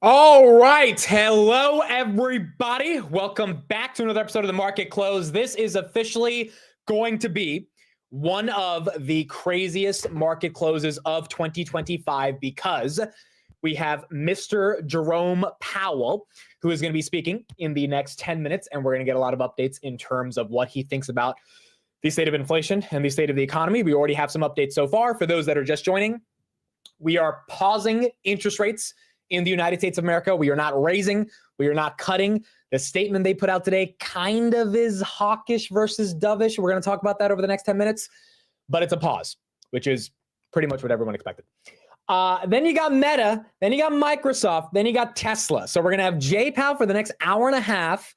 All right. Hello, everybody. Welcome back to another episode of the Market Close. This is officially going to be one of the craziest market closes of 2025 because we have Mr. Jerome Powell, who is going to be speaking in the next 10 minutes, and we're going to get a lot of updates in terms of what he thinks about the state of inflation and the state of the economy. We already have some updates so far. For those that are just joining, we are pausing interest rates in the United States of America. We are not raising. We are not cutting. The statement they put out today kind of is hawkish versus dovish. We're going to talk about that over the next 10 minutes, but it's a pause, which is pretty much what everyone expected. Then you got Meta, then you got Microsoft, then you got Tesla. So we're going to have Jay Powell for the next hour and a half,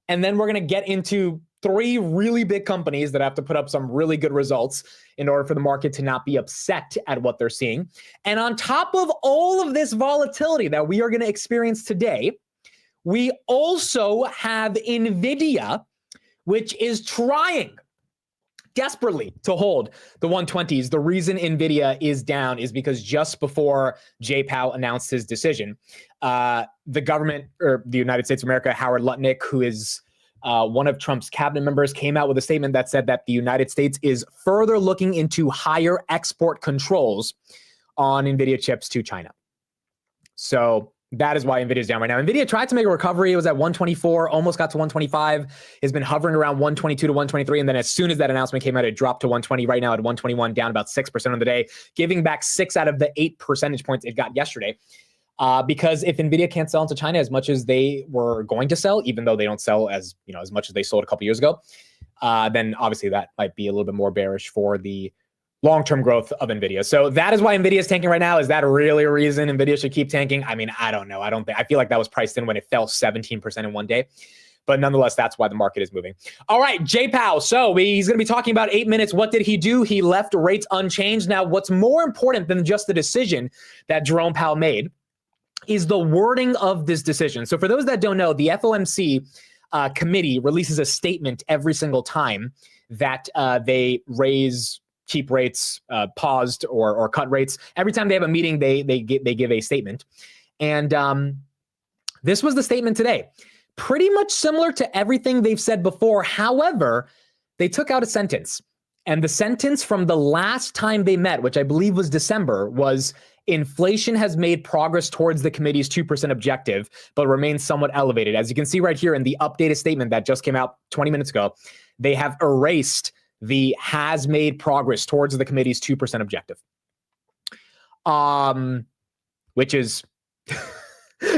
and then we're going to get into three really big companies that have to put up some really good results in order for the market to not be upset at what they're seeing. And on top of all of this volatility that we are going to experience today, we also have NVIDIA, which is trying desperately to hold the 120s. The reason NVIDIA is down is because just before Jay Powell announced his decision, the government, or the United States of America, Howard Lutnick, who is one of Trump's cabinet members, came out with a statement that said that the United States is further looking into higher export controls on NVIDIA chips to China. So that is why NVIDIA is down right now. NVIDIA tried to make a recovery. It was at 124, almost got to 125. It's been hovering around 122 to 123. And then as soon as that announcement came out, it dropped to 120. Right now at 121, down about 6% on the day, giving back 6 out of the 8 percentage points it got yesterday. Because if NVIDIA can't sell into China as much as they were going to sell, even though they don't sell as much as they sold a couple years ago, then obviously that might be a little bit more bearish for the long-term growth of NVIDIA. So that is why NVIDIA is tanking right now. Is that really a reason NVIDIA should keep tanking? I mean, I don't know. I feel like that was priced in when it fell 17% in one day. But nonetheless, that's why the market is moving. All right, Jay Powell. So he's going to be talking about 8 minutes. What did he do? He left rates unchanged. Now, what's more important than just the decision that Jerome Powell made is the wording of this decision. So for those that don't know, the FOMC committee releases a statement every single time that they keep rates paused or cut rates. Every time they have a meeting, they give a statement. And this was the statement today. Pretty much similar to everything they've said before. However, they took out a sentence. And the sentence from the last time they met, which I believe was December, was inflation has made progress towards the committee's 2% objective, but remains somewhat elevated. As you can see right here in the updated statement that just came out 20 minutes ago, they have erased the has made progress towards the committee's 2% objective, which is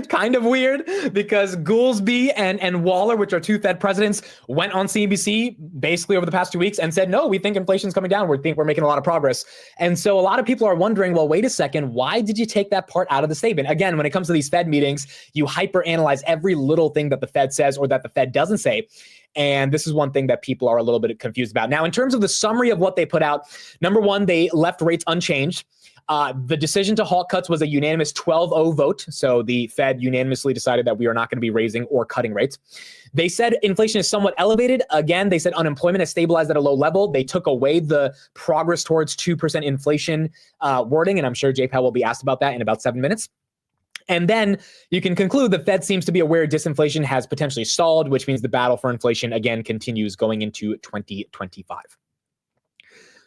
kind of weird because Goolsbee and Waller, which are two Fed presidents, went on CNBC basically over the past 2 weeks and said, no, we think inflation's coming down. We think we're making a lot of progress. And so a lot of people are wondering, well, wait a second, why did you take that part out of the statement? Again, when it comes to these Fed meetings, you hyper-analyze every little thing that the Fed says or that the Fed doesn't say. And this is one thing that people are a little bit confused about. Now, in terms of the summary of what they put out, number one, they left rates unchanged. The decision to halt cuts was a unanimous 12-0 vote. So the Fed unanimously decided that we are not going to be raising or cutting rates. They said inflation is somewhat elevated. Again, they said unemployment has stabilized at a low level. They took away the progress towards 2% inflation wording. And I'm sure Jay Powell will be asked about that in about 7 minutes. And then you can conclude the Fed seems to be aware disinflation has potentially stalled, which means the battle for inflation again continues going into 2025.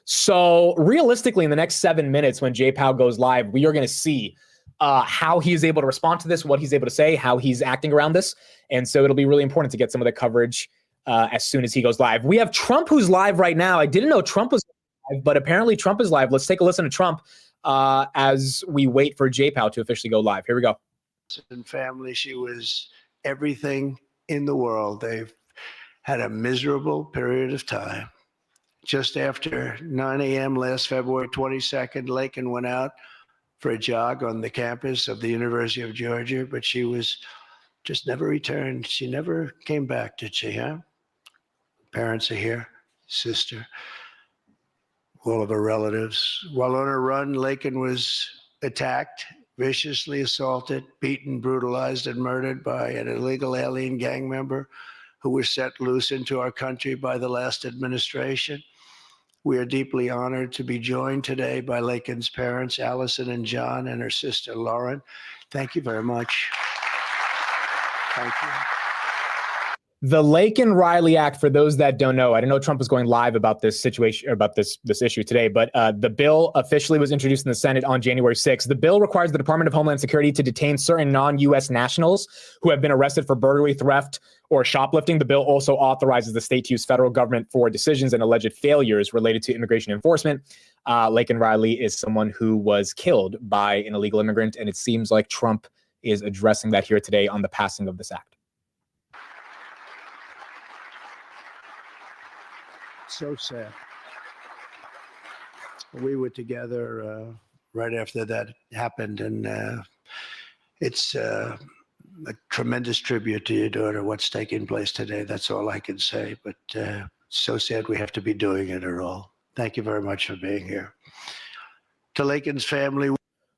So realistically, in the next 7 minutes, when Jay Powell goes live, we are going to see how he's able to respond to this, what he's able to say, how he's acting around this. And so it'll be really important to get some of the coverage as soon as he goes live. We have Trump who's live right now. I didn't know Trump was live, but apparently Trump is live. Let's take a listen to Trump as we wait for Jay Powell to officially go live. Here we go. And family, she was everything in the world. They've had a miserable period of time. Just after 9 a.m. last February 22nd, Lakin went out for a jog on the campus of the University of Georgia, but she was just never returned. She never came back, did she, huh? Parents are here, sister, all of her relatives. While on her run, Lakin was attacked, viciously assaulted, beaten, brutalized, and murdered by an illegal alien gang member who was set loose into our country by the last administration. We are deeply honored to be joined today by Lakin's parents, Allison and John, and her sister, Lauren. Thank you very much. Thank you. The Laken Riley Act, for those that don't know, I don't know Trump was going live about this situation, about this issue today, but the bill officially was introduced in the Senate on January 6th. The bill requires the Department of Homeland Security to detain certain non-U.S. nationals who have been arrested for burglary, theft, or shoplifting. The bill also authorizes the state to use federal government for decisions and alleged failures related to immigration enforcement. Laken Riley is someone who was killed by an illegal immigrant, and it seems like Trump is addressing that here today on the passing of this act. So sad. We were together right after that happened, and it's a tremendous tribute to your daughter, what's taking place today. That's all I can say, but so sad we have to be doing it at all. Thank you very much for being here. To Laken's family.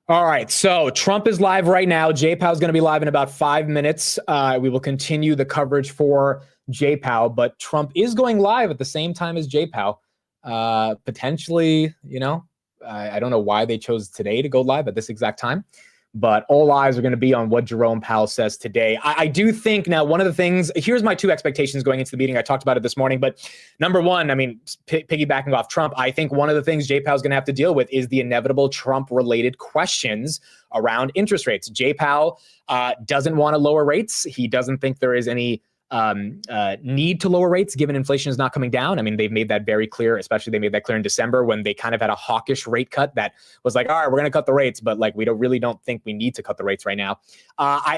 All right, so Trump is live right now. Jay Powell is going to be live in about 5 minutes. We will continue the coverage for Jay Powell, but Trump is going live at the same time as Jay Powell. Potentially, I don't know why they chose today to go live at this exact time, but all eyes are going to be on what Jerome Powell says today. I do think now one of the things, here's my two expectations going into the meeting. I talked about it this morning, but number one, piggybacking off Trump, I think one of the things Jay Powell is going to have to deal with is the inevitable Trump-related questions around interest rates. Jay Powell doesn't want to lower rates. He doesn't think there is any need to lower rates given inflation is not coming down. I mean, they've made that very clear, especially they made that clear in December when they kind of had a hawkish rate cut that was like, all right, we're going to cut the rates, but like, we don't think we need to cut the rates right now.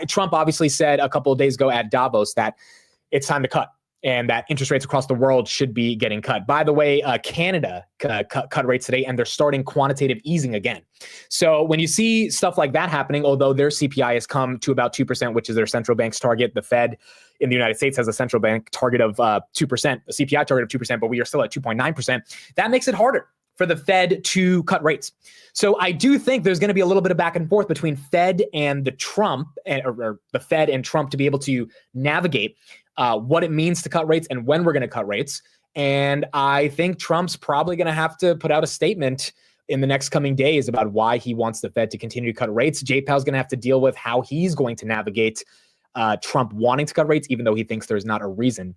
Trump obviously said a couple of days ago at Davos that it's time to cut and that interest rates across the world should be getting cut. By the way, Canada cut rates today, and they're starting quantitative easing again. So when you see stuff like that happening, although their CPI has come to about 2%, which is their central bank's target, the Fed in the United States has a central bank target of 2%, a CPI target of 2%, but we are still at 2.9%. That makes it harder for the Fed to cut rates. So I do think there's going to be a little bit of back and forth between Fed and the Trump, or the Fed and Trump, to be able to navigate what it means to cut rates and when we're going to cut rates. And I think Trump's probably going to have to put out a statement in the next coming days about why he wants the Fed to continue to cut rates. Jay Powell's going to have to deal with how he's going to navigate Trump wanting to cut rates, even though he thinks there's not a reason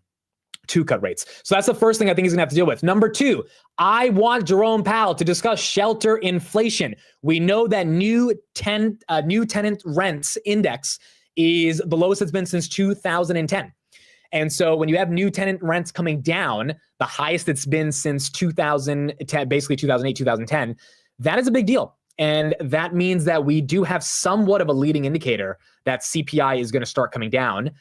to cut rates. So that's the first thing I think he's going to have to deal with. Number two, I want Jerome Powell to discuss shelter inflation. We know that new tenant rents index is the lowest it's been since 2010. And so when you have new tenant rents coming down, the highest it's been since 2010, basically 2008, 2010, that is a big deal. And that means that we do have somewhat of a leading indicator that CPI is going to start coming down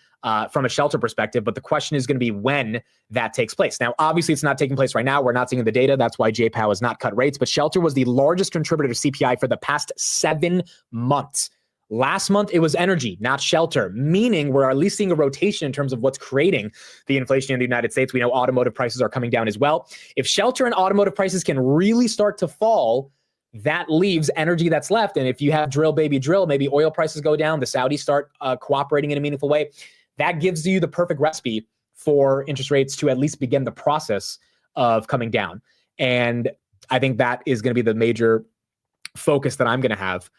from a shelter perspective. But the question is going to be when that takes place. Now, obviously, it's not taking place right now. We're not seeing the data. That's why Jay Powell has not cut rates. But shelter was the largest contributor to CPI for the past 7 months. Last month, it was energy, not shelter, meaning we're at least seeing a rotation in terms of what's creating the inflation in the United States. We know automotive prices are coming down as well. If shelter and automotive prices can really start to fall, that leaves energy that's left. And if you have drill, baby, drill, maybe oil prices go down, the Saudis start cooperating in a meaningful way. That gives you the perfect recipe for interest rates to at least begin the process of coming down. And I think that is going to be the major focus that I'm going to have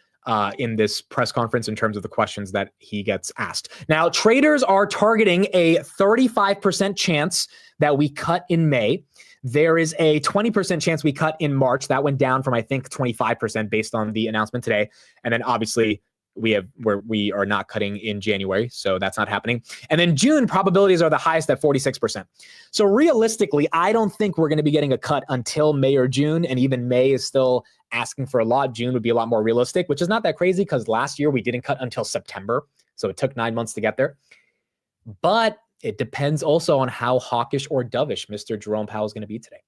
in this press conference in terms of the questions that he gets asked. Now, traders are targeting a 35% chance that we cut in May. There is a 20% chance we cut in March. That went down from, I think, 25% based on the announcement today. And then obviously we are not cutting in January, so that's not happening. And then June probabilities are the highest at 46%. So realistically, I don't think we're going to be getting a cut until May or June. And even May is still asking for a lot. June would be a lot more realistic, which is not that crazy because last year we didn't cut until September. So it took 9 months to get there. But it depends also on how hawkish or dovish Mr. Jerome Powell is going to be today.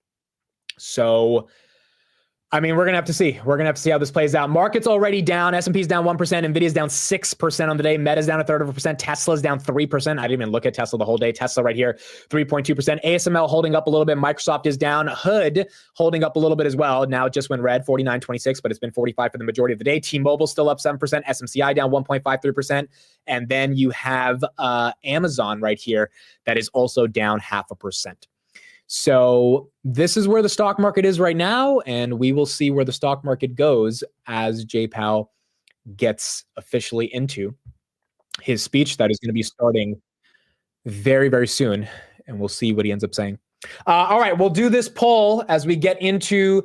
So, I mean, we're going to have to see. We're going to have to see how this plays out. Market's already down. S&P's down 1%. Nvidia's down 6% on the day. Meta's down 1/3%. Tesla's down 3%. I didn't even look at Tesla the whole day. Tesla right here, 3.2%. ASML holding up a little bit. Microsoft is down. Hood holding up a little bit as well. Now it just went red, 49.26, but it's been 45 for the majority of the day. T-Mobile still up 7%. SMCI down 1.53%. And then you have Amazon right here that is also down 0.5%. So this is where the stock market is right now, and we will see where the stock market goes as Jay Powell gets officially into his speech that is going to be starting very, very soon, and we'll see what he ends up saying. All right, we'll do this poll as we get into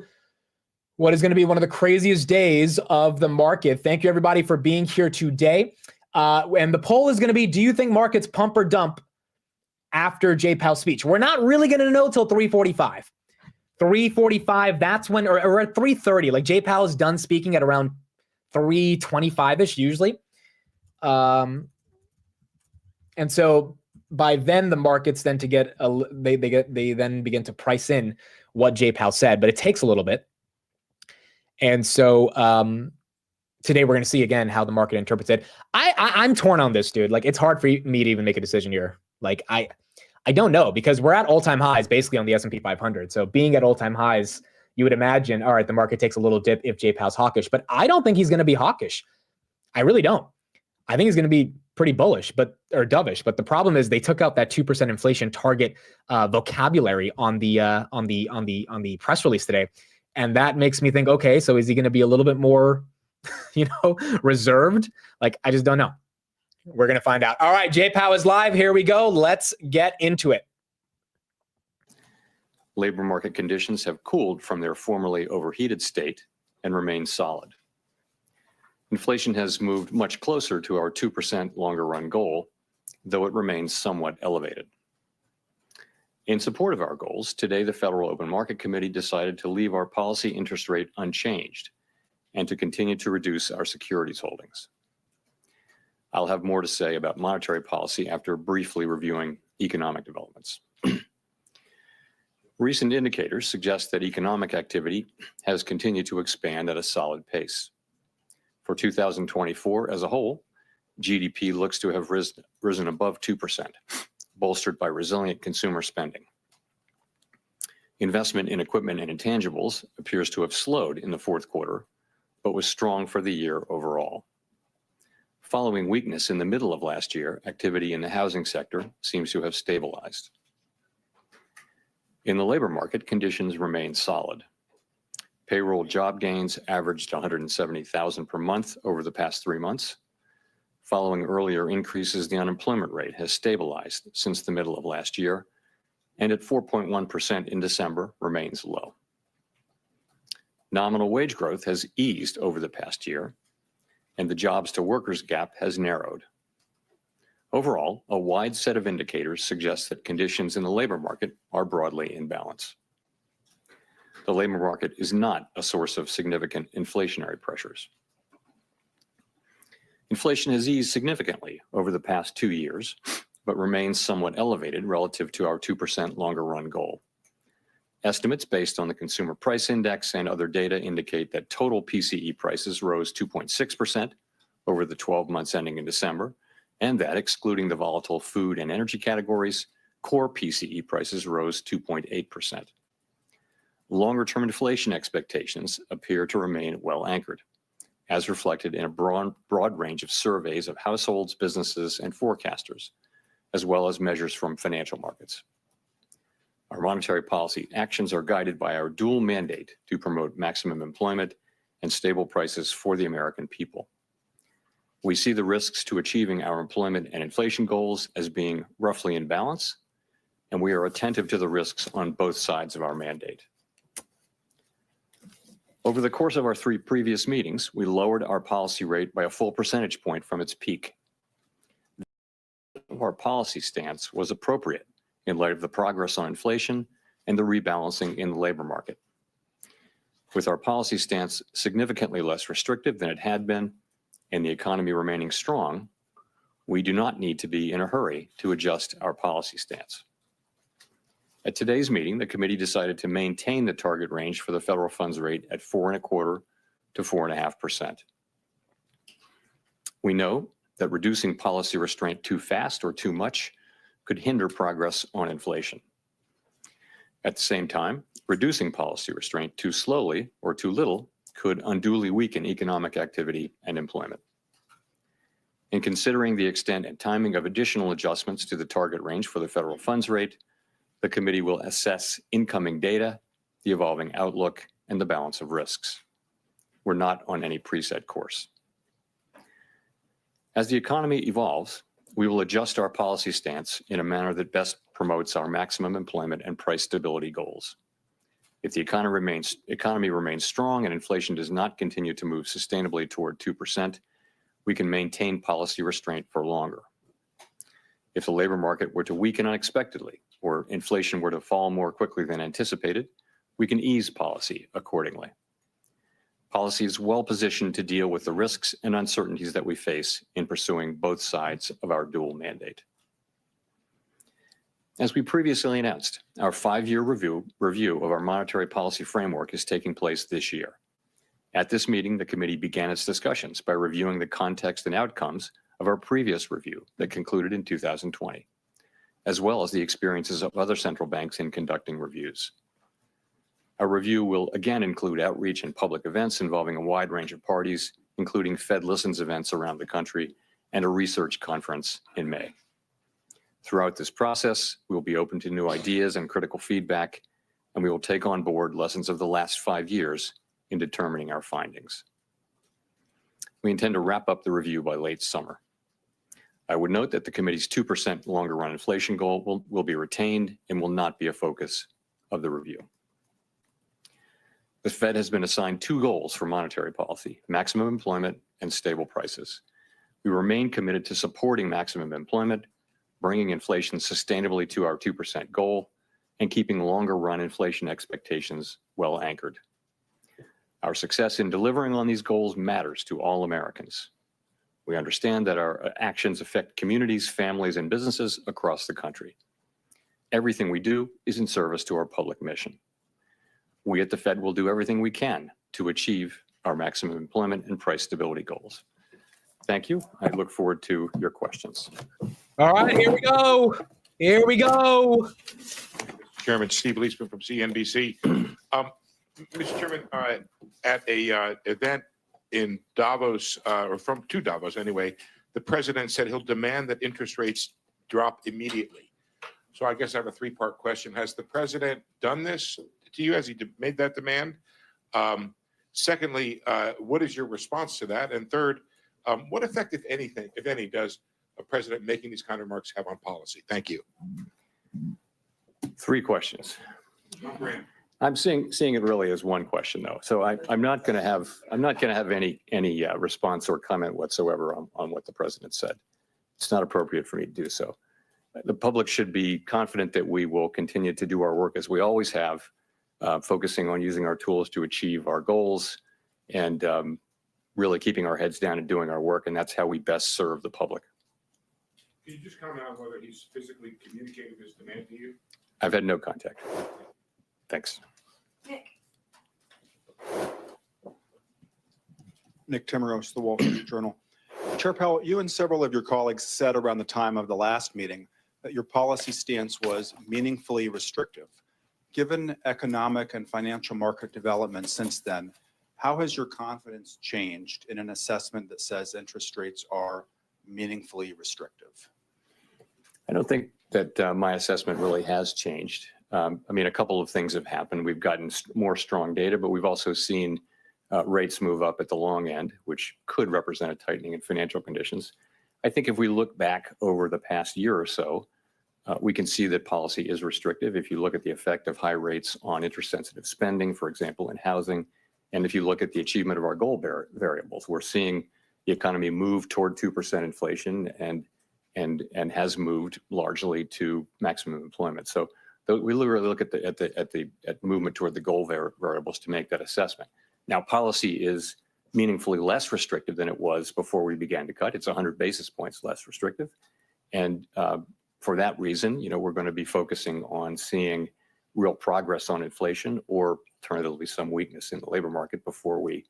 what is going to be one of the craziest days of the market. Thank you, everybody, for being here today. And the poll is going to be, do you think markets pump or dump after Jay Powell's speech? We're not really going to know till 3:45. 3:45, that's when, or at 3:30. Like, Jay Powell is done speaking at around 3:25-ish usually. And so by then the markets then they then begin to price in what Jay Powell said, but it takes a little bit. And so today we're going to see again how the market interprets it. I'm torn on this, dude. Like, it's hard for me to even make a decision here. Like, I don't know, because we're at all-time highs basically on the S&P 500. So being at all-time highs, you would imagine, all right, the market takes a little dip if Jay Powell's hawkish, but I don't think he's going to be hawkish. I really don't. I think he's going to be pretty bullish, or dovish. But the problem is they took out that 2% inflation target vocabulary on the press release today, and that makes me think, okay, so is he going to be a little bit more, reserved? Like, I just don't know. We're going to find out. All right, Jay Powell is live. Here we go. Let's get into it. Labor market conditions have cooled from their formerly overheated state and remain solid. Inflation has moved much closer to our 2% longer run goal, though it remains somewhat elevated. In support of our goals, today the Federal Open Market Committee decided to leave our policy interest rate unchanged and to continue to reduce our securities holdings. I'll have more to say about monetary policy after briefly reviewing economic developments. Recent indicators suggest that economic activity has continued to expand at a solid pace. For 2024 as a whole, GDP looks to have risen above 2%, bolstered by resilient consumer spending. Investment in equipment and intangibles appears to have slowed in the fourth quarter, but was strong for the year overall. Following weakness in the middle of last year, activity in the housing sector seems to have stabilized. In the labor market, conditions remain solid. Payroll job gains averaged 170,000 per month over the past 3 months. Following earlier increases, the unemployment rate has stabilized since the middle of last year, and at 4.1% in December remains low. Nominal wage growth has eased over the past year, and the jobs to workers gap has narrowed. Overall, a wide set of indicators suggests that conditions in the labor market are broadly in balance. The labor market is not a source of significant inflationary pressures. Inflation has eased significantly over the past 2 years, but remains somewhat elevated relative to our 2% longer run goal. Estimates based on the Consumer Price Index and other data indicate that total PCE prices rose 2.6% over the 12 months ending in December, and that, excluding the volatile food and energy categories, core PCE prices rose 2.8%. Longer-term inflation expectations appear to remain well anchored, as reflected in a broad range of surveys of households, businesses, and forecasters, as well as measures from financial markets. Our monetary policy actions are guided by our dual mandate to promote maximum employment and stable prices for the American people. We see the risks to achieving our employment and inflation goals as being roughly in balance, and we are attentive to the risks on both sides of our mandate. Over the course of our 3 previous meetings, we lowered our policy rate by a full percentage point from its peak. Our policy stance was appropriate in light of the progress on inflation and the rebalancing in the labor market. With our policy stance significantly less restrictive than it had been and the economy remaining strong, we do not need to be in a hurry to adjust our policy stance. At today's meeting, the committee decided to maintain the target range for the federal funds rate at 4.25% to 4.5%. We know that reducing policy restraint too fast or too much could hinder progress on inflation. At the same time, reducing policy restraint too slowly or too little could unduly weaken economic activity and employment. In considering the extent and timing of additional adjustments to the target range for the federal funds rate, the committee will assess incoming data, the evolving outlook, and the balance of risks. We're not on any preset course. As the economy evolves, we will adjust our policy stance in a manner that best promotes our maximum employment and price stability goals. If the economy remains strong and inflation does not continue to move sustainably toward 2%, we can maintain policy restraint for longer. If the labor market were to weaken unexpectedly or inflation were to fall more quickly than anticipated, we can ease policy accordingly. Policy is well positioned to deal with the risks and uncertainties that we face in pursuing both sides of our dual mandate. As we previously announced, our 5-year review of our monetary policy framework is taking place this year. At this meeting, the committee began its discussions by reviewing the context and outcomes of our previous review that concluded in 2020, as well as the experiences of other central banks in conducting reviews. Our review will again include outreach and public events involving a wide range of parties, including Fed Listens events around the country and a research conference in May. Throughout this process, we will be open to new ideas and critical feedback, and we will take on board lessons of the last 5 years in determining our findings. We intend to wrap up the review by late summer. I would note that the committee's 2% longer run inflation goal will be retained and will not be a focus of the review. The Fed has been assigned 2 goals for monetary policy: maximum employment and stable prices. We remain committed to supporting maximum employment, bringing inflation sustainably to our 2% goal, and keeping longer run inflation expectations well anchored. Our success in delivering on these goals matters to all Americans. We understand that our actions affect communities, families, and businesses across the country. Everything we do is in service to our public mission. We at the Fed will do everything we can to achieve our maximum employment and price stability goals. Thank you. I look forward to your questions. All right, here we go. Here we go. Chairman Steve Leisman from CNBC. Mr. Chairman, at a event in Davos, or to Davos anyway, the president said he'll demand that interest rates drop immediately. So I guess I have a 3-part question. Has the president done this to you? Has he made that demand? Secondly, what is your response to that? And third, what effect, if anything, if any, does a president making these kind of remarks have on policy? Thank you. 3 questions. I'm seeing it really as one question, though. So I'm not going to have any response or comment whatsoever on what the president said. It's not appropriate for me to do so. The public should be confident that we will continue to do our work as we always have, focusing on using our tools to achieve our goals and really keeping our heads down and doing our work. And that's how we best serve the public. Can you just comment on whether he's physically communicated his demand to you? I've had no contact. Thanks. Nick Timmeros, The Wall Street Journal. Chair Powell, you and several of your colleagues said around the time of the last meeting that your policy stance was meaningfully restrictive. Given economic and financial market developments since then, how has your confidence changed in an assessment that says interest rates are meaningfully restrictive? I don't think that my assessment really has changed. I mean, a couple of things have happened. We've gotten more strong data, but we've also seen rates move up at the long end, which could represent a tightening in financial conditions. I think if we look back over the past year or so, we can see that policy is restrictive. If you look at the effect of high rates on interest-sensitive spending, for example, in housing, and if you look at the achievement of our goal variables, we're seeing the economy move toward 2% inflation and has moved largely to maximum employment. So we literally look at the movement toward the goal variables to make that assessment. Now, policy is meaningfully less restrictive than it was before we began to cut. It's 100 basis points less restrictive. And for that reason, we're going to be focusing on seeing real progress on inflation or alternatively some weakness in the labor market before we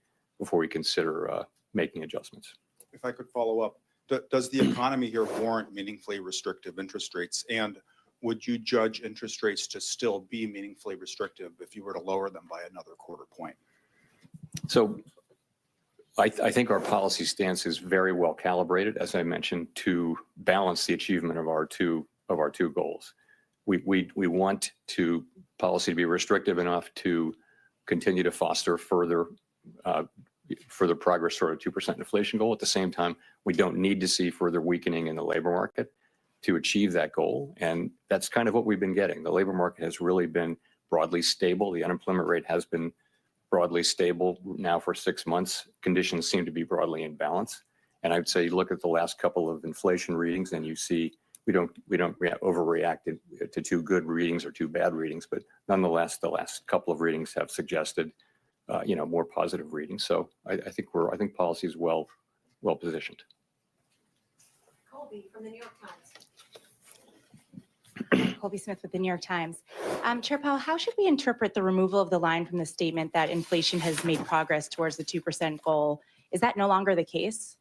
consider making adjustments. If I could follow up, does the economy here warrant meaningfully restrictive interest rates? And would you judge interest rates to still be meaningfully restrictive if you were to lower them by another quarter point? So I think our policy stance is very well calibrated, as I mentioned, to balance the achievement of our two goals. We want policy to be restrictive enough to continue to foster further further progress toward a 2% inflation goal. At the same time, we don't need to see further weakening in the labor market to achieve that goal. And that's kind of what we've been getting. The labor market has really been broadly stable. The unemployment rate has been broadly stable now for 6 months. Conditions seem to be broadly in balance. And I'd say you look at the last couple of inflation readings and you see we don't overreact to two good readings or two bad readings, but nonetheless, the last couple of readings have suggested, more positive readings. So I think policy is well positioned. Colby from the New York Times. Colby Smith with the New York Times. Chair Powell, how should we interpret the removal of the line from the statement that inflation has made progress towards the 2% goal? Is that no longer the case?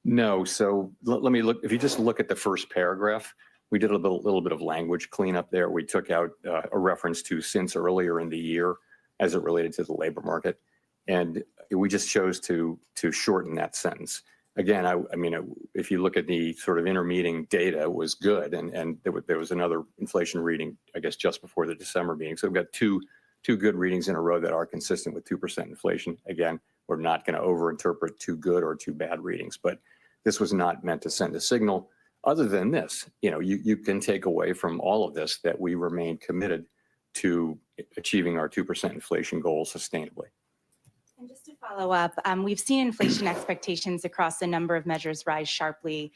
No. So let me look. If you just look at the first paragraph, we did a little bit of language cleanup there. We took out a reference to since earlier in the year as it related to the labor market. And we just chose to shorten that sentence. Again, I mean, if you look at the sort of intermeeting data, it was good. And there was another inflation reading, I guess, just before the December meeting. So we've got two good readings in a row that are consistent with 2% inflation. Again, we're not going to overinterpret two good or two bad readings, but this was not meant to send a signal. Other than this, you can take away from all of this that we remain committed to achieving our 2% inflation goal sustainably. And just to follow up, we've seen inflation expectations across a number of measures rise sharply,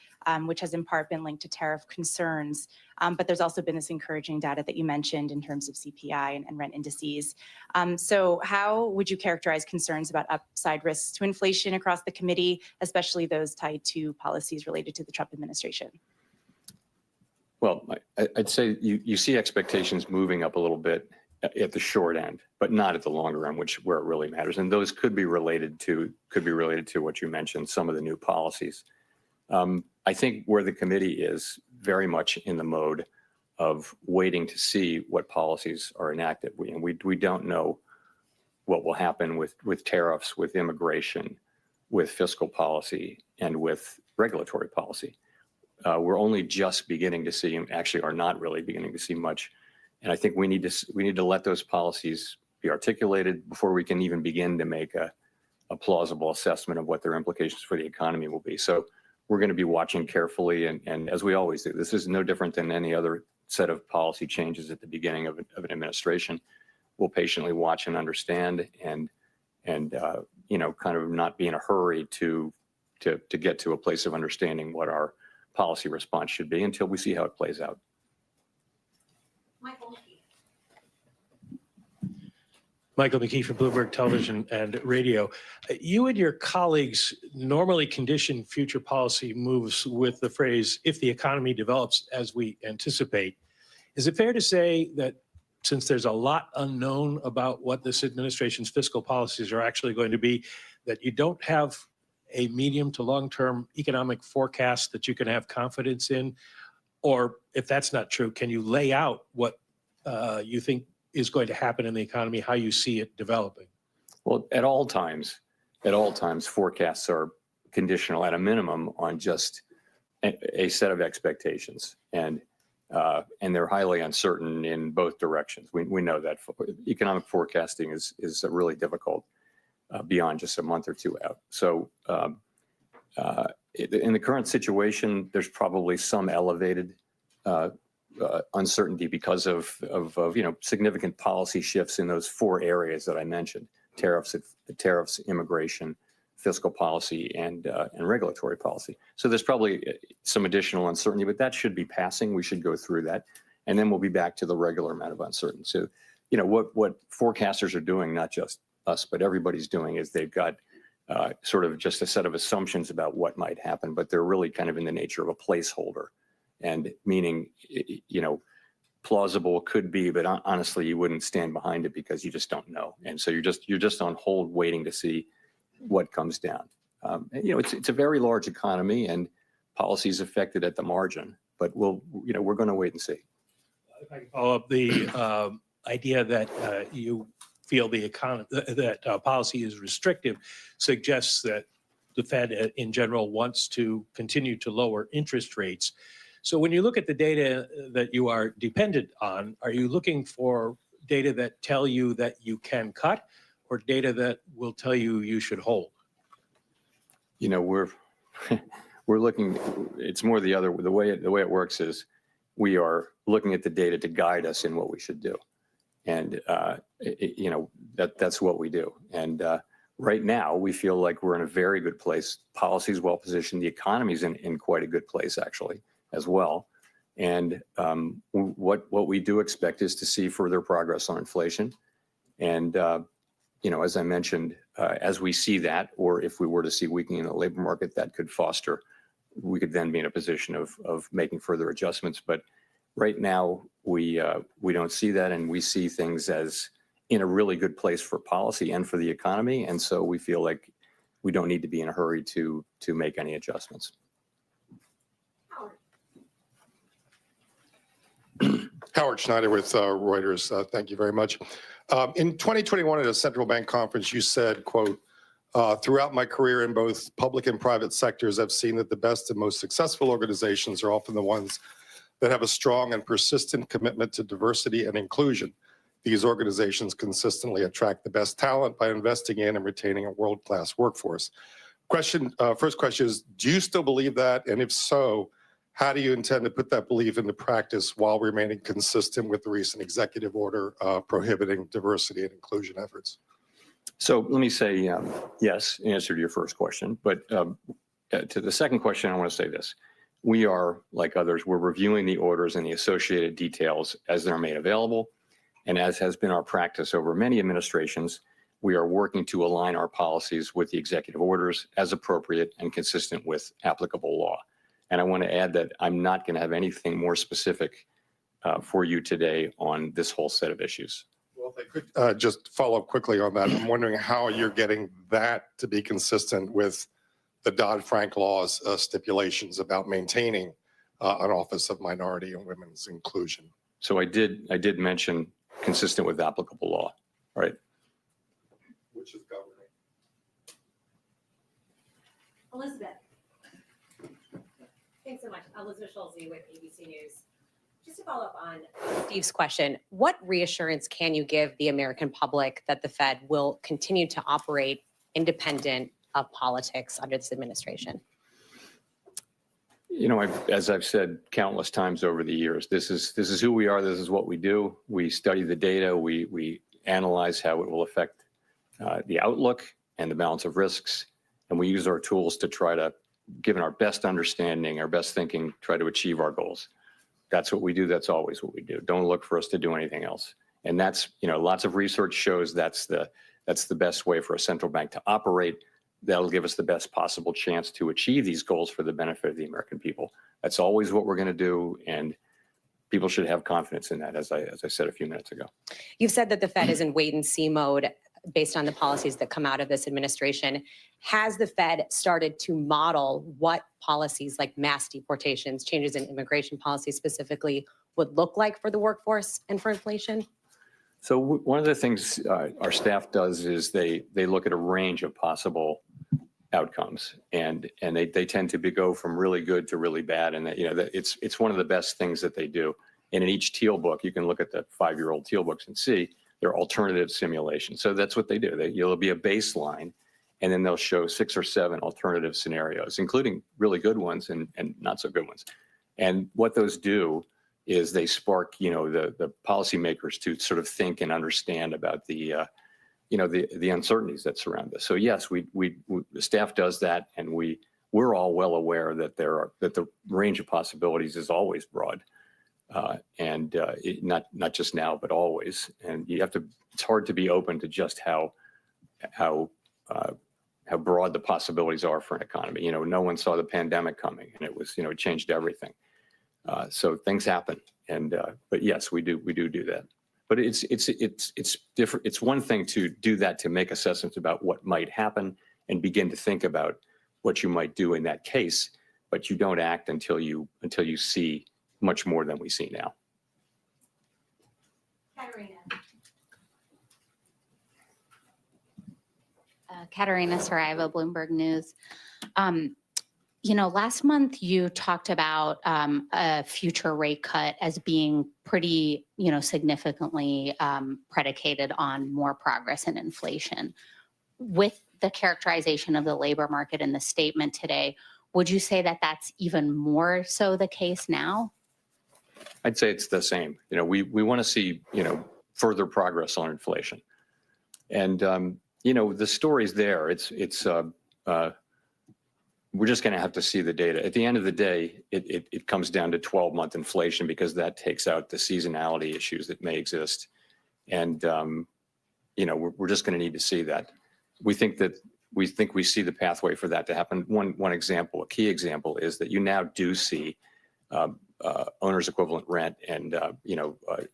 which has in part been linked to tariff concerns. But there's also been this encouraging data that you mentioned in terms of CPI and rent indices. So how would you characterize concerns about upside risks to inflation across the committee, especially those tied to policies related to the Trump administration? Well, I'd say you see expectations moving up a little bit at the short end, but not at the longer end, where it really matters. And those could be related to what you mentioned, some of the new policies. I think where the committee is very much in the mode of waiting to see what policies are enacted. We don't know what will happen with tariffs, with immigration, with fiscal policy, and with regulatory policy. We're only just beginning to see, actually are not really beginning to see much. And I think we need to let those policies be articulated before we can even begin to make a plausible assessment of what their implications for the economy will be. So we're going to be watching carefully, and as we always do, this is no different than any other set of policy changes at the beginning of an administration. We'll patiently watch and understand, and kind of not be in a hurry to get to a place of understanding what our policy response should be until we see how it plays out. Michael McKee from Bloomberg Television and Radio. You and your colleagues normally condition future policy moves with the phrase, if the economy develops as we anticipate. Is it fair to say that since there's a lot unknown about what this administration's fiscal policies are actually going to be, that you don't have a medium to long-term economic forecast that you can have confidence in? Or if that's not true, can you lay out what you think is going to happen in the economy, how you see it developing? Well, at all times, forecasts are conditional at a minimum on just a set of expectations, and they're highly uncertain in both directions. We know that economic forecasting is really difficult beyond just a month or two out. So in the current situation, there's probably some elevated uncertainty because of significant policy shifts in those four areas that I mentioned: tariffs, immigration, fiscal policy, and regulatory policy. So there's probably some additional uncertainty, but that should be passing. We should go through that, and then we'll be back to the regular amount of uncertainty. So, what forecasters are doing, not just us, but everybody's doing, is they've got sort of just a set of assumptions about what might happen, but they're really kind of in the nature of a placeholder. And meaning, plausible could be, but honestly, you wouldn't stand behind it because you just don't know. And so you're just on hold, waiting to see what comes down. It's a very large economy, and policy is affected at the margin. But we're going to wait and see. If I can follow up, the idea that you feel that policy is restrictive suggests that the Fed in general wants to continue to lower interest rates. So when you look at the data that you are dependent on, are you looking for data that tell you that you can cut, or data that will tell you you should hold? You know, we're we're looking. It's more the way it works is we are looking at the data to guide us in what we should do, and you know that's what we do. And right now, we feel like we're in a very good place. Policy is well positioned. The economy is in quite a good place actually as well. And what we do expect is to see further progress on inflation. And you know, as I mentioned, as we see that, or if we were to see weakening in the labor market, that could foster, we could then be in a position of making further adjustments. But right now, we don't see that, and we see things as in a really good place for policy and for the economy. And so we feel like we don't need to be in a hurry to make any adjustments. Howard Schneider with Reuters. Thank you very much. In 2021 at a central bank conference, you said, quote, throughout my career in both public and private sectors, I've seen that the best and most successful organizations are often the ones that have a strong and persistent commitment to diversity and inclusion. These organizations consistently attract the best talent by investing in and retaining a world-class workforce. First question is, do you still believe that? And if so, how do you intend to put that belief into practice while remaining consistent with the recent executive order prohibiting diversity and inclusion efforts? So let me say yes, in answer to your first question. But to the second question, I want to say this. We are, like others, we're reviewing the orders and the associated details as they're made available. And as has been our practice over many administrations, we are working to align our policies with the executive orders as appropriate and consistent with applicable law. And I want to add that I'm not going to have anything more specific for you today on this whole set of issues. Well, if I could just follow up quickly on that. I'm wondering how you're getting that to be consistent with the Dodd-Frank law's stipulations about maintaining an Office of Minority and Women's Inclusion. So I did mention consistent with applicable law, right? Which is governing. Elizabeth. Thanks so much. Elizabeth Schulze with ABC News. Just to follow up on Steve's question, what reassurance can you give the American public that the Fed will continue to operate independent of politics under this administration? You know, as I've said countless times over the years, this is who we are. This is what we do. We study the data. We analyze how it will affect the outlook and the balance of risks, and we use our tools to try to, given our best understanding, our best thinking, try to achieve our goals. That's what we do. That's always what we do. Don't look for us to do anything else. And that's, you know, lots of research shows that's the best way for a central bank to operate. That'll give us the best possible chance to achieve these goals for the benefit of the American people. That's always what we're going to do. And people should have confidence in that, as I said a few minutes ago. You've said that the Fed is in wait and see mode based on the policies that come out of this administration. Has the Fed started to model what policies like mass deportations, changes in immigration policy specifically, would look like for the workforce and for inflation? So one of the things our staff does is they look at a range of possible outcomes, and they tend to go from really good to really bad, and that, you know, it's one of the best things that they do. And in each teal book, you can look at the 5-year-old teal books and see there are alternative simulations. So that's what they do. There'll be a baseline, and then they'll show 6 or 7 alternative scenarios, including really good ones and not so good ones. And what those do is they spark, you know, the policymakers to sort of think and understand about the uncertainties that surround this. So yes, the staff does that, and we're all well aware that that the range of possibilities is always broad, and not just now but always. And it's hard to be open to just how broad the possibilities are for an economy. You know, no one saw the pandemic coming, and it changed everything. So things happen, but yes, we do that. But it's different. It's one thing to do that, to make assessments about what might happen and begin to think about what you might do in that case. But you don't act until you see much more than we see now. Katerina Saraiva, Bloomberg News. Last month you talked about a future rate cut as being pretty, significantly predicated on more progress in inflation. With the characterization of the labor market in the statement today, would you say that that's even more so the case now? I'd say it's the same. We want to see, further progress on inflation. And, the story's there. We're just going to have to see the data. At the end of the day, it comes down to 12-month inflation because that takes out the seasonality issues that may exist. And, we're just going to need to see that. We think we see the pathway for that to happen. One example, a key example, is that you now do see owner's equivalent rent and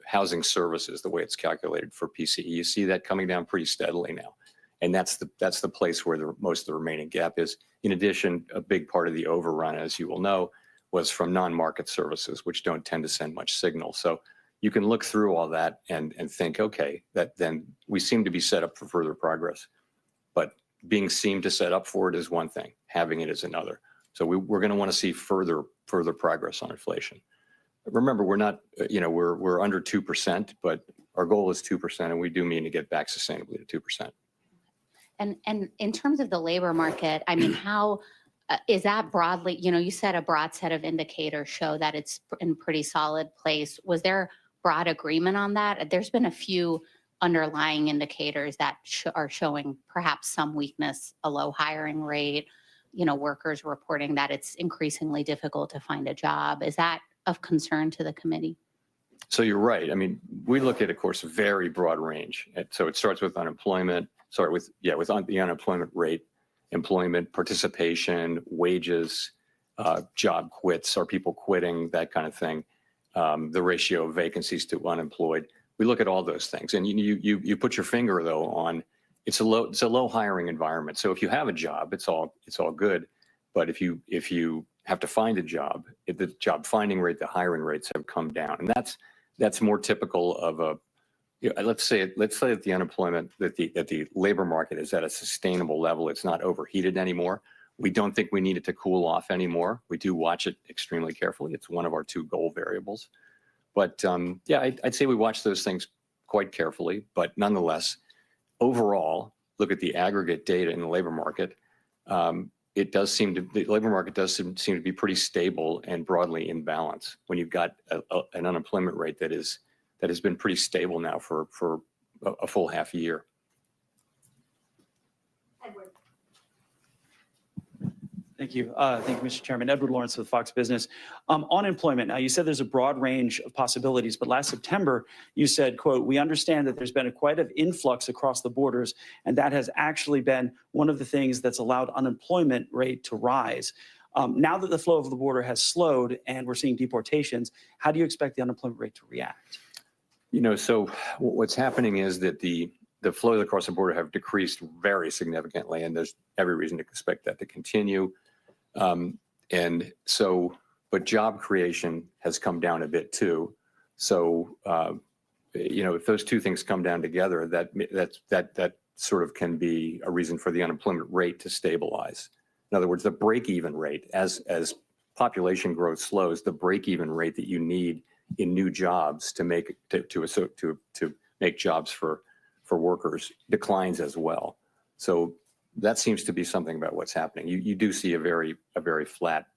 housing services, the way it's calculated for PCE. You see that coming down pretty steadily now, and that's the place where most of the remaining gap is. In addition, a big part of the overrun, as you will know, was from non-market services, which don't tend to send much signal. So you can look through all that and think, okay, that then we seem to be set up for further progress. But being seemed to set up for it is one thing, having it is another. So we're going to want to see further progress on inflation. Remember, we're not, we're under 2%, but our goal is 2%, and we do mean to get back sustainably to 2%. And in terms of the labor market, I mean, how is that broadly, you said a broad set of indicators show that it's in pretty solid place. Was there broad agreement on that? There's been a few underlying indicators that are showing perhaps some weakness, a low hiring rate, workers reporting that it's increasingly difficult to find a job. Is that of concern to the committee? So you're right. I mean, we look at, of course, a very broad range. So it starts with unemployment, with the unemployment rate, employment participation, wages, job quits, are people quitting, that kind of thing, the ratio of vacancies to unemployed. We look at all those things, and you put your finger though on it's a low hiring environment. So if you have a job, it's all good, but if you have to find a job, the job finding rate, the hiring rates have come down, and that's more typical of a. Let's say that the unemployment, that the labor market is at a sustainable level. It's not overheated anymore. We don't think we need it to cool off anymore. We do watch it extremely carefully. It's one of our 2 goal variables. But I'd say we watch those things quite carefully. But nonetheless, overall, look at the aggregate data in the labor market. The labor market does seem to be pretty stable and broadly in balance when you've got an unemployment rate that has been pretty stable now for a full half year. Edward. Thank you. Thank you, Mr. Chairman. Edward Lawrence with Fox Business. On employment, now you said there's a broad range of possibilities, but last September you said, quote, "We understand that there's been quite an influx across the borders, and that has actually been one of the things that's allowed unemployment rate to rise." Now that the flow of the border has slowed and we're seeing deportations, how do you expect the unemployment rate to react? So what's happening is that the flows across the border have decreased very significantly, and there's every reason to expect that to continue. But job creation has come down a bit too. So, if those 2 things come down together, that sort of can be a reason for the unemployment rate to stabilize. In other words, the break-even rate, as population growth slows, the break-even rate that you need in new jobs to make jobs for workers declines as well. So that seems to be something about what's happening. You do see a very flat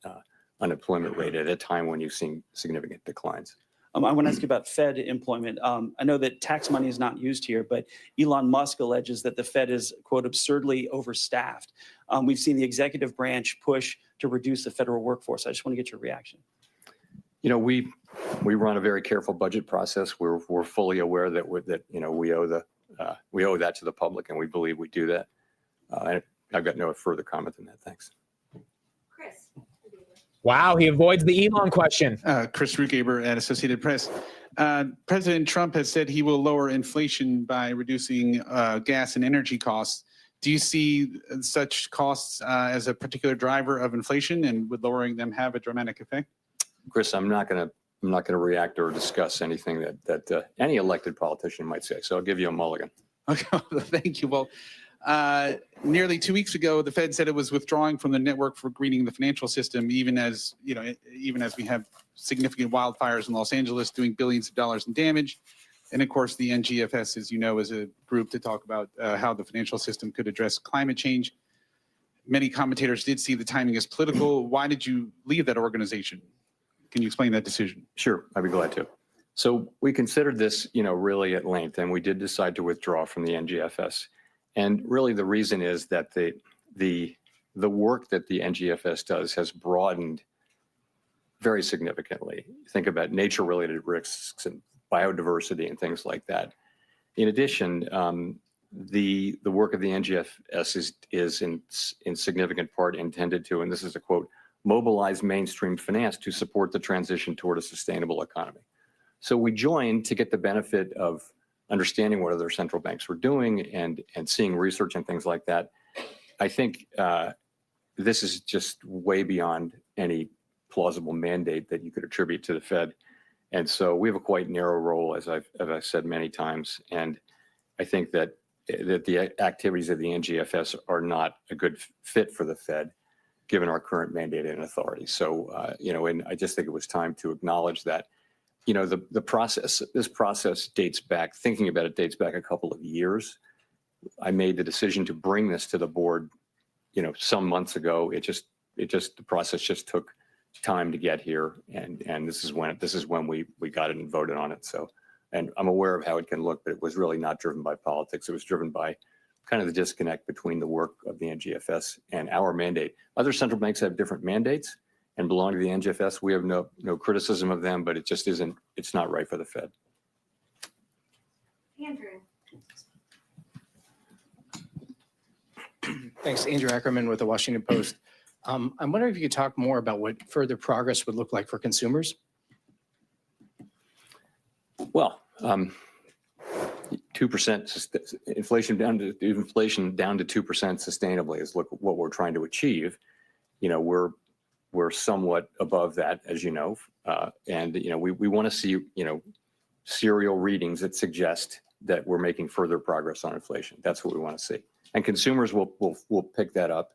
unemployment rate at a time when you've seen significant declines. I want to ask you about Fed employment. I know that tax money is not used here, but Elon Musk alleges that the Fed is, quote, absurdly overstaffed. We've seen the executive branch push to reduce the federal workforce. I just want to get your reaction. We run a very careful budget process. We're fully aware that we owe that to the public, and we believe we do that. I've got no further comment than that. Thanks. Chris. Wow, he avoids the Elon question. Chris Rugaber at Associated Press. President Trump has said he will lower inflation by reducing gas and energy costs. Do you see such costs as a particular driver of inflation, and would lowering them have a dramatic effect? Chris, I'm not going to react or discuss anything that any elected politician might say. So I'll give you a mulligan. Okay, thank you. Well, Nearly 2 weeks ago, the Fed said it was withdrawing from the network for greening the financial system, even as we have significant wildfires in Los Angeles doing billions of dollars in damage. And of course, the NGFS, as you know, is a group to talk about how the financial system could address climate change. Many commentators did see the timing as political. Why did you leave that organization? Can you explain that decision? Sure, I'd be glad to. So we considered this, really at length, and we did decide to withdraw from the NGFS. And really the reason is that the work that the NGFS does has broadened very significantly. Think about nature-related risks and biodiversity and things like that. In addition, the work of the NGFS is in significant part intended to, and this is a quote, mobilize mainstream finance to support the transition toward a sustainable economy. So we joined to get the benefit of understanding what other central banks were doing and seeing research and things like that. I think this is just way beyond any plausible mandate that you could attribute to the Fed. And so we have a quite narrow role, as I've said many times. And I think that the activities of the NGFS are not a good fit for the Fed, given our current mandate and authority. So, and I just think it was time to acknowledge that, this process dates back a couple of years. I made the decision to bring this to the board, some months ago. The process just took time to get here. And this is when we got it and voted on it. So, and I'm aware of how it can look, but it was really not driven by politics. It was driven by kind of the disconnect between the work of the NGFS and our mandate. Other central banks have different mandates and belong to the NGFS. We have no criticism of them, but it's not right for the Fed. Andrew. Thanks, Andrew Ackerman with the Washington Post. I'm wondering if you could talk more about what further progress would look like for consumers. Well, 2% inflation down to 2% sustainably is what we're trying to achieve. We're somewhat above that, as you know, and we want to see serial readings that suggest that we're making further progress on inflation. That's what we want to see, and consumers will pick that up,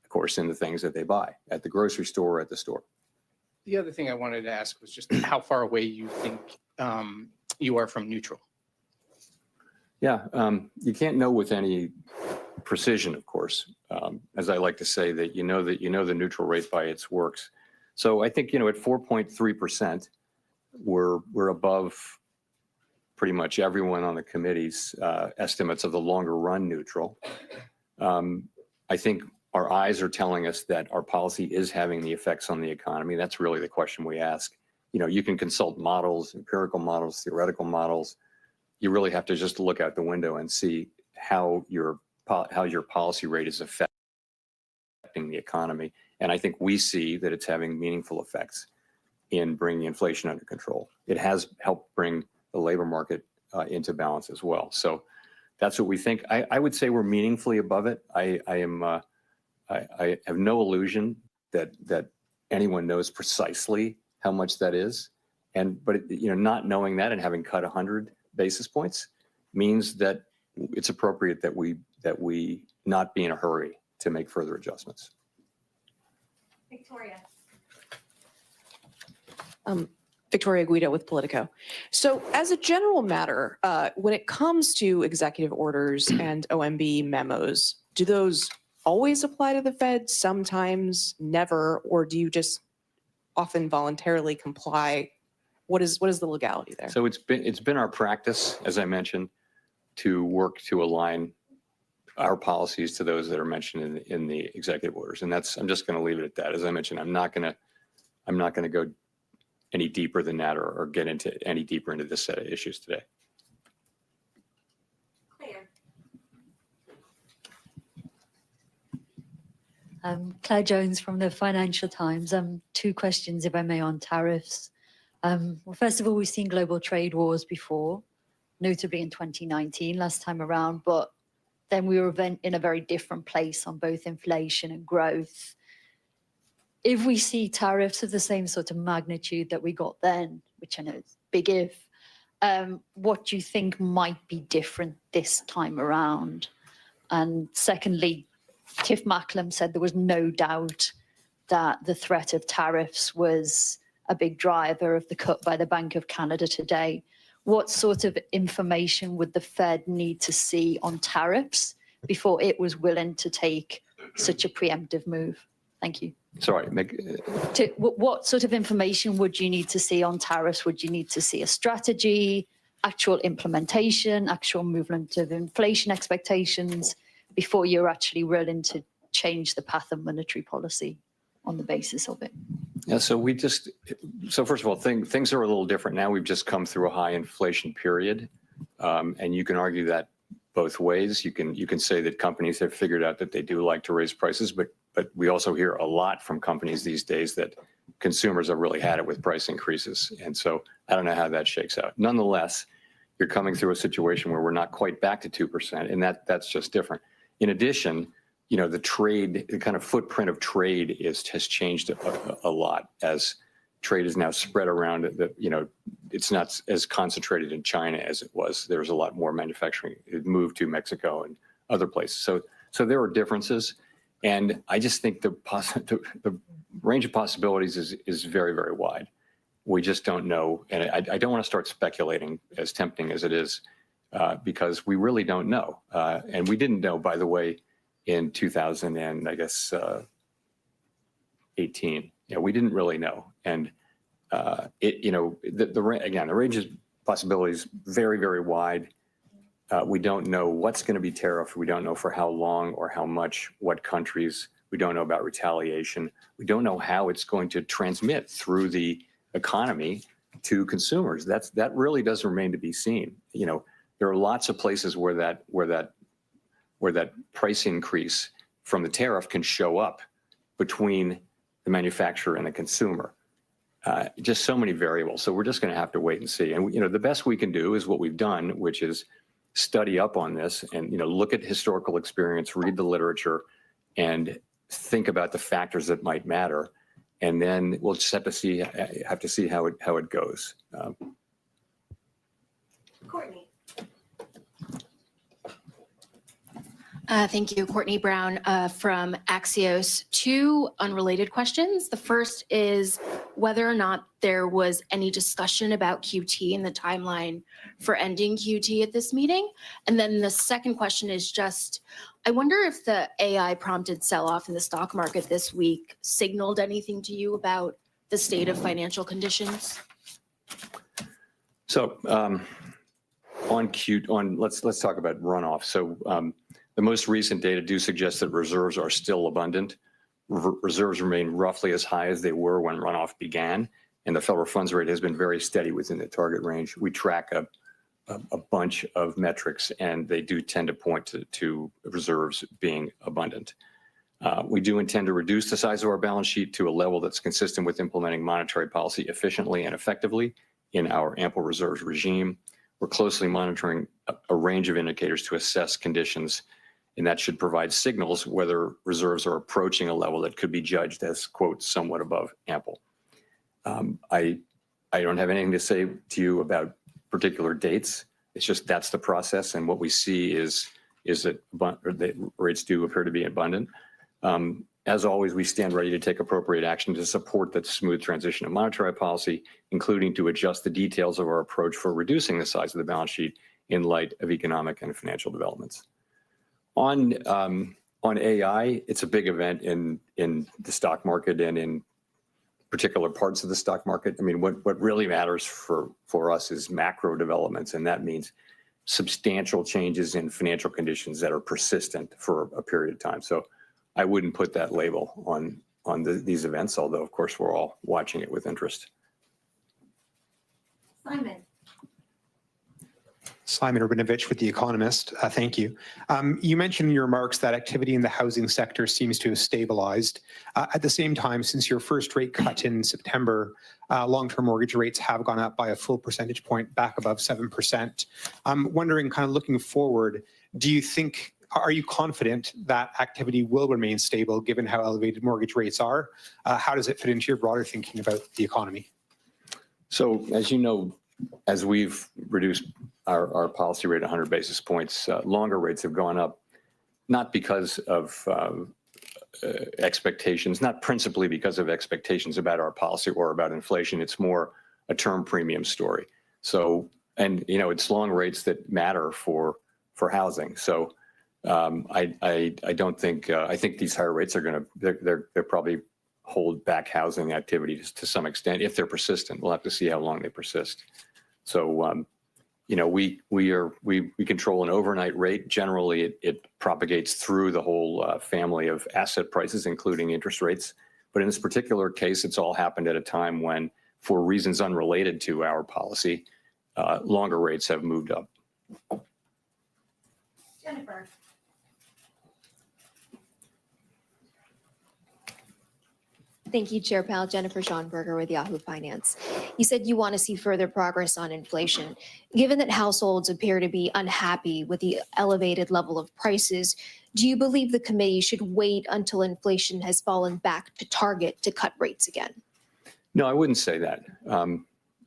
of course, in the things that they buy at the grocery store or at the store. The other thing I wanted to ask was just how far away you think you are from neutral. Yeah, you can't know with any precision, of course. As I like to say, that you know the neutral rate by its works. So I think at 4.3%, we're above pretty much everyone on the committee's estimates of the longer run neutral. I think our eyes are telling us that our policy is having the effects on the economy. That's really the question we ask. You can consult models, empirical models, theoretical models. You really have to just look out the window and see how your policy rate is affecting the economy. And I think we see that it's having meaningful effects in bringing inflation under control. It has helped bring the labor market into balance as well. So that's what we think. I would say we're meaningfully above it. I have no illusion that anyone knows precisely how much that is. But not knowing that and having cut 100 basis points means that it's appropriate that we not be in a hurry to make further adjustments. Victoria. Victoria Guido with Politico. So as a general matter, when it comes to executive orders and OMB memos, do those always apply to the Fed, sometimes never, or do you just often voluntarily comply? What is the legality there? So it's been our practice, as I mentioned, to work to align our policies to those that are mentioned in the executive orders, and I'm just going to leave it at that. As I mentioned, I'm not going to go any deeper than that or get into any deeper into this set of issues today. Claire Jones from the Financial Times. Two questions, if I may, on tariffs. Well, first of all, we've seen global trade wars before, notably in 2019, last time around, but then we were in a very different place on both inflation and growth. If we see tariffs of the same sort of magnitude that we got then, which I know is big if, what do you think might be different this time around? And secondly, Tiff Macklem said there was no doubt that the threat of tariffs was a big driver of the cut by the Bank of Canada today. What sort of information would the Fed need to see on tariffs before it was willing to take such a preemptive move? Thank you. Sorry, What sort of information would you need to see on tariffs? Would you need to see a strategy, actual implementation, actual movement of inflation expectations before you're actually willing to change the path of monetary policy on the basis of it? Yeah, so first of all, things are a little different now. We've just come through a high inflation period, and you can argue that both ways. You can say that companies have figured out that they do like to raise prices, but we also hear a lot from companies these days that consumers have really had it with price increases. And so I don't know how that shakes out. Nonetheless, you're coming through a situation where we're not quite back to 2%, and that's just different. In addition, the kind of footprint of trade has changed a lot as trade is now spread around. It's not as concentrated in China as it was. There was a lot more manufacturing. It moved to Mexico and other places. So there are differences. And I just think the range of possibilities is very, very wide. We just don't know. And I don't want to start speculating, as tempting as it is, because we really don't know. And we didn't know, by the way, in 2018. We didn't really know. And the range of possibilities very, very wide. We don't know what's going to be tariffed. We don't know for how long or how much, what countries. We don't know about retaliation. We don't know how it's going to transmit through the economy to consumers. That really does remain to be seen. There are lots of places where that price increase from the tariff can show up between the manufacturer and the consumer. Just so many variables. So we're just going to have to wait and see. And the best we can do is what we've done, which is study up on this and look at historical experience, read the literature, and think about the factors that might matter. And then we'll just have to see how it goes. Courtney. Thank you. Courtney Brown from Axios. Two unrelated questions. The first is whether or not there was any discussion about QT and the timeline for ending QT at this meeting. And then the second question is just, I wonder if the AI prompted sell-off in the stock market this week signaled anything to you about the state of financial conditions? So let's talk about runoff. So the most recent data do suggest that reserves are still abundant. Reserves remain roughly as high as they were when runoff began, and the federal funds rate has been very steady within the target range. We track a bunch of metrics, and they do tend to point to reserves being abundant. We do intend to reduce the size of our balance sheet to a level that's consistent with implementing monetary policy efficiently and effectively in our ample reserves regime. We're closely monitoring a range of indicators to assess conditions, and that should provide signals whether reserves are approaching a level that could be judged as, quote, somewhat above ample. I don't have anything to say to you about particular dates. It's just that's the process, and what we see is that rates do appear to be abundant. As always, we stand ready to take appropriate action to support the smooth transition of monetary policy, including to adjust the details of our approach for reducing the size of the balance sheet in light of economic and financial developments. On AI, it's a big event in the stock market and in particular parts of the stock market. I mean, what really matters for us is macro developments, and that means substantial changes in financial conditions that are persistent for a period of time. So I wouldn't put that label on these events, although, of course, we're all watching it with interest. Simon Rabinovich with The Economist. Thank you. You mentioned in your remarks that activity in the housing sector seems to have stabilized. At the same time, since your first rate cut in September, long-term mortgage rates have gone up by a full percentage point back above 7%. I'm wondering, kind of looking forward, are you confident that activity will remain stable given how elevated mortgage rates are? How does it fit into your broader thinking about the economy? So, as you know, as we've reduced our policy rate 100 basis points, longer rates have gone up not because of expectations, not principally because of expectations about our policy or about inflation. It's more a term premium story. So, and it's long rates that matter for housing. So, I don't think I think these higher rates are going to they're probably hold back housing activity to some extent if they're persistent. We'll have to see how long they persist. So, we control an overnight rate. Generally, it propagates through the whole family of asset prices, including interest rates. But in this particular case, it's all happened at a time when, for reasons unrelated to our policy, longer rates have moved up. Jennifer. Thank you, Chair Powell. Jennifer Schonberger with Yahoo Finance. You said you want to see further progress on inflation. Given that households appear to be unhappy with the elevated level of prices, do you believe the committee should wait until inflation has fallen back to target to cut rates again? No, I wouldn't say that.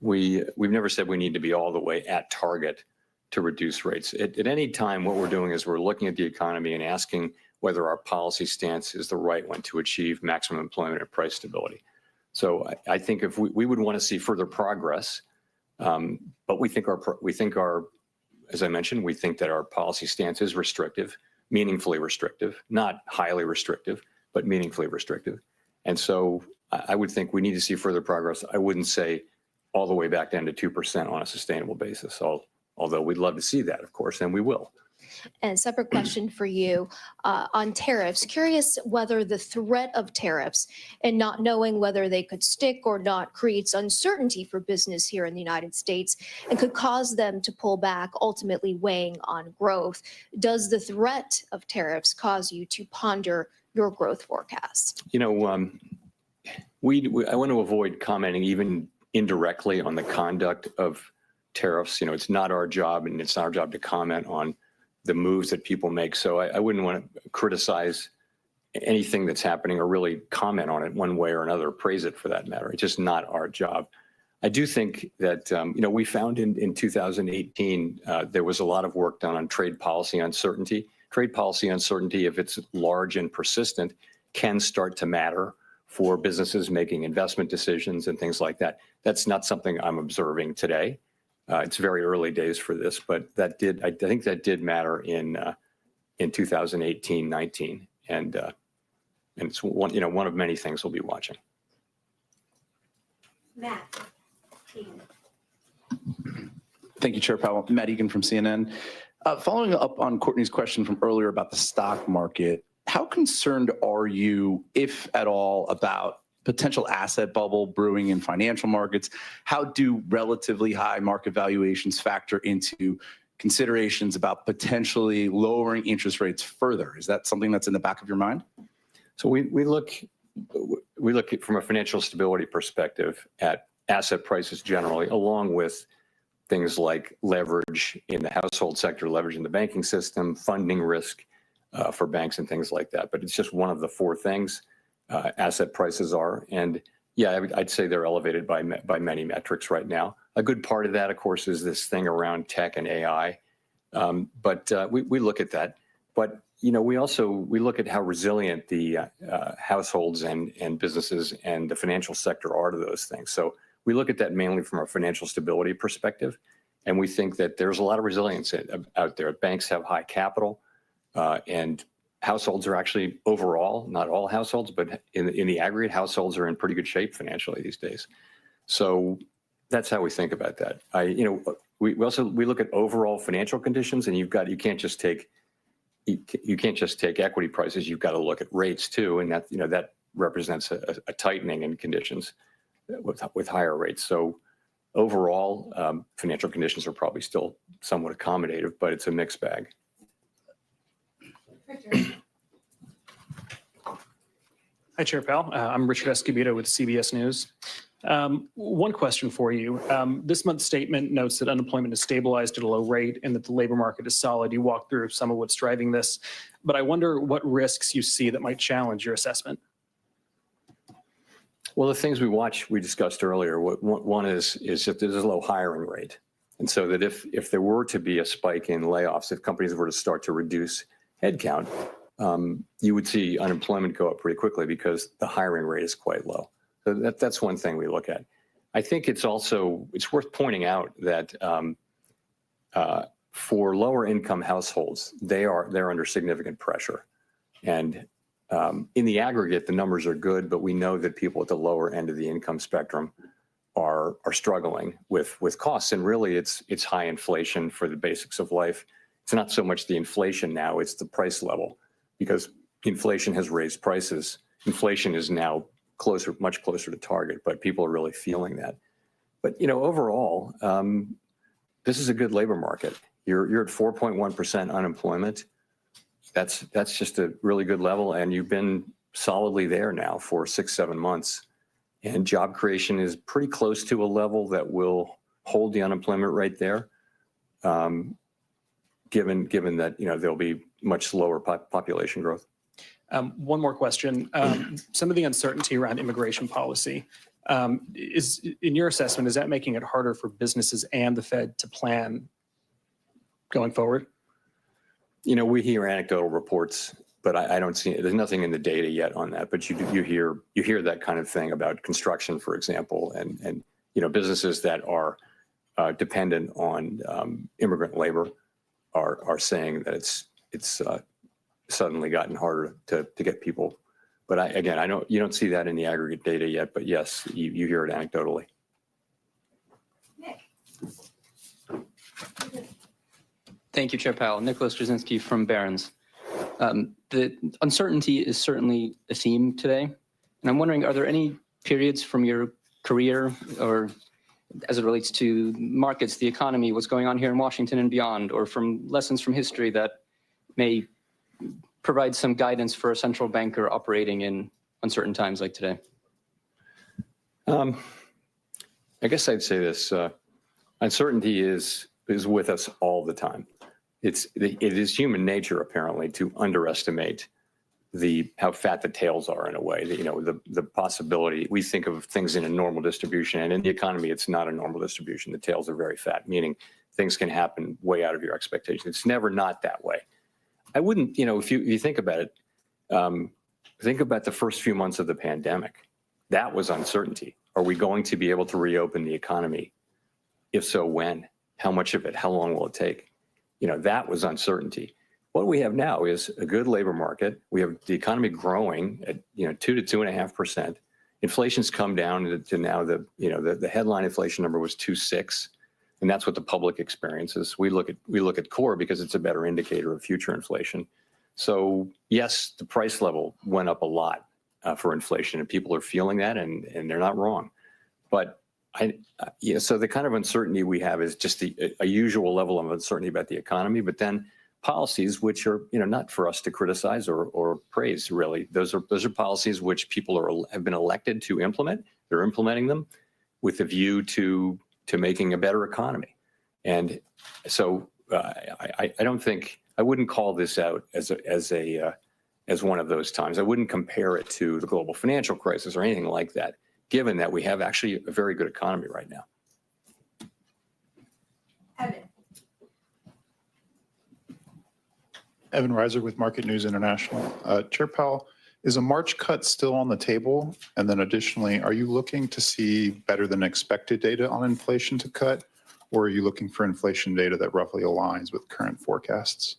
We've never said we need to be all the way at target to reduce rates. At any time, what we're doing is we're looking at the economy and asking whether our policy stance is the right one to achieve maximum employment and price stability. So I think if we would want to see further progress, but we think our, as I mentioned, we think that our policy stance is restrictive, meaningfully restrictive, not highly restrictive, but meaningfully restrictive. And so I would think we need to see further progress. I wouldn't say all the way back down to 2% on a sustainable basis, although we'd love to see that, of course, and we will. And separate question for you on tariffs. Curious whether the threat of tariffs and not knowing whether they could stick or not creates uncertainty for business here in the United States and could cause them to pull back, ultimately weighing on growth. Does the threat of tariffs cause you to ponder your growth forecast? I want to avoid commenting even indirectly on the conduct of tariffs. It's not our job, and it's not our job to comment on the moves that people make. So I wouldn't want to criticize anything that's happening or really comment on it one way or another, praise it for that matter. It's just not our job. I do think that, we found in 2018, there was a lot of work done on trade policy uncertainty. Trade policy uncertainty, if it's large and persistent, can start to matter for businesses making investment decisions and things like that. That's not something I'm observing today. It's very early days for this, but I think that did matter in 2018-19, and it's one of many things we'll be watching. Matt. Thank you, Chair Powell. Matt Egan from CNN. Following up on Courtney's question from earlier about the stock market, how concerned are you, if at all, about potential asset bubble brewing in financial markets? How do relatively high market valuations factor into considerations about potentially lowering interest rates further? Is that something that's in the back of your mind? So we look at, from a financial stability perspective, at asset prices generally, along with things like leverage in the household sector, leverage in the banking system, funding risk for banks and things like that. But it's just one of the four things. Asset prices are, and yeah, I'd say they're elevated by many metrics right now. A good part of that, of course, is this thing around tech and AI, but we look at that. But we look at how resilient the households and businesses and the financial sector are to those things. So we look at that mainly from a financial stability perspective, and we think that there's a lot of resilience out there. Banks have high capital, and households are actually overall, not all households, but in the aggregate, households are in pretty good shape financially these days. So that's how we think about that. We look at overall financial conditions, and you can't just take equity prices. You've got to look at rates too, and that represents a tightening in conditions with higher rates. So overall, financial conditions are probably still somewhat accommodative, but it's a mixed bag. Hi, Chair Powell. I'm Richard Escobedo with CBS News. One question for you. This month's statement notes that unemployment is stabilized at a low rate and that the labor market is solid. You walked through some of what's driving this, but I wonder what risks you see that might challenge your assessment. Well, the things we discussed earlier, one is that there's a low hiring rate. And so that if there were to be a spike in layoffs, if companies were to start to reduce headcount, you would see unemployment go up pretty quickly because the hiring rate is quite low. So that's one thing we look at. I think it's worth pointing out that for lower income households, they're under significant pressure. And in the aggregate, the numbers are good, but we know that people at the lower end of the income spectrum are struggling with costs. And really, it's high inflation for the basics of life. It's not so much the inflation now, it's the price level, because inflation has raised prices. Inflation is now much closer to target, but people are really feeling that. But overall, this is a good labor market. You're at 4.1% unemployment. That's just a really good level, and you've been solidly there now for 6-7 months. And job creation is pretty close to a level that will hold the unemployment rate there, given that there'll be much lower population growth. One more question. Some of the uncertainty around immigration policy is, in your assessment, is that making it harder for businesses and the Fed to plan going forward? We hear anecdotal reports, but I don't see, there's nothing in the data yet on that. But you hear that kind of thing about construction, for example, and businesses that are dependent on immigrant labor are saying that it's suddenly gotten harder to get people. But you don't see that in the aggregate data yet. But yes, you hear it anecdotally. Thank you, Chair Powell. Nicholas Jasinski from Barron's. The uncertainty is certainly a theme today. And I'm wondering, are there any periods from your career or as it relates to markets, the economy, what's going on here in Washington and beyond, or from lessons from history that may provide some guidance for a central banker operating in uncertain times like today? I guess I'd say this. Uncertainty is with us all the time. It is human nature, apparently, to underestimate how fat the tails are in a way. The possibility, we think of things in a normal distribution, and in the economy, it's not a normal distribution. The tails are very fat, meaning things can happen way out of your expectations. It's never not that way. I wouldn't, if you think about it, think about the first few months of the pandemic. That was uncertainty. Are we going to be able to reopen the economy? If so, when? How much of it? How long will it take? That was uncertainty. What we have now is a good labor market. We have the economy growing at 2 to 2.5%. Inflation's come down to now the headline inflation number was 2.6, and that's what the public experiences. We look at core because it's a better indicator of future inflation. So yes, the price level went up a lot for inflation, and people are feeling that, and they're not wrong. But so the kind of uncertainty we have is just a usual level of uncertainty about the economy, but then policies which are not for us to criticize or praise, really. Those are policies which people have been elected to implement. They're implementing them with a view to making a better economy. And so I wouldn't call this out as one of those times. I wouldn't compare it to the global financial crisis or anything like that, given that we have actually a very good economy right now. Evan Reiser with Market News International. Chair Powell, is a March cut still on the table? And then additionally, are you looking to see better than expected data on inflation to cut? Or are you looking for inflation data that roughly aligns with current forecasts?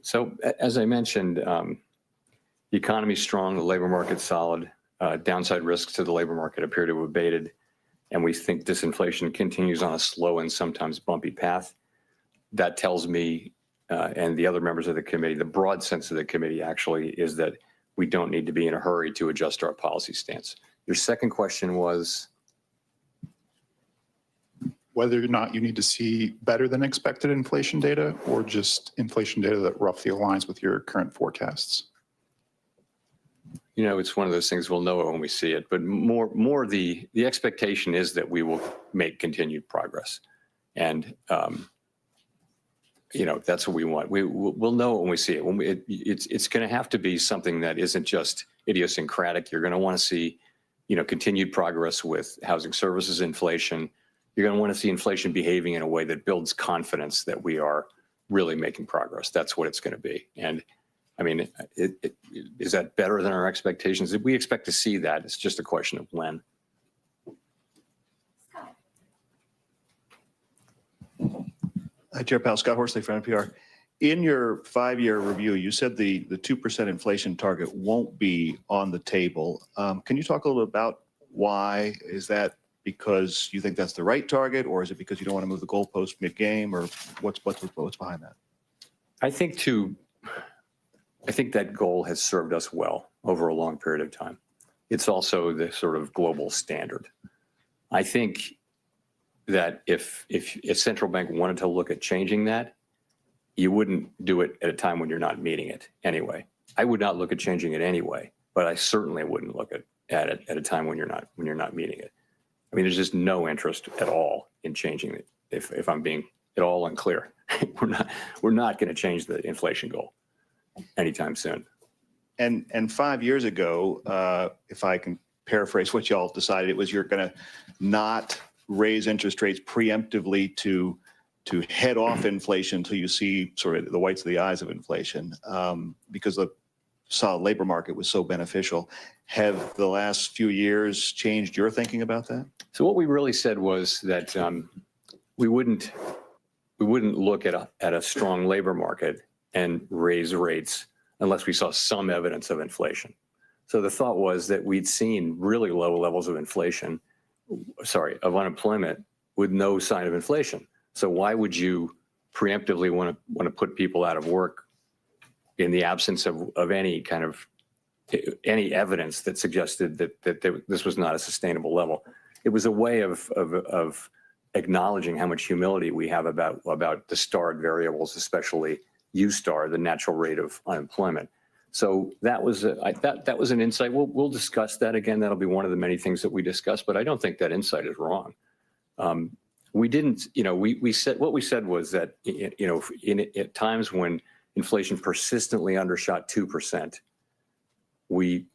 So as I mentioned, the economy's strong, the labor market's solid. Downside risks to the labor market appear to have abated, and we think disinflation continues on a slow and sometimes bumpy path. That tells me, and the other members of the committee, the broad sense of the committee actually is that we don't need to be in a hurry to adjust our policy stance. Your second question was? Whether or not you need to see better than expected inflation data or just inflation data that roughly aligns with your current forecasts. It's one of those things, we'll know it when we see it, but more the expectation is that we will make continued progress. And, that's what we want. We'll know it when we see it. It's going to have to be something that isn't just idiosyncratic. You're going to want to see, continued progress with housing services inflation. You're going to want to see inflation behaving in a way that builds confidence that we are really making progress. That's what it's going to be. And I mean, is that better than our expectations? We expect to see that. It's just a question of when. Hi, Chair Powell. Scott Horsley from NPR. In your 5-year review, you said the 2% inflation target won't be on the table. Can you talk a little bit about why? Is that because you think that's the right target, or is it because you don't want to move the goalpost mid-game, or what's behind that? I think that goal has served us well over a long period of time. It's also the sort of global standard. I think that if a central bank wanted to look at changing that, you wouldn't do it at a time when you're not meeting it anyway. I would not look at changing it anyway, but I certainly wouldn't look at it at a time when you're not meeting it. I mean, there's just no interest at all in changing it. If I'm being at all unclear, we're not going to change the inflation goal anytime soon. And 5 years ago, if I can paraphrase what y'all decided, it was you're going to not raise interest rates preemptively to head off inflation until you see sort of the whites of the eyes of inflation, because the solid labor market was so beneficial. Have the last few years changed your thinking about that? So what we really said was that we wouldn't look at a strong labor market and raise rates unless we saw some evidence of inflation. So the thought was that we'd seen really low levels of of unemployment with no sign of inflation. So why would you preemptively want to put people out of work in the absence of any evidence that suggested that this was not a sustainable level? It was a way of acknowledging how much humility we have about the starred variables, especially U-star, the natural rate of unemployment. So that was an insight. We'll discuss that again. That'll be one of the many things that we discuss. But I don't think that insight is wrong. We didn't, we said what we said was that at times when inflation persistently undershot 2%, we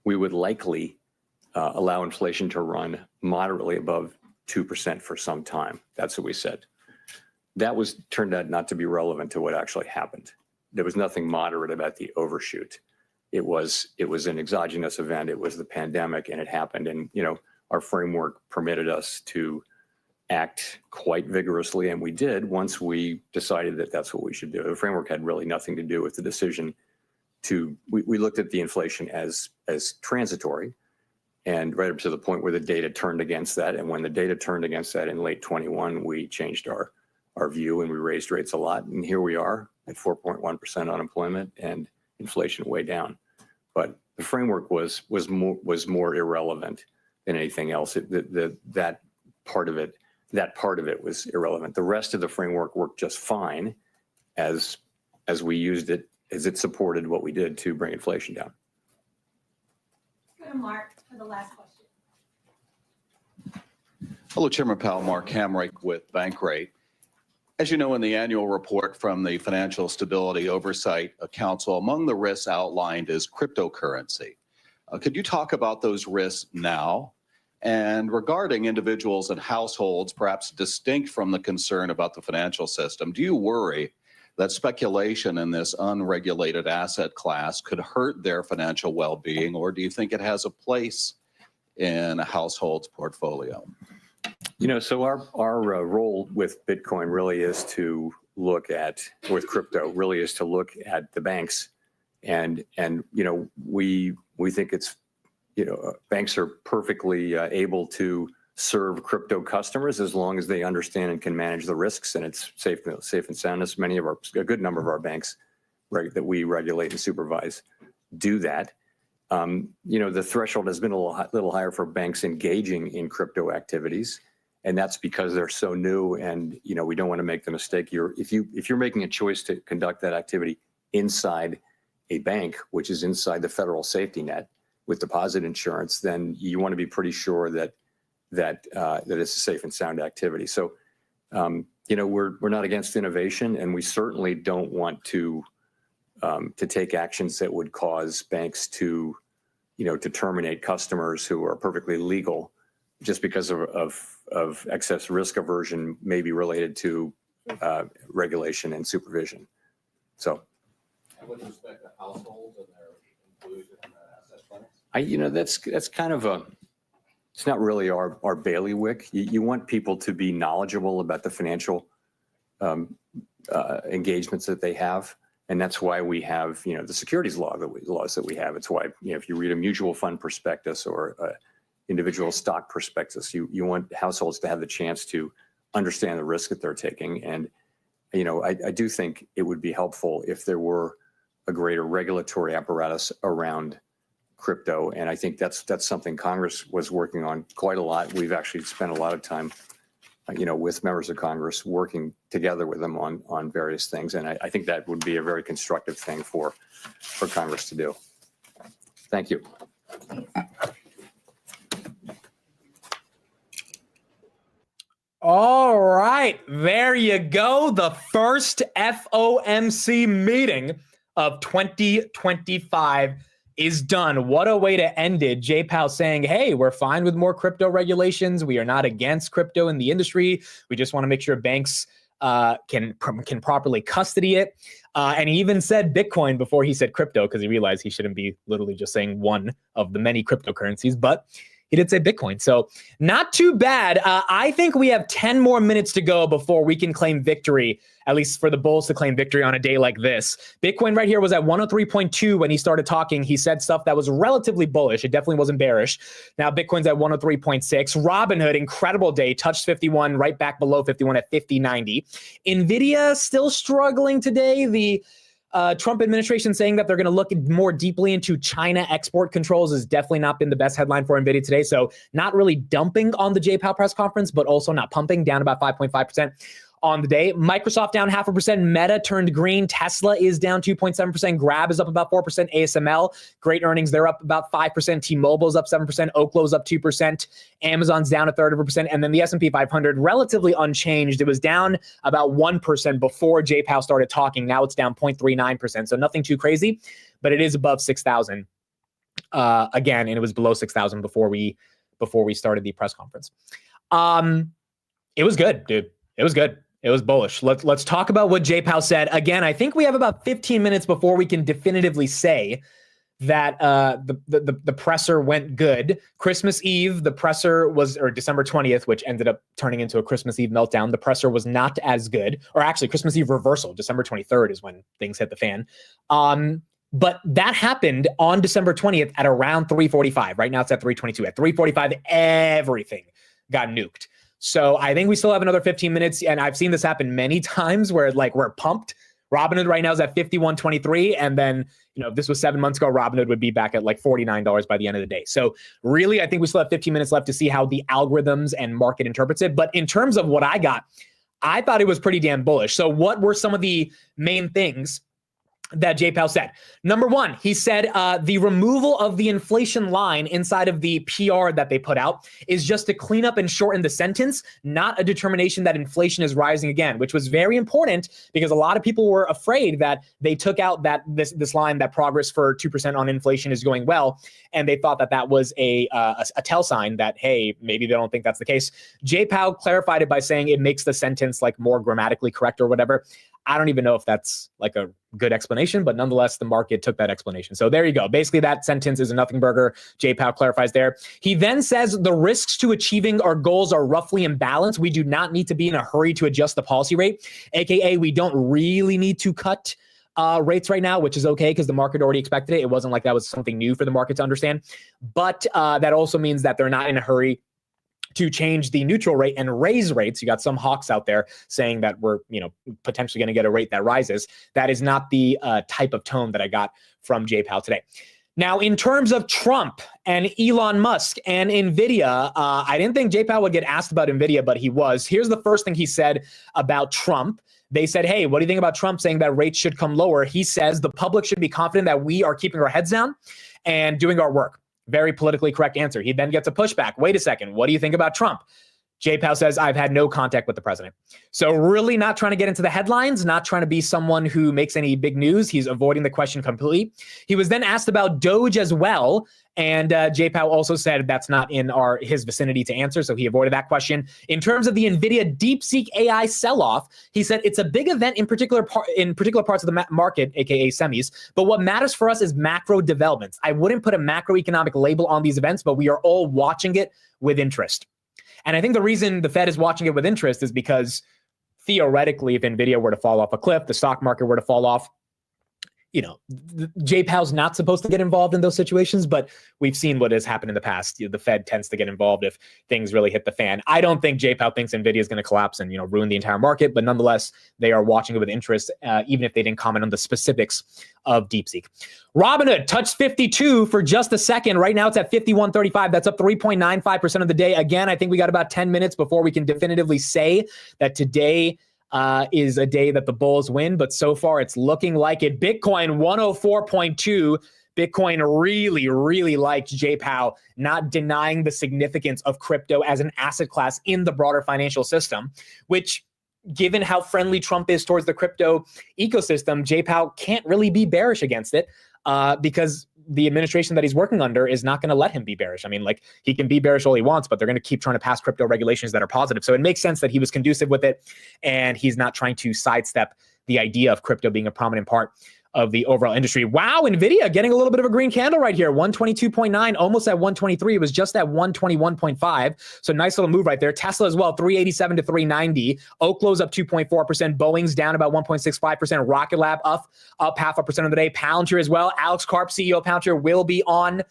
would likely allow inflation to run moderately above 2% for some time. That's what we said. That turned out not to be relevant to what actually happened. There was nothing moderate about the overshoot. It was an exogenous event. It was the pandemic, and it happened. And our framework permitted us to act quite vigorously, and we did once we decided that that's what we should do. The framework had really nothing to do with the decision to. We looked at the inflation as transitory, and right up to the point where the data turned against that. And when the data turned against that in late 21, we changed our view and we raised rates a lot. And here we are at 4.1% unemployment and inflation way down. But the framework was more irrelevant than anything else. That part of it was irrelevant. The rest of the framework worked just fine as we used it, as it supported what we did to bring inflation down. Go to Mark for the last question. Hello, Chairman Powell. Mark Hamrick with Bankrate. As you know, in the annual report from the Financial Stability Oversight Council, among the risks outlined is cryptocurrency. Could you talk about those risks now? And regarding individuals and households, perhaps distinct from the concern about the financial system, do you worry that speculation in this unregulated asset class could hurt their financial well-being, or do you think it has a place in a household's portfolio? So our role with Bitcoin really is to look at, with crypto, really is to look at the banks, and we think it's, banks are perfectly able to serve crypto customers as long as they understand and can manage the risks, and it's safe and sound. A good number of our banks that we regulate and supervise do that. The threshold has been a little higher for banks engaging in crypto activities. And that's because they're so new, and we don't want to make the mistake. If you're making a choice to conduct that activity inside a bank, which is inside the federal safety net with deposit insurance, then you want to be pretty sure that it's a safe and sound activity. So, we're not against innovation, and we certainly don't want to take actions that would cause banks to terminate customers who are perfectly legal just because of excess risk aversion, may be related to regulation and supervision. So With respect to households and their inclusion in the asset plans? That's kind of it's not really our bailiwick. You want people to be knowledgeable about the financial engagements that they have. And that's why we have, the securities laws that we have. It's why, if you read a mutual fund prospectus or a individual stock prospectus, you want households to have the chance to understand the risk that they're taking. And, I do think it would be helpful if there were a greater regulatory apparatus around crypto. And I think that's something Congress was working on quite a lot. We've actually spent a lot of time, with members of Congress working together with them on various things. And I think that would be a very constructive thing for Congress to do. Thank you. All right, there you go. The first FOMC meeting of 2025 is done. What a way to end it. Jay Powell saying, hey, we're fine with more crypto regulations. We are not against crypto in the industry. We just want to make sure banks can properly custody it. And he even said Bitcoin before he said crypto, because he realized he shouldn't be literally just saying one of the many cryptocurrencies. But he did say Bitcoin. So not too bad. I think we have 10 more minutes to go before we can claim victory, at least for the bulls to claim victory on a day like this. Bitcoin right here was at 103.2 when he started talking. He said stuff that was relatively bullish. It definitely wasn't bearish. Now Bitcoin's at 103.6. Robinhood, incredible day, touched 51, right back below 51 at 50.90. Nvidia still struggling today. The Trump administration saying that they're going to look more deeply into China export controls has definitely not been the best headline for NVIDIA today. So not really dumping on the Jay Powell press conference, but also not pumping, down about 5.5% on the day. Microsoft down 0.5%. Meta turned green. Tesla is down 2.7%. Grab is up about 4%. ASML, great earnings. They're up about 5%. T-Mobile's up 7%. Oklo's up 2%. Amazon's down 0.33%. And then the S&P 500, relatively unchanged. It was down about 1% before Jay Powell started talking. Now it's down 0.39%. So nothing too crazy, but it is above 6,000 again, and it was below 6,000 before we started the press conference. It was good, dude. It was good. It was bullish. Let's talk about what Jay Powell said. Again, I think we have about 15 minutes before we can definitively say that the presser went good. Christmas Eve, the presser was, or December 20th, which ended up turning into a Christmas Eve meltdown. The presser was not as good, or actually Christmas Eve reversal. December 23rd is when things hit the fan. But that happened on December 20th at around 3:45. Right now it's at 3:22. At 3:45, everything got nuked. So I think we still have another 15 minutes, and I've seen this happen many times where we're pumped. Robinhood right now is at 51.23, and then if this was 7 months ago, Robinhood would be back at $49 by the end of the day. So really, I think we still have 15 minutes left to see how the algorithms and market interprets it. But in terms of what I got, I thought it was pretty damn bullish. So what were some of the main things that Jay Powell said? Number one, he said the removal of the inflation line inside of the PR that they put out is just to clean up and shorten the sentence, not a determination that inflation is rising again, which was very important because a lot of people were afraid that they took out that this line that progress for 2% on inflation is going well, and they thought that was a tell sign that, hey, maybe they don't think that's the case. Jay Powell clarified it by saying it makes the sentence more grammatically correct or whatever. I don't even know if that's a good explanation, but nonetheless, the market took that explanation. So there you go. Basically, that sentence is a nothing burger. Jay Powell clarifies there. He then says the risks to achieving our goals are roughly in balance. We do not need to be in a hurry to adjust the policy rate, aka we don't really need to cut rates right now, which is okay because the market already expected it. It wasn't like that was something new for the market to understand. But that also means that they're not in a hurry to change the neutral rate and raise rates. You got some hawks out there saying that we're, potentially going to get a rate that rises. That is not the type of tone that I got from Jay Powell today. Now, in terms of Trump and Elon Musk and NVIDIA, I didn't think Jay Powell would get asked about NVIDIA, but he was. Here's the first thing he said about Trump. They said, hey, what do you think about Trump saying that rates should come lower? He says the public should be confident that we are keeping our heads down and doing our work. Very politically correct answer. He then gets a pushback. Wait a second. What do you think about Trump? Jay Powell says, I've had no contact with the president. So really not trying to get into the headlines, not trying to be someone who makes any big news. He's avoiding the question completely. He was then asked about Doge as well. And Jay Powell also said that's not in his vicinity to answer, so he avoided that question. In terms of the NVIDIA DeepSeek AI sell-off, he said it's a big event in particular parts of the market, aka semis. But what matters for us is macro developments. I wouldn't put a macroeconomic label on these events, but we are all watching it with interest. And I think the reason the Fed is watching it with interest is because theoretically, if NVIDIA were to fall off a cliff, the stock market were to fall off, Jay Powell's not supposed to get involved in those situations, but we've seen what has happened in the past. The Fed tends to get involved if things really hit the fan. I don't think Jay Powell thinks NVIDIA is going to collapse and ruin the entire market, but nonetheless, they are watching it with interest, even if they didn't comment on the specifics of DeepSeek. Robinhood touched 52 for just a second. Right now, it's at 51.35. That's up 3.95% of the day. Again, I think we got about 10 minutes before we can definitively say that today is a day that the bulls win, but so far it's looking like it. Bitcoin 104.2. Bitcoin really, really liked Jay Powell not denying the significance of crypto as an asset class in the broader financial system, which, given how friendly Trump is towards the crypto ecosystem, Jay Powell can't really be bearish against it because the administration that he's working under is not going to let him be bearish. I mean, he can be bearish all he wants, but they're going to keep trying to pass crypto regulations that are positive. So it makes sense that he was conducive with it, and he's not trying to sidestep the idea of crypto being a prominent part of the overall industry. Wow, NVIDIA getting a little bit of a green candle right here. 122.9, almost at 123. It was just at 121.5. So nice little move right there. Tesla as well, 387 to 390. Oklo's up 2.4%. Boeing's down about 1.65%. Rocket Lab up 0.5% of the day. Palantir as well. Alex Karp, CEO of Palantir, will be on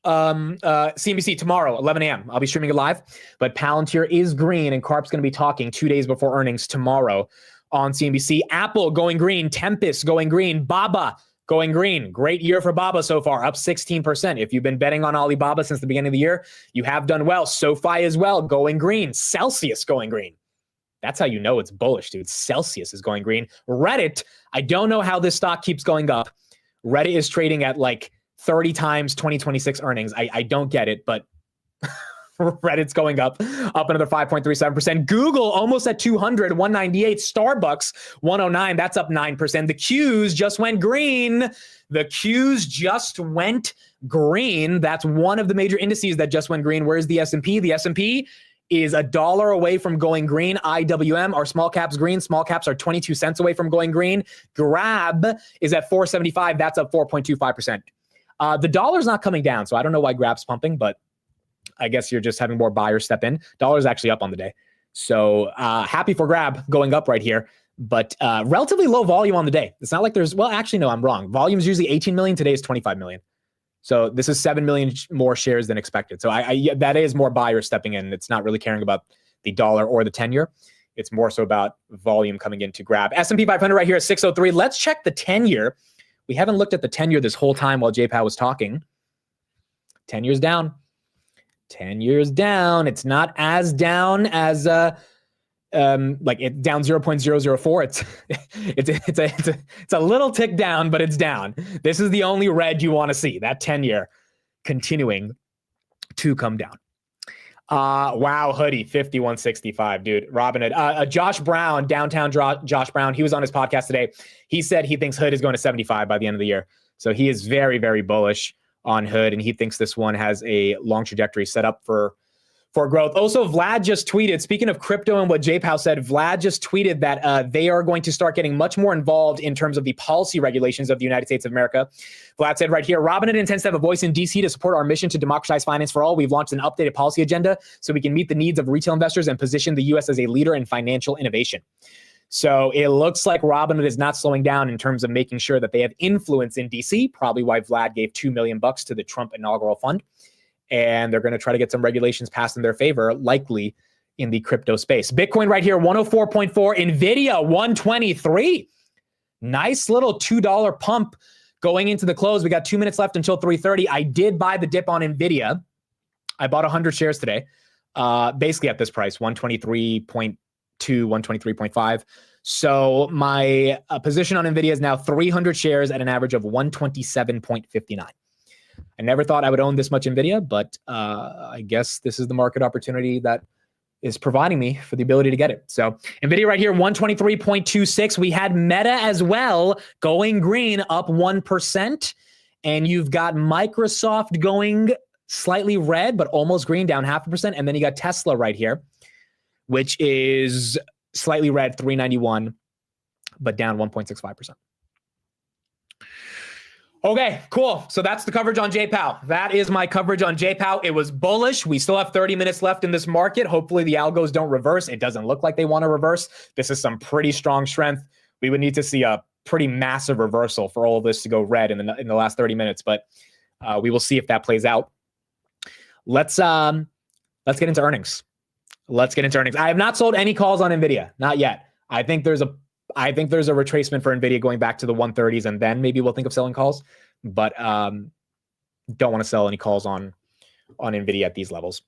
CNBC tomorrow, 11 a.m. I'll be streaming it live. But Palantir is green, and Karp's going to be talking 2 days before earnings tomorrow on CNBC. Apple going green, Tempest going green, Baba going green. Great year for Baba so far, up 16%. If you've been betting on Alibaba since the beginning of the year, you have done well. SoFi as well, going green. Celsius going green. That's how you know it's bullish, dude. Celsius is going green. Reddit, I don't know how this stock keeps going up. Reddit is trading at 30 times 2026 earnings. I don't get it, but Reddit's going up another 5.37%. Google almost at 200, 198. Starbucks 109, that's up 9%. The Qs just went green. That's one of the major indices that just went green. Where's the S&P? The S&P is $1 away from going green. IWM, our small caps green. Small caps are 22 cents away from going green. Grab is at 475. That's up 4.25%. The dollar's not coming down, so I don't know why Grab's pumping, but I guess you're just having more buyers step in. Dollar's actually up on the day. So happy for Grab going up right here, but relatively low volume on the day. It's not like I'm wrong. Volume's usually 18 million. Today is 25 million. So this is 7 million more shares than expected. So that is more buyers stepping in. It's not really caring about the dollar or the 10-year. It's more so about volume coming in to Grab. S&P 500 right here at 603. Let's check the 10-year. We haven't looked at the 10-year this whole time while Jay Powell was talking. 10 years down. 10 years down. It's not as down as it's down 0.004. It's a little tick down, but it's down. This is the only red you want to see. That 10-year continuing to come down. Wow, hoodie 51.65, dude. Robinhood. Josh Brown, downtown Josh Brown. He was on his podcast today. He said he thinks Hood is going to 75 by the end of the year. So he is very, very bullish on Hood, and he thinks this one has a long trajectory set up for growth. Also, Vlad just tweeted, speaking of crypto and what Jay Powell said, Vlad just tweeted that they are going to start getting much more involved in terms of the policy regulations of the United States of America. Vlad said right here, Robinhood intends to have a voice in DC to support our mission to democratize finance for all. We've launched an updated policy agenda so we can meet the needs of retail investors and position the U.S. as a leader in financial innovation. So it looks like Robinhood is not slowing down in terms of making sure that they have influence in DC, probably why Vlad gave $2 million to the Trump inaugural fund. And they're going to try to get some regulations passed in their favor, likely in the crypto space. Bitcoin right here, 104.4. NVIDIA, 123. Nice little $2 pump going into the close. We got 2 minutes left until 3:30. I did buy the dip on NVIDIA. I bought 100 shares today, basically at this price, 123.2, 123.5. So my position on NVIDIA is now 300 shares at an average of 127.59. I never thought I would own this much NVIDIA, but I guess this is the market opportunity that is providing me for the ability to get it. So NVIDIA right here, 123.26. We had Meta as well going green, up 1%. And you've got Microsoft going slightly red, but almost green, down 0.5%. And then you got Tesla right here, which is slightly red, 391, but down 1.65%. Okay, cool. So that's the coverage on JPOW. That is my coverage on JPOW. It was bullish. We still have 30 minutes left in this market. Hopefully the algos don't reverse. It doesn't look like they want to reverse. This is some pretty strong strength. We would need to see a pretty massive reversal for all of this to go red in the last 30 minutes, but we will see if that plays out. Let's get into earnings. I have not sold any calls on NVIDIA, not yet. I think there's a retracement for NVIDIA going back to the 130s, and then maybe we'll think of selling calls, but don't want to sell any calls on NVIDIA at these levels.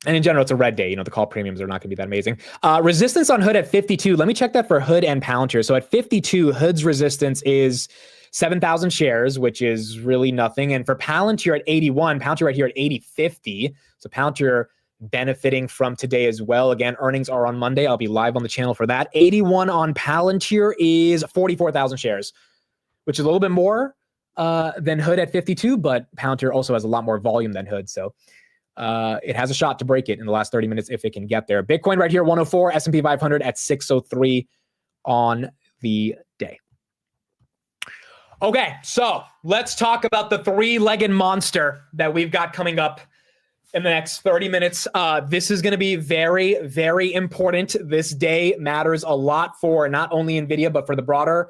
And in general, it's a red day. The call premiums are not going to be that amazing. Resistance on Hood at 52. Let me check that for Hood and Palantir. So at 52, Hood's resistance is 7,000 shares, which is really nothing. And for Palantir at 81, Palantir right here at 80.50. So Palantir benefiting from today as well. Again, earnings are on Monday. I'll be live on the channel for that. 81 on Palantir is 44,000 shares, which is a little bit more than Hood at 52, but Palantir also has a lot more volume than Hood. So it has a shot to break it in the last 30 minutes if it can get there. Bitcoin right here, 104, S&P 500 at 603 on the day. Okay, so let's talk about the three-legged monster that we've got coming up in the next 30 minutes. This is going to be very, very important. This day matters a lot for not only NVIDIA, but for the broader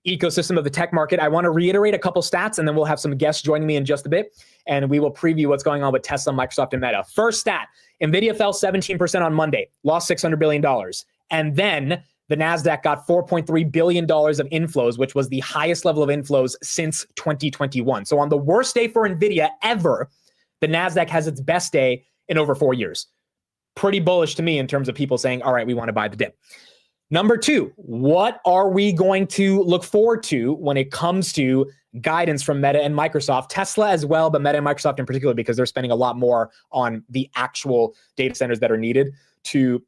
ecosystem of the tech market. I want to reiterate a couple stats, and then we'll have some guests joining me in just a bit, and we will preview what's going on with Tesla, Microsoft, and Meta. First stat, NVIDIA fell 17% on Monday, lost $600 billion. And then the NASDAQ got $4.3 billion of inflows, which was the highest level of inflows since 2021. So on the worst day for NVIDIA ever, the NASDAQ has its best day in over 4 years. Pretty bullish to me in terms of people saying, all right, we want to buy the dip. Number two, what are we going to look forward to when it comes to guidance from Meta and Microsoft, Tesla as well, but Meta and Microsoft in particular, because they're spending a lot more on the actual data centers that are needed to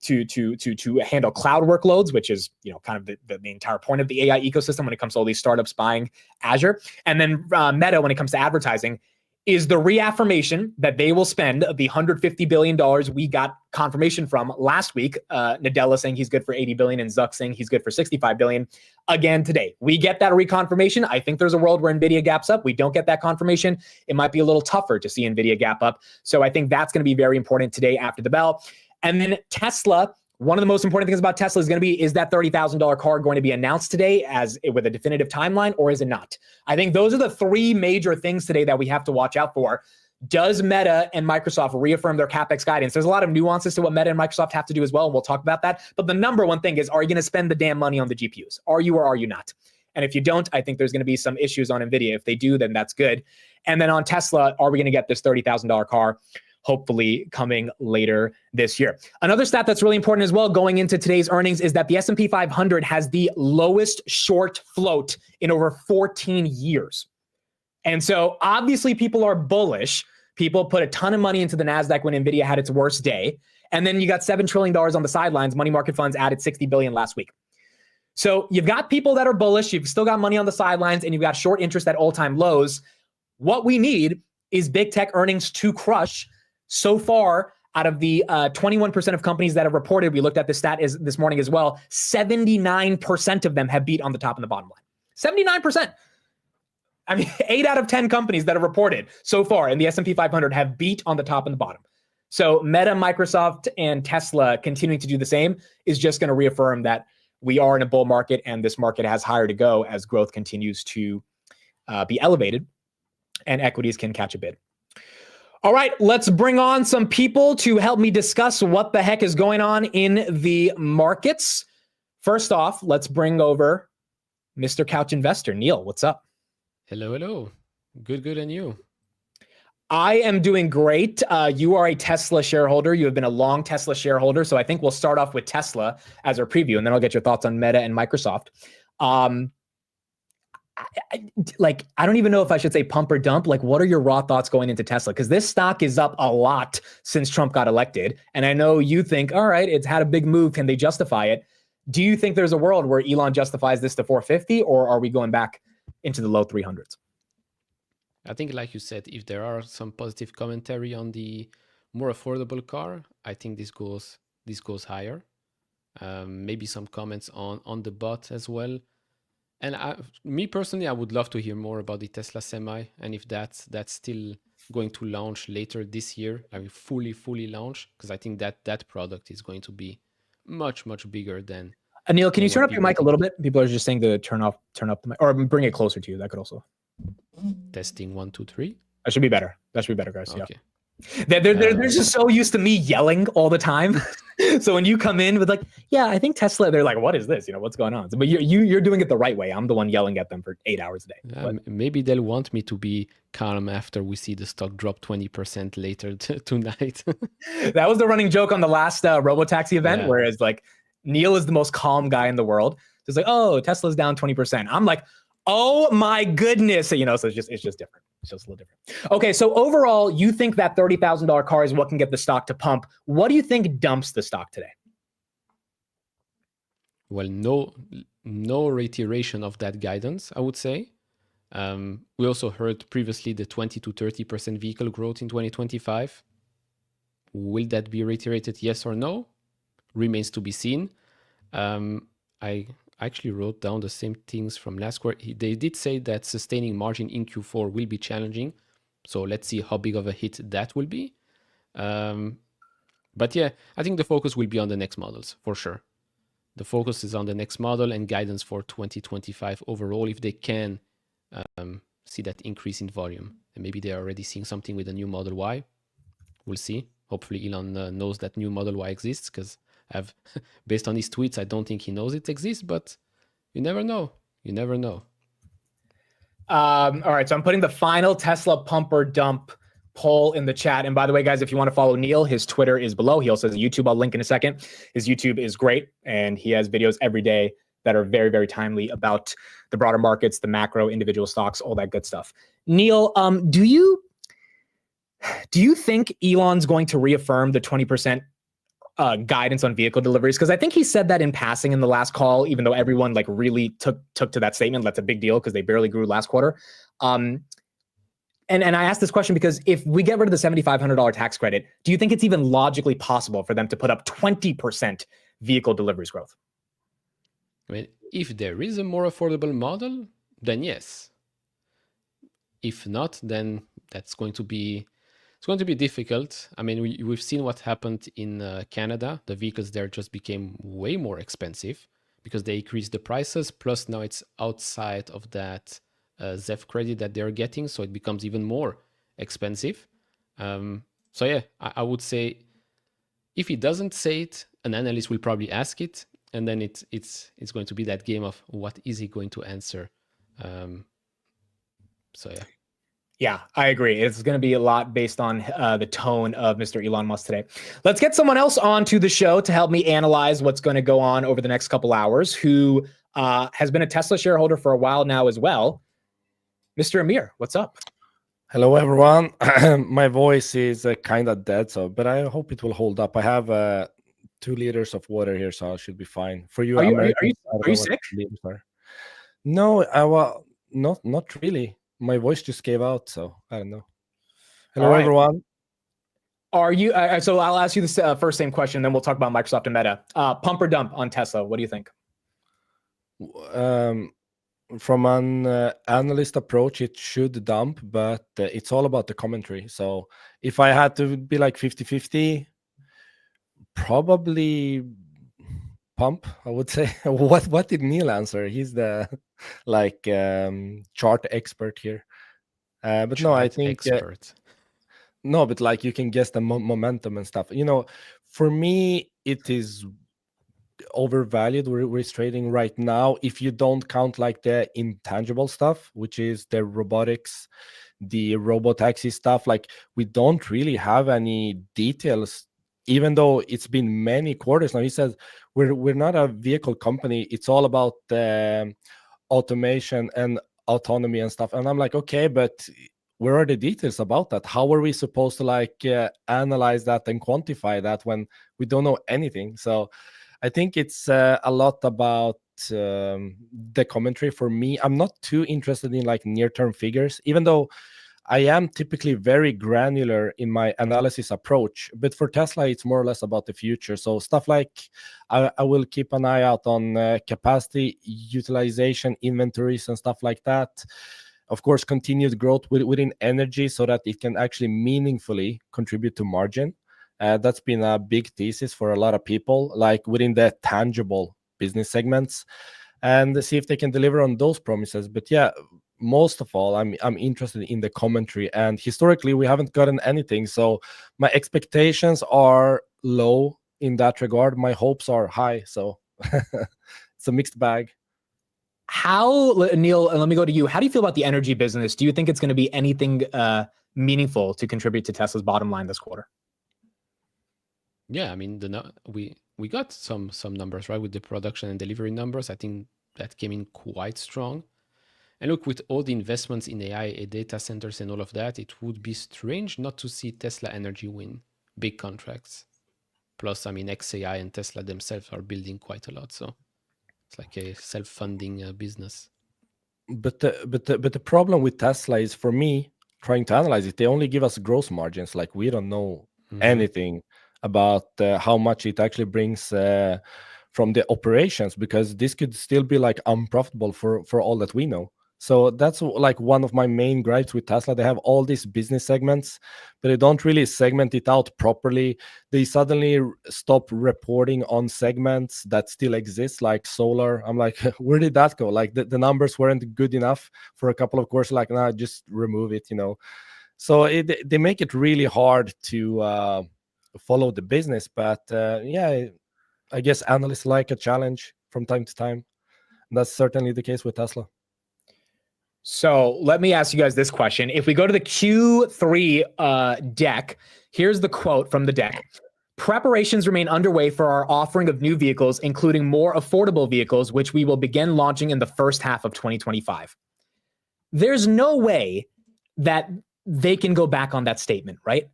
handle cloud workloads, which is, kind of the entire point of the AI ecosystem when it comes to all these startups buying Azure. And then Meta, when it comes to advertising, is the reaffirmation that they will spend the $150 billion we got confirmation from last week. Nadella saying he's good for $80 billion and Zuck saying he's good for $65 billion again today. We get that reconfirmation. I think there's a world where NVIDIA gaps up. We don't get that confirmation. It might be a little tougher to see NVIDIA gap up. So I think that's going to be very important today after the bell. And then Tesla, one of the most important things about Tesla is that $30,000 car going to be announced today with a definitive timeline, or is it not? I think those are the three major things today that we have to watch out for. Does Meta and Microsoft reaffirm their CapEx guidance? There's a lot of nuances to what Meta and Microsoft have to do as well, and we'll talk about that. But the number one thing is, are you going to spend the damn money on the GPUs? Are you or are you not? And if you don't, I think there's going to be some issues on NVIDIA. If they do, then that's good. And then on Tesla, are we going to get this $30,000 car? Hopefully coming later this year. Another stat that's really important as well going into today's earnings is that the S&P 500 has the lowest short float in over 14 years. And so obviously people are bullish. People put a ton of money into the NASDAQ when NVIDIA had its worst day. And then you got $7 trillion on the sidelines. Money market funds added $60 billion last week. So you've got people that are bullish. You've still got money on the sidelines and you've got short interest at all-time lows. What we need is big tech earnings to crush. So far, out of the 21% of companies that have reported, we looked at this stat this morning as well, 79% of them have beat on the top and the bottom line. 79%. I mean, 8 out of 10 companies that have reported so far in the S&P 500 have beat on the top and the bottom. So Meta, Microsoft, and Tesla continuing to do the same is just going to reaffirm that we are in a bull market and this market has higher to go as growth continues to be elevated and equities can catch a bid. All right, let's bring on some people to help me discuss what the heck is going on in the markets. First off, let's bring over Mr. Couch Investor. Neil, what's up? Hello. Good, and you? I am doing great. You are a Tesla shareholder. You have been a long Tesla shareholder. So I think we'll start off with Tesla as our preview, and then I'll get your thoughts on Meta and Microsoft. I don't even know if I should say pump or dump. What are your raw thoughts going into Tesla? Because this stock is up a lot since Trump got elected. And I know you think, all right, it's had a big move. Can they justify it? Do you think there's a world where Elon justifies this to 450, or are we going back into the low 300s? I think, like you said, if there are some positive commentary on the more affordable car, I think this goes higher. Maybe some comments on the bot as well. And me personally, I would love to hear more about the Tesla Semi, and if that's still going to launch later this year, I mean fully launch, because I think that product is going to be much bigger than. Anil, can you turn what up your people mic a little bit? People are just saying to turn up the mic, or bring it closer to you. That could also. Testing 1, 2, 3. That should be better. That should be better, guys. Okay. Yeah. They're just so used to me yelling all the time. So when you come in with like, yeah, I think Tesla, they're like, what is this? You know, what's going on? But you're doing it the right way. I'm the one yelling at them for 8 hours a day. Maybe they'll want me to be calm after we see the stock drop 20% later tonight. That was the running joke on the last Robotaxi event, whereas like Neil is the most calm guy in the world. It's like, oh, Tesla's down 20%. I'm like, oh my goodness. You know, so it's just different. It's just a little different. Okay, so overall, you think that $30,000 car is what can get the stock to pump. What do you think dumps the stock today? Well, no reiteration of that guidance, I would say. We also heard previously the 20 to 30% vehicle growth in 2025. Will that be reiterated, yes or no? Remains to be seen. I actually wrote down the same things from last quarter. They did say that sustaining margin in Q4 will be challenging. So let's see how big of a hit that will be. But yeah, I think the focus will be on the next models for sure. The focus is on the next model and guidance for 2025 overall, if they can see that increase in volume. And maybe they're already seeing something with the new Model Y. We'll see. Hopefully Elon knows that new Model Y exists, because based on his tweets, I don't think he knows it exists, but you never know. You never know. All right, so I'm putting the final Tesla pump or dump poll in the chat. And by the way, guys, if you want to follow Neil, his Twitter is below. He also has a YouTube. I'll link in a second. His YouTube is great, and he has videos every day that are very, very timely about the broader markets, the macro, individual stocks, all that good stuff. Neil, do you think Elon's going to reaffirm the 20% guidance on vehicle deliveries? Because I think he said that in passing in the last call, even though everyone like really took to that statement. That's a big deal because they barely grew last quarter. And I asked this question because if we get rid of the $7,500 tax credit, do you think it's even logically possible for them to put up 20% vehicle deliveries growth? I mean, if there is a more affordable model, then yes. If not, then that's going to be difficult. I mean, we've seen what happened in Canada. The vehicles there just became way more expensive because they increased the prices. Plus, now it's outside of that ZEV credit that they're getting, so it becomes even more expensive. So yeah, I would say if he doesn't say it, an analyst will probably ask it, and then it's going to be that game of what is he going to answer. So yeah. Yeah, I agree. It's going to be a lot based on the tone of Mr. Elon Musk today. Let's get someone else onto the show to help me analyze what's going to go on over the next couple hours, who has been a Tesla shareholder for a while now as well. Mr. Amir, what's up? Hello, everyone. My voice is kind of dead, but I hope it will hold up. I have 2 liters of water here, so I should be fine. For you, are Americans, you sick? No, well, not really. My voice just gave out, so I don't know. Hello, everyone. Are you? So I'll ask you this first same question, then we'll talk about Microsoft and Meta. Pump or dump on Tesla? What do you think? From an analyst approach, it should dump, but it's all about the commentary. So if I had to be like 50-50, probably pump, I would say. What did Neil answer? He's the chart expert here. But chart no, I think no, but like you can guess the momentum and stuff. You know, for me, it is overvalued where it's trading right now. If you don't count like the intangible stuff, which is the robotics, the robotaxi stuff, like we don't really have any details. Even though it's been many quarters now, he says we're not a vehicle company. It's all about automation and autonomy and stuff. And I'm like, okay, but where are the details about that? How are we supposed to analyze that and quantify that when we don't know anything? So I think it's a lot about the commentary for me. I'm not too interested in near-term figures, even though I am typically very granular in my analysis approach, but for Tesla, it's more or less about the future. So stuff like I will keep an eye out on capacity, utilization, inventories, and stuff like that. Of course, continued growth within energy so that it can actually meaningfully contribute to margin. That's been a big thesis for a lot of people, like within the tangible business segments, and see if they can deliver on those promises. But yeah, most of all, I'm interested in the commentary, and historically we haven't gotten anything, so my expectations are low in that regard. My hopes are high, so it's a mixed bag. How, Neil, let me go to you. How do you feel about the energy business? Do you think it's going to be anything meaningful to contribute to Tesla's bottom line this quarter? Yeah, I mean, we got some numbers, right, with the production and delivery numbers. I think that came in quite strong. And look, with all the investments in AI, data centers, and all of that, it would be strange not to see Tesla Energy win big contracts. Plus, I mean, XAI and Tesla themselves are building quite a lot, so it's like a self-funding business. But the problem with Tesla is, for me, trying to analyze it, they only give us gross margins. Like, we don't know anything about how much it actually brings from the operations, because this could still be like unprofitable for all that we know. So that's like one of my main gripes with Tesla. They have all these business segments, but they don't really segment it out properly. They suddenly stop reporting on segments that still exist, like solar. I'm like, where did that go? Like, the numbers weren't good enough for a couple of quarters. Like, nah, just remove it, you know. So they make it really hard to follow the business. But yeah, I guess analysts like a challenge from time to time. That's certainly the case with Tesla. So let me ask you guys this question. If we go to the Q3 deck, here's the quote from the deck. Preparations remain underway for our offering of new vehicles, including more affordable vehicles, which we will begin launching in the first half of 2025. There's no way that they can go back on that statement, right?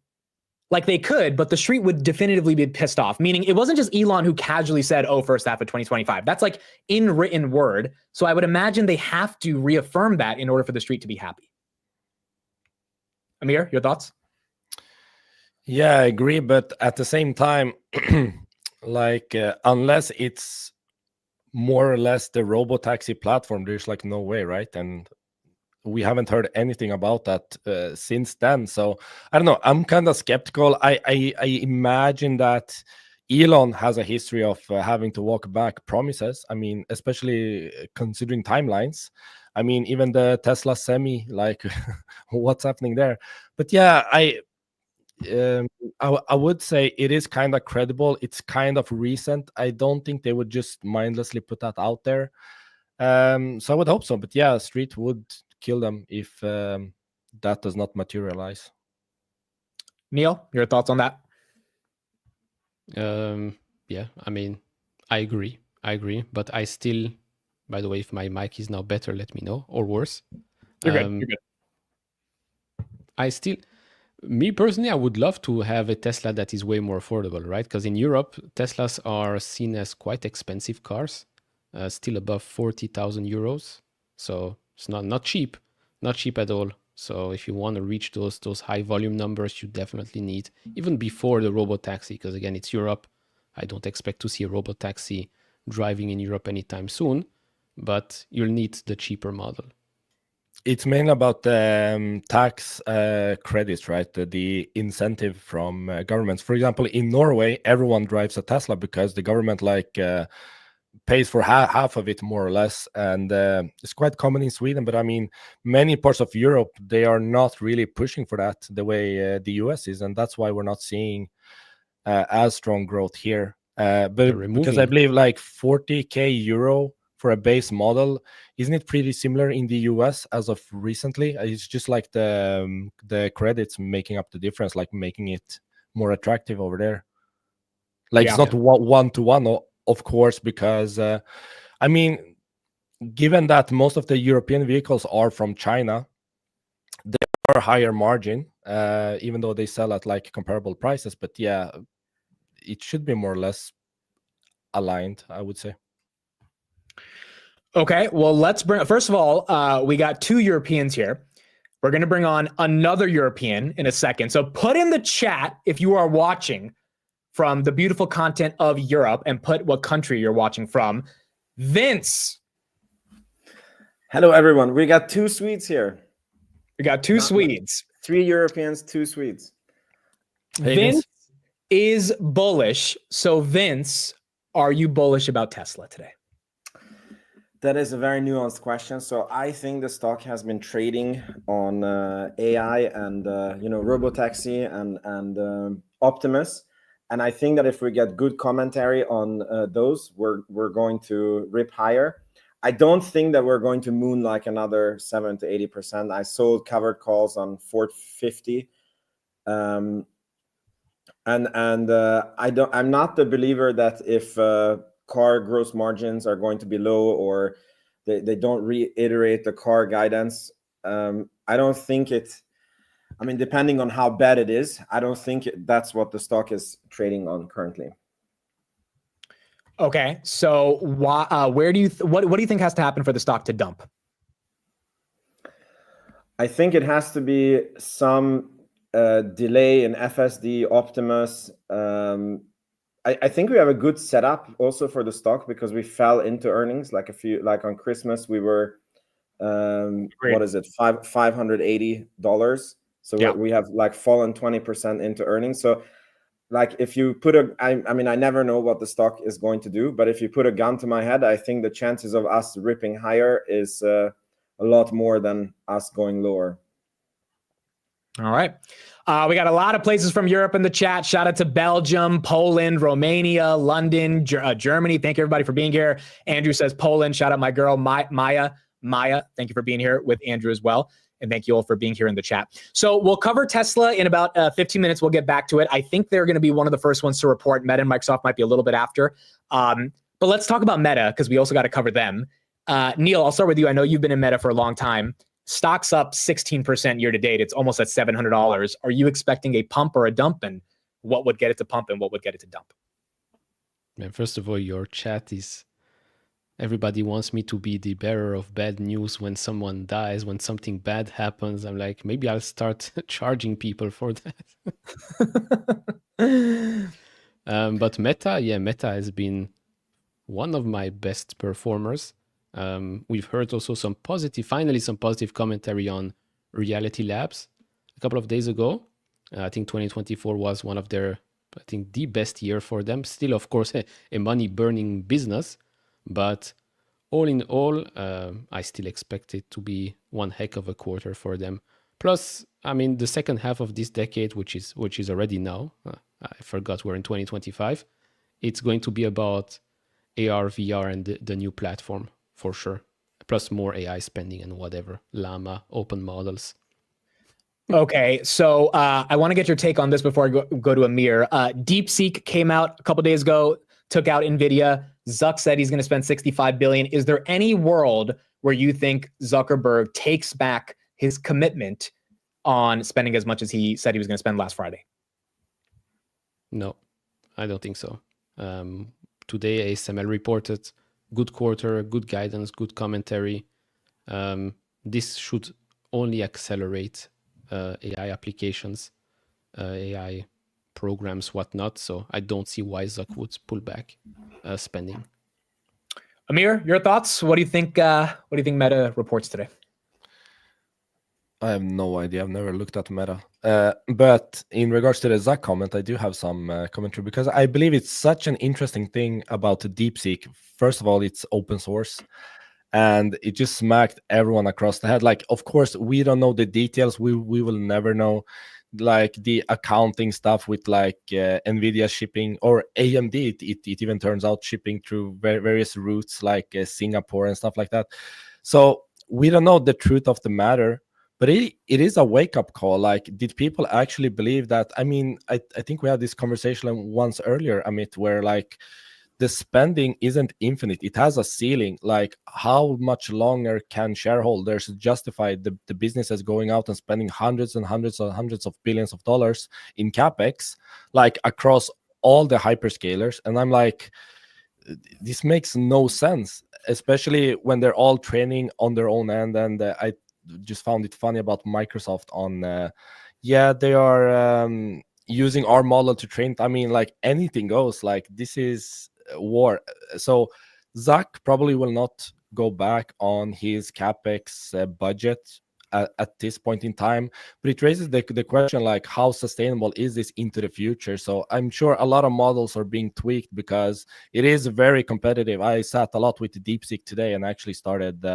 Like, they could, but the street would definitively be pissed off. Meaning, it wasn't just Elon who casually said, oh, first half of 2025. That's like in written word. So I would imagine they have to reaffirm that in order for the street to be happy. Amir, your thoughts? Yeah, I agree. But at the same time, like, unless it's more or less the robotaxi platform, there's like no way, right? And we haven't heard anything about that since then. So I don't know. I'm kind of skeptical. I imagine that Elon has a history of having to walk back promises. I mean, especially considering timelines. I mean, even the Tesla Semi, like, what's happening there? But yeah, I would say it is kind of credible. It's kind of recent. I don't think they would just mindlessly put that out there. So I would hope so. But yeah, Street would kill them if that does not materialize. Neil, your thoughts on that? Yeah, I mean, I agree. But I still, by the way, if my mic is now better, let me know, or worse. You're good. Me personally, I would love to have a Tesla that is way more affordable, right? Because in Europe, Teslas are seen as quite expensive cars, still above 40,000 euros. So it's not cheap at all. So if you want to reach those high volume numbers, you definitely need, even before the robotaxi, because again, it's Europe. I don't expect to see a robotaxi driving in Europe anytime soon, but you'll need the cheaper model. It's mainly about tax credits, right? The incentive from governments. For example, in Norway, everyone drives a Tesla because the government pays for half of it, more or less. And it's quite common in Sweden. But I mean, many parts of Europe, they are not really pushing for that the way the US is. And that's why we're not seeing as strong growth here. But because I believe like 40K euro for a base model, isn't it pretty similar in the US as of recently? It's just like the credits making up the difference, like making it more attractive over there. Like, it's not one-to-one, of course, because I mean, given that most of the European vehicles are from China, they are higher margin, even though they sell at like comparable prices. But yeah, it should be more or less aligned, I would say. Okay, well, let's bring, first of all, we got two Europeans here. We're going to bring on another European in a second. So put in the chat if you are watching from the beautiful content of Europe and put what country you're watching from. Vince. Hello, everyone. We got 2 Swedes here. We got 2 Swedes. 3 Europeans, 2 Swedes. Hey, Vince is bullish. So Vince, are you bullish about Tesla today? That is a very nuanced question. So I think the stock has been trading on AI and robotaxi and Optimus, and I think that if we get good commentary on those, we're going to rip higher. I don't think that we're going to moon like another 7 to 80%. I sold covered calls on 450, and I'm not the believer that if car gross margins are going to be low or they don't reiterate the car guidance. I don't think depending on how bad it is, I don't think that's what the stock is trading on currently. Okay, so what do you think has to happen for the stock to dump? I think it has to be some delay in FSD, Optimus. I think we have a good setup also for the stock because we fell into earnings like on Christmas we were what is it, $580. So yeah, we have like fallen 20% into earnings. So like if you put I never know what the stock is going to do, but if you put a gun to my head, I think the chances of us ripping higher is a lot more than us going lower. All right. We got a lot of places from Europe in the chat. Shout out to Belgium, Poland, Romania, London, Germany. Thank you, everybody, for being here. Andrew says Poland. Shout out my girl, Maya. Thank you for being here with Andrew as well. And thank you all for being here in the chat. So we'll cover Tesla in about 15 minutes. We'll get back to it. I think they're going to be one of the first ones to report. Meta and Microsoft might be a little bit after. But let's talk about Meta because we also got to cover them. Neil, I'll start with you. I know you've been in Meta for a long time. Stock's up 16% year to date. It's almost at $700. Are you expecting a pump or a dump? And what would get it to pump and what would get it to dump? Man, first of all, your chat is... Everybody wants me to be the bearer of bad news when someone dies, when something bad happens. I'm like, maybe I'll start charging people for that. But Meta has been one of my best performers. We've heard also finally some positive commentary on Reality Labs a couple of days ago. I think 2024 was one of their, the best year for them. Still, of course, a money-burning business, but all in all, I still expect it to be one heck of a quarter for them. Plus, the second half of this decade, which is already now, I forgot we're in 2025, it's going to be about AR, VR, and the new platform. For sure. Plus more AI spending and whatever. Llama, open models. Okay, so I want to get your take on this before I go to Amir. DeepSeek came out a couple days ago, took out NVIDIA. Zuck said he's going to spend $65 billion. Is there any world where you think Zuckerberg takes back his commitment on spending as much as he said he was going to spend last Friday? No, I don't think so. Today, ASML reported good quarter, good guidance, good commentary. This should only accelerate AI applications, AI programs, whatnot. So I don't see why Zuck would pull back spending. Amir, your thoughts? What do you think? What do you think Meta reports today? I have no idea. I've never looked at Meta. But in regards to the Zuck comment, I do have some commentary because I believe it's such an interesting thing about DeepSeek. First of all, it's open source and it just smacked everyone across the head. Like, of course, we don't know the details. We will never know like the accounting stuff with like NVIDIA shipping or AMD. It even turns out shipping through various routes like Singapore and stuff like that. So we don't know the truth of the matter. But it is a wake-up call. Like, did people actually believe that? I think we had this conversation once earlier, Amit, where like the spending isn't infinite. It has a ceiling. Like, how much longer can shareholders justify the businesses going out and spending hundreds and hundreds and hundreds of billions of dollars in CapEx, like across all the hyperscalers? And I'm like, this makes no sense, especially when they're all training on their own end. And just found it funny about Microsoft on, yeah, they are using our model to train. I mean, like anything goes. Like this is war. So Zuck probably will not go back on his capex budget at this point in time, but it raises the question, like, how sustainable is this into the future? So I'm sure a lot of models are being tweaked because it is very competitive. I sat a lot with the DeepSeek today and actually started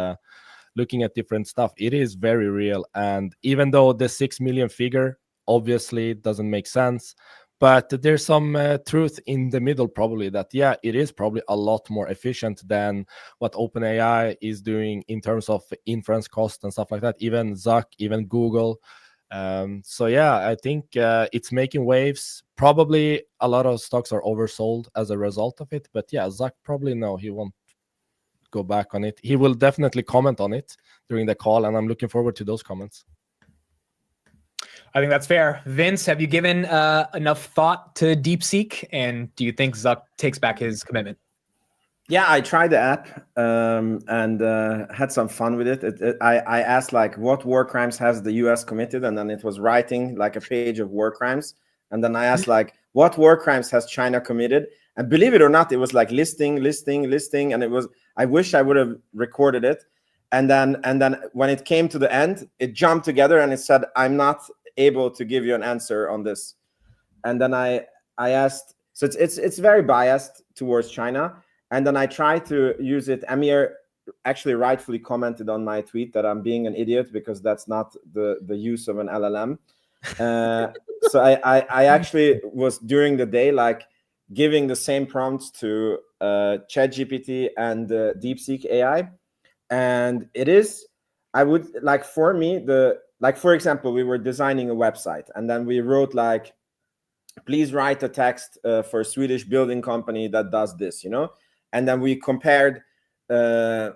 looking at different stuff. It is very real, and even though the 6 million figure obviously doesn't make sense, but there's some truth in the middle, probably, that yeah, it is probably a lot more efficient than what OpenAI is doing in terms of inference cost and stuff like that. Even Zuck, even Google. So yeah, I think it's making waves. Probably a lot of stocks are oversold as a result of it, but yeah, Zuck probably no, he won't go back on it. He will definitely comment on it during the call, and I'm looking forward to those comments. I think that's fair. Vince, have you given enough thought to DeepSeek, and do you think Zuck takes back his commitment? Yeah, I tried the app and had some fun with it. I asked like, what war crimes has the US committed? And then it was writing like a page of war crimes. And then I asked like, what war crimes has China committed? And believe it or not, it was like listing. And it was, I wish I would have recorded it. And then when it came to the end, it jumped together and it said, I'm not able to give you an answer on this. And then I asked, so it's very biased towards China. And then I tried to use it. Amir actually rightfully commented on my tweet that I'm being an idiot because that's not the use of an LLM. So I actually was during the day like giving the same prompts to ChatGPT and DeepSeek AI. And it is, I would like, for me, like, for example, we were designing a website and then we wrote like, please write a text for a Swedish building company that does this, you know? And then we compared the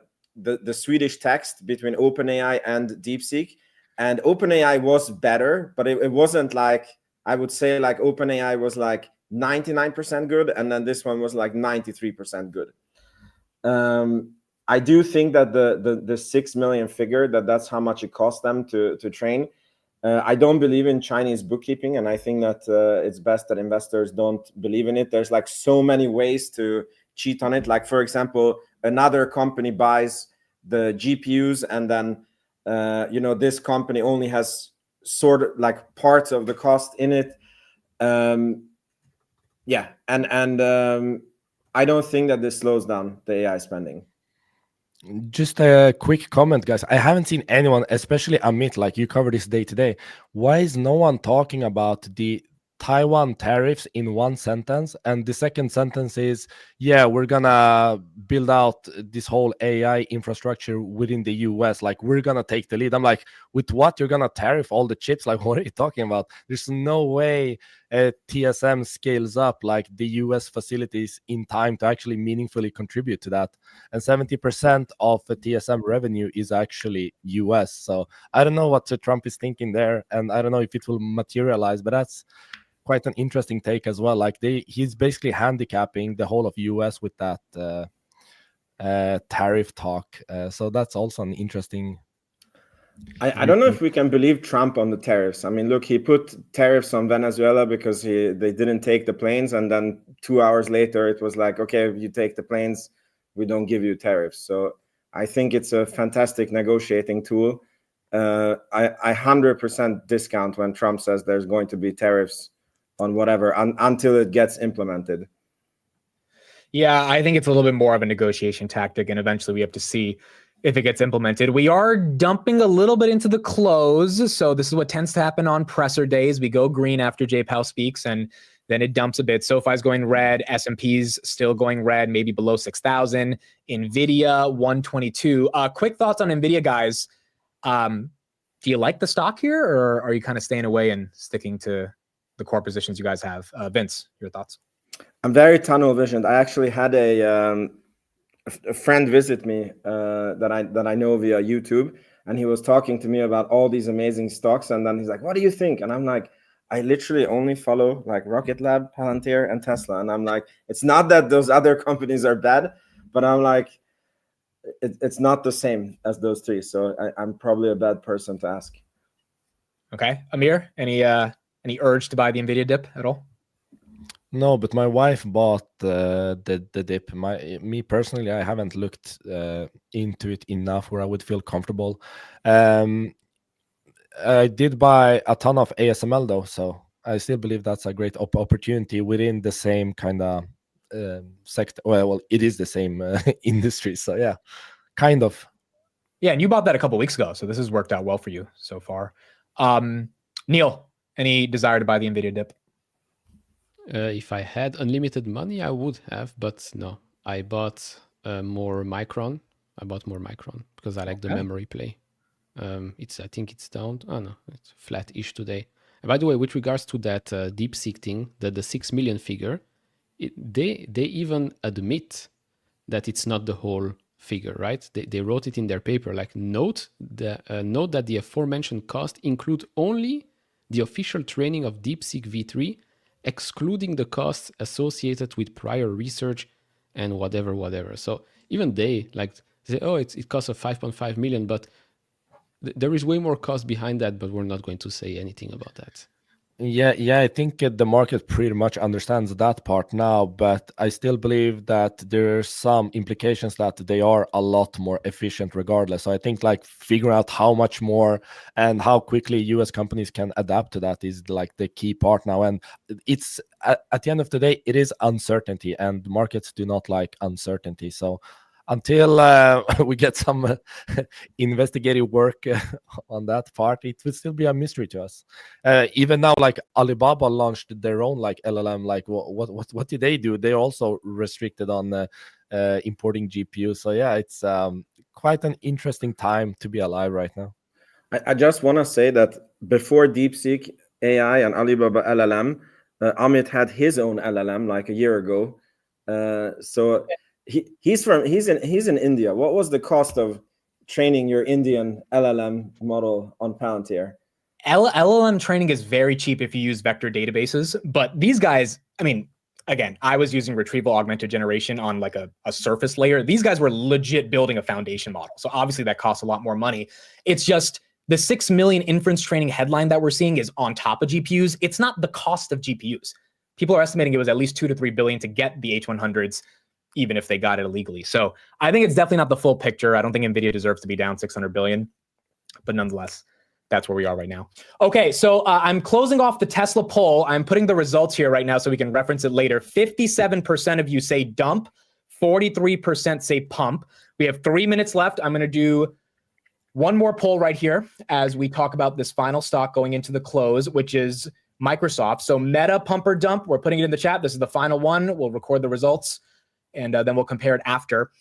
Swedish text between OpenAI and DeepSeek. And OpenAI was better, but it wasn't like, I would say like OpenAI was like 99% good. And then this one was like 93% good. I do think that the 6 million figure, that's how much it cost them to train. I don't believe in Chinese bookkeeping, and I think that it's best that investors don't believe in it. There's like so many ways to cheat on it. Like, for example, another company buys the GPUs, and then this company only has sort of like parts of the cost in it. Yeah, and I don't think that this slows down the AI spending. Just a quick comment, guys. I haven't seen anyone, especially Amit, like you covered this day to day. Why is no one talking about the Taiwan tariffs in one sentence? And the second sentence is, yeah, we're gonna build out this whole AI infrastructure within the US. Like, we're gonna take the lead. I'm like, with what? You're gonna tariff all the chips? Like, what are you talking about? There's no way TSM scales up like the US facilities in time to actually meaningfully contribute to that. And 70% of the TSM revenue is actually US. So I don't know what Trump is thinking there, and I don't know if it will materialize, but that's quite an interesting take as well. Like he's basically handicapping the whole of US with that tariff talk. So that's also an interesting. I don't know if we can believe Trump on the tariffs. I mean, look, he put tariffs on Venezuela because they didn't take the planes, and then 2 hours later it was like, okay, if you take the planes, we don't give you tariffs. So I think it's a fantastic negotiating tool. I 100% discount when Trump says there's going to be tariffs on whatever until it gets implemented. Yeah, I think it's a little bit more of a negotiation tactic, and eventually we have to see if it gets implemented. We are dumping a little bit into the close. So this is what tends to happen on presser days. We go green after J. Powell speaks, and then it dumps a bit. SoFi's going red. S&P's still going red, maybe below 6,000. NVIDIA, 122. Quick thoughts on NVIDIA, guys. Do you like the stock here, or are you kind of staying away and sticking to the core positions you guys have? Vince, your thoughts? I'm very tunnel visioned. I actually had a friend visit me that I know via YouTube, and he was talking to me about all these amazing stocks, and then he's like, what do you think? And I'm like, I literally only follow like Rocket Lab, Palantir, and Tesla. And I'm like, it's not that those other companies are bad, but I'm like, it's not the same as those three. So I'm probably a bad person to ask. Okay, Amir, any urge to buy the Nvidia dip at all? No, but my wife bought the dip. Me personally, I haven't looked into it enough where I would feel comfortable. I did buy a ton of ASML though, so I still believe that's a great opportunity within the same kind of sector. Well, it is the same industry, so yeah, kind of. Yeah, and you bought that a couple weeks ago, so this has worked out well for you so far. Neil, any desire to buy the Nvidia dip? If I had unlimited money, I would have, but no. I bought more Micron. I bought more Micron because I like the memory play. I think it's down. Oh no, it's flat-ish today. And by the way, with regards to that DeepSeek thing, the 6 million figure, they even admit that it's not the whole figure, right? They wrote it in their paper, like note that the aforementioned cost include only the official training of DeepSeek v3, excluding the costs associated with prior research and whatever. So even they say, oh, it costs of 5.5 million, but there is way more cost behind that, but we're not going to say anything about that. Yeah, I think the market pretty much understands that part now, but I still believe that there are some implications that they are a lot more efficient regardless. So I think like figuring out how much more and how quickly US companies can adapt to that is like the key part now. And it's at the end of the day, it is uncertainty, and markets do not like uncertainty. So until we get some investigative work on that part, it will still be a mystery to us. Even now, like Alibaba launched their own like LLM. Like, what did they do? They also restricted on importing GPUs. So yeah, it's quite an interesting time to be alive right now. I just want to say that before DeepSeek AI and Alibaba LLM, Amit had his own LLM like a year ago. So he's in India. What was the cost of training your Indian LLM model on Palantir? LLM training is very cheap if you use vector databases, but these guys, I mean, again, I was using retrieval augmented generation on like a surface layer. These guys were legit building a foundation model. So obviously that costs a lot more money. It's just the 6 million inference training headline that we're seeing is on top of GPUs. It's not the cost of GPUs. People are estimating it was at least 2 to 3 billion to get the H100s, even if they got it illegally. So I think it's definitely not the full picture. I don't think NVIDIA deserves to be down 600 billion, but nonetheless, that's where we are right now. Okay, so I'm closing off the Tesla poll. I'm putting the results here right now so we can reference it later. 57% of you say dump, 43% say pump. We have 3 minutes left. I'm going to do one more poll right here as we talk about this final stock going into the close, which is Microsoft. So Meta, pump or dump, we're putting it in the chat. This is the final one. We'll record the results, and then we'll compare it after.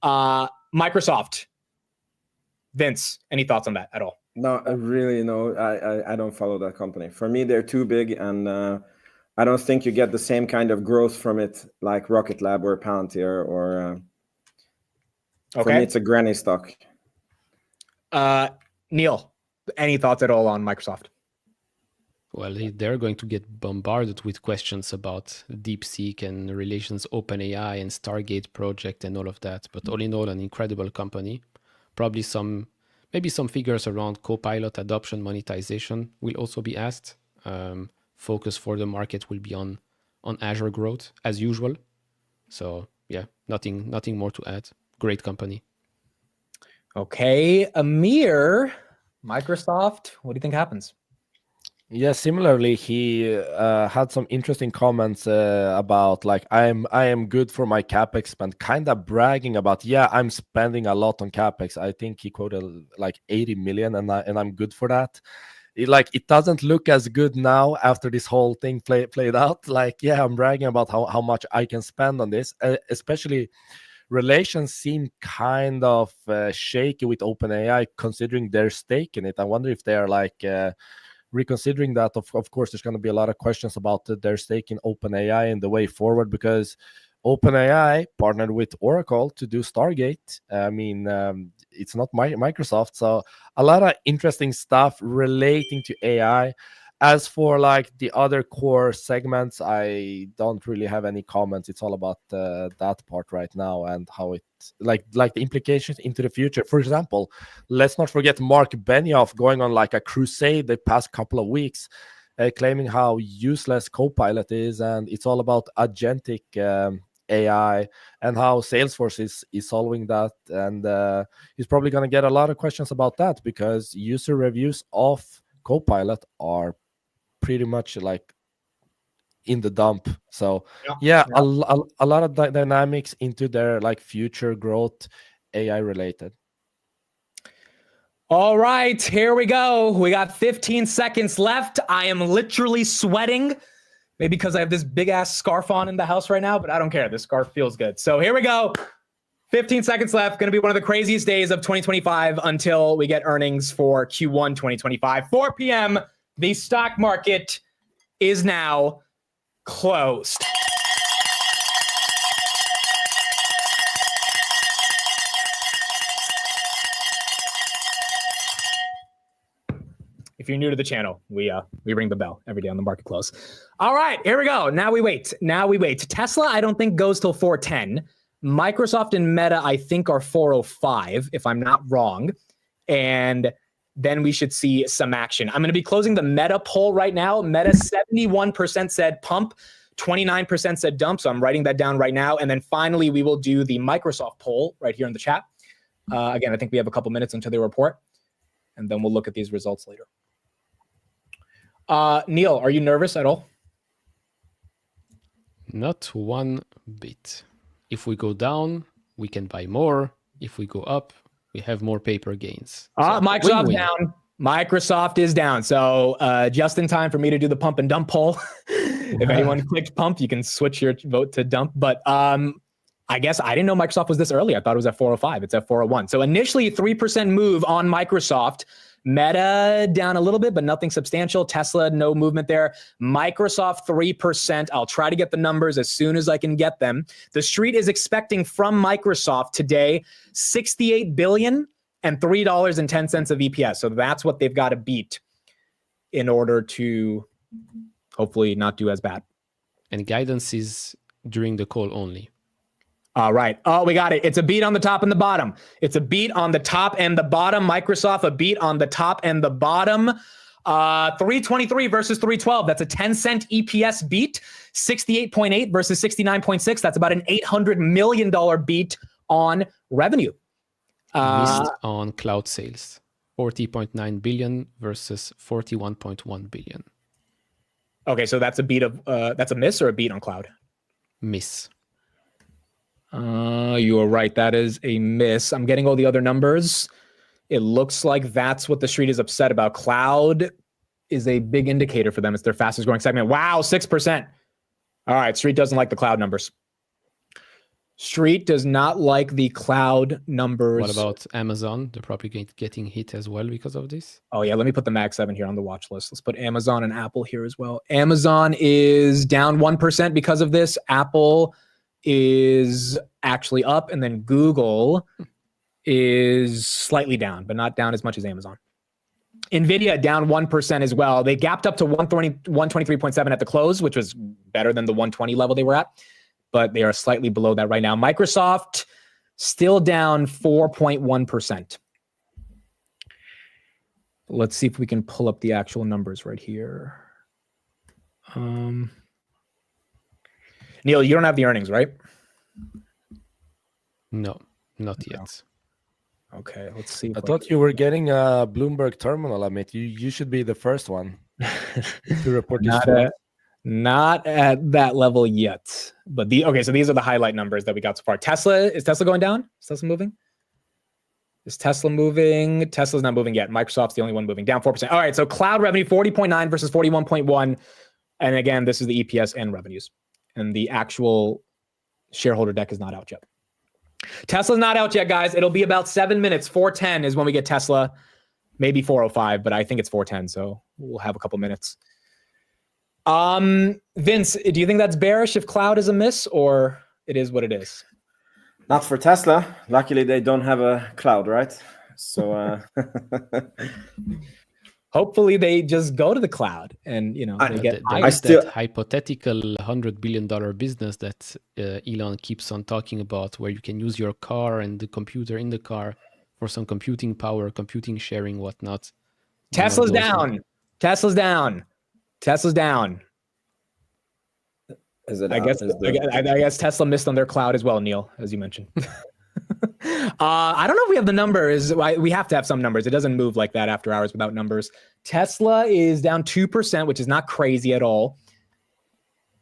Microsoft. Vince, any thoughts on that at all? No, really, no. I don't follow that company. For me, they're too big, and I don't think you get the same kind of growth from it like Rocket Lab or Palantir or. For me, it's a granny stock. Neil, any thoughts at all on Microsoft? Well, they're going to get bombarded with questions about DeepSeek and relations OpenAI and Stargate project and all of that. But all in all, an incredible company. Probably maybe some figures around Copilot adoption, monetization will also be asked. Focus for the market will be on Azure growth as usual. So yeah, nothing more to add. Great company. Okay, Amir, Microsoft, what do you think happens? Yeah, similarly, he had some interesting comments about like I am good for my capex spend, kind of bragging about I'm spending a lot on capex. I think he quoted like 80 million, and I'm good for that. It doesn't look as good now after this whole thing played out. Like I'm bragging about how much I can spend on this, especially. Relations seem kind of shaky with OpenAI, considering their stake in it. I wonder if they're like reconsidering that. Of course, there's going to be a lot of questions about their stake in OpenAI and the way forward, because OpenAI partnered with Oracle to do Stargate. I mean, it's not Microsoft. So a lot of interesting stuff relating to AI. As for like the other core segments, I don't really have any comments. It's all about that part right now and how it like the implications into the future. For example, let's not forget Mark Benioff going on like a crusade the past couple of weeks, claiming how useless Copilot is, and it's all about agentic AI and how Salesforce is solving that. And he's probably going to get a lot of questions about that because user reviews of Copilot are pretty much like in the dump. So a lot of dynamics into their like future growth, AI related. All right, here we go. We got 15 seconds left. I am literally sweating, maybe because I have this big ass scarf on in the house right now, but I don't care. This scarf feels good. So here we go. 15 seconds left. Going to be one of the craziest days of 2025 until we get earnings for Q1 2025. 4 p.m. The stock market is now closed. If you're new to the channel, we ring the bell every day on the market close. All right, here we go. Now we wait. Tesla, I don't think goes till 410. Microsoft and Meta, I think, are 405, if I'm not wrong. And then we should see some action. I'm going to be closing the Meta poll right now. Meta 71% said pump, 29% said dump. So I'm writing that down right now. And then finally, we will do the Microsoft poll right here in the chat. Again, I think we have a couple minutes until they report. And then we'll look at these results later. Neil, are you nervous at all? Not one bit. If we go down, we can buy more. If we go up, we have more paper gains. Microsoft down. Microsoft is down. So just in time for me to do the pump and dump poll. If anyone clicked pump, you can switch your vote to dump. But I guess I didn't know Microsoft was this early. I thought it was at 405. It's at 401. So initially 3% move on Microsoft. Meta down a little bit, but nothing substantial. Tesla, no movement there. Microsoft, 3%. I'll try to get the numbers as soon as I can get them. The street is expecting from Microsoft today $68 billion and $3.10 of EPS. So that's what they've got to beat in order to hopefully not do as bad. And guidance is during the call only. All right. Oh, we got it. It's a beat on the top and the bottom. It's a beat on the top and the bottom. Microsoft, a beat on the top and the bottom. 323 versus 312. That's a 10-cent EPS beat. 68.8 versus 69.6. That's about an $800 million beat on revenue. Missed on cloud sales. 40.9 billion versus 41.1 billion. Okay, so that's a beat of that's a miss or a beat on cloud? Miss. You are right. That is a miss. I'm getting all the other numbers. It looks like that's what the street is upset about. Cloud is a big indicator for them. It's their fastest growing segment. Wow, 6%. All right, street doesn't like the cloud numbers. Street does not like the cloud numbers. What about Amazon? They're probably getting hit as well because of this. Oh, yeah. Let me put the Mag 7 here on the watch list. Let's put Amazon and Apple here as well. Amazon is down 1% because of this. Apple is actually up. And then Google is slightly down, but not down as much as Amazon. NVIDIA down 1% as well. They gapped up to 123.7 at the close, which was better than the 120 level they were at. But they are slightly below that right now. Microsoft still down 4.1%. Let's see if we can pull up the actual numbers right here. Neil, you don't have the earnings, right? No, not yet. Okay, let's see. I thought you were getting a Bloomberg terminal, Amit. You should be the first one to report this. Not at that level yet. But so these are the highlight numbers that we got so far. Is Tesla going down? Is Tesla moving? Is Tesla moving? Tesla's not moving yet. Microsoft's the only one moving, down 4%. All right, so cloud revenue 40.9 versus 41.1. And again, this is the EPS and revenues. And the actual shareholder deck is not out yet. Tesla's not out yet, guys. It'll be about 7 minutes. 4:10 is when we get Tesla. Maybe 4:05, but I think it's 4:10, so we'll have a couple minutes. Vince, do you think that's bearish if cloud is a miss, or it is what it is? Not for Tesla. Luckily, they don't have a cloud, right? So hopefully they just go to the cloud and, you know, they get there is that hypothetical $100 billion business that Elon keeps on talking about, where you can use your car and the computer in the car for some computing power, computing sharing, whatnot. Tesla's down. Tesla's down. Tesla's down. Is it I guess Tesla missed on their cloud as well, Neil, as you mentioned. I don't know if we have the numbers. We have to have some numbers. It doesn't move like that after hours without numbers. Tesla is down 2%, which is not crazy at all.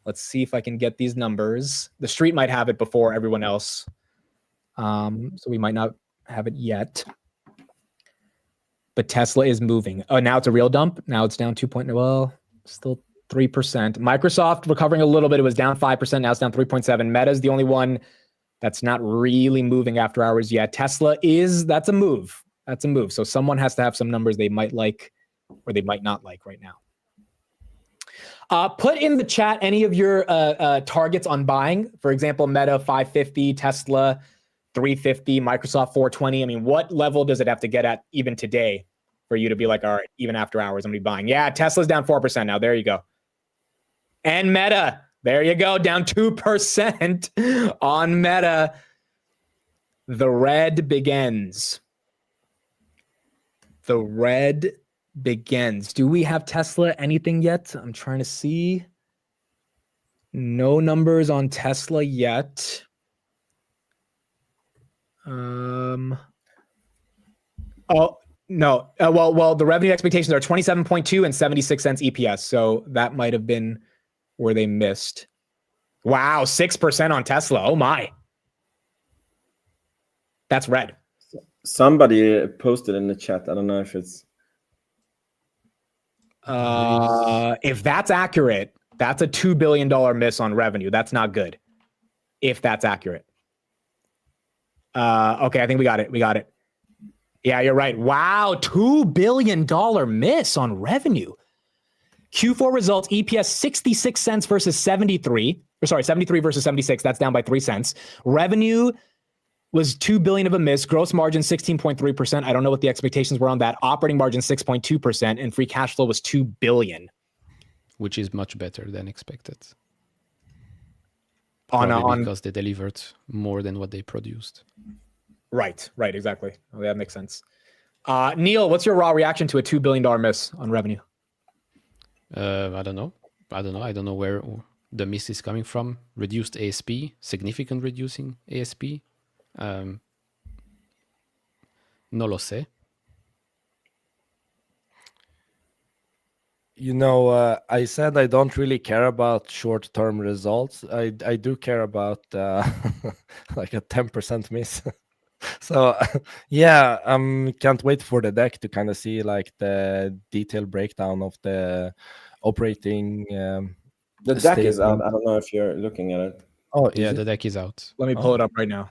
Let's see if I can get these numbers. The street might have it before everyone else. So we might not have it yet. But Tesla is moving. Oh, now it's a real dump. Now it's down 2. Well, still 3%. Microsoft recovering a little bit. It was down 5%. Now it's down 3.7. Meta's the only one that's not really moving after hours yet. Tesla that's a move. That's a move. So someone has to have some numbers they might like or they might not like right now. Put in the chat any of your targets on buying. For example, Meta 550, Tesla 350, Microsoft 420. I mean, what level does it have to get at even today for you to be like, all right, even after hours, I'm gonna be buying? Yeah, Tesla's down 4% now. There you go. And Meta, there you go, down 2% on Meta. The red begins. The red begins. Do we have Tesla anything yet? I'm trying to see. No numbers on Tesla yet. Oh no. Well, the revenue expectations are 27.2 and 76 cents EPS. So that might have been where they missed. Wow, 6% on Tesla. Oh my. That's red. Somebody posted in the chat. I don't know if it's if that's accurate, that's a $2 billion miss on revenue. That's not good. If that's accurate. Okay, I think we got it. We got it. Yeah, you're right. Wow, $2 billion miss on revenue. Q4 results, EPS 66 cents versus 73. Or sorry, 73 versus 76. That's down by 3 cents. Revenue was $2 billion of a miss. Gross margin 16.3%. I don't know what the expectations were on that. Operating margin 6.2%, and free cash flow was $2 billion, which is much better than expected. Because they delivered more than what they produced. Right, exactly. Well, that makes sense. Neil, what's your raw reaction to a $2 billion miss on revenue? I don't know. I don't know where the miss is coming from. Reduced ASP, significant reducing ASP. No lo sé. You know, I said I don't really care about short-term results. I do care about like a 10% miss. So yeah, can't wait for the deck to kind of see like the detailed breakdown of the operating. The deck is out. I don't know if you're looking at it. Oh yeah, the deck is out. Let me pull it up right now.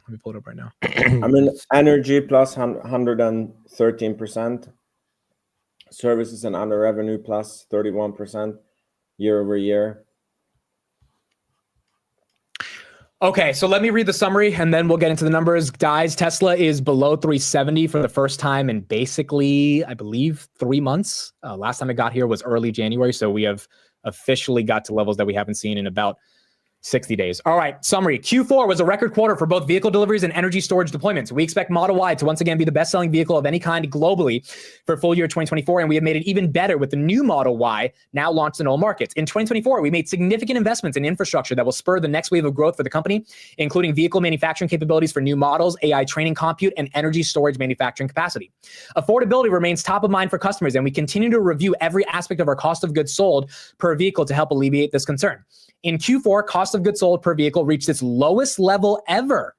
I mean, energy plus 113%. Services and other revenue plus 31% year over year. Okay, so let me read the summary and then we'll get into the numbers. Guys, Tesla is below 370 for the first time in basically, I believe, 3 months. Last time it got here was early January, so we have officially got to levels that we haven't seen in about 60 days. All right, summary. Q4 was a record quarter for both vehicle deliveries and energy storage deployments. We expect Model Y to once again be the best-selling vehicle of any kind globally for full year 2024, and we have made it even better with the new Model Y now launched in all markets. In 2024, we made significant investments in infrastructure that will spur the next wave of growth for the company, including vehicle manufacturing capabilities for new models, AI training compute, and energy storage manufacturing capacity. Affordability remains top of mind for customers, and we continue to review every aspect of our cost of goods sold per vehicle to help alleviate this concern. In Q4, cost of goods sold per vehicle reached its lowest level ever.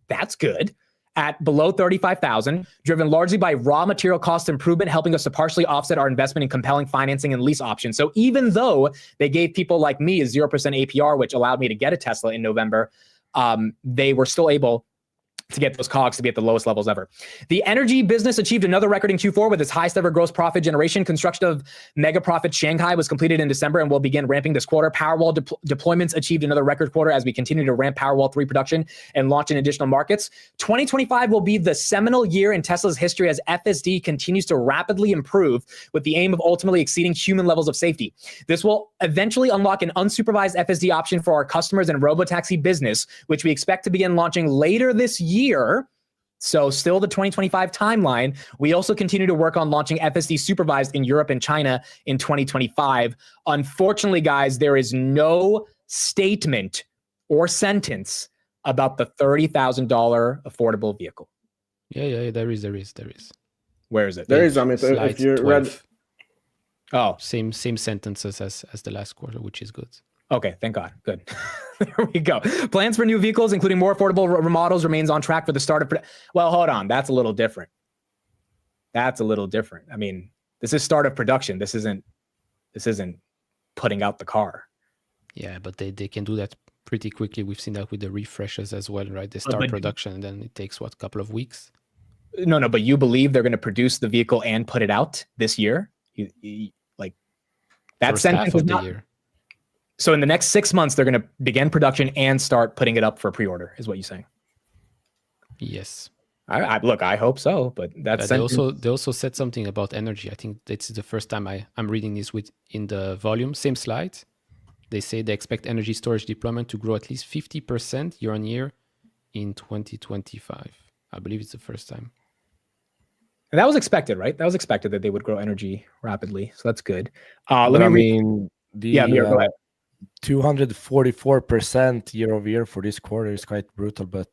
That's good. At below $35,000, driven largely by raw material cost improvement, helping us to partially offset our investment in compelling financing and lease options. So even though they gave people like me a 0% APR, which allowed me to get a Tesla in November, they were still able to get those COGS to be at the lowest levels ever. The energy business achieved another record in Q4 with its highest ever gross profit generation. Construction of Mega Profit Shanghai was completed in December and will begin ramping this quarter. Powerwall deployments achieved another record quarter as we continue to ramp Powerwall 3 production and launch in additional markets. 2025 will be the seminal year in Tesla's history as FSD continues to rapidly improve with the aim of ultimately exceeding human levels of safety. This will eventually unlock an unsupervised FSD option for our customers and robotaxi business, which we expect to begin launching later this year. So still the 2025 timeline. We also continue to work on launching FSD supervised in Europe and China in 2025. Unfortunately, guys, there is no statement or sentence about the $30,000 affordable vehicle. Yeah, there is. Where is it? There is, I mean, Slide if you 12. read, Oh, Same sentences as the last quarter, which is good. okay, thank God. Good. There we go. Plans for new vehicles, including more affordable remodels, remains on track for the start of... Well, hold on. That's a little different. I mean, this is start of production. This isn't putting out the car. Yeah, but they can do that pretty quickly. We've seen that with the refreshes as well, right? They start production and then it takes, what, a couple of weeks? No, but you believe they're going to produce the vehicle and put it out this year? Like, that First half sentence of is the not... year. So in the next 6 months, they're going to begin production and start putting it up for pre-order, is what you're saying? Yes. Look, I hope so, but that's... They also said something about energy. I think it's the first time I'm reading this in the volume. Same slide. They say they expect energy storage deployment to grow at least 50% year on year in 2025. I believe it's the first time. And that was expected, right? That was expected that they would grow energy rapidly. So that's good. But I mean, Yeah, Amir, go ahead. 244% year over year for this quarter is quite brutal, but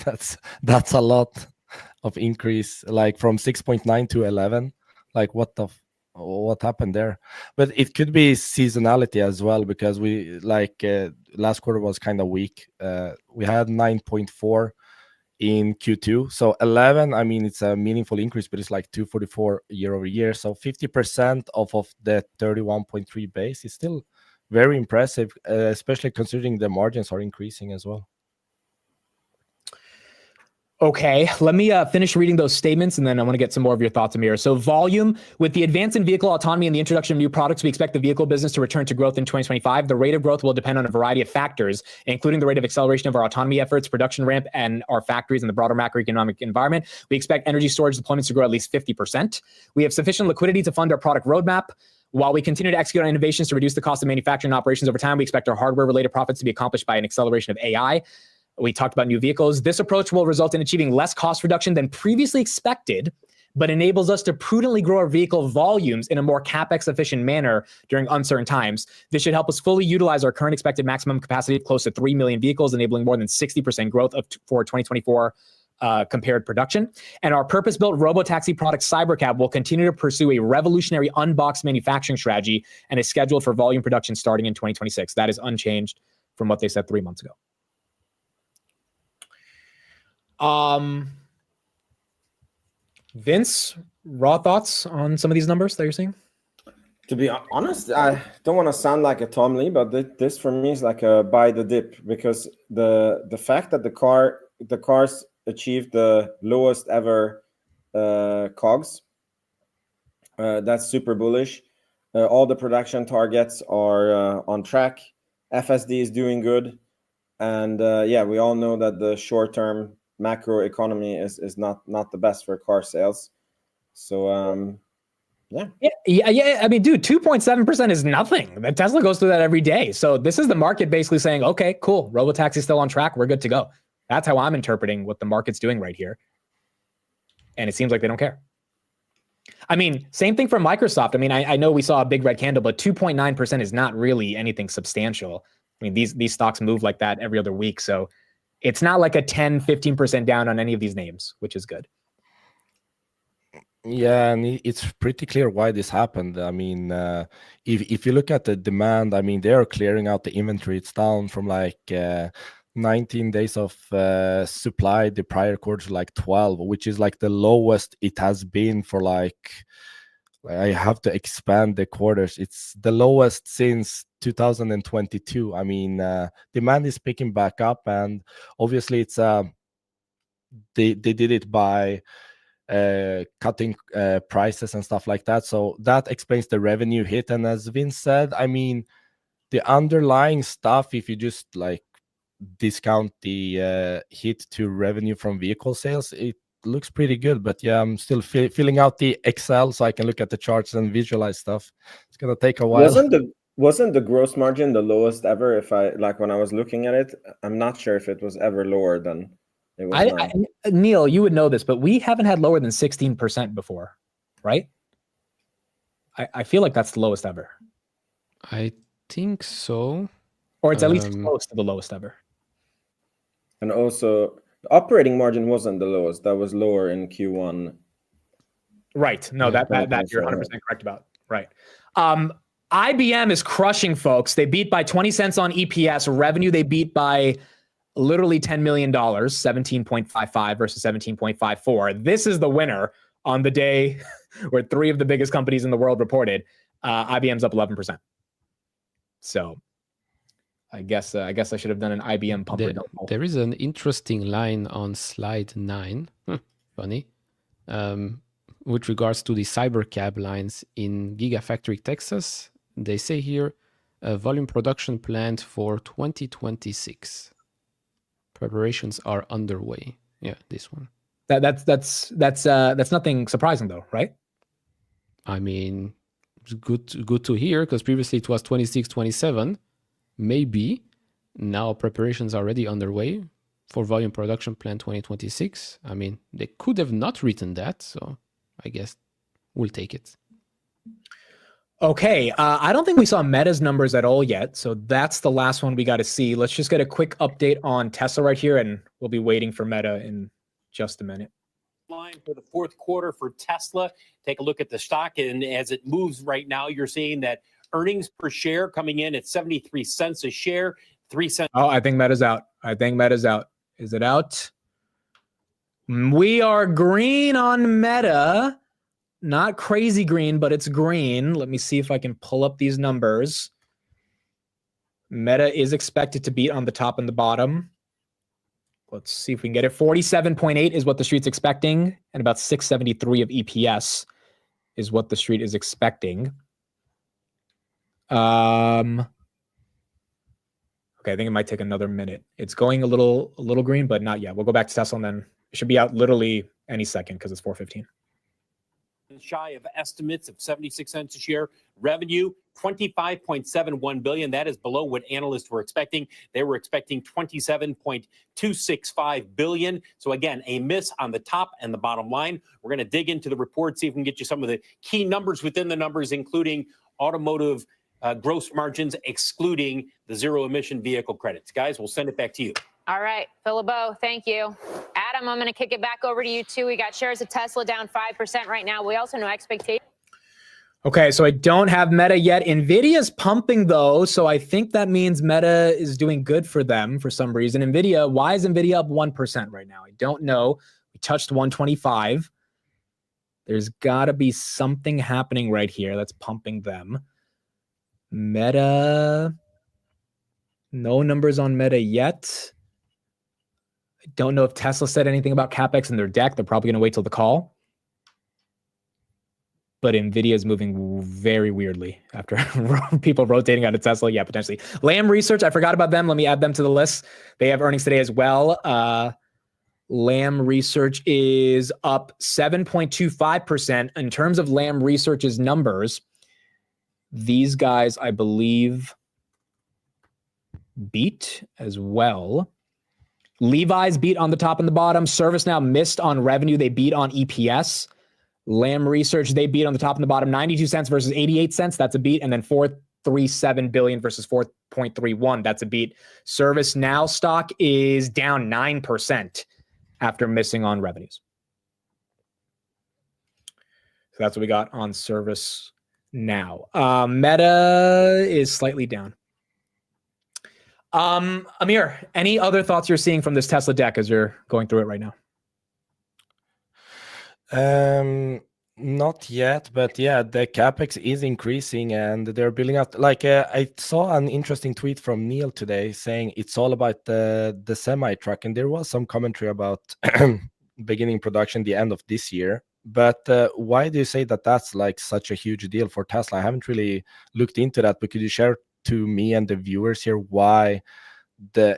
that's a lot of increase, like from 6.9 to 11. Like what happened there? But it could be seasonality as well, because we last quarter was kind of weak. We had 9.4 in Q2, so 11. I mean, it's a meaningful increase, but it's like 244 year over year. So 50% of the 31.3 base is still very impressive, especially considering the margins are increasing as well. Okay, let me finish reading those statements, and then I want to get some more of your thoughts, Amir. So volume, with the advance in vehicle autonomy and the introduction of new products, we expect the vehicle business to return to growth in 2025. The rate of growth will depend on a variety of factors, including the rate of acceleration of our autonomy efforts, production ramp, and our factories and the broader macroeconomic environment. We expect energy storage deployments to grow at least 50%. We have sufficient liquidity to fund our product roadmap. While we continue to execute on innovations to reduce the cost of manufacturing operations over time, we expect our hardware-related profits to be accomplished by an acceleration of AI. We talked about new vehicles. This approach will result in achieving less cost reduction than previously expected, but enables us to prudently grow our vehicle volumes in a more CapEx-efficient manner during uncertain times. This should help us fully utilize our current expected maximum capacity of close to 3 million vehicles, enabling more than 60% growth for 2024 compared production. And our purpose-built robotaxi product, Cybercab, will continue to pursue a revolutionary unboxed manufacturing strategy and is scheduled for volume production starting in 2026. That is unchanged from what they said 3 months ago. Vince, raw thoughts on some of these numbers that you're seeing? To be honest, I don't want to sound like a Tom Lee, but this for me is like a buy the dip, because the fact that the cars achieved the lowest ever COGS, that's super bullish. All the production targets are on track. FSD is doing good, and yeah, we all know that the short-term macro economy is not the best for car sales. So yeah. I mean, dude, 2.7% is nothing. Tesla goes through that every day. So this is the market basically saying, okay, cool, robotaxi is still on track, we're good to go. That's how I'm interpreting what the market's doing right here. And it seems like they don't care. I mean, same thing for Microsoft. I mean, I know we saw a big red candle, but 2.9% is not really anything substantial. I mean, these stocks move like that every other week. So it's not like a 10, 15% down on any of these names, which is good. Yeah, and it's pretty clear why this happened. I mean, if you look at the demand, I mean, they are clearing out the inventory. It's down from like 19 days of supply the prior quarter to like 12, which is like the lowest it has been for like, I have to expand the quarters. It's the lowest since 2022. I mean, demand is picking back up, and obviously it's a they did it by cutting prices and stuff like that. So that explains the revenue hit. And as Vince said, I mean, the underlying stuff, if you just like discount the hit to revenue from vehicle sales, it looks pretty good. But yeah, I'm still filling out the Excel so I can look at the charts and visualize stuff. It's gonna take a while. Wasn't the gross margin the lowest ever? If I like when I was looking at it, I'm not sure if it was ever lower than it was now. Neil, you would know this, but we haven't had lower than 16% before, right? I feel like that's the lowest ever. I think so. Or it's at least close to the lowest ever. And also, the operating margin wasn't the lowest. That was lower in Q1. Right. No, Yeah, that you're 100% correct about. Right. IBM is crushing, folks. They beat by 20 cents on EPS. Revenue, they beat by literally $10 million, 17.55 versus 17.54. This is the winner on the day where three of the biggest companies in the world reported. IBM's up 11%. So I guess I should have done an IBM pump. There is an interesting line on slide 9. Funny. With regards to the Cybercab lines in Gigafactory, Texas, they say here a volume production planned for 2026. Preparations are underway. Yeah, this one. That's nothing surprising though, right? I mean, it's good to hear because previously it was 26, 27. Maybe now preparations are already underway for volume production plan 2026. I mean, they could have not written that, so I guess we'll take it. Okay, I don't think we saw Meta's numbers at all yet, so that's the last one we got to see. Let's just get a quick update on Tesla right here, and we'll be waiting for Meta in just a minute. Line for the fourth quarter for Tesla. Take a look at the stock, and as it moves right now, you're seeing that earnings per share coming in at 73 cents a share, 3 cents. Oh, I think Meta's out. Is it out? We are green on Meta. Not crazy green, but it's green. Let me see if I can pull up these numbers. Meta is expected to beat on the top and the bottom. Let's see if we can get it. 47.8 is what the street's expecting, and about 673 of EPS is what the street is expecting. Okay, I think it might take another minute. It's going a little green, but not yet. We'll go back to Tesla, and then it should be out literally any second because it's 4:15. Shy of estimates of 76 cents a share. Revenue, $25.71 billion. That is below what analysts were expecting. They were expecting $27.265 billion. So again, a miss on the top and the bottom line. We're going to dig into the report, see if we can get you some of the key numbers within the numbers, including automotive gross margins, excluding the zero emission vehicle credits. Guys, we'll send it back to you. All right, Philippo, thank you. Adam, I'm going to kick it back over to you too. We got shares of Tesla down 5% right now. We also know expectations. Okay, so I don't have Meta yet. NVIDIA's pumping though, so I think that means Meta is doing good for them for some reason. Why is NVIDIA up 1% right now? I don't know. We touched 125. There's got to be something happening right here that's pumping them. Meta, no numbers on Meta yet. I don't know if Tesla said anything about CapEx in their deck. They're probably going to wait till the call. But NVIDIA is moving very weirdly after people rotating out of Tesla. Yeah, potentially. Lam Research, I forgot about them. Let me add them to the list. They have earnings today as well. Lam Research is up 7.25%. In terms of Lam Research's numbers, these guys, I believe, beat as well. Levi's beat on the top and the bottom. ServiceNow missed on revenue. They beat on EPS. Lam Research, they beat on the top and the bottom. 92 cents versus 88 cents. That's a beat. And then 4.37 billion versus 4.31. That's a beat. ServiceNow stock is down 9% after missing on revenues. So that's what we got on ServiceNow. Meta is slightly down. Amir, any other thoughts you're seeing from this Tesla deck as you're going through it right now? Not yet, but yeah, the capex is increasing and they're building up. Like I saw an interesting tweet from Neil today saying it's all about the semi truck, and there was some commentary about beginning production the end of this year. But why do you say that that's like such a huge deal for Tesla? I haven't really looked into that, but could you share to me and the viewers here why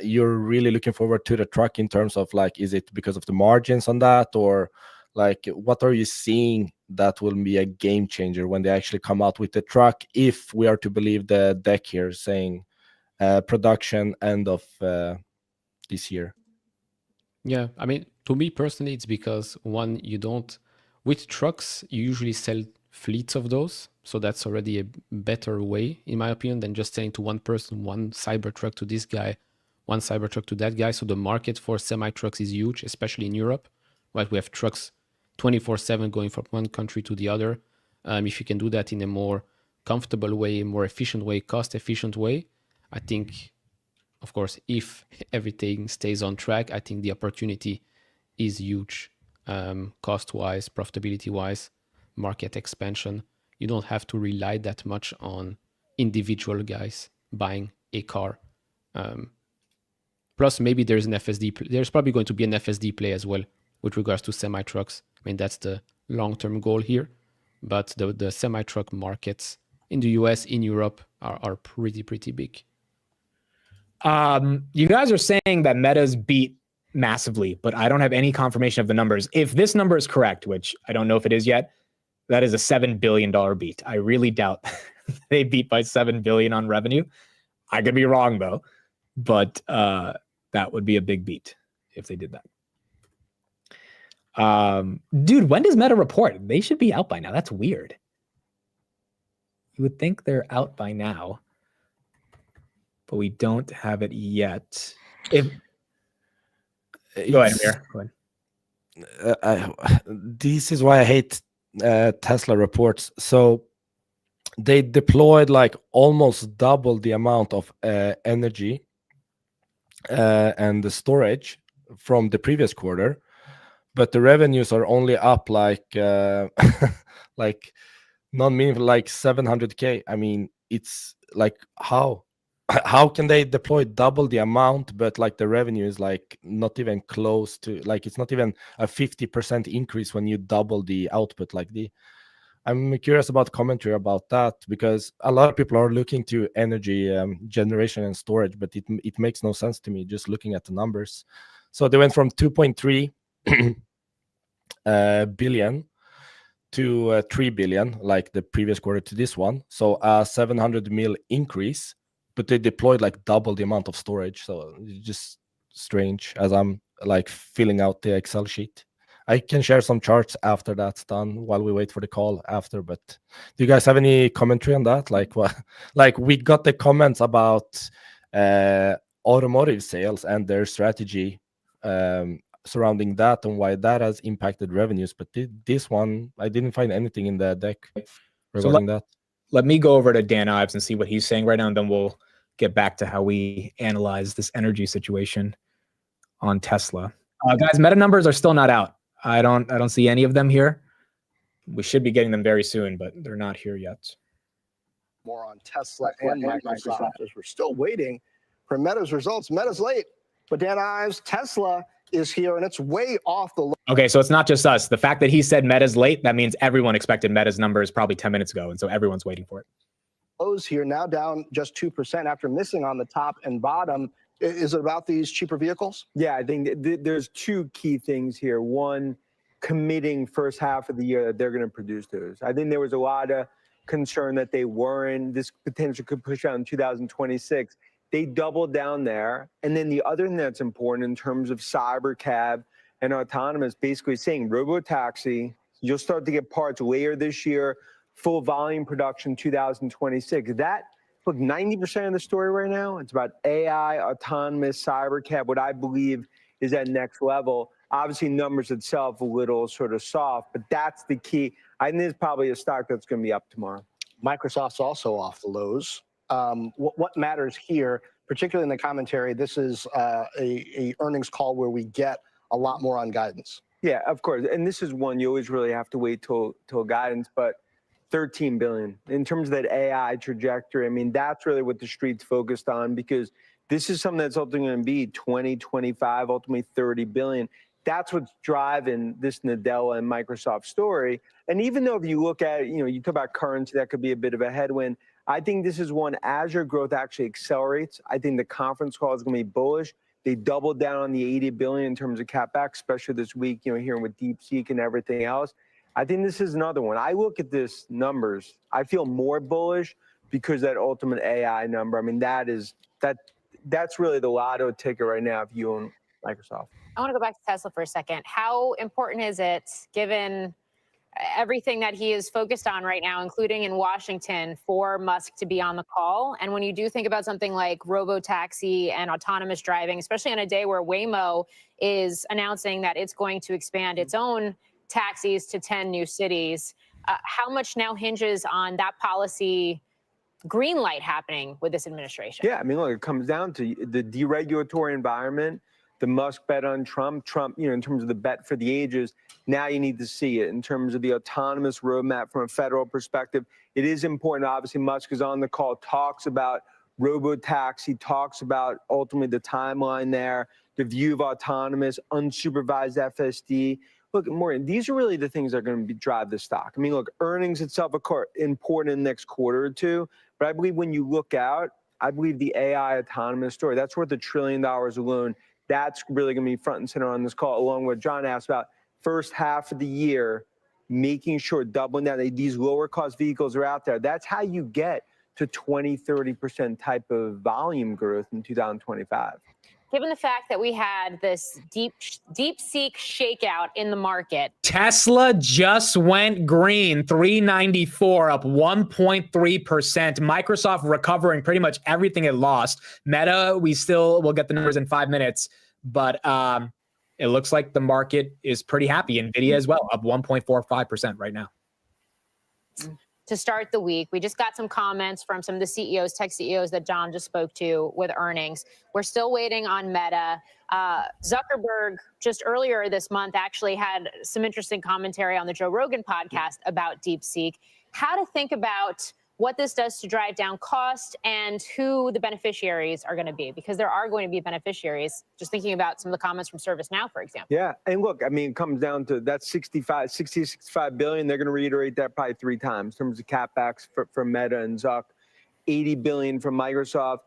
you're really looking forward to the truck in terms of like, is it because of the margins on that, or like what are you seeing that will be a game changer when they actually come out with the truck, if we are to believe the deck here saying production end of this year? Yeah, I mean, to me personally, it's because one, with trucks, you usually sell fleets of those. So that's already a better way, in my opinion, than just selling to one person, one Cybertruck to this guy, one Cybertruck to that guy. So the market for semi-trucks is huge, especially in Europe, right? We have trucks 24/7 going from one country to the other. If you can do that in a more comfortable way, more efficient way, cost-efficient way, I think, of course, if everything stays on track, I think the opportunity is huge, cost-wise, profitability-wise, market expansion. You don't have to rely that much on individual guys buying a car. Plus, maybe there's an FSD. There's probably going to be an FSD play as well with regards to semi-trucks. I mean, that's the long-term goal here. But the semi-truck markets in the US, in Europe, are pretty big. You guys are saying that Meta's beat massively, but I don't have any confirmation of the numbers. If this number is correct, which I don't know if it is yet, that is a $7 billion beat. I really doubt they beat by $7 billion on revenue. I could be wrong though, but that would be a big beat if they did that. Dude, when does Meta report? They should be out by now. That's weird. You would think they're out by now, but we don't have it yet. Go ahead, Amir. Go ahead. This is why I hate Tesla reports. So they deployed like almost double the amount of energy and the storage from the previous quarter, but the revenues are only up like like non-meaningful, like 700K. I mean, it's like how can they deploy double the amount, but like the revenue is like not even close to, like it's not even a 50% increase when you double the output. Like I'm curious about commentary about that, because a lot of people are looking to energy generation and storage, but it makes no sense to me just looking at the numbers. So they went from 2.3 billion to 3 billion, like the previous quarter to this one. So a 700 mil increase, but they deployed like double the amount of storage. So it's just strange as I'm like filling out the Excel sheet. I can share some charts after that's done while we wait for the call after. But do you guys have any commentary on that? Like what? Like we got the comments about automotive sales and their strategy surrounding that and why that has impacted revenues. But this one, I didn't find anything in the deck regarding that. Let me go over to Dan Ives and see what he's saying right now, and then we'll get back to how we analyze this energy situation on Tesla. Guys, Meta numbers are still not out. I don't see any of them here. We should be getting them very soon, but they're not here yet. More on Tesla and Microsoft as we're still waiting for Meta's results. Meta's late, but Dan Ives, Tesla is here and it's way off the. Okay, so it's not just us. The fact that he said Meta's late, that means everyone expected Meta's numbers probably 10 minutes ago, and so everyone's waiting for it. Lows here now down just 2% after missing on the top and bottom. Is it about these cheaper vehicles? Yeah, I think there's two key things here. One, committing first half of the year that they're going to produce those. I think there was a lot of concern that they weren't. This potential could push out in 2026. They doubled down there. And then the other thing that's important in terms of cybercab and autonomous, basically saying robotaxi, you'll start to get parts later this year, full volume production 2026. That, look, 90% of the story right now, it's about AI, autonomous, cybercab, what I believe is at next level. Obviously, numbers itself a little sort of soft, but that's the key. I think there's probably a stock that's going to be up tomorrow. Microsoft's also off the lows. What matters here, particularly in the commentary, this is a earnings call where we get a lot more on guidance. Yeah, of course. And this is one you always really have to wait till guidance, but 13 billion in terms of that AI trajectory. I mean, that's really what the street's focused on, because this is something that's ultimately going to be 20, 25, ultimately 30 billion. That's what's driving this Nadella and Microsoft story. And even though if you look at, you talk about currency, that could be a bit of a headwind. I think this is one, as your growth actually accelerates, I think the conference call is going to be bullish. They doubled down on the 80 billion in terms of CapEx, especially this week, hearing with DeepSeek and everything else. I think this is another one. I look at this numbers, I feel more bullish because that ultimate AI number. I mean, that's really the lotto ticket right now if you own Microsoft. I want to go back to Tesla for a second. How important is it, given everything that he is focused on right now, including in Washington, for Musk to be on the call? And when you do think about something like robo-taxi and autonomous driving, especially on a day where Waymo is announcing that it's going to expand its own taxis to 10 new cities, how much now hinges on that policy green light happening with this administration? Yeah, I mean, look, it comes down to the deregulatory environment, the Musk bet on Trump, in terms of the bet for the ages. Now you need to see it in terms of the autonomous roadmap from a federal perspective. It is important. Obviously, Musk is on the call, talks about robo-taxi, talks about ultimately the timeline there, the view of autonomous, unsupervised FSD. Look, Morgan, these are really the things that are going to drive the stock. I mean, look, earnings itself are important in the next quarter or two, but I believe when you look out, I believe the AI autonomous story, that's worth $1 trillion alone. That's really going to be front and center on this call, along with what John asked about first half of the year, making sure doubling down these lower cost vehicles are out there. That's how you get to 20, 30% type of volume growth in 2025. Given the fact that we had this DeepSeek shakeout in the market. Tesla just went green, 394, up 1.3%. Microsoft recovering pretty much everything it lost. Meta, we'll get the numbers in 5 minutes, but it looks like the market is pretty happy. Nvidia as well, up 1.45% right now. To start the week, we just got some comments from some of the CEOs, tech CEOs that John just spoke to with earnings. We're still waiting on Meta. Zuckerberg just earlier this month actually had some interesting commentary on the Joe Rogan podcast about DeepSeek. How to think about what this does to drive down cost and who the beneficiaries are going to be, because there are going to be beneficiaries. Just thinking about some of the comments from ServiceNow, for example. Yeah, and look, I mean, it comes down to that 65 billion. They're going to reiterate that probably 3 times in terms of CapEx for Meta and Zuck, 80 billion from Microsoft.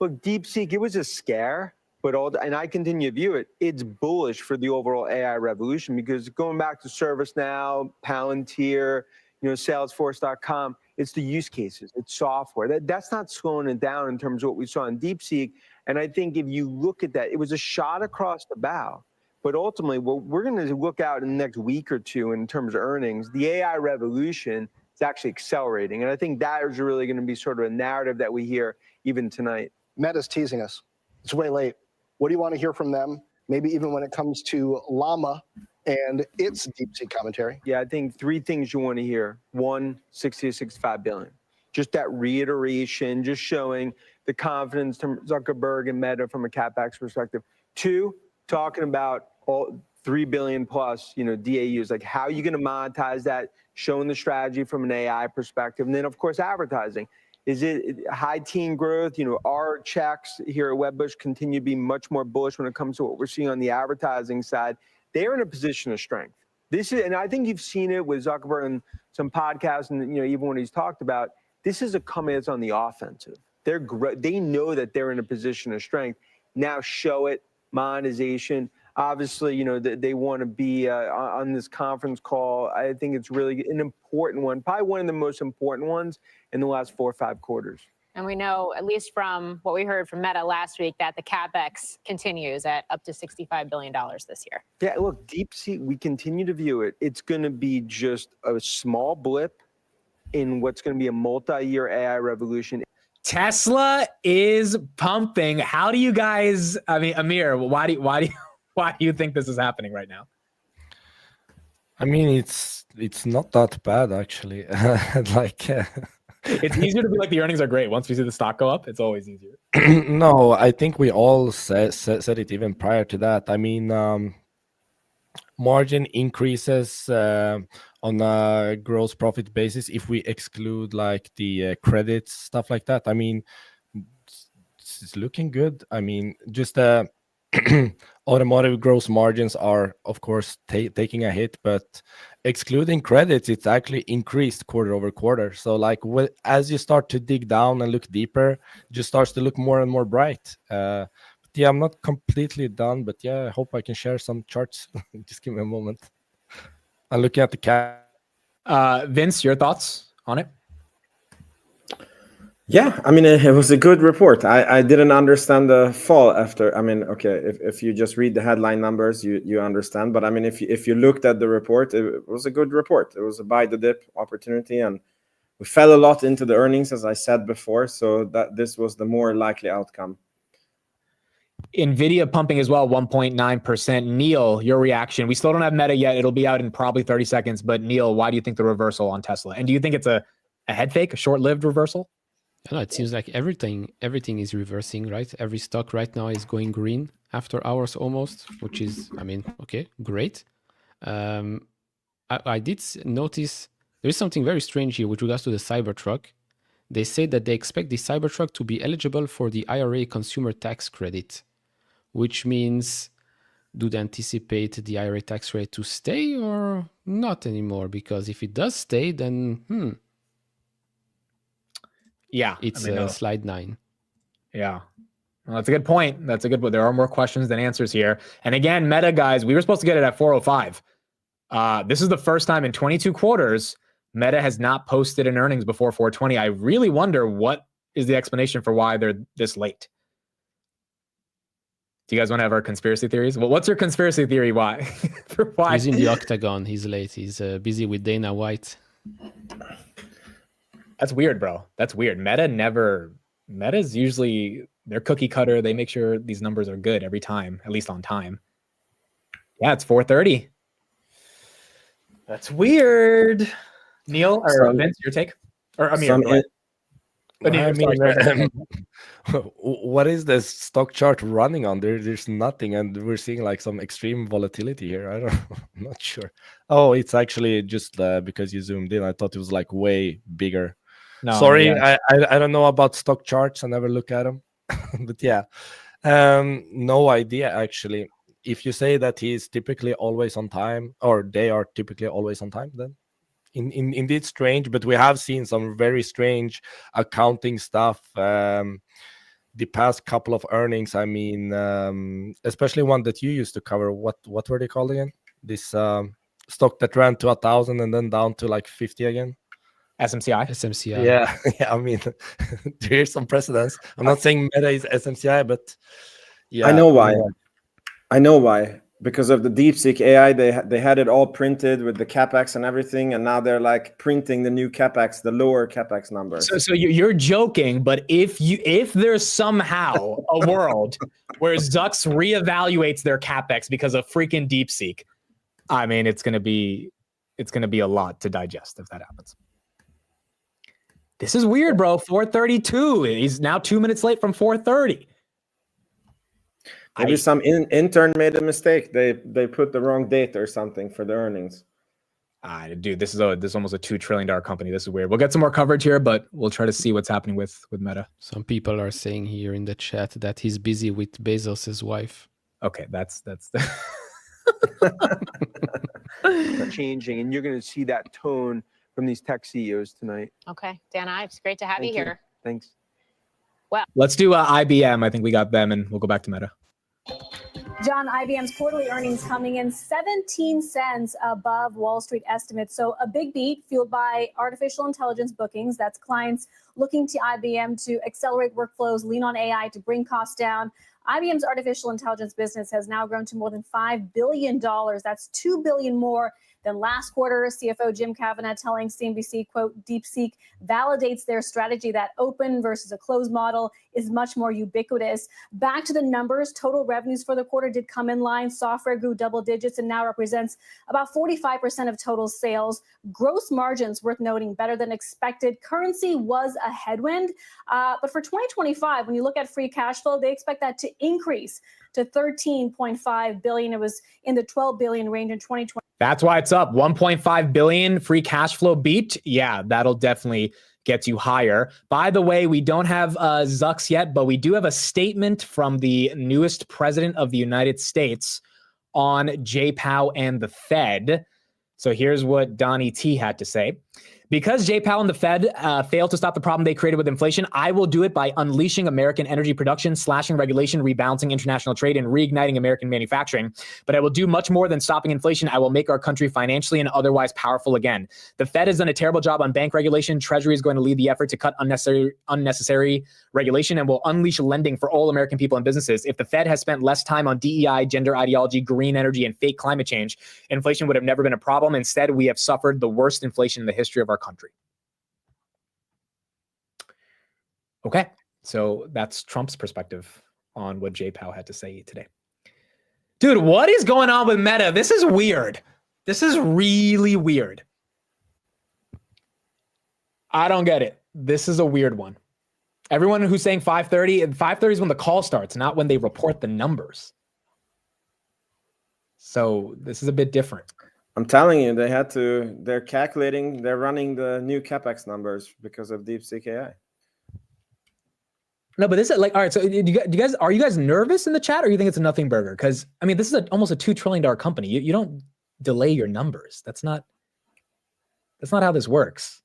Look, DeepSeek, it was a scare, but and I continue to view it, it's bullish for the overall AI revolution, because going back to ServiceNow, Palantir, Salesforce.com, it's the use cases, it's software. That's not slowing it down in terms of what we saw in DeepSeek. And I think if you look at that, it was a shot across the bow. But ultimately, what we're going to look out in the next week or two in terms of earnings, the AI revolution is actually accelerating. And I think that is really going to be sort of a narrative that we hear even tonight. Meta's teasing us. It's way late. What do you want to hear from them? Maybe even when it comes to Llama and its DeepSeek commentary. Yeah, I think 3 things you want to hear. 1, 60 to 65 billion. Just that reiteration, just showing the confidence from Zuckerberg and Meta from a CapEx perspective. 2, talking about all 3 billion plus, DAUs, like how are you going to monetize that, showing the strategy from an AI perspective. And then, of course, advertising. Is it high teen growth? Our checks here at Wedbush continue to be much more bullish when it comes to what we're seeing on the advertising side. They're in a position of strength. And I think you've seen it with Zuckerberg and some podcasts, and even when he's talked about, this is a company that's on the offensive. They know that they're in a position of strength. Now show it, monetization. Obviously, they want to be on this conference call. I think it's really an important one, probably one of the most important ones in the last 4 or 5 quarters. And we know, at least from what we heard from Meta last week, that the CapEx continues at up to $65 billion this year. Yeah, look, DeepSeek, we continue to view it. It's going to be just a small blip in what's going to be a multi-year AI revolution. Tesla is pumping. How do you guys, Amir, why do you think this is happening right now? I mean, it's not that bad, actually. It's easier to be like the earnings are great. Once we see the stock go up, it's always easier. No, I think we all said it even prior to that. I mean, margin increases on a gross profit basis if we exclude like the credits, stuff like that. I mean, it's looking good. I mean, just automotive gross margins are, of course, taking a hit, but excluding credits, it's actually increased quarter over quarter. So like as you start to dig down and look deeper, it just starts to look more and more bright. But yeah, I'm not completely done, but yeah, I hope I can share some charts. Just give me a moment. I'm looking at the cap. Vince, your thoughts on it? Yeah, I mean, it was a good report. I didn't understand the fall after. I mean, okay, if you just read the headline numbers, you understand. But I mean, if you looked at the report, it was a good report. It was a buy the dip opportunity, and we fell a lot into the earnings, as I said before. So that this was the more likely outcome. NVIDIA pumping as well, 1.9%. Neil, your reaction. We still don't have Meta yet. It'll be out in probably 30 seconds. But Neil, why do you think the reversal on Tesla? And do you think it's a head fake, a short-lived reversal? No, it seems like everything is reversing, right? Every stock right now is going green after hours almost, which is, I mean, okay, great. I did notice there is something very strange here with regards to the Cybertruck. They say that they expect the Cybertruck to be eligible for the IRA consumer tax credit, which means, do they anticipate the IRA tax rate to stay or not anymore? Because if it does stay, then yeah, it's slide 9. Yeah. Well, that's a good point. That's a good point. There are more questions than answers here. And again, Meta, guys, we were supposed to get it at 405. This is the first time in 22 quarters Meta has not posted an earnings before 420. I really wonder what is the explanation for why they're this late. Do you guys want to have our conspiracy theories? Well, what's your conspiracy theory? Why? For why? He's in the octagon. He's late. He's busy with Dana White. That's weird, bro. That's weird. Meta's usually their cookie cutter. They make sure these numbers are good every time, at least on time. Yeah, it's 4:30. That's weird. Neil or Vince, your take? Or Amir, what is this stock chart running on? There's nothing, and we're seeing like some extreme volatility here. I'm not sure. Oh, it's actually just because you zoomed in. I thought it was like way bigger. No, sorry, yeah. I don't know about stock charts. I never look at them. But yeah, no idea actually. If you say that he's typically always on time, or they are typically always on time, then indeed strange. But we have seen some very strange accounting stuff the past couple of earnings. I mean, especially one that you used to cover. What were they called again? This stock that ran to 1,000 and then down to like 50 again. SMCI. Yeah, yeah. I mean, there's some precedents. I'm not saying Meta is SMCI, but yeah, I know why. Because of the DeepSeek AI, they had it all printed with the capex and everything, and now they're like printing the new capex, the lower capex numbers. So you're joking, but if there's somehow a world where Zux reevaluates their capex because of freaking DeepSeek, I mean, it's gonna be a lot to digest if that happens. This is weird, bro. 4:32. He's now 2 minutes late from 4:30. Maybe some intern made a mistake. They put the wrong date or something for the earnings. Dude, this is almost a $2 trillion company. This is weird. We'll get some more coverage here, but we'll try to see what's happening with Meta. Some people are saying here in the chat that he's busy with Bezos's wife. Okay, that's changing, and you're going to see that tone from these tech CEOs tonight. Okay, Dan Ives, great to have you here. Thanks. Well, let's do IBM. I think we got them, and we'll go back to Meta. John, IBM's quarterly earnings coming in 17 cents above Wall Street estimates. So a big beat fueled by artificial intelligence bookings. That's clients looking to IBM to accelerate workflows, lean on AI to bring costs down. IBM's artificial intelligence business has now grown to more than $5 billion. That's $2 billion more than last quarter. CFO Jim Kavanaugh telling CNBC, quote, DeepSeek validates their strategy that open versus a closed model is much more ubiquitous. Back to the numbers, total revenues for the quarter did come in line. Software grew double digits and now represents about 45% of total sales. Gross margins, worth noting, better than expected. Currency was a headwind. But for 2025, when you look at free cash flow, they expect that to increase to 13.5 billion. It was in the 12 billion range in 2020. That's why it's up. 1.5 billion free cash flow beat. Yeah, that'll definitely get you higher. By the way, we don't have Zucks yet, but we do have a statement from the newest president of the United States on Jay Powell and the Fed. So here's what Donnie T had to say. Because Jay Powell and the Fed failed to stop the problem they created with inflation, I will do it by unleashing American energy production, slashing regulation, rebalancing international trade, and reigniting American manufacturing. But I will do much more than stopping inflation. I will make our country financially and otherwise powerful again. The Fed has done a terrible job on bank regulation. Treasury is going to lead the effort to cut unnecessary regulation and will unleash lending for all American people and businesses. If the Fed has spent less time on DEI, gender ideology, green energy, and fake climate change, inflation would have never been a problem. Instead, we have suffered the worst inflation in the history of our country. Okay, so that's Trump's perspective on what Jay Powell had to say today. Dude, what is going on with Meta? This is weird. This is really weird. I don't get it. This is a weird one. Everyone who's saying 5:30, and 5:30 is when the call starts, not when they report the numbers. So this is a bit different. I'm telling you, they're calculating, they're running the new CapEx numbers because of DeepSeek AI. No, but this is like, all right, so are you guys nervous in the chat, or you think it's a nothing burger? Because, I mean, this is almost a $2 trillion company. You don't delay your numbers. That's not how this works.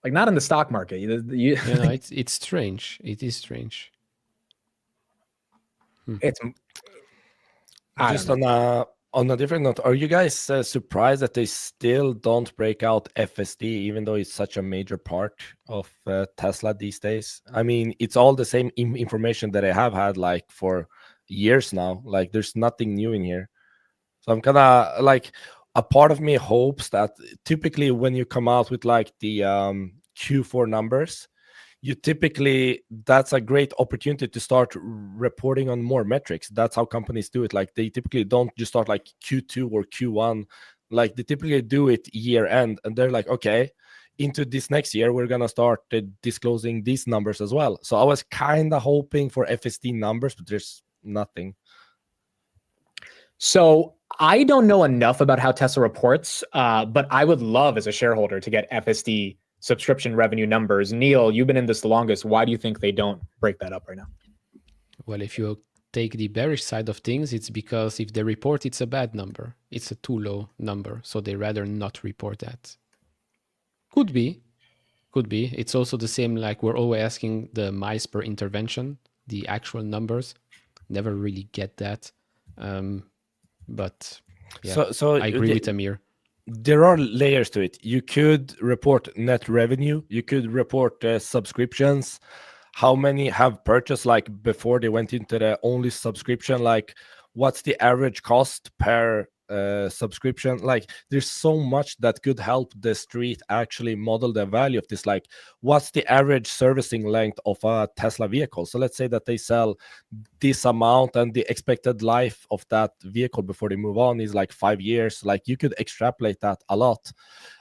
Like, not in the stock market. It's strange. It is strange. It's just on a different note, are you guys surprised that they still don't break out FSD, even though it's such a major part of Tesla these days? I mean, it's all the same information that I have had like for years now. Like, there's nothing new in here. So I'm kind of like, a part of me hopes that typically when you come out with like the Q4 numbers, that's a great opportunity to start reporting on more metrics. That's how companies do it. Like, they typically don't just start like Q2 or Q1. Like, they typically do it year end, and they're like, okay, into this next year, we're going to start disclosing these numbers as well. So I was kind of hoping for FSD numbers, but there's nothing. So I don't know enough about how Tesla reports, but I would love as a shareholder to get FSD subscription revenue numbers. Neil, you've been in this the longest. Why do you think they don't break that up right now? Well, if you take the bearish side of things, it's because if they report, it's a bad number. It's a too low number. So they rather not report that. Could be. It's also the same, like we're always asking the miles per intervention, the actual numbers. Never really get that. But yeah, so I agree with Amir. There are layers to it. You could report net revenue. You could report subscriptions. How many have purchased like before they went into the only subscription? Like, what's the average cost per subscription? Like, there's so much that could help the street actually model the value of this. Like, what's the average servicing length of a Tesla vehicle? So let's say that they sell this amount and the expected life of that vehicle before they move on is like 5 years. Like, you could extrapolate that a lot.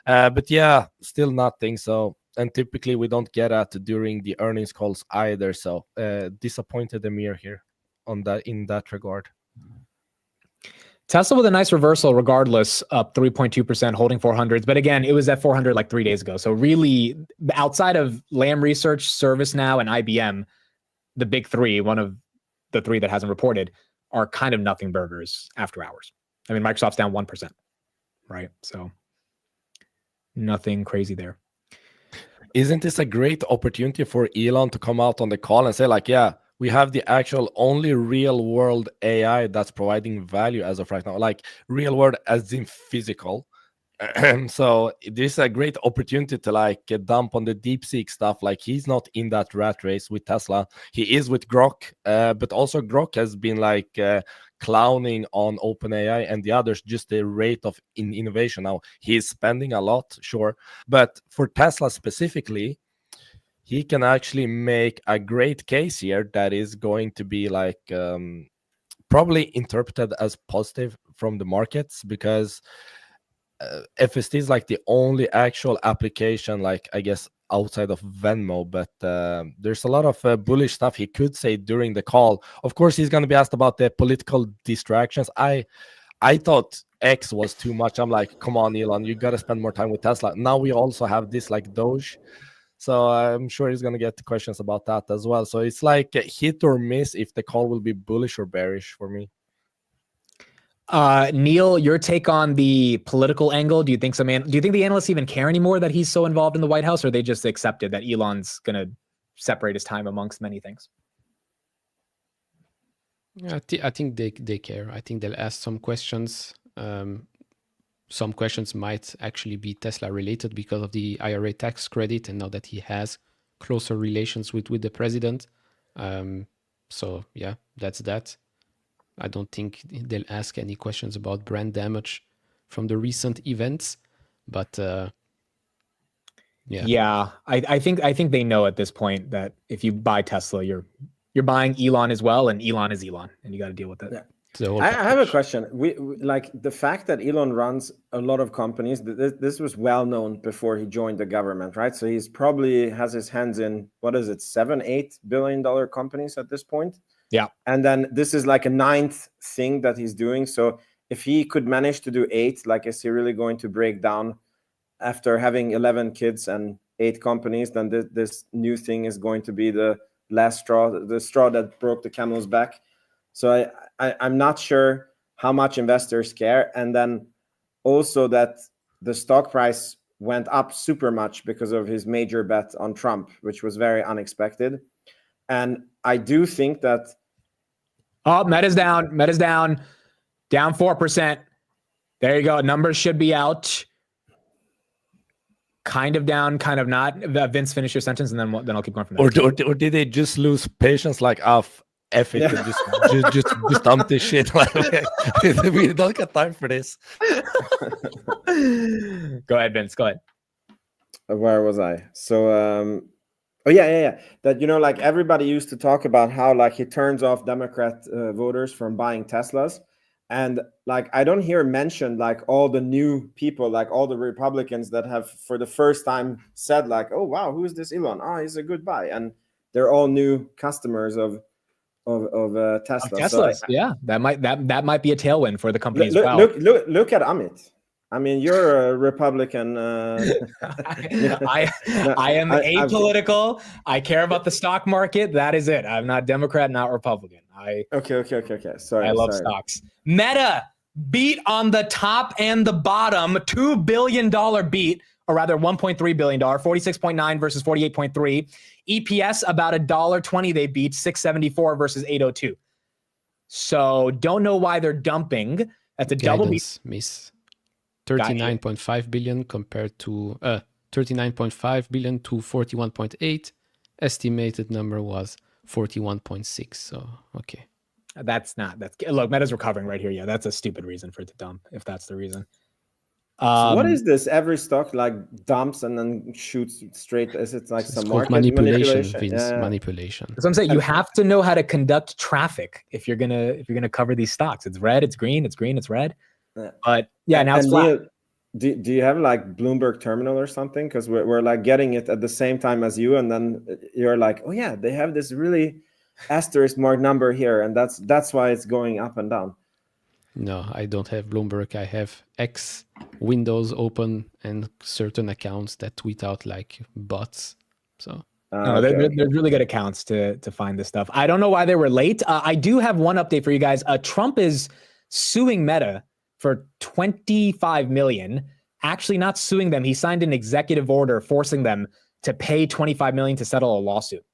But yeah, still nothing. So, and typically we don't get that during the earnings calls either. So disappointed Amir here on that, in that regard. Tesla with a nice reversal regardless, up 3.2%, holding 400s. But again, it was at 400 like 3 days ago. So really, outside of Lam Research, ServiceNow, and IBM, the big three, one of the three that hasn't reported, are kind of nothing burgers after hours. I mean, Microsoft's down 1%, right? So nothing crazy there. Isn't this a great opportunity for Elon to come out on the call and say like, yeah, we have the actual only real world AI that's providing value as of right now, like real world as in physical. So this is a great opportunity to like dump on the DeepSeek stuff. Like, he's not in that rat race with Tesla. He is with Grok, but also Grok has been like clowning on OpenAI and the others, just the rate of innovation. Now he's spending a lot, sure, but for Tesla specifically, he can actually make a great case here that is going to be like probably interpreted as positive from the markets, because FSD is like the only actual application, like I guess outside of Venmo, but there's a lot of bullish stuff he could say during the call. Of course, he's going to be asked about the political distractions. I thought X was too much. I'm like, come on, Elon, you got to spend more time with Tesla. Now we also have this like Doge. So I'm sure he's going to get questions about that as well. So it's like a hit or miss if the call will be bullish or bearish for me. Neil, your take on the political angle. Do you think the analysts even care anymore that he's so involved in the White House, or they just accepted that Elon's going to separate his time amongst many things? I think they care. I think they'll ask some questions. Some questions might actually be Tesla related because of the IRA tax credit, and now that he has closer relations with the president. So yeah, that's that. I don't think they'll ask any questions about brand damage from the recent events, but yeah. I think they know at this point that if you buy Tesla, you're buying Elon as well, and Elon is Elon, and you got to deal with it. Yeah. I have a question. We like the fact that Elon runs a lot of companies. This was well known before he joined the government, right? So he's probably has his hands in, what is it, $7-8 billion companies at this point. Yeah. And then this is like a 9th thing that he's doing. So if he could manage to do 8, like, is he really going to break down after having 11 kids and 8 companies? Then this new thing is going to be the last straw, the straw that broke the camel's back. So I'm not sure how much investors care. And then also that the stock price went up super much because of his major bet on Trump, which was very unexpected. And I do think that... Oh, Meta's down. Down 4%. There you go. Numbers should be out. Kind of down, kind of not. Vince, finish your sentence, and then I'll keep going from there. Or did they just lose patience? Like, F it, yeah. just dump this shit. Like, we don't got time for this. Go ahead, Vince. Go ahead. Where was I? So, yeah. That, like everybody used to talk about how like he turns off Democrat voters from buying Teslas. And like, I don't hear mentioned like all the new people, like all the Republicans that have for the first time said like, oh, wow, who is this Elon? Oh, he's a good buy. And they're all new customers of Tesla. So, yeah, that might be a tailwind for the company as well. Look at Amit. I mean, you're a Republican. I am apolitical. I care about the stock market. That is it. I'm not Democrat, not Republican. Okay. Sorry. I love stocks. Meta beat on the top and the bottom. $2 billion beat, or rather $1.3 billion, 46.9 versus 48.3. EPS about $1.20 they beat, 674 versus 802. So don't know why they're dumping. That's a double beat. Miss 39.5 billion compared to 39.5 billion to 41.8. Estimated number was 41.6. So okay. Look, Meta's recovering right here. Yeah, that's a stupid reason for it to dump if that's the reason. So what is this? Every stock like dumps and then shoots straight. Is it like some market manipulation? Manipulation. That's what I'm saying. You have to know how to conduct traffic if you're gonna cover these stocks. It's red, it's green, it's green, it's red. But yeah, now it's flat. Do you have like Bloomberg Terminal or something? Because we're like getting it at the same time as you, and then you're like, oh yeah, they have this really asterisk mark number here, and that's why it's going up and down. No, I don't have Bloomberg. I have X windows open and certain accounts that tweet out like bots. So they're really good accounts to find this stuff. I don't know why they were late. I do have one update for you guys. Trump is suing Meta for $25 million. Actually, not suing them. He signed an executive order forcing them to pay $25 million to settle a lawsuit.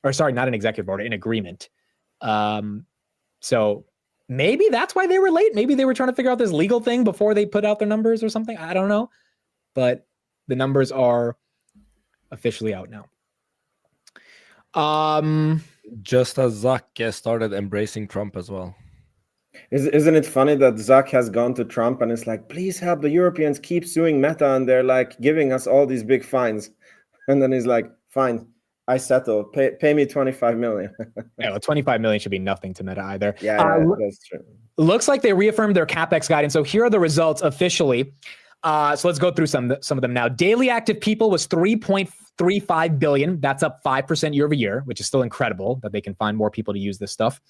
Or sorry, not an executive order, an agreement. So maybe that's why they were late. Maybe they were trying to figure out this legal thing before they put out their numbers or something. I don't know. But the numbers are officially out now. Just as Zuck started embracing Trump as well. Isn't it funny that Zuck has gone to Trump and it's like, please help the Europeans keep suing Meta, and they're like giving us all these big fines. And then he's like, fine, I settle. Pay me $25 million. Yeah, well, $25 million should be nothing to Meta either. Yeah, that's true. Looks like they reaffirmed their CapEx guidance. So here are the results officially. So let's go through some of them now. Daily active people was 3.35 billion. That's up 5% year over year, which is still incredible that they can find more people to use this stuff.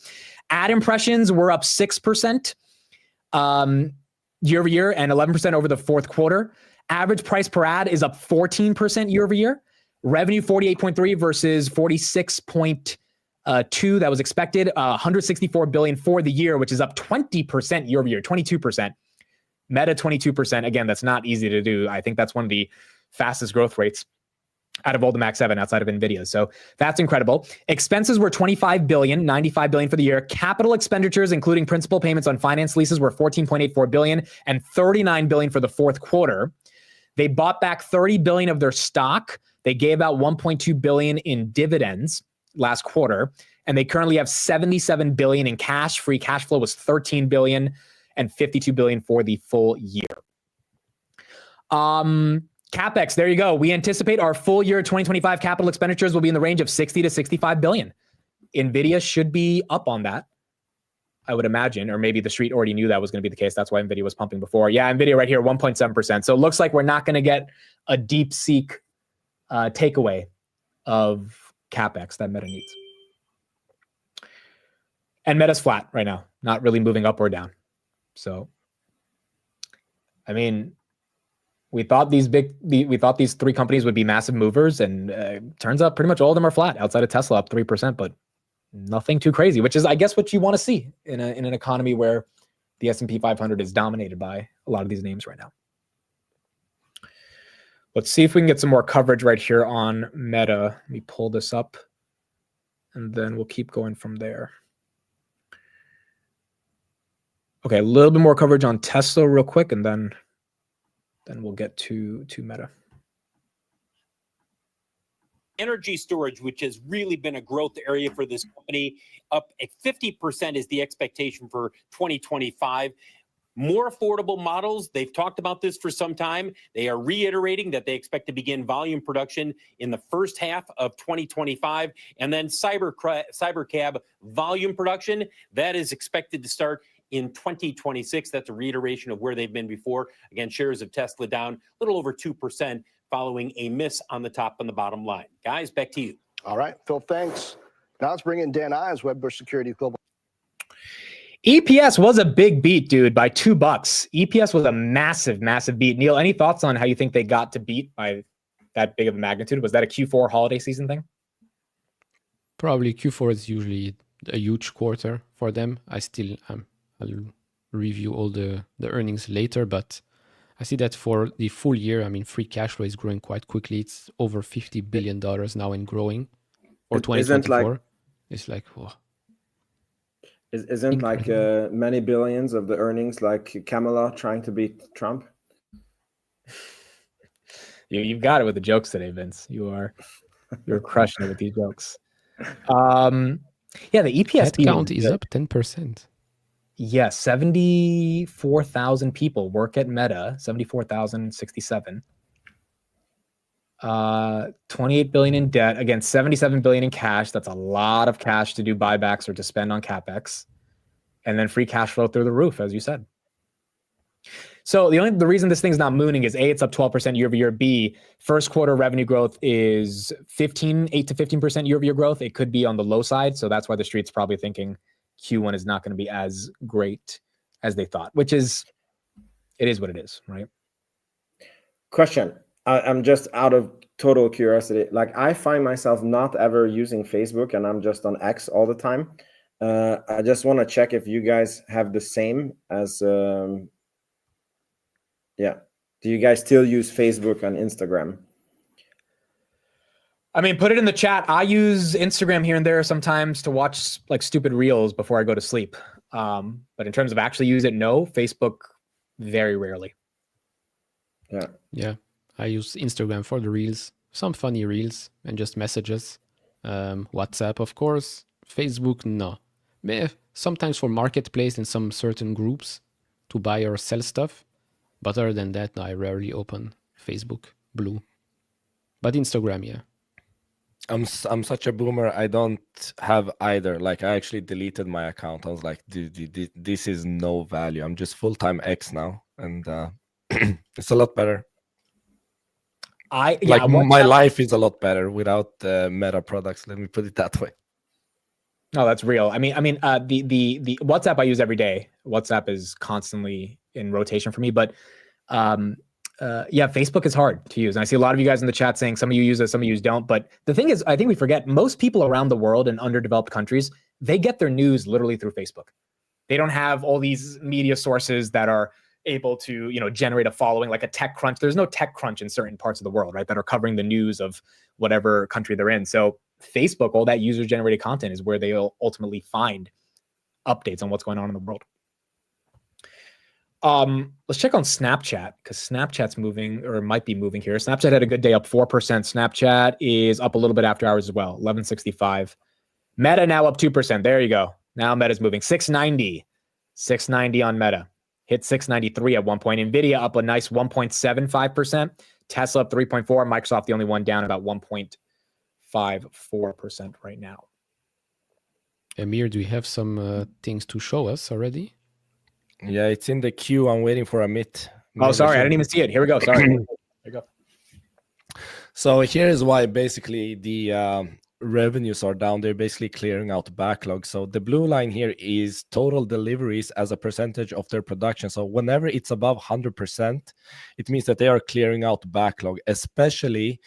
Ad impressions were up 6% year over year and 11% over the fourth quarter. Average price per ad is up 14% year over year. Revenue 48.3 versus 46.2 that was expected. 164 billion for the year, which is up 20% year over year, 22%. Meta 22%. Again, that's not easy to do. I think that's one of the fastest growth rates out of all the Max 7 outside of NVIDIA. So that's incredible. Expenses were 25 billion, 95 billion for the year. Capital expenditures, including principal payments on finance leases, were 14.84 billion and 39 billion for the fourth quarter. They bought back 30 billion of their stock. They gave out 1.2 billion in dividends last quarter, and they currently have 77 billion in cash. Free cash flow was 13 billion and 52 billion for the full year. CapEx, there you go. We anticipate our full year 2025 capital expenditures will be in the range of 60 to 65 billion. NVIDIA should be up on that, I would imagine, or maybe the street already knew that was going to be the case. That's why NVIDIA was pumping before. Yeah, NVIDIA right here, 1.7%. So it looks like we're not going to get a DeepSeek takeaway of CapEx that Meta needs. And Meta's flat right now, not really moving up or down. So, I mean, we thought these three companies would be massive movers, and turns out pretty much all of them are flat outside of Tesla, up 3%, but nothing too crazy, which is, I guess, what you want to see in an economy where the S&P 500 is dominated by a lot of these names right now. Let's see if we can get some more coverage right here on Meta. Let me pull this up, and then we'll keep going from there. Okay, a little bit more coverage on Tesla real quick, and then we'll get to Meta. Energy storage, which has really been a growth area for this company, up at 50% is the expectation for 2025. More affordable models. They've talked about this for some time. They are reiterating that they expect to begin volume production in the first half of 2025. And then Cybercab volume production, that is expected to start in 2026. That's a reiteration of where they've been before. Again, shares of Tesla down a little over 2% following a miss on the top and the bottom line. Guys, back to you. All right, Phil, thanks. Now let's bring in Dan Ives, Wedbush Securities Global. EPS was a big beat, dude, by $2. EPS was a massive, massive beat. Neil, any thoughts on how you think they got to beat by that big of a magnitude? Was that a Q4 holiday season thing? Probably Q4 is usually a huge quarter for them. I'll review all the earnings later, but I see that for the full year, I mean, free cash flow is growing quite quickly. It's over $50 billion now and growing. Or 2024. It's like, whoa. Isn't incredible. Like many billions of the earnings like Kamala trying to beat Trump? You've got it with the jokes today, Vince. You're crushing it with these jokes. Yeah, the EPS count is up 10%. Yeah, 74,000 people work at Meta, 74,067. 28 billion in debt, again, 77 billion in cash. That's a lot of cash to do buybacks or to spend on CapEx. And then free cash flow through the roof, as you said. So the reason this thing's not mooning is A, it's up 12% year over year. B, first quarter revenue growth is 8 to 15% year over year growth. It could be on the low side. So that's why the street's probably thinking Q1 is not going to be as great as they thought, it is what it is, right? Question. I'm just out of total curiosity. Like, I find myself not ever using Facebook, and I'm just on X all the time. I just want to check if you guys have the same as, Do you guys still use Facebook and Instagram? I mean, put it in the chat. I use Instagram here and there sometimes to watch like stupid reels before I go to sleep. But in terms of actually use it, no. Facebook, very rarely. Yeah. I use Instagram for the reels, some funny reels and just messages. WhatsApp, of course. Facebook, no. Sometimes for marketplace and some certain groups to buy or sell stuff. But other than that, no, I rarely open Facebook Blue. But Instagram, yeah. I'm such a boomer. I don't have either. Like, I actually deleted my account. I was like, dude, this is no value. I'm just full-time X now. And It's a lot better. My life is a lot better without Meta products. Let me put it that way. No, that's real. I mean, the WhatsApp I use every day. WhatsApp is constantly in rotation for me, but Facebook is hard to use. And I see a lot of you guys in the chat saying some of you use it, some of you don't. But the thing is, I think we forget most people around the world in underdeveloped countries, they get their news literally through Facebook. They don't have all these media sources that are able to, generate a following like a TechCrunch. There's no TechCrunch in certain parts of the world, right, that are covering the news of whatever country they're in. So Facebook, all that user-generated content is where they'll ultimately find updates on what's going on in the world. Let's check on Snapchat, because Snapchat's moving, or might be moving here. Snapchat had a good day, up 4%. Snapchat is up a little bit after hours as well, 1165. Meta now up 2%. There you go. Now Meta's moving. 690 on Meta. Hit 693 at one point. NVIDIA up a nice 1.75%. Tesla up 3.4%. Microsoft the only one down about 1.54% right now. Amir, do you have some things to show us already? Yeah, it's in the queue. I'm waiting for Amit. Oh, sorry. I didn't even see it. Here we go. Sorry. There you go. So here is why basically the revenues are down. They're basically clearing out backlog. So the blue line here is total deliveries as a percentage of their production. So whenever it's above 100%, it means that they are clearing out backlog, especially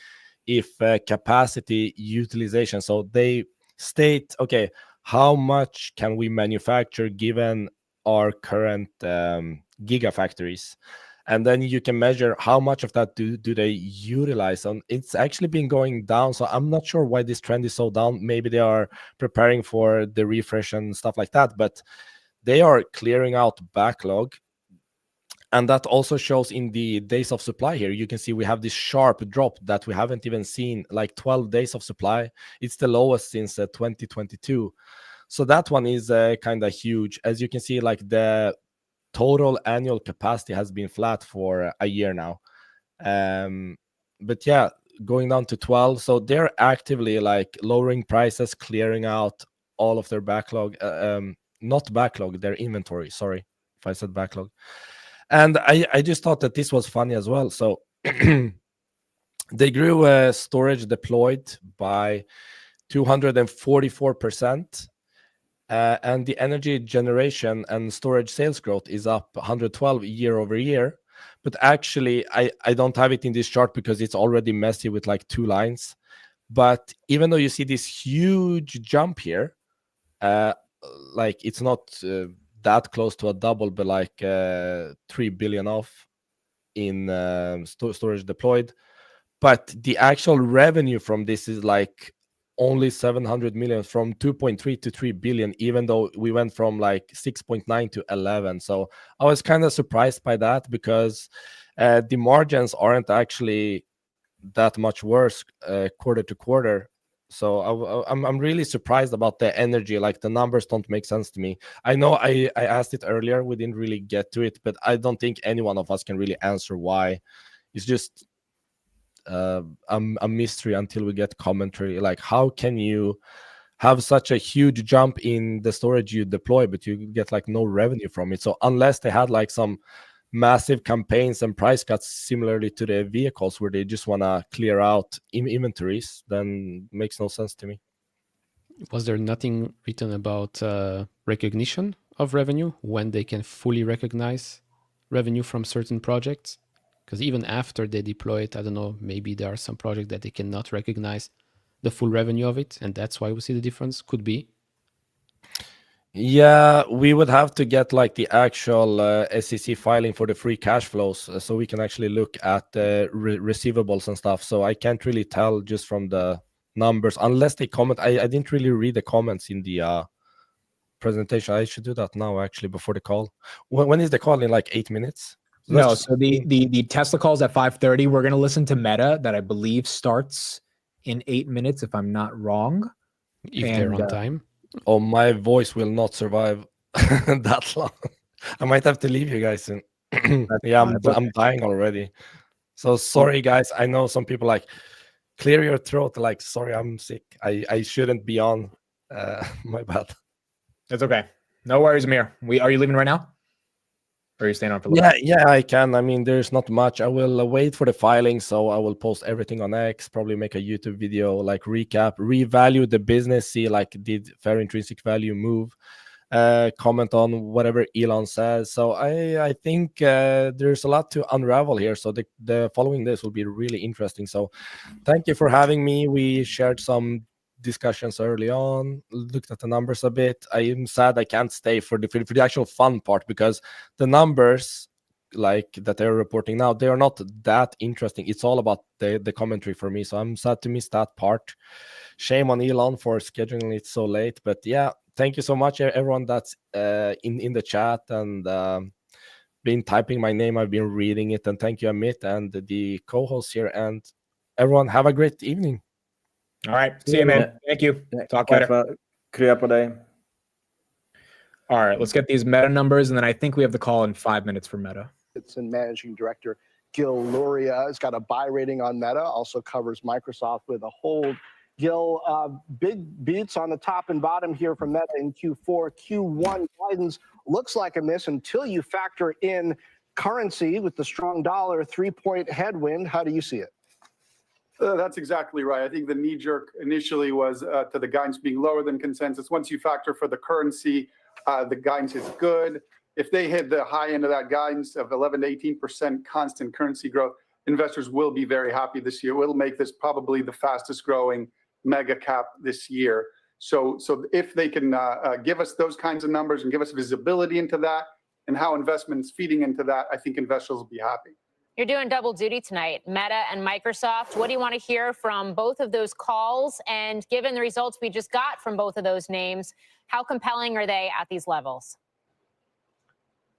if capacity utilization. So they state, okay, how much can we manufacture given our current gigafactories? And then you can measure how much of that do they utilize. And it's actually been going down. So I'm not sure why this trend is so down. Maybe they are preparing for the refresh and stuff like that, but they are clearing out backlog. And that also shows in the days of supply here. You can see we have this sharp drop that we haven't even seen, like 12 days of supply. It's the lowest since 2022. So that one is kind of huge. As you can see, like the total annual capacity has been flat for a year now. But yeah, going down to 12. So they're actively like lowering prices, clearing out all of their backlog. Not backlog, their inventory. Sorry if I said backlog. And I just thought that this was funny as well. So they grew storage deployed by 244%. And the energy generation and storage sales growth is up 112 year over year. But actually, I don't have it in this chart because it's already messy with like 2 lines. But even though you see this huge jump here, like it's not that close to a double, but like 3 billion off in storage deployed. But the actual revenue from this is like only 700 million, from 2.3 to 3 billion, even though we went from like 6.9 to 11. So I was kind of surprised by that, because the margins aren't actually that much worse quarter to quarter. So I'm really surprised about the energy. Like the numbers don't make sense to me. I know I asked it earlier, we didn't really get to it, but I don't think any one of us can really answer why. It's just a mystery until we get commentary. Like, how can you have such a huge jump in the storage you deploy, but you get like no revenue from it? So unless they had like some massive campaigns and price cuts similarly to the vehicles where they just want to clear out inventories, then it makes no sense to me. Was there nothing written about recognition of revenue, when they can fully recognize revenue from certain projects? Because even after they deploy it, I don't know, maybe there are some projects that they cannot recognize the full revenue of it, and that's why we see the difference. Could be. Yeah, we would have to get like the actual SEC filing for the free cash flows, so we can actually look at the receivables and stuff. So I can't really tell just from the numbers, unless they comment. I didn't really read the comments in the presentation. I should do that now, actually, before the call. When is the call? In like 8 minutes? No, so the Tesla call's at 5:30. We're going to listen to Meta, that I believe starts in 8 minutes, if I'm not wrong. If they're on time. Oh, my voice will not survive that long. I might have to leave you guys soon. Yeah, I'm dying already. So sorry, guys. I know some people like, clear your throat. Like, sorry, I'm sick. I shouldn't be on. My bad. That's okay. No worries, Amir. Are you leaving right now? Or are you staying on for a little bit? Yeah, I can. I mean, there's not much. I will wait for the filing, so I will post everything on X, probably make a YouTube video, like recap, revalue the business, see like did fair intrinsic value move, comment on whatever Elon says. So I think there's a lot to unravel here. So the following this will be really interesting. So thank you for having me. We shared some discussions early on, looked at the numbers a bit. I am sad I can't stay for the actual fun part, because the numbers like that they're reporting now, they are not that interesting. It's all about the commentary for me, so I'm sad to miss that part. Shame on Elon for scheduling it so late, but yeah, thank you so much everyone that's in the chat and been typing my name. I've been reading it, and thank you Amit and the co-hosts here, and everyone have a great evening. All right. See you, man. Thank you. Talk later. Krya på dig. All right. Let's get these Meta numbers, and then I think we have the call in 5 minutes for Meta. It's in Managing Director Gil Luria. Has got a buy rating on Meta, also covers Microsoft with a hold. Gil, big beats on the top and bottom here from Meta in Q4. Q1 guidance looks like a miss until you factor in currency with the strong dollar, 3-point headwind. How do you see it? That's exactly right. I think the knee jerk initially was to the guidance being lower than consensus. Once you factor for the currency, the guidance is good. If they hit the high end of that guidance of 11 to 18% constant currency growth, investors will be very happy this year. It'll make this probably the fastest growing mega cap this year. So if they can give us those kinds of numbers and give us visibility into that and how investments feeding into that, I think investors will be happy. You're doing double duty tonight, Meta and Microsoft. What do you want to hear from both of those calls? And given the results we just got from both of those names, how compelling are they at these levels?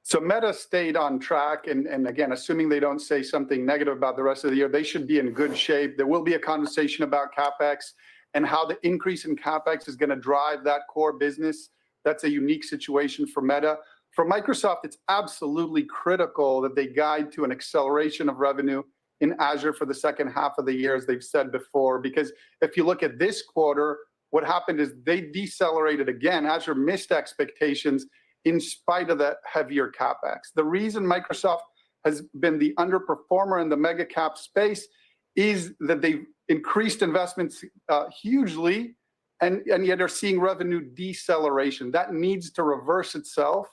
So Meta stayed on track. And again, assuming they don't say something negative about the rest of the year, they should be in good shape. There will be a conversation about CapEx and how the increase in CapEx is going to drive that core business. That's a unique situation for Meta. For Microsoft, it's absolutely critical that they guide to an acceleration of revenue in Azure for the second half of the year, as they've said before. Because if you look at this quarter, what happened is they decelerated again. Azure missed expectations in spite of that heavier CapEx. The reason Microsoft has been the underperformer in the mega cap space is that they've increased investments hugely, and yet are seeing revenue deceleration. That needs to reverse itself,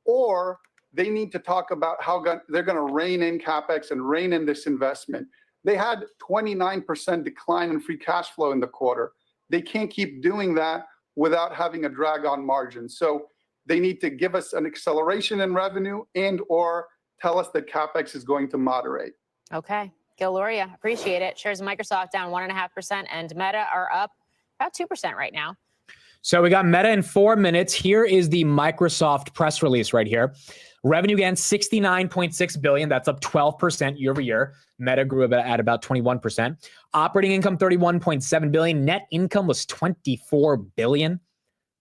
or they need to talk about how they're going to rein in CapEx and rein in this investment. They had 29% decline in free cash flow in the quarter. They can't keep doing that without having a drag on margins. So they need to give us an acceleration in revenue and or tell us that CapEx is going to moderate. Okay. Gil Luria, appreciate it. Shares of Microsoft down 1.5% and Meta are up about 2% right now. So we got Meta in 4 minutes. Here is the Microsoft press release right here. Revenue again, $69.6 billion. That's up 12% year over year. Meta grew at about 21%. Operating income, $31.7 billion. Net income was $24 billion.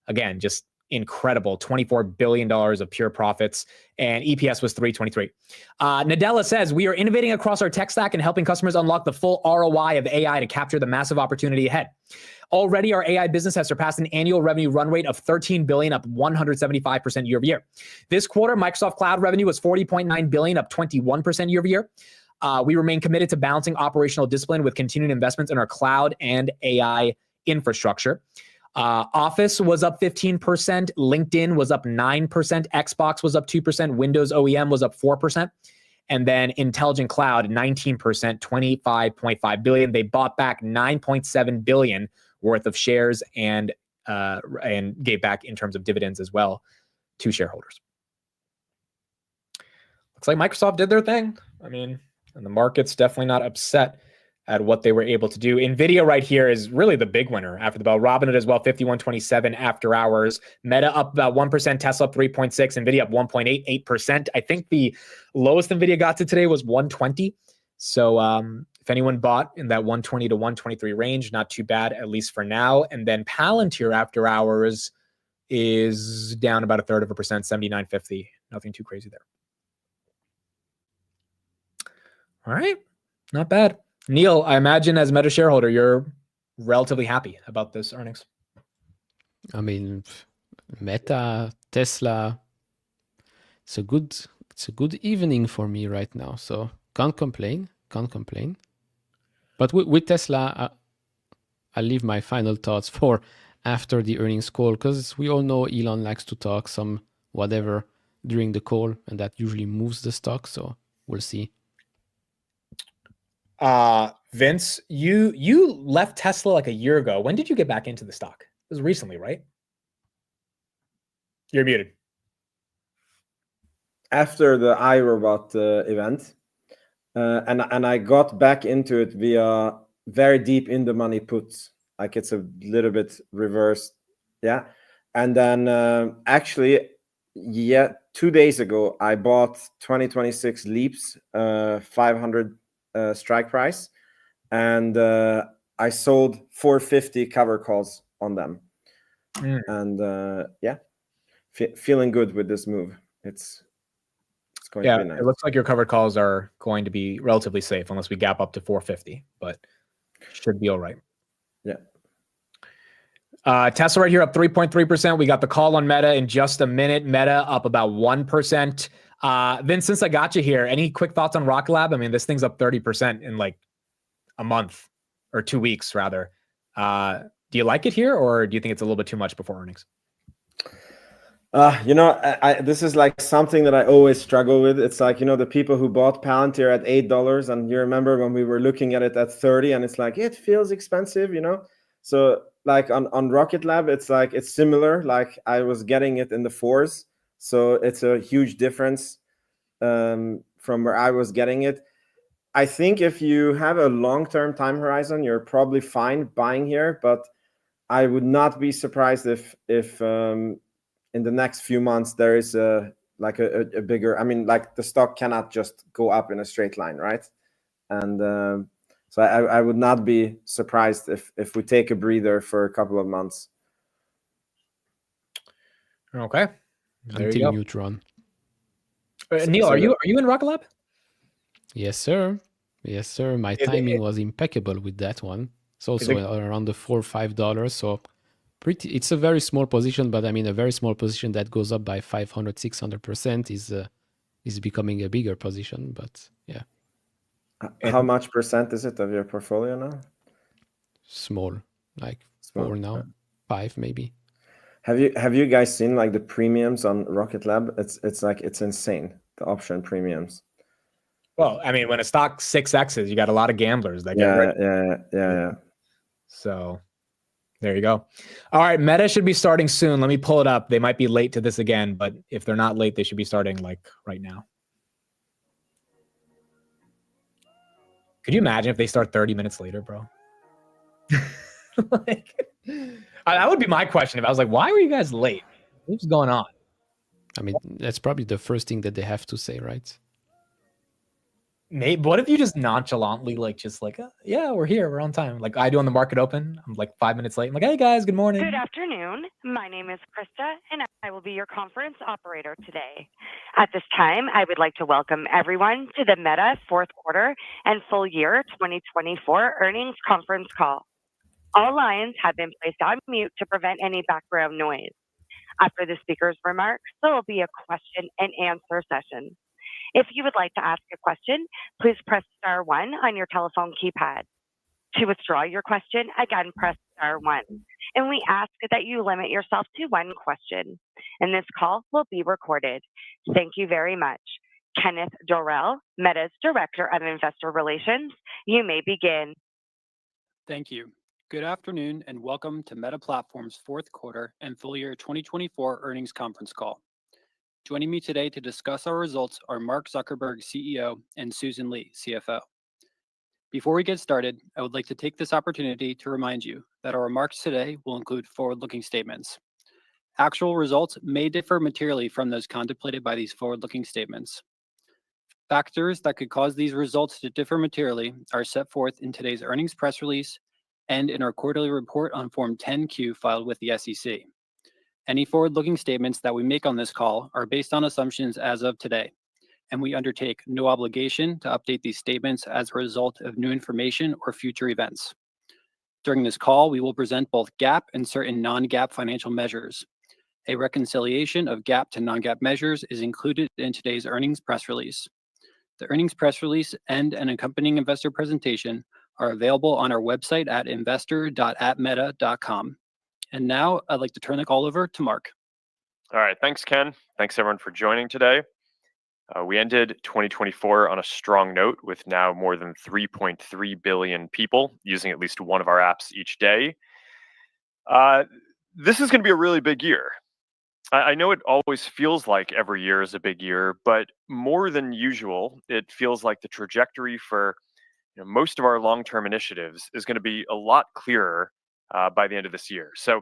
Again, just incredible. $24 billion of pure profits. And EPS was $3.23. Nadella says, we are innovating across our tech stack and helping customers unlock the full ROI of AI to capture the massive opportunity ahead. Already, our AI business has surpassed an annual revenue run rate of $13 billion, up 175% year over year. This quarter, Microsoft Cloud revenue was $40.9 billion, up 21% year over year. We remain committed to balancing operational discipline with continued investments in our cloud and AI infrastructure. Office was up 15%. LinkedIn was up 9%. Xbox was up 2%. Windows OEM was up 4%. And then Intelligent Cloud, 19%, $25.5 billion. They bought back $9.7 billion worth of shares and gave back in terms of dividends as well to shareholders. Looks like Microsoft did their thing. I mean, and the market's definitely not upset at what they were able to do. NVIDIA right here is really the big winner after the bell. Robinhood as well, 51.27 after hours. Meta up about 1%, Tesla up 3.6, NVIDIA up 1.88%. I think the lowest NVIDIA got to today was 120. So if anyone bought in that 120 to 123 range, not too bad, at least for now. And then Palantir after hours is down about 1/3%, 79.50. Nothing too crazy there. All right, not bad. Neil, I imagine as Meta shareholder, you're relatively happy about this earnings. I mean, Meta, Tesla, it's a good it's a good evening for me right now, so can't complain. But with Tesla, I'll leave my final thoughts for after the earnings call, because we all know Elon likes to talk some whatever during the call, and that usually moves the stock. So we'll see. Vince, you left Tesla like a year ago. When did you get back into the stock? It was recently, right? You're muted. After the iRobot event, and I got back into it via very deep in the money puts. Like it's a little bit reversed, yeah. And then actually, 2 days ago, I bought 2026 Leaps 500 strike price, and I sold 450 cover calls on them. And yeah, feeling good with this move. It's going to be nice. It looks like your covered calls are going to be relatively safe unless we gap up to 450, but should be all right. Yeah. Tesla right here up 3.3%. We got the call on Meta in just a minute. Meta up about 1%. Vince, since I got you here, any quick thoughts on Rocket Lab? I mean, this thing's up 30% in like a month or 2 weeks rather. Do you like it here, or do you think it's a little bit too much before earnings? This is like something that I always struggle with. It's like, the people who bought Palantir at $8, and you remember when we were looking at it at 30, and it's like, it feels expensive, So like on Rocket Lab, it's like, it's similar. Like I was getting it in the 4s. So it's a huge difference from where I was getting it. I think if you have a long-term time horizon, you're probably fine buying here, but I would not be surprised if in the next few months there is a bigger, like the stock cannot just go up in a straight line, right? And so I would not be surprised if we take a breather for a couple of months. Okay. Until Neutron. Neil, are you in Rocket Lab? Yes, sir. My timing was impeccable with that one. It's also around the $4 or $5. So it's a very small position, but I mean, a very small position that goes up by 500, 600% is becoming a bigger position. But yeah. How much percent is it of your portfolio now? Small, like 4 now, 5 maybe. Have you guys seen like the premiums on Rocket Lab? It's like, it's insane, the option premiums. Well, I mean, when a stock 6Xs, you got a lot of gamblers that get rich. Yeah. So there you go. All right, Meta should be starting soon. Let me pull it up. They might be late to this again, but if they're not late, they should be starting like right now. Could you imagine if they start 30 minutes later, bro? That would be my question. If I was like, why were you guys late? What's going on? I mean, that's probably the first thing that they have to say, right? Maybe, what if you just nonchalantly yeah, we're here, we're on time. Like I do on the market open. I'm like 5 minutes late. I'm like, hey guys, good morning. Good afternoon. My name is Krista, and I will be your conference operator today. At this time, I would like to welcome everyone to the Meta fourth quarter and full year 2024 earnings conference call. All lines have been placed on mute to prevent any background noise. After the speaker's remarks, there will be a question and answer session. If you would like to ask a question, please press star 1 on your telephone keypad. To withdraw your question, again, press star 1. And we ask that you limit yourself to one question. And this call will be recorded. Thank you very much. Kenneth Dorell, Meta's Director of Investor Relations, you may begin. Thank you. Good afternoon and welcome to Meta Platforms' fourth quarter and full year 2024 earnings conference call. Joining me today to discuss our results are Mark Zuckerberg, CEO, and Susan Li, CFO. Before we get started, I would like to take this opportunity to remind you that our remarks today will include forward-looking statements. Actual results may differ materially from those contemplated by these forward-looking statements. Factors that could cause these results to differ materially are set forth in today's earnings press release and in our quarterly report on Form 10-Q filed with the SEC. Any forward-looking statements that we make on this call are based on assumptions as of today, and we undertake no obligation to update these statements as a result of new information or future events. During this call, we will present both GAAP and certain non-GAAP financial measures. A reconciliation of GAAP to non-GAAP measures is included in today's earnings press release. The earnings press release and an accompanying investor presentation are available on our website at investor.atmeta.com. And now I'd like to turn the call over to Mark. All right, thanks, Ken. Thanks, everyone, for joining today. We ended 2024 on a strong note with now more than 3.3 billion people using at least one of our apps each day. This is going to be a really big year. I know it always feels like every year is a big year, but more than usual, it feels like the trajectory for most of our long-term initiatives is going to be a lot clearer by the end of this year. So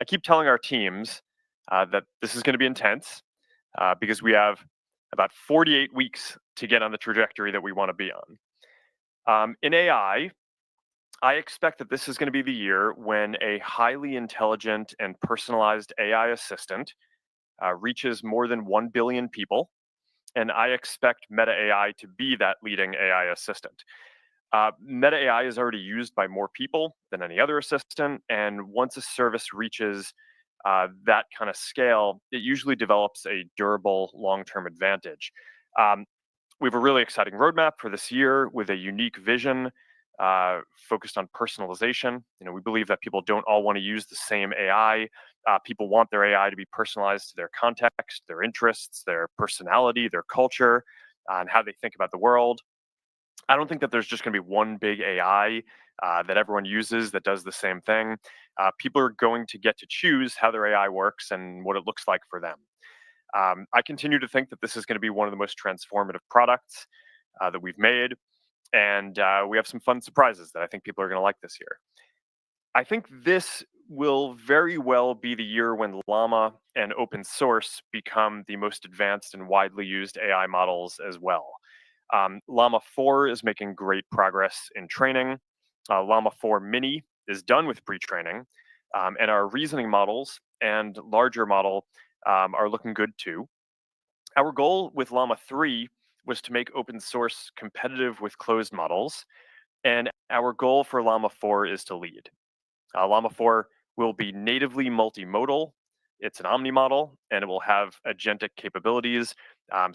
I keep telling our teams that this is going to be intense because we have about 48 weeks to get on the trajectory that we want to be on. In AI, I expect that this is going to be the year when a highly intelligent and personalized AI assistant reaches more than 1 billion people. And I expect Meta AI to be that leading AI assistant. Meta AI is already used by more people than any other assistant. And once a service reaches that kind of scale, it usually develops a durable long-term advantage. We have a really exciting roadmap for this year with a unique vision focused on personalization. We believe that people don't all want to use the same AI. People want their AI to be personalized to their context, their interests, their personality, their culture, and how they think about the world. I don't think that there's just going to be one big AI that everyone uses that does the same thing. People are going to get to choose how their AI works and what it looks like for them. I continue to think that this is going to be one of the most transformative products that we've made. And we have some fun surprises that I think people are going to like this year. I think this will very well be the year when Llama and open source become the most advanced and widely used AI models as well. Llama 4 is making great progress in training. Llama 4 Mini is done with pre-training. And our reasoning models and larger model are looking good too. Our goal with Llama 3 was to make open source competitive with closed models. And our goal for Llama 4 is to lead. Llama 4 will be natively multimodal. It's an omni model, and it will have agentic capabilities.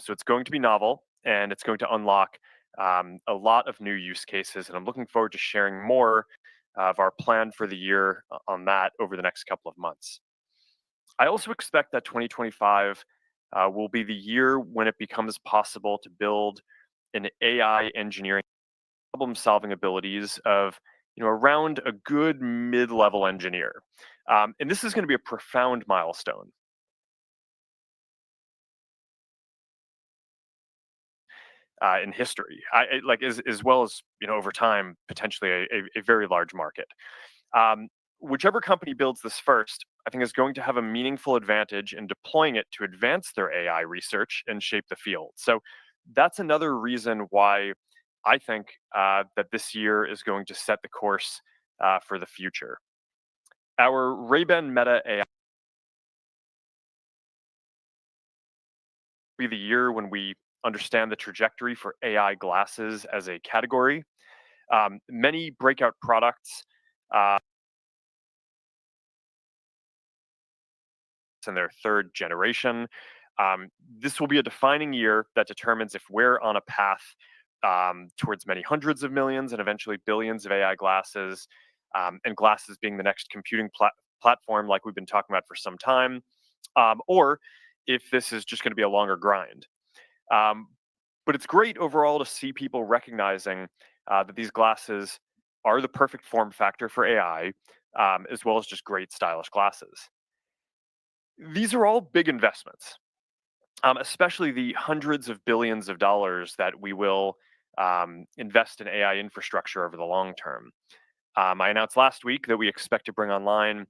So it's going to be novel, and it's going to unlock a lot of new use cases. And I'm looking forward to sharing more of our plan for the year on that over the next couple of months. I also expect that 2025 will be the year when it becomes possible to build an AI engineering problem-solving abilities of around a good mid-level engineer. And this is going to be a profound milestone. In history, as well as over time, potentially a very large market. Whichever company builds this first, I think is going to have a meaningful advantage in deploying it to advance their AI research and shape the field. So that's another reason why I think that this year is going to set the course for the future. Our Ray-Ban Meta AI will be the year when we understand the trajectory for AI glasses as a category. Many breakout products in their third generation. This will be a defining year that determines if we're on a path towards many hundreds of millions and eventually billions of AI glasses, and glasses being the next computing platform like we've been talking about for some time, or if this is just going to be a longer grind. But it's great overall to see people recognizing that these glasses are the perfect form factor for AI, as well as just great stylish glasses. These are all big investments, especially the hundreds of billions of dollars that we will invest in AI infrastructure over the long term. I announced last week that we expect to bring online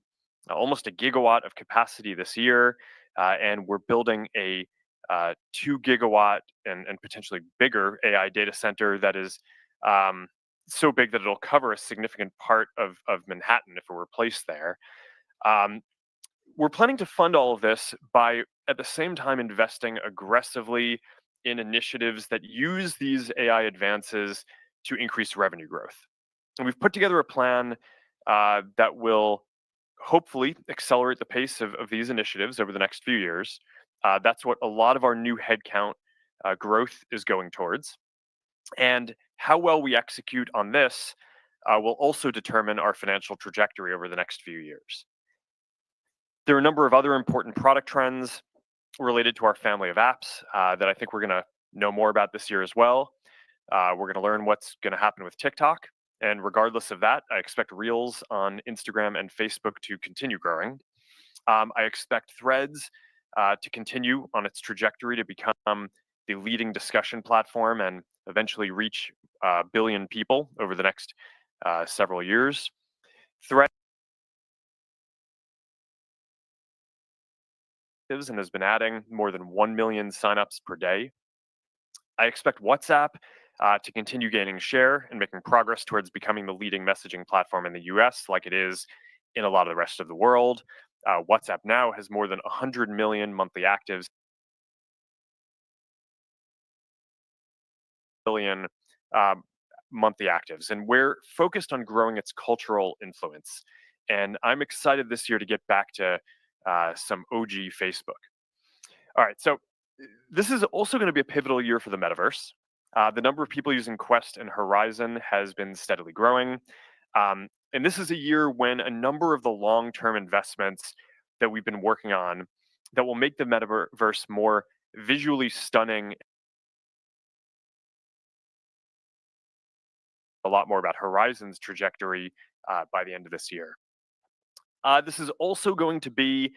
almost a gigawatt of capacity this year, and we're building a 2 gigawatt and potentially bigger AI data center that is so big that it'll cover a significant part of Manhattan if it were placed there. We're planning to fund all of this by, at the same time, investing aggressively in initiatives that use these AI advances to increase revenue growth. And we've put together a plan that will hopefully accelerate the pace of these initiatives over the next few years. That's what a lot of our new headcount growth is going towards. And how well we execute on this will also determine our financial trajectory over the next few years. There are a number of other important product trends related to our family of apps that I think we're going to know more about this year as well. We're going to learn what's going to happen with TikTok. And regardless of that, I expect Reels on Instagram and Facebook to continue growing. I expect Threads to continue on its trajectory to become the leading discussion platform and eventually reach a billion people over the next several years. Threads and has been adding more than 1 million signups per day. I expect WhatsApp to continue gaining share and making progress towards becoming the leading messaging platform in the US, like it is in a lot of the rest of the world. WhatsApp now has more than 100 million monthly actives, monthly actives, and we're focused on growing its cultural influence. And I'm excited this year to get back to some OG Facebook. All right, so this is also going to be a pivotal year for the metaverse. The number of people using Quest and Horizon has been steadily growing. And this is a year when a number of the long-term investments that we've been working on that will make the metaverse more visually stunning. A lot more about Horizon's trajectory by the end of this year. This is also going to be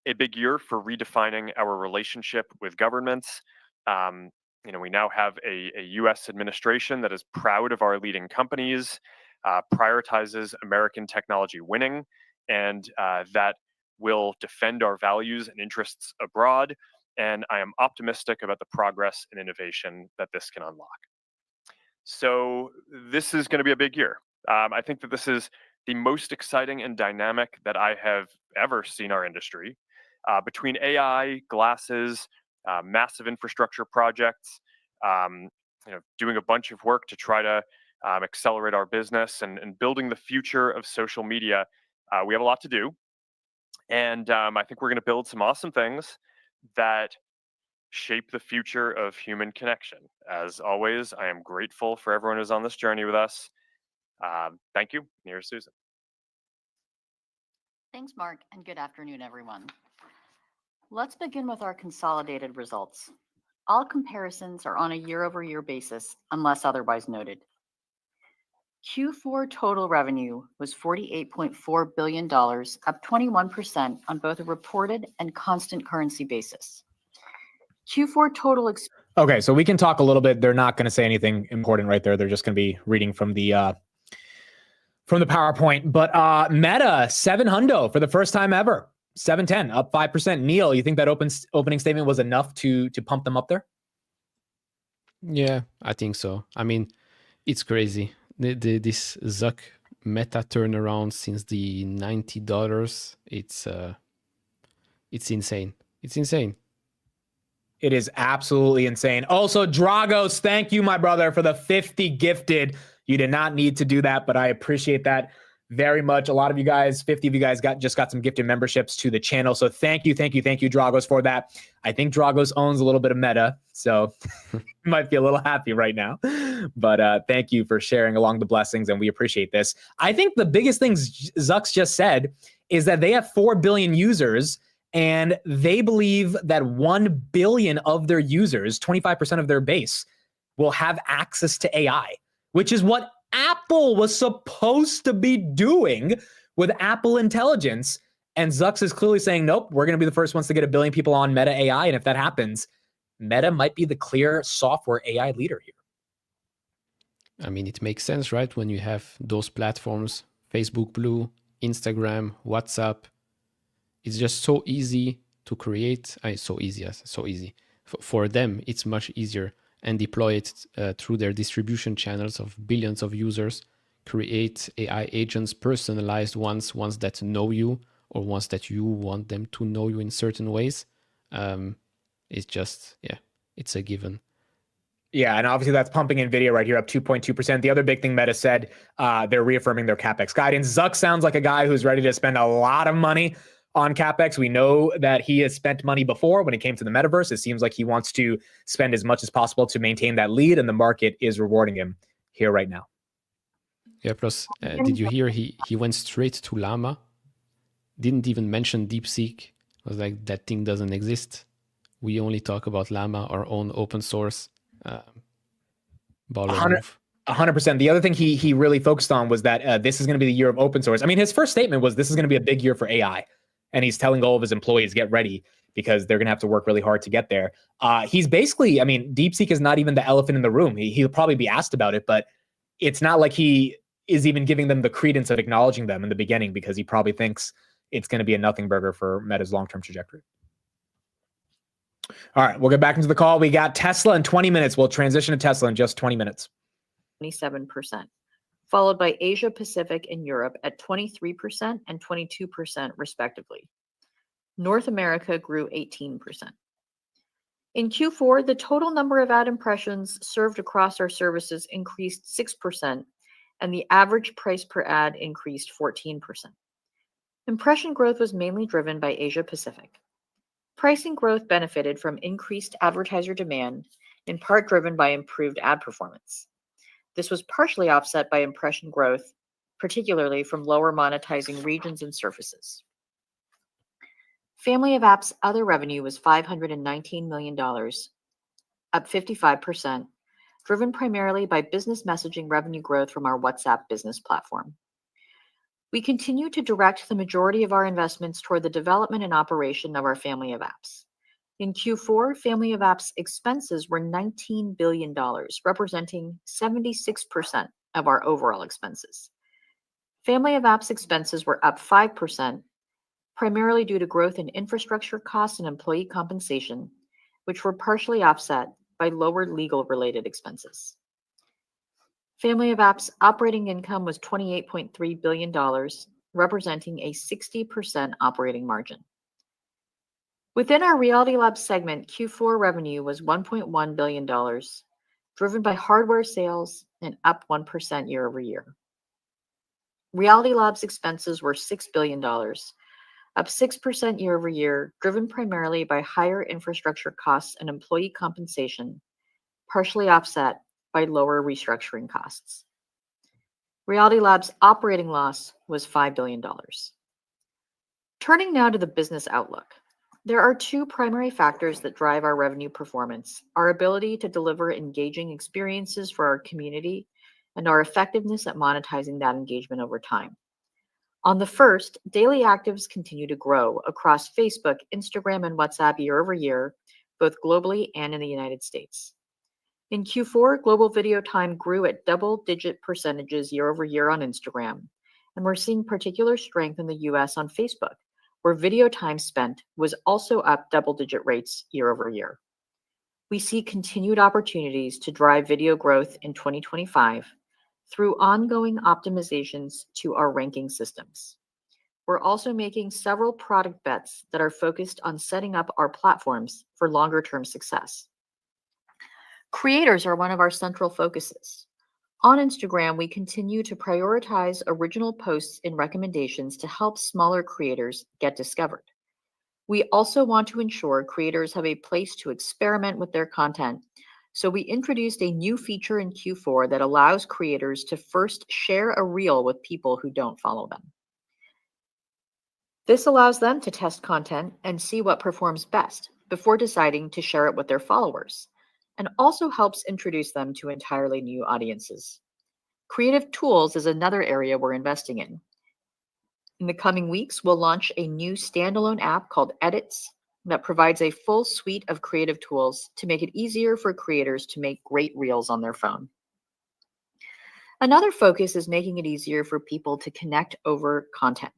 a big year for redefining our relationship with governments. We now have a U.S. administration that is proud of our leading companies, prioritizes American technology winning, and that will defend our values and interests abroad. And I am optimistic about the progress and innovation that this can unlock. So this is going to be a big year. I think that this is the most exciting and dynamic that I have ever seen our industry. Between AI, glasses, massive infrastructure projects, doing a bunch of work to try to accelerate our business and building the future of social media, we have a lot to do. And I think we're going to build some awesome things that shape the future of human connection. As always, I am grateful for everyone who's on this journey with us. Thank you. Here's Susan. Thanks, Mark, and good afternoon, everyone. Let's begin with our consolidated results. All comparisons are on a year-over-year basis, unless otherwise noted. Q4 total revenue was $48.4 billion, up 21% on both a reported and constant currency basis. Q4 total. Okay, so we can talk a little bit. They're not going to say anything important right there. They're just going to be reading from the PowerPoint. But Meta, 700 for the first time ever. 710, up 5%. Neil, you think that opening statement was enough to pump them up there? Yeah, I think so. I mean, it's crazy. This Zuck Meta turnaround since the $90, it's insane. It's insane. It is absolutely insane. Also, Dragos, thank you, my brother, for the 50 gifted. You did not need to do that, but I appreciate that very much. A lot of you guys, 50 of you guys just got some gifted memberships to the channel. So thank you, Dragos, for that. I think Dragos owns a little bit of Meta, so you might be a little happy right now. But thank you for sharing along the blessings, and we appreciate this. I think the biggest thing Zuck's just said is that they have 4 billion users, and they believe that 1 billion of their users, 25% of their base, will have access to AI, which is what Apple was supposed to be doing with Apple Intelligence. And Zucks is clearly saying, nope, we're going to be the first ones to get 1 billion people on Meta AI. And if that happens, Meta might be the clear software AI leader here. I mean, it makes sense, right? When you have those platforms, Facebook Blue, Instagram, WhatsApp, it's just so easy to create. So easy. For them, it's much easier. And deploy it through their distribution channels of billions of users, create AI agents, personalized ones that know you or ones that you want them to know you in certain ways. It's just, yeah, it's a given. Yeah, and obviously that's pumping NVIDIA right here up 2.2%. The other big thing Meta said, they're reaffirming their CapEx guidance. Zuck sounds like a guy who's ready to spend a lot of money on CapEx. We know that he has spent money before when it came to the metaverse. It seems like he wants to spend as much as possible to maintain that lead, and the market is rewarding him here right now. Yeah, plus, did you hear he went straight to Llama? Didn't even mention DeepSeek. Was like, that thing doesn't exist. We only talk about Llama, our own open source. Baller move. 100%. The other thing he really focused on was that this is going to be the year of open source. I mean, his first statement was this is going to be a big year for AI. And he's telling all of his employees, get ready, because they're going to have to work really hard to get there. He's basically, I mean, DeepSeek is not even the elephant in the room. He'll probably be asked about it, but it's not like he is even giving them the credence of acknowledging them in the beginning, because he probably thinks it's going to be a nothing burger for Meta's long-term trajectory. All right, we'll get back into the call. We got Tesla in 20 minutes. We'll transition to Tesla in just 20 minutes. 27%, followed by Asia Pacific and Europe at 23% and 22% respectively. North America grew 18%. In Q4, the total number of ad impressions served across our services increased 6%, and the average price per ad increased 14%. Impression growth was mainly driven by Asia Pacific. Pricing growth benefited from increased advertiser demand, in part driven by improved ad performance. This was partially offset by impression growth, particularly from lower monetizing regions and surfaces. Family of Apps other revenue was $519 million, up 55%, driven primarily by business messaging revenue growth from our WhatsApp business platform. We continue to direct the majority of our investments toward the development and operation of our Family of Apps. In Q4, Family of Apps expenses were $19 billion, representing 76% of our overall expenses. Family of Apps expenses were up 5%, primarily due to growth in infrastructure costs and employee compensation, which were partially offset by lower legal-related expenses. Family of Apps operating income was $28.3 billion, representing a 60% operating margin. Within our Reality Labs segment, Q4 revenue was $1.1 billion, driven by hardware sales and up 1% year over year. Reality Labs expenses were $6 billion, up 6% year over year, driven primarily by higher infrastructure costs and employee compensation, partially offset by lower restructuring costs. Reality Labs operating loss was $5 billion. Turning now to the business outlook. There are two primary factors that drive our revenue performance: our ability to deliver engaging experiences for our community and our effectiveness at monetizing that engagement over time. On the first, daily actives continue to grow across Facebook, Instagram, and WhatsApp year over year, both globally and in the United States. In Q4, global video time grew at double-digit percentages year over year on Instagram, and we're seeing particular strength in the US on Facebook, where video time spent was also up double-digit rates year over year. We see continued opportunities to drive video growth in 2025 through ongoing optimizations to our ranking systems. We're also making several product bets that are focused on setting up our platforms for longer-term success. Creators are one of our central focuses. On Instagram, we continue to prioritize original posts and recommendations to help smaller creators get discovered. We also want to ensure creators have a place to experiment with their content, so we introduced a new feature in Q4 that allows creators to first share a reel with people who don't follow them. This allows them to test content and see what performs best before deciding to share it with their followers, and also helps introduce them to entirely new audiences. Creative tools is another area we're investing in. In the coming weeks, we'll launch a new standalone app called Edits that provides a full suite of creative tools to make it easier for creators to make great reels on their phone. Another focus is making it easier for people to connect over content.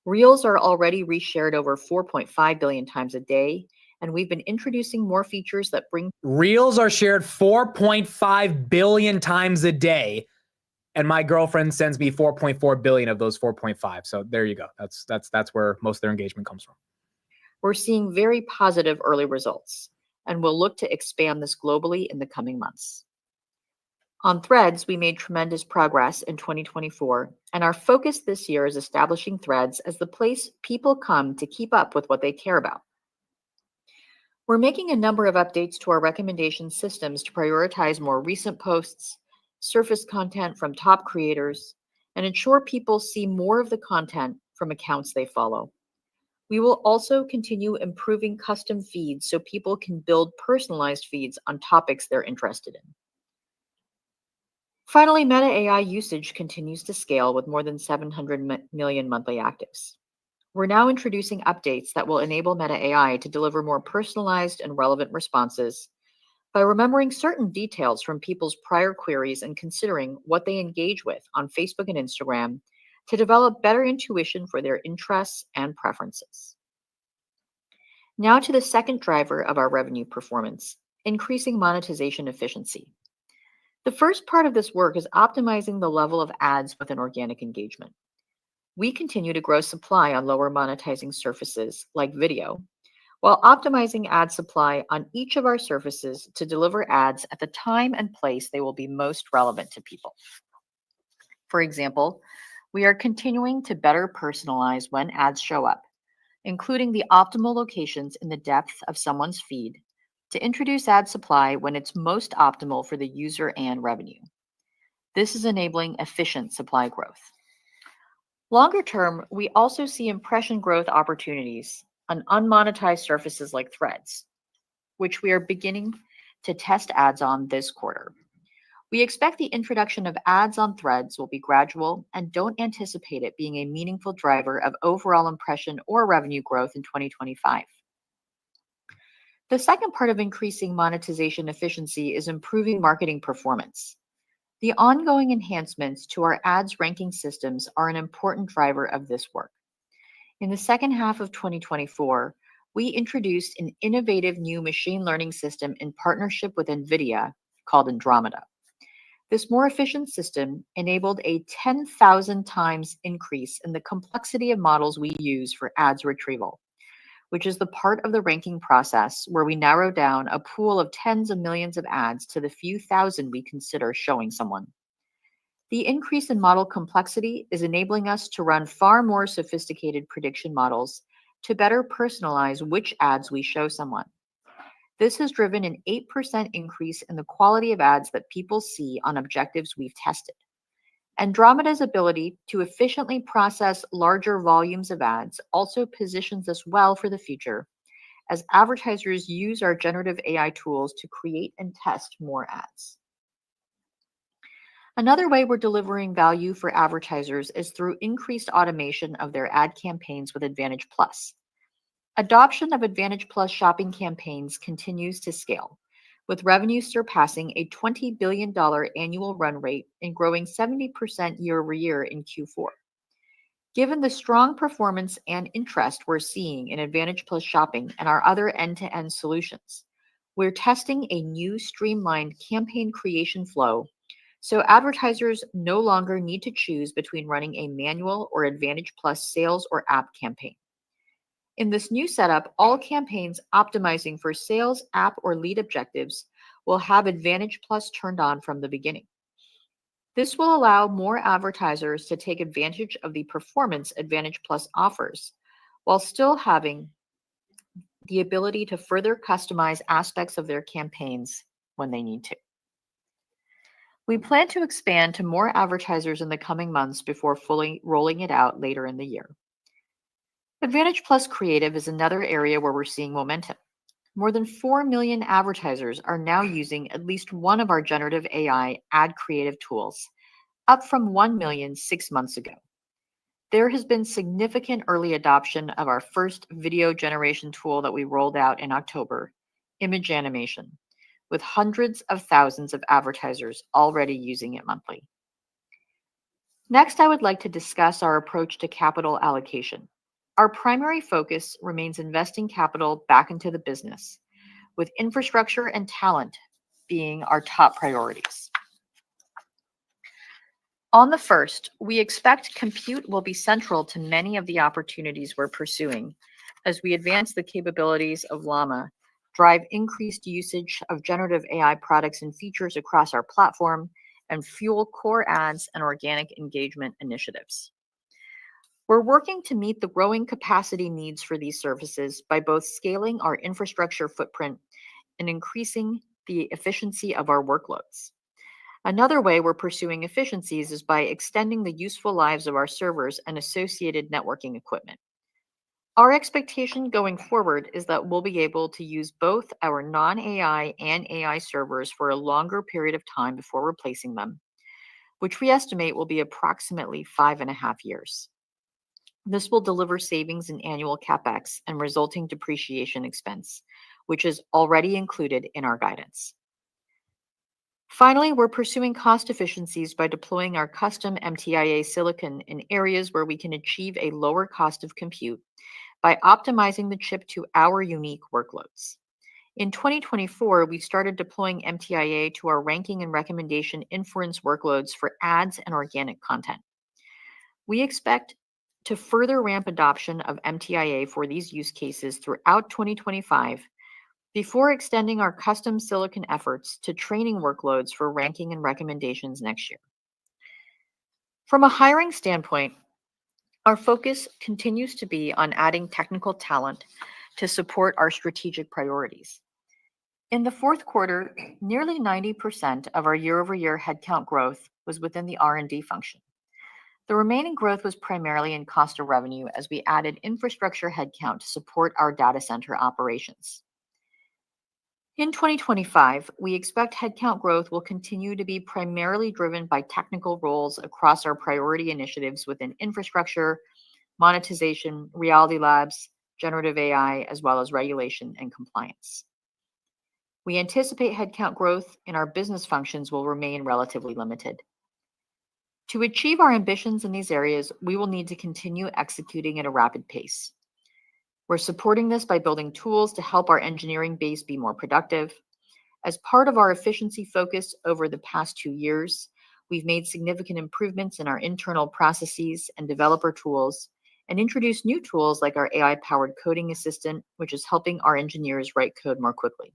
Reels are already reshared over 4.5 billion times a day, and we've been introducing more features that bring... Reels are shared 4.5 billion times a day, and my girlfriend sends me 4.4 billion of those 4.5. So there you go. That's where most of their engagement comes from. We're seeing very positive early results. and will look to expand this globally in the coming months. On Threads, we made tremendous progress in 2024, and our focus this year is establishing Threads as the place people come to keep up with what they care about. We're making a number of updates to our recommendation systems to prioritize more recent posts, surface content from top creators, and ensure people see more of the content from accounts they follow. We will also continue improving custom feeds so people can build personalized feeds on topics they're interested in. Finally, Meta AI usage continues to scale with more than 700 million monthly actives. We're now introducing updates that will enable Meta AI to deliver more personalized and relevant responses by remembering certain details from people's prior queries and considering what they engage with on Facebook and Instagram to develop better intuition for their interests and preferences. Now to the second driver of our revenue performance, increasing monetization efficiency. The first part of this work is optimizing the level of ads with an organic engagement. We continue to grow supply on lower monetizing surfaces like video, while optimizing ad supply on each of our surfaces to deliver ads at the time and place they will be most relevant to people. For example, we are continuing to better personalize when ads show up, including the optimal locations in the depth of someone's feed to introduce ad supply when it's most optimal for the user and revenue. This is enabling efficient supply growth. Longer term, we also see impression growth opportunities on unmonetized surfaces like Threads, which we are beginning to test ads on this quarter. We expect the introduction of ads on Threads will be gradual and don't anticipate it being a meaningful driver of overall impression or revenue growth in 2025. The second part of increasing monetization efficiency is improving marketing performance. The ongoing enhancements to our ads ranking systems are an important driver of this work. In the second half of 2024, we introduced an innovative new machine learning system in partnership with NVIDIA called Andromeda. This more efficient system enabled a 10,000 times increase in the complexity of models we use for ads retrieval, which is the part of the ranking process where we narrow down a pool of tens of millions of ads to the few thousand we consider showing someone. The increase in model complexity is enabling us to run far more sophisticated prediction models to better personalize which ads we show someone. This has driven an 8% increase in the quality of ads that people see on objectives we've tested. Andromeda's ability to efficiently process larger volumes of ads also positions us well for the future as advertisers use our generative AI tools to create and test more ads. Another way we're delivering value for advertisers is through increased automation of their ad campaigns with Advantage+. Adoption of Advantage+ shopping campaigns continues to scale, with revenue surpassing a $20 billion annual run rate and growing 70% year over year in Q4. Given the strong performance and interest we're seeing in Advantage+ shopping and our other end-to-end solutions, we're testing a new streamlined campaign creation flow so advertisers no longer need to choose between running a manual or Advantage+ sales or app campaign. In this new setup, all campaigns optimizing for sales, app, or lead objectives will have Advantage+ turned on from the beginning. This will allow more advertisers to take advantage of the performance Advantage+ offers, while still having the ability to further customize aspects of their campaigns when they need to. We plan to expand to more advertisers in the coming months before fully rolling it out later in the year. Advantage+ Creative is another area where we're seeing momentum. More than 4 million advertisers are now using at least one of our generative AI ad creative tools, up from 1 million 6 months ago. There has been significant early adoption of our first video generation tool that we rolled out in October, image animation, with hundreds of thousands of advertisers already using it monthly. Next, I would like to discuss our approach to capital allocation. Our primary focus remains investing capital back into the business, with infrastructure and talent being our top priorities. On the first, we expect compute will be central to many of the opportunities we're pursuing as we advance the capabilities of Llama drive increased usage of generative AI products and features across our platform, and fuel core ads and organic engagement initiatives. We're working to meet the growing capacity needs for these services by both scaling our infrastructure footprint and increasing the efficiency of our workloads. Another way we're pursuing efficiencies is by extending the useful lives of our servers and associated networking equipment. Our expectation going forward is that we'll be able to use both our non-AI and AI servers for a longer period of time before replacing them, which we estimate will be approximately 5.5 years. This will deliver savings in annual CapEx and resulting depreciation expense, which is already included in our guidance. Finally, we're pursuing cost efficiencies by deploying our custom MTIA silicon in areas where we can achieve a lower cost of compute by optimizing the chip to our unique workloads. In 2024, we started deploying MTIA to our ranking and recommendation inference workloads for ads and organic content. We expect to further ramp adoption of MTIA for these use cases throughout 2025 before extending our custom silicon efforts to training workloads for ranking and recommendations next year. From a hiring standpoint, our focus continues to be on adding technical talent to support our strategic priorities. In the fourth quarter, nearly 90% of our year-over-year headcount growth was within the R&D function. The remaining growth was primarily in cost of revenue as we added infrastructure headcount to support our data center operations. In 2025, we expect headcount growth will continue to be primarily driven by technical roles across our priority initiatives within infrastructure, monetization, Reality Labs, generative AI, as well as regulation and compliance. We anticipate headcount growth in our business functions will remain relatively limited. To achieve our ambitions in these areas, we will need to continue executing at a rapid pace. We're supporting this by building tools to help our engineering base be more productive. As part of our efficiency focus over the past 2 years, we've made significant improvements in our internal processes and developer tools and introduced new tools like our AI-powered coding assistant, which is helping our engineers write code more quickly.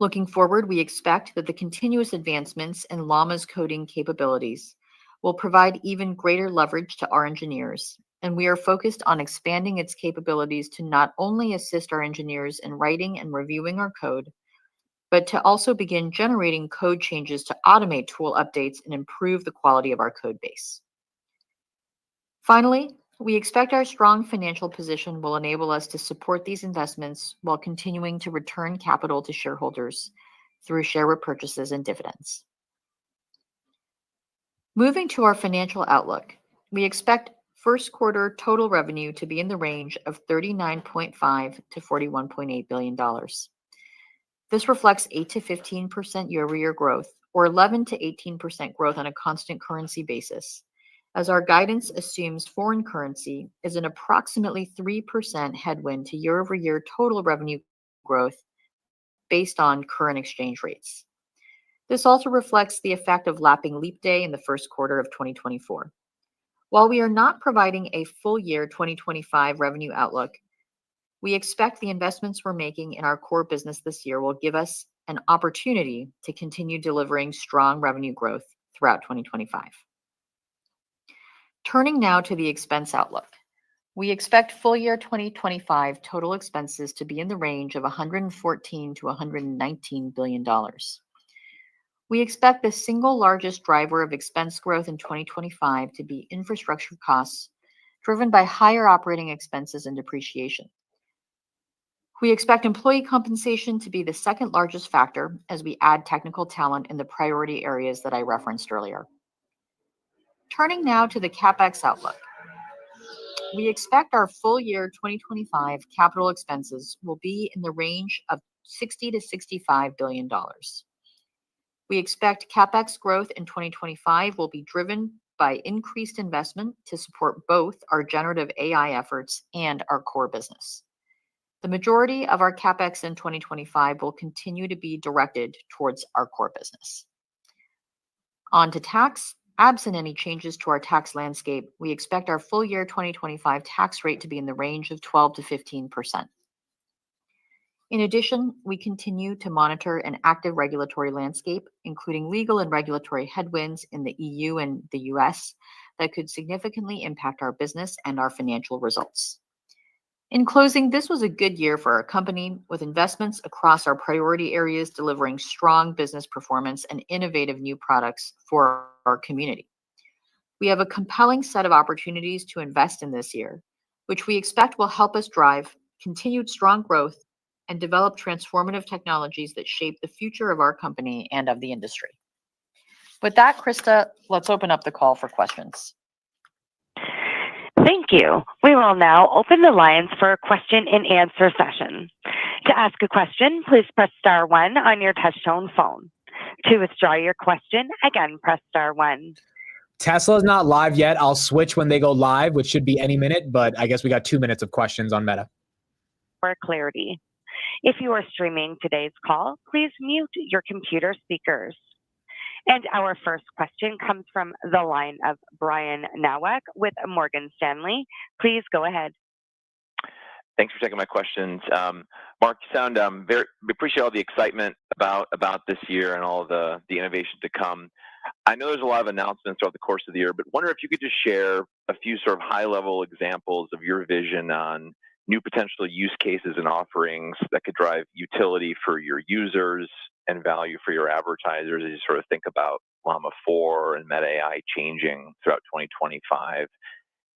Looking forward, we expect that the continuous advancements in Llama's coding capabilities will provide even greater leverage to our engineers, and we are focused on expanding its capabilities to not only assist our engineers in writing and reviewing our code, but to also begin generating code changes to automate tool updates and improve the quality of our code base. Finally, we expect our strong financial position will enable us to support these investments while continuing to return capital to shareholders through share repurchases and dividends. Moving to our financial outlook, we expect first quarter total revenue to be in the range of $39.5 to $41.8 billion. This reflects 8 to 15% year-over-year growth, or 11 to 18% growth on a constant currency basis, as our guidance assumes foreign currency is an approximately 3% headwind to year-over-year total revenue growth based on current exchange rates. This also reflects the effect of lapping leap day in the first quarter of 2024. While we are not providing a full year 2025 revenue outlook, we expect the investments we're making in our core business this year will give us an opportunity to continue delivering strong revenue growth throughout 2025. Turning now to the expense outlook, we expect full year 2025 total expenses to be in the range of $114 to $119 billion. We expect the single largest driver of expense growth in 2025 to be infrastructure costs driven by higher operating expenses and depreciation. We expect employee compensation to be the second largest factor as we add technical talent in the priority areas that I referenced earlier. Turning now to the CapEx outlook, we expect our full year 2025 capital expenses will be in the range of $60 to $65 billion. We expect CapEx growth in 2025 will be driven by increased investment to support both our generative AI efforts and our core business. The majority of our CapEx in 2025 will continue to be directed towards our core business. On to tax. Absent any changes to our tax landscape, we expect our full year 2025 tax rate to be in the range of 12 to 15%. In addition, we continue to monitor an active regulatory landscape, including legal and regulatory headwinds in the EU and the US that could significantly impact our business and our financial results. In closing, this was a good year for our company, with investments across our priority areas delivering strong business performance and innovative new products for our community. We have a compelling set of opportunities to invest in this year, which we expect will help us drive continued strong growth and develop transformative technologies that shape the future of our company and of the industry. With that, Krista, let's open up the call for questions. Thank you. We will now open the lines for a question and answer session. To ask a question, please press star 1 on your touchtone phone. To withdraw your question, again, press star 1. Tesla's not live yet. I'll switch when they go live, which should be any minute, but I guess we got 2 minutes of questions on Meta. For clarity. If you are streaming today's call, please mute your computer speakers. And our first question comes from the line of Brian Nowak with Morgan Stanley. Please go ahead. Thanks for taking my questions. Mark, you sound we appreciate all the excitement about this year and all the innovation to come. I know there's a lot of announcements throughout the course of the year, but wonder if you could just share a few sort of high-level examples of your vision on new potential use cases and offerings that could drive utility for your users and value for your advertisers as you sort of think about Llama 4 and Meta AI changing throughout 2025.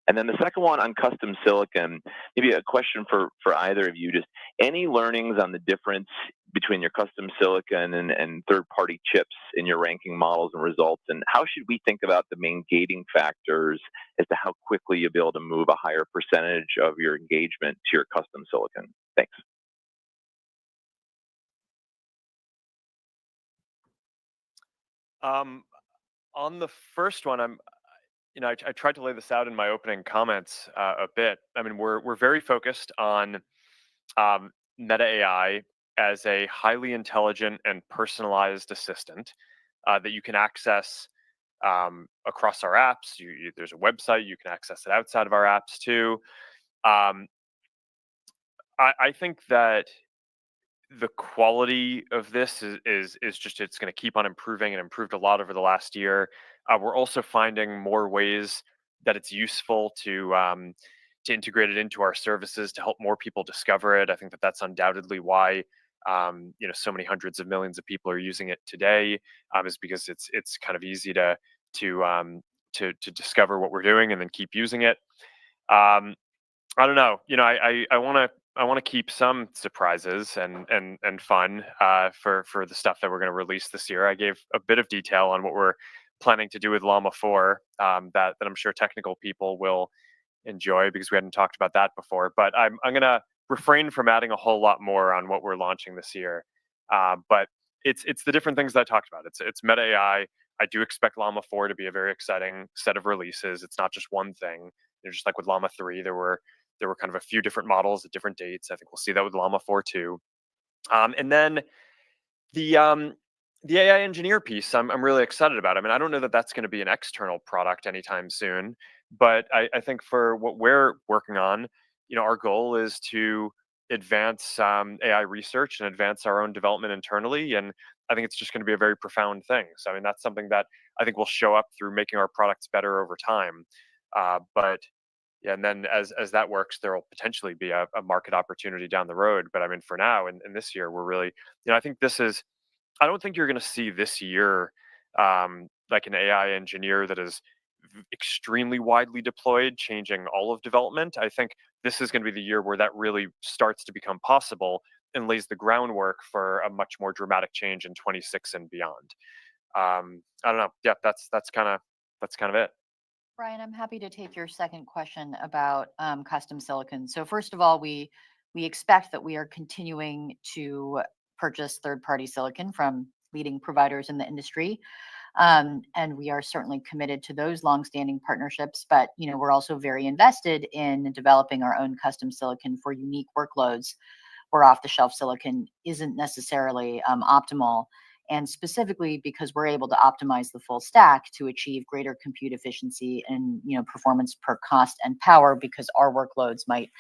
And then the second one on custom silicon, maybe a question for either of you, just any learnings on the difference between your custom silicon and third-party chips in your ranking models and results, and how should we think about the main gating factors as to how quickly you'll be able to move a higher percentage of your engagement to your custom silicon? Thanks. On the first one, I tried to lay this out in my opening comments a bit. I mean, we're very focused on Meta AI as a highly intelligent and personalized assistant that you can access across our apps. There's a website, you can access it outside of our apps too. I think that the quality of this is just, it's going to keep on improving and improved a lot over the last year. We're also finding more ways that it's useful to integrate it into our services to help more people discover it. I think that that's undoubtedly why so many hundreds of millions of people are using it today, is because it's kind of easy to discover what we're doing and then keep using it. I don't know. I want to keep some surprises and fun for the stuff that we're going to release this year. I gave a bit of detail on what we're planning to do with Llama 4 that I'm sure technical people will enjoy because we hadn't talked about that before. But I'm going to refrain from adding a whole lot more on what we're launching this year. But it's the different things that I talked about. It's Meta AI. I do expect Llama 4 to be a very exciting set of releases. It's not just one thing. Just like with Llama 3, there were kind of a few different models at different dates. I think we'll see that with Llama 4 too. And then the AI engineer piece, I'm really excited about. I mean, I don't know that that's going to be an external product anytime soon, but I think for what we're working on, our goal is to advance AI research and advance our own development internally. And I think it's just going to be a very profound thing. So, I mean, that's something that I think will show up through making our products better over time. But yeah, and then as that works, there will potentially be a market opportunity down the road. But I mean, for now, in this year, we're really, I think I don't think you're going to see this year like an AI engineer that is extremely widely deployed, changing all of development. I think this is going to be the year where that really starts to become possible and lays the groundwork for a much more dramatic change in 26 and beyond. I don't know. Yeah, that's kind of it. Brian, I'm happy to take your second question about custom silicon. So first of all, we expect that we are continuing to purchase third-party silicon from leading providers in the industry. And we are certainly committed to those longstanding partnerships, but we're also very invested in developing our own custom silicon for unique workloads where off-the-shelf silicon isn't necessarily optimal. And specifically because we're able to optimize the full stack to achieve greater compute efficiency and performance per cost and power, because our workloads might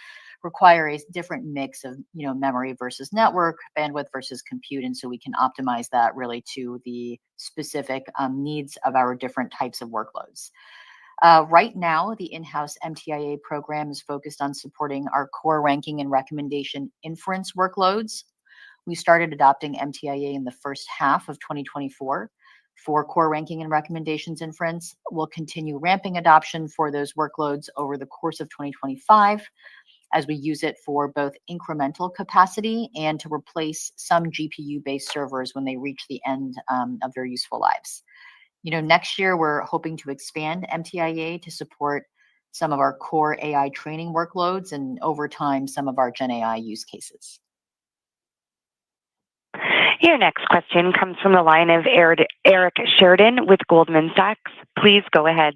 require a different mix of, memory versus network, bandwidth versus compute. And so we can optimize that really to the specific needs of our different types of workloads. Right now, the in-house MTIA program is focused on supporting our core ranking and recommendation inference workloads. We started adopting MTIA in the first half of 2024 for core ranking and recommendations inference. We'll continue ramping adoption for those workloads over the course of 2025 as we use it for both incremental capacity and to replace some GPU-based servers when they reach the end of their useful lives. Next year, we're hoping to expand MTIA to support some of our core AI training workloads and over time, some of our Gen AI use cases. Your next question comes from the line of Eric Sheridan with Goldman Sachs. Please go ahead.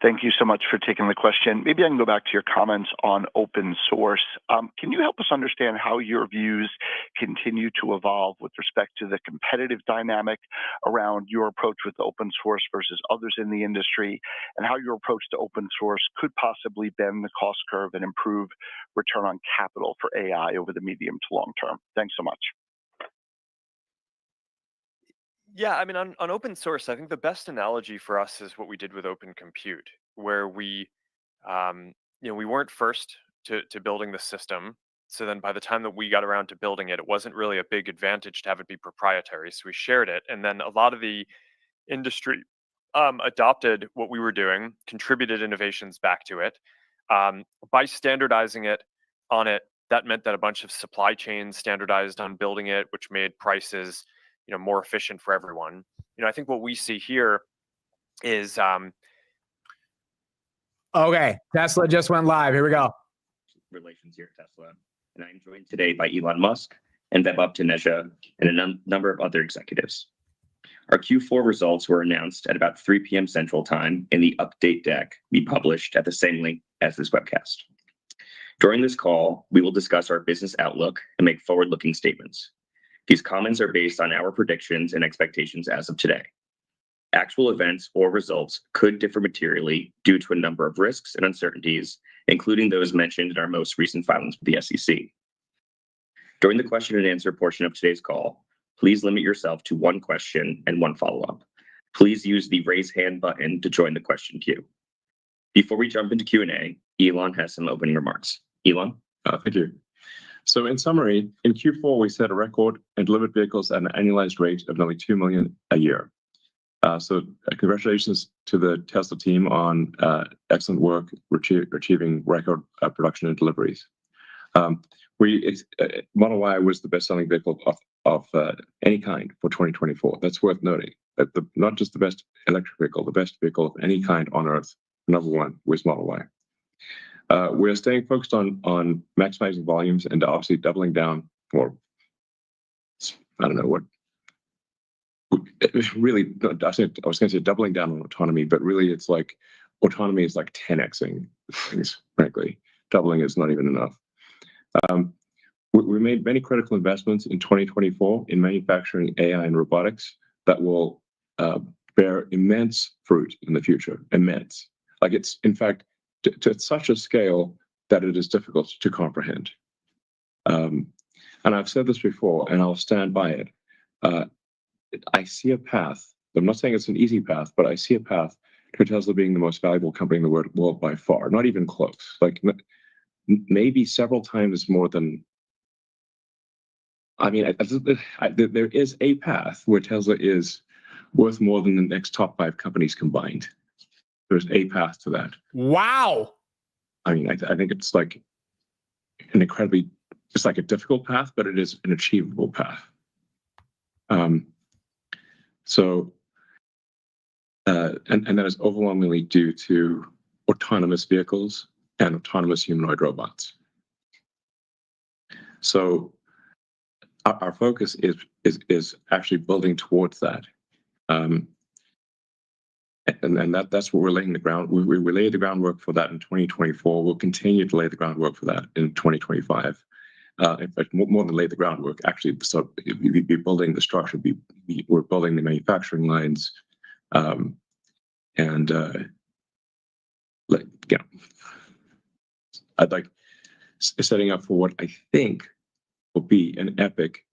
Thank you so much for taking the question. Maybe I can go back to your comments on open source. Can you help us understand how your views continue to evolve with respect to the competitive dynamic around your approach with open source versus others in the industry, and how your approach to open source could possibly bend the cost curve and improve return on capital for AI over the medium to long term? Thanks so much. Yeah, I mean, on open source, I think the best analogy for us is what we did with Open Compute, where we weren't first to building the system. So then by the time that we got around to building it, it wasn't really a big advantage to have it be proprietary. So we shared it. And then a lot of the industry adopted what we were doing, contributed innovations back to it. By standardizing it on it, that meant that a bunch of supply chains standardized on building it, which made prices more efficient for everyone. I think what we see here is okay, Tesla just went live. Here we go. Relations here at Tesla, and I'm joined today by Elon Musk and Vaibhav Taneja and a number of other executives. Our Q4 results were announced at about 3 p.m. Central Time in the update deck we published at the same link as this webcast. During this call, we will discuss our business outlook and make forward-looking statements. These comments are based on our predictions and expectations as of today. Actual events or results could differ materially due to a number of risks and uncertainties, including those mentioned in our most recent filings with the SEC. During the question and answer portion of today's call, please limit yourself to one question and one follow-up. Please use the raise hand button to join the question queue. Before we jump into Q&A, Elon has some opening remarks. Elon? Thank you. So in summary, in Q4, we set a record and delivered vehicles at an annualized rate of nearly 2 million a year. So congratulations to the Tesla team on excellent work achieving record production and deliveries. Model Y was the best-selling vehicle of any kind for 2024. That's worth noting. Not just the best electric vehicle, the best vehicle of any kind on Earth, number one was Model Y. We're staying focused on maximizing volumes and obviously doubling down, or I don't know what. Really, I was going to say doubling down on autonomy, but really it's like autonomy is like 10xing things, frankly. Doubling is not even enough. We made many critical investments in 2024 in manufacturing AI and robotics that will bear immense fruit in the future. Immense. Like it's, in fact, to such a scale that it is difficult to comprehend. And I've said this before, and I'll stand by it. I see a path. I'm not saying it's an easy path, but I see a path to Tesla being the most valuable company in the world by far. Not even close. Like maybe several times more than. I mean, there is a path where Tesla is worth more than the next top 5 companies combined. There's a path to that. Wow. I mean, I think it's like an incredibly, it's like a difficult path, but it is an achievable path. And that is overwhelmingly due to autonomous vehicles and autonomous humanoid robots. So our focus is actually building towards that. And that's what we're laying the ground. We laid the groundwork for that in 2024. We'll continue to lay the groundwork for that in 2025. In fact, more than lay the groundwork, actually, so we'll be building the structure. We're building the manufacturing lines, and I'd like setting up for what I think will be an epic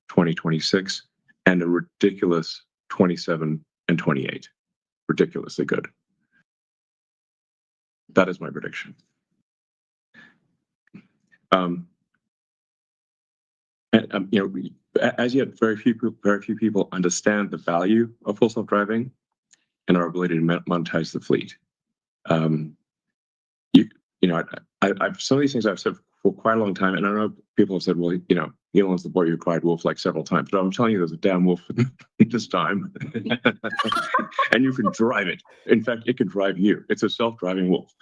2026 and a ridiculous 27 and 28. Ridiculously good. That is my prediction. As yet, very few people understand the value of full self-driving and our ability to monetize the fleet. I've some of these things I've said for quite a long time, and I know people have said, well, Elon's the boy who cried wolf like several times, but I'm telling you, there's a damn wolf this time, and you can drive it. In fact, it can drive you. It's a self-driving wolf.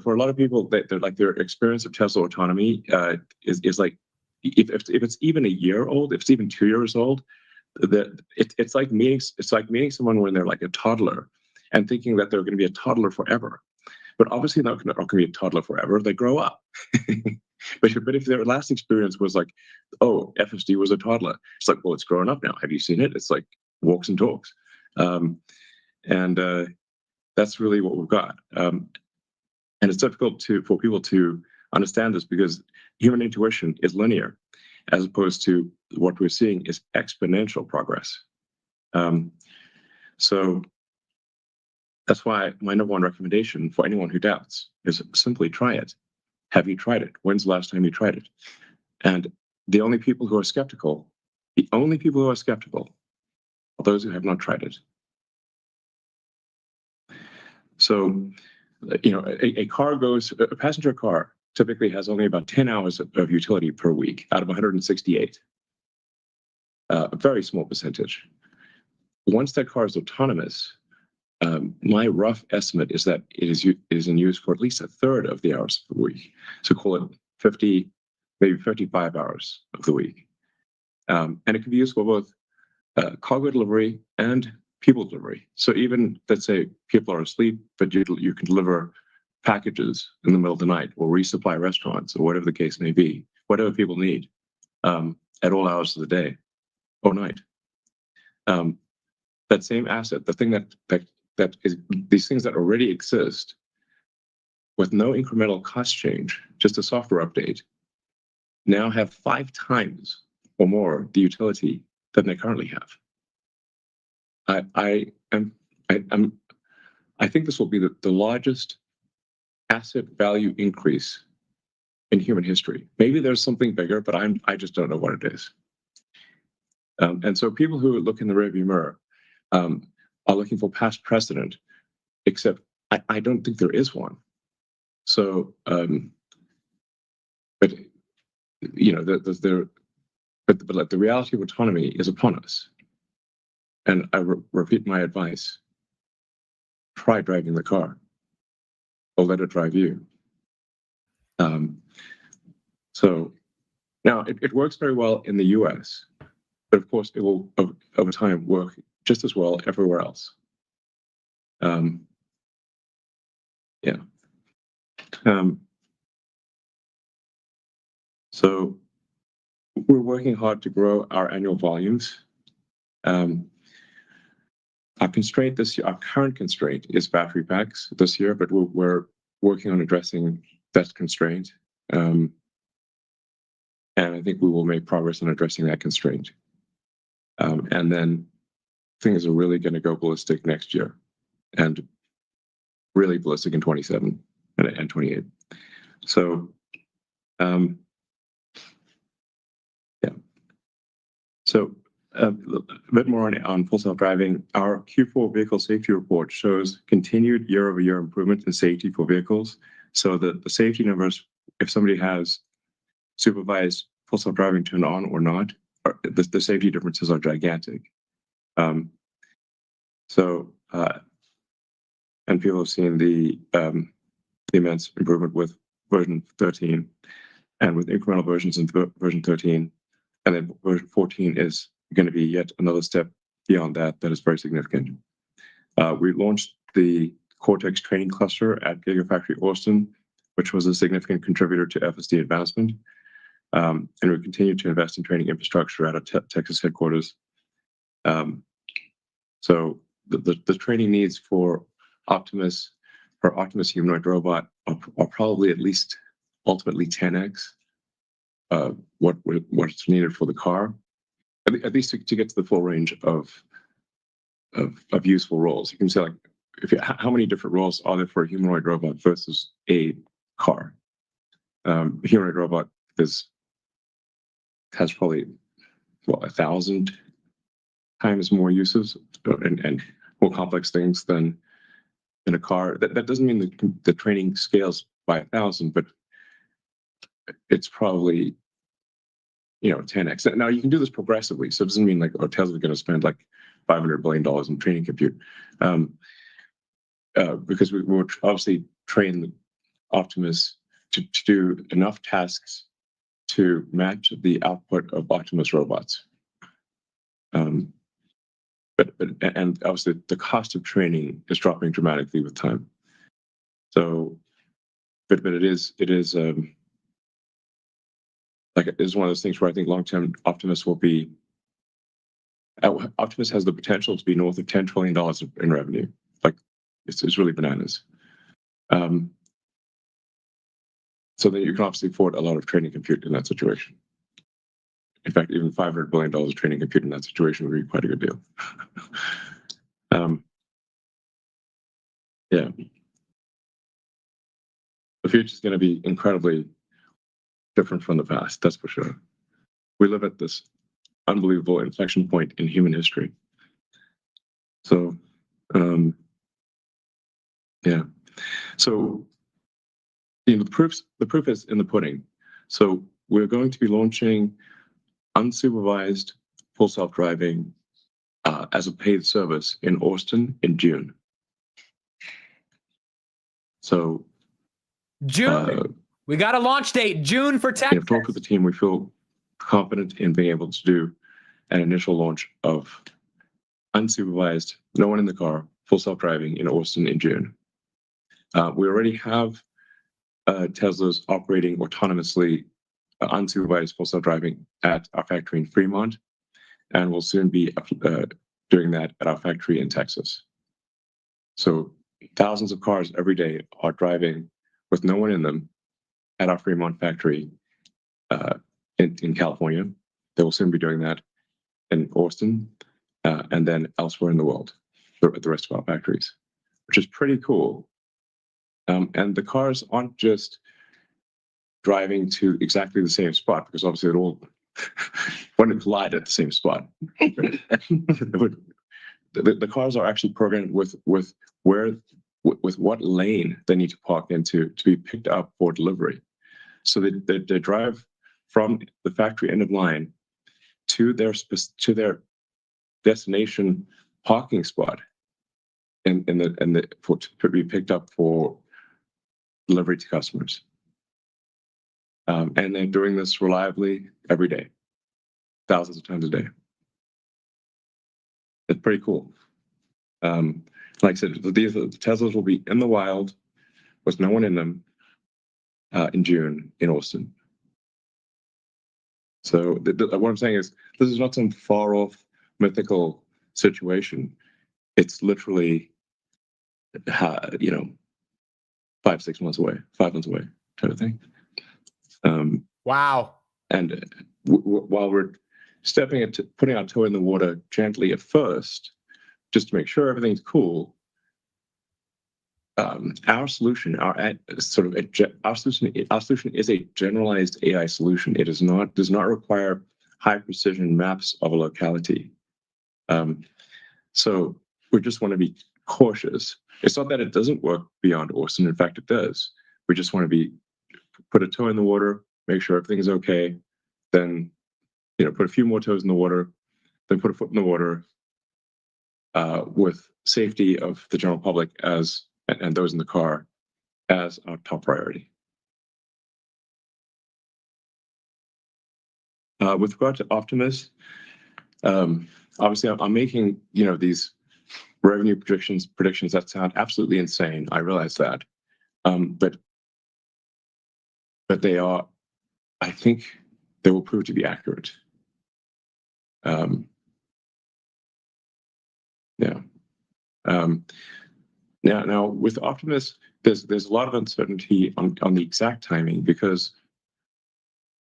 For a lot of people, their experience of Tesla autonomy is like, if it's even a year old, if it's even 2 years old, it's like meeting someone when they're like a toddler and thinking that they're going to be a toddler forever. But obviously not going to be a toddler forever. They grow up. But if their last experience was like, oh, FSD was a toddler, it's like, well, it's grown up now. Have you seen it? It's like walks and talks. That's really what we've got. And it's difficult for people to understand this because human intuition is linear, as opposed to what we're seeing is exponential progress. So that's why my number one recommendation for anyone who doubts is simply try it. Have you tried it? When's the last time you tried it? And the only people who are skeptical are those who have not tried it. So, a passenger car typically has only about 10 hours of utility per week out of 168. A very small percentage. Once that car is autonomous, my rough estimate is that it is in use for at least a third of the hours of the week. So call it 50, maybe 55 hours of the week. And it can be used for both cargo delivery and people delivery. So even, let's say people are asleep, but you can deliver packages in the middle of the night or resupply restaurants or whatever the case may be, whatever people need at all hours of the day or night. That same asset, the thing that is these things that already exist with no incremental cost change, just a software update, now have 5 times or more the utility than they currently have. I think this will be the largest asset value increase in human history. Maybe there's something bigger, but I just don't know what it is. And so people who look in the rearview mirror are looking for past precedent, except I don't think there is one. So, but the reality of autonomy is upon us. And I repeat my advice: try driving the car, or let it drive you. So now it works very well in the US, but of course it will over time work just as well everywhere else. So we're working hard to grow our annual volumes. Our constraint this year, our current constraint is battery packs this year, but we're working on addressing that constraint. And I think we will make progress on addressing that constraint. And then things are really going to go ballistic next year and really ballistic in 27 and 28. So, So a bit more on full self-driving. Our Q4 vehicle safety report shows continued year-over-year improvement in safety for vehicles. So the safety numbers, if somebody has supervised full self-driving turned on or not, the safety differences are gigantic. And people have seen the immense improvement with version 13 and with incremental versions in version 13. And then version 14 is going to be yet another step beyond that is very significant. We launched the Cortex training cluster at Gigafactory Austin, which was a significant contributor to FSD advancement. And we continue to invest in training infrastructure at our Texas headquarters. So the training needs for Optimus for Optimus humanoid robot are probably at least ultimately 10x what's needed for the car, at least to get to the full range of useful roles. You can say, like, how many different roles are there for a humanoid robot versus a car? A humanoid robot has probably 1,000 times more uses and more complex things than in a car. That doesn't mean the training scales by 1,000, but it's probably 10x. Now you can do this progressively, so it doesn't mean like Tesla's going to spend like $500 billion in training compute, because we will obviously train Optimus to do enough tasks to match the output of Optimus robots. And obviously the cost of training is dropping dramatically with time. So, but it is like, it's one of those things where I think long-term Optimus will be. Optimus has the potential to be north of $10 trillion in revenue. Like, it's really bananas. So then you can obviously afford a lot of training compute in that situation. In fact, even $500 billion of training compute in that situation would be quite a good deal. Yeah. The future is going to be incredibly different from the past, that's for sure. We live at this unbelievable inflection point in human history. So, yeah. So, the proof is in the pudding. So we're going to be launching unsupervised full self-driving as a paid service in Austin in June. So June. We got a launch date, June for Texas. I've talked with the team. We feel confident in being able to do an initial launch of unsupervised, no one in the car, full self-driving in Austin in June. We already have Teslas operating autonomously, unsupervised full self-driving at our factory in Fremont, and we'll soon be doing that at our factory in Texas. So thousands of cars every day are driving with no one in them at our Fremont factory in California. They will soon be doing that in Austin and then elsewhere in the world, the rest of our factories, which is pretty cool. And the cars aren't just driving to exactly the same spot, because obviously it all wouldn't collide at the same spot. The cars are actually programmed with what lane they need to park into to be picked up for delivery. So they drive from the factory end of line to their destination parking spot to be picked up for delivery to customers. And they're doing this reliably every day, thousands of times a day. It's pretty cool. Like I said, the Teslas will be in the wild with no one in them in June in Austin. So what I'm saying is, this is not some far off mythical situation. It's literally, 5-6 months away, 5 months away, kind of thing. Wow. And while we're putting our toe in the water gently at first, just to make sure everything's cool, our solution is a generalized AI solution. It does not require high precision maps of a locality. So we just want to be cautious. It's not that it doesn't work beyond Austin. In fact, it does. We just want to put a toe in the water, make sure everything is okay, then put a few more toes in the water, then put a foot in the water, with safety of the general public and those in the car as our top priority. With regard to Optimus, obviously I'm making these revenue predictions that sound absolutely insane. I realize that, but they are. I think they will prove to be accurate. Yeah. Now with Optimus, there's a lot of uncertainty on the exact timing because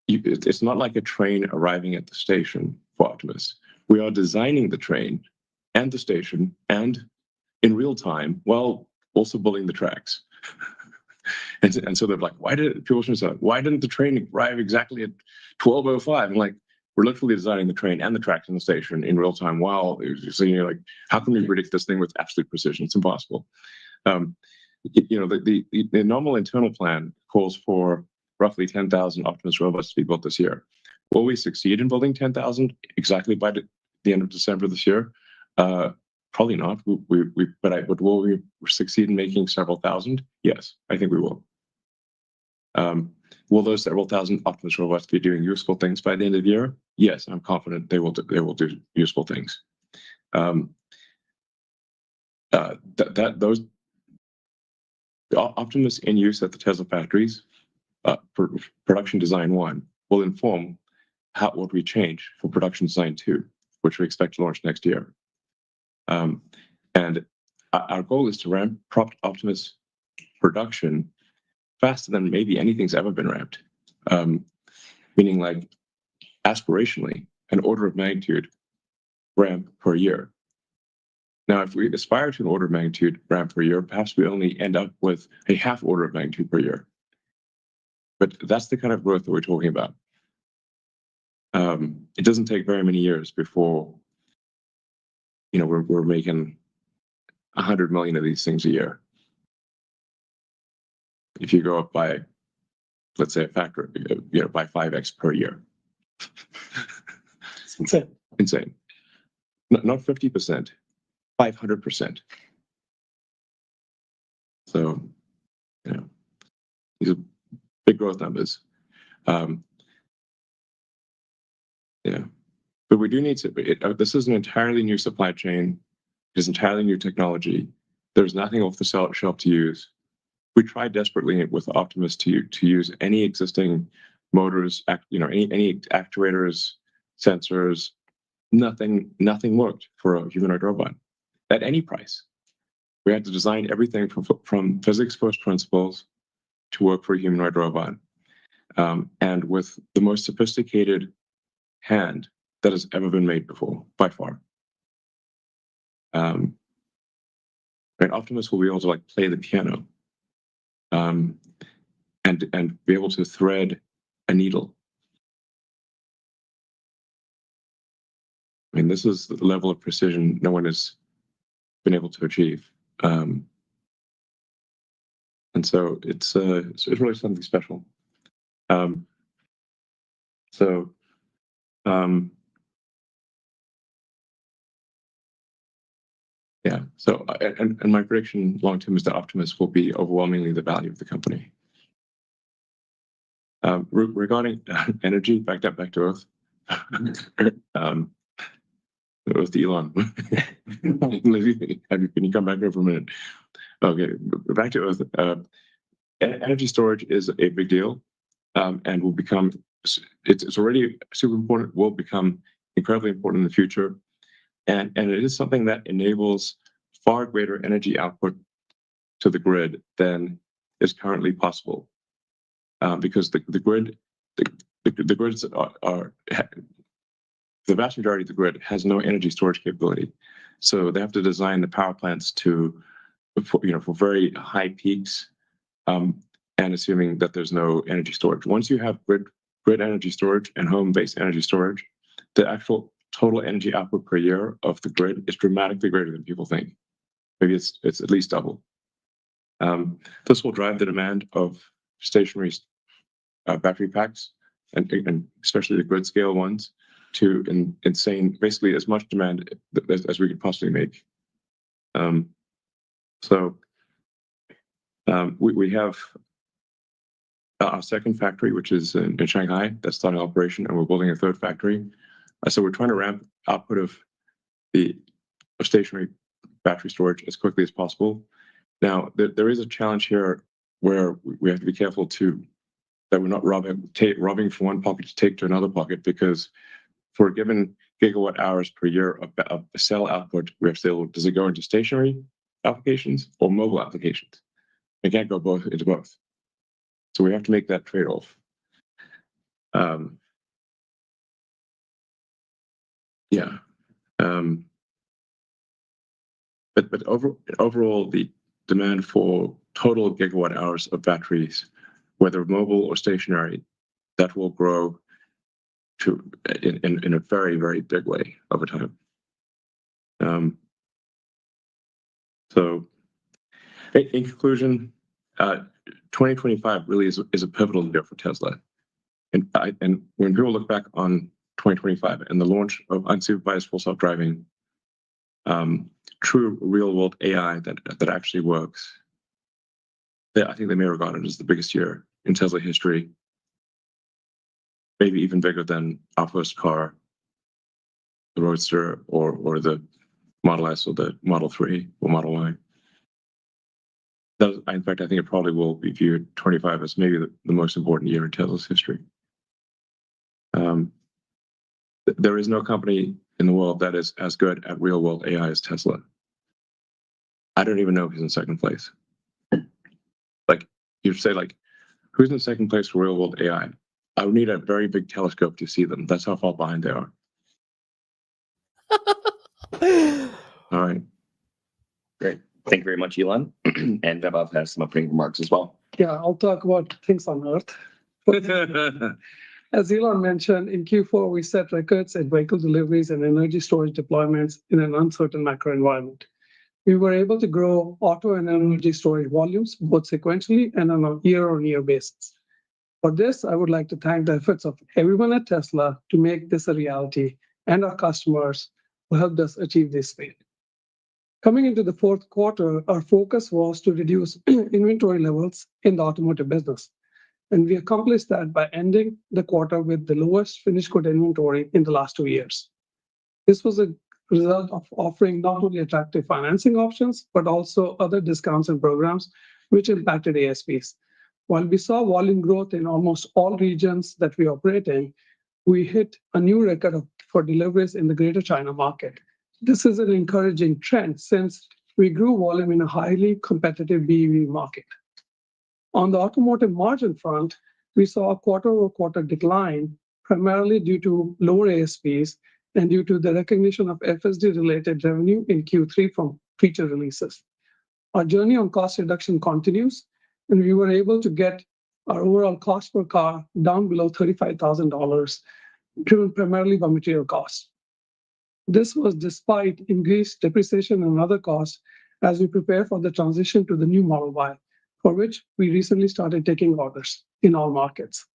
it's not like a train arriving at the station for Optimus. We are designing the train and the station and in real time while also building the tracks. and so they're like, why didn't the train arrive exactly at 12:05? I'm like, we're literally designing the train and the tracks in the station in real time while you're like, how can we predict this thing with absolute precision? It's impossible. The normal internal plan calls for roughly 10,000 Optimus robots to be built this year. Will we succeed in building 10,000 exactly by the end of December this year? Probably not. But will we succeed in making several thousand? Yes, I think we will. Will those several thousand Optimus robots be doing useful things by the end of the year? Yes, I'm confident they will do useful things. Those Optimus in use at the Tesla factories, production design 1, will inform what we change for production design 2, which we expect to launch next year. And our goal is to ramp Optimus production faster than maybe anything's ever been ramped. Meaning, like, aspirationally, an order of magnitude ramp per year. Now, if we aspire to an order of magnitude ramp per year, perhaps we only end up with a half order of magnitude per year. But that's the kind of growth that we're talking about. It doesn't take very many years before, we're making 100 million of these things a year. If you go up by, let's say, a factor, by 5x per year. It's insane. Not 50%, 500%. So, these are big growth numbers. But we do need to, this is an entirely new supply chain. It is entirely new technology. There's nothing off the shelf to use. We tried desperately with Optimus to use any existing motors, any actuators, sensors. Nothing worked for a humanoid robot at any price. We had to design everything from physics first principles to work for a humanoid robot, and with the most sophisticated hand that has ever been made before, by far. And Optimus will be able to play the piano, and be able to thread a needle. I mean, this is the level of precision no one has been able to achieve, and so it's really something special. So my prediction long term is that Optimus will be overwhelmingly the value of the company. Regarding energy, back to Earth. Earth to Elon. Can you come back here for a minute? Okay, back to Earth. Energy storage is a big deal, and will become. It's already super important. Will become incredibly important in the future, and it is something that enables far greater energy output to the grid than is currently possible, because the grids are the vast majority of the grid has no energy storage capability, so they have to design the power plants for very high peaks, and assuming that there's no energy storage. Once you have grid energy storage and home-based energy storage, the actual total energy output per year of the grid is dramatically greater than people think. Maybe it's at least double. This will drive the demand of stationary battery packs, and especially the grid scale ones, to insane, basically as much demand as we could possibly make. We have our second factory, which is in Shanghai, that's starting operation, and we're building a third factory. So we're trying to ramp output of the stationary battery storage as quickly as possible. Now, there is a challenge here where we have to be careful that we're not robbing from one pocket to take to another pocket, because for a given gigawatt hours per year of cell output, we have to say, does it go into stationary applications or mobile applications. We can't go into both. So we have to make that trade-off. But overall, the demand for total gigawatt hours of batteries, whether mobile or stationary, that will grow in a very, very big way over time. So in conclusion, 2025 really is a pivotal year for Tesla. And when people look back on 2025 and the launch of unsupervised full self-driving, true real-world AI that actually works, I think they may regard it as the biggest year in Tesla history, maybe even bigger than our first car, the Roadster, or the Model S, or the Model 3, or Model Y. In fact, I think it probably will be viewed 25 as maybe the most important year in Tesla's history. There is no company in the world that is as good at real-world AI as Tesla. I don't even know who's in second place. Like, you'd say, like, who's in second place for real-world AI? I would need a very big telescope to see them. That's how far behind they are. All right. Great. Thank you very much, Elon. And Vaibhav has some opening remarks as well. Yeah, I'll talk about things on Earth. As Elon mentioned, in Q4, we set records at vehicle deliveries and energy storage deployments in an uncertain macro environment. We were able to grow auto and energy storage volumes both sequentially and on a year-on-year basis. For this, I would like to thank the efforts of everyone at Tesla to make this a reality, and our customers who helped us achieve this feat. Coming into the fourth quarter, our focus was to reduce inventory levels in the automotive business. And we accomplished that by ending the quarter with the lowest finished good inventory in the last 2 years. This was a result of offering not only attractive financing options, but also other discounts and programs, which impacted ASPs. While we saw volume growth in almost all regions that we operate in, we hit a new record for deliveries in the Greater China market. This is an encouraging trend since we grew volume in a highly competitive BEV market. On the automotive margin front, we saw a quarter-over-quarter decline, primarily due to lower ASPs and due to the recognition of FSD-related revenue in Q3 from feature releases. Our journey on cost reduction continues, and we were able to get our overall cost per car down below $35,000, driven primarily by material costs. This was despite increased depreciation and other costs as we prepare for the transition to the new Model Y, for which we recently started taking orders in all markets.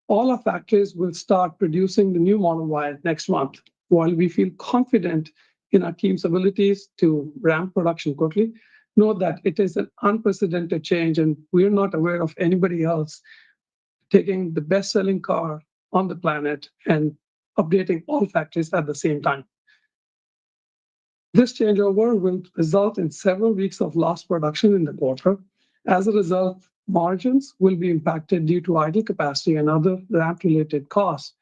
All our factories will start producing the new Model Y next month. While we feel confident in our team's abilities to ramp production quickly, note that it is an unprecedented change, and we're not aware of anybody else taking the best-selling car on the planet and updating all factories at the same time. This changeover will result in several weeks of lost production in the quarter. As a result, margins will be impacted due to idle capacity and other ramp-related costs,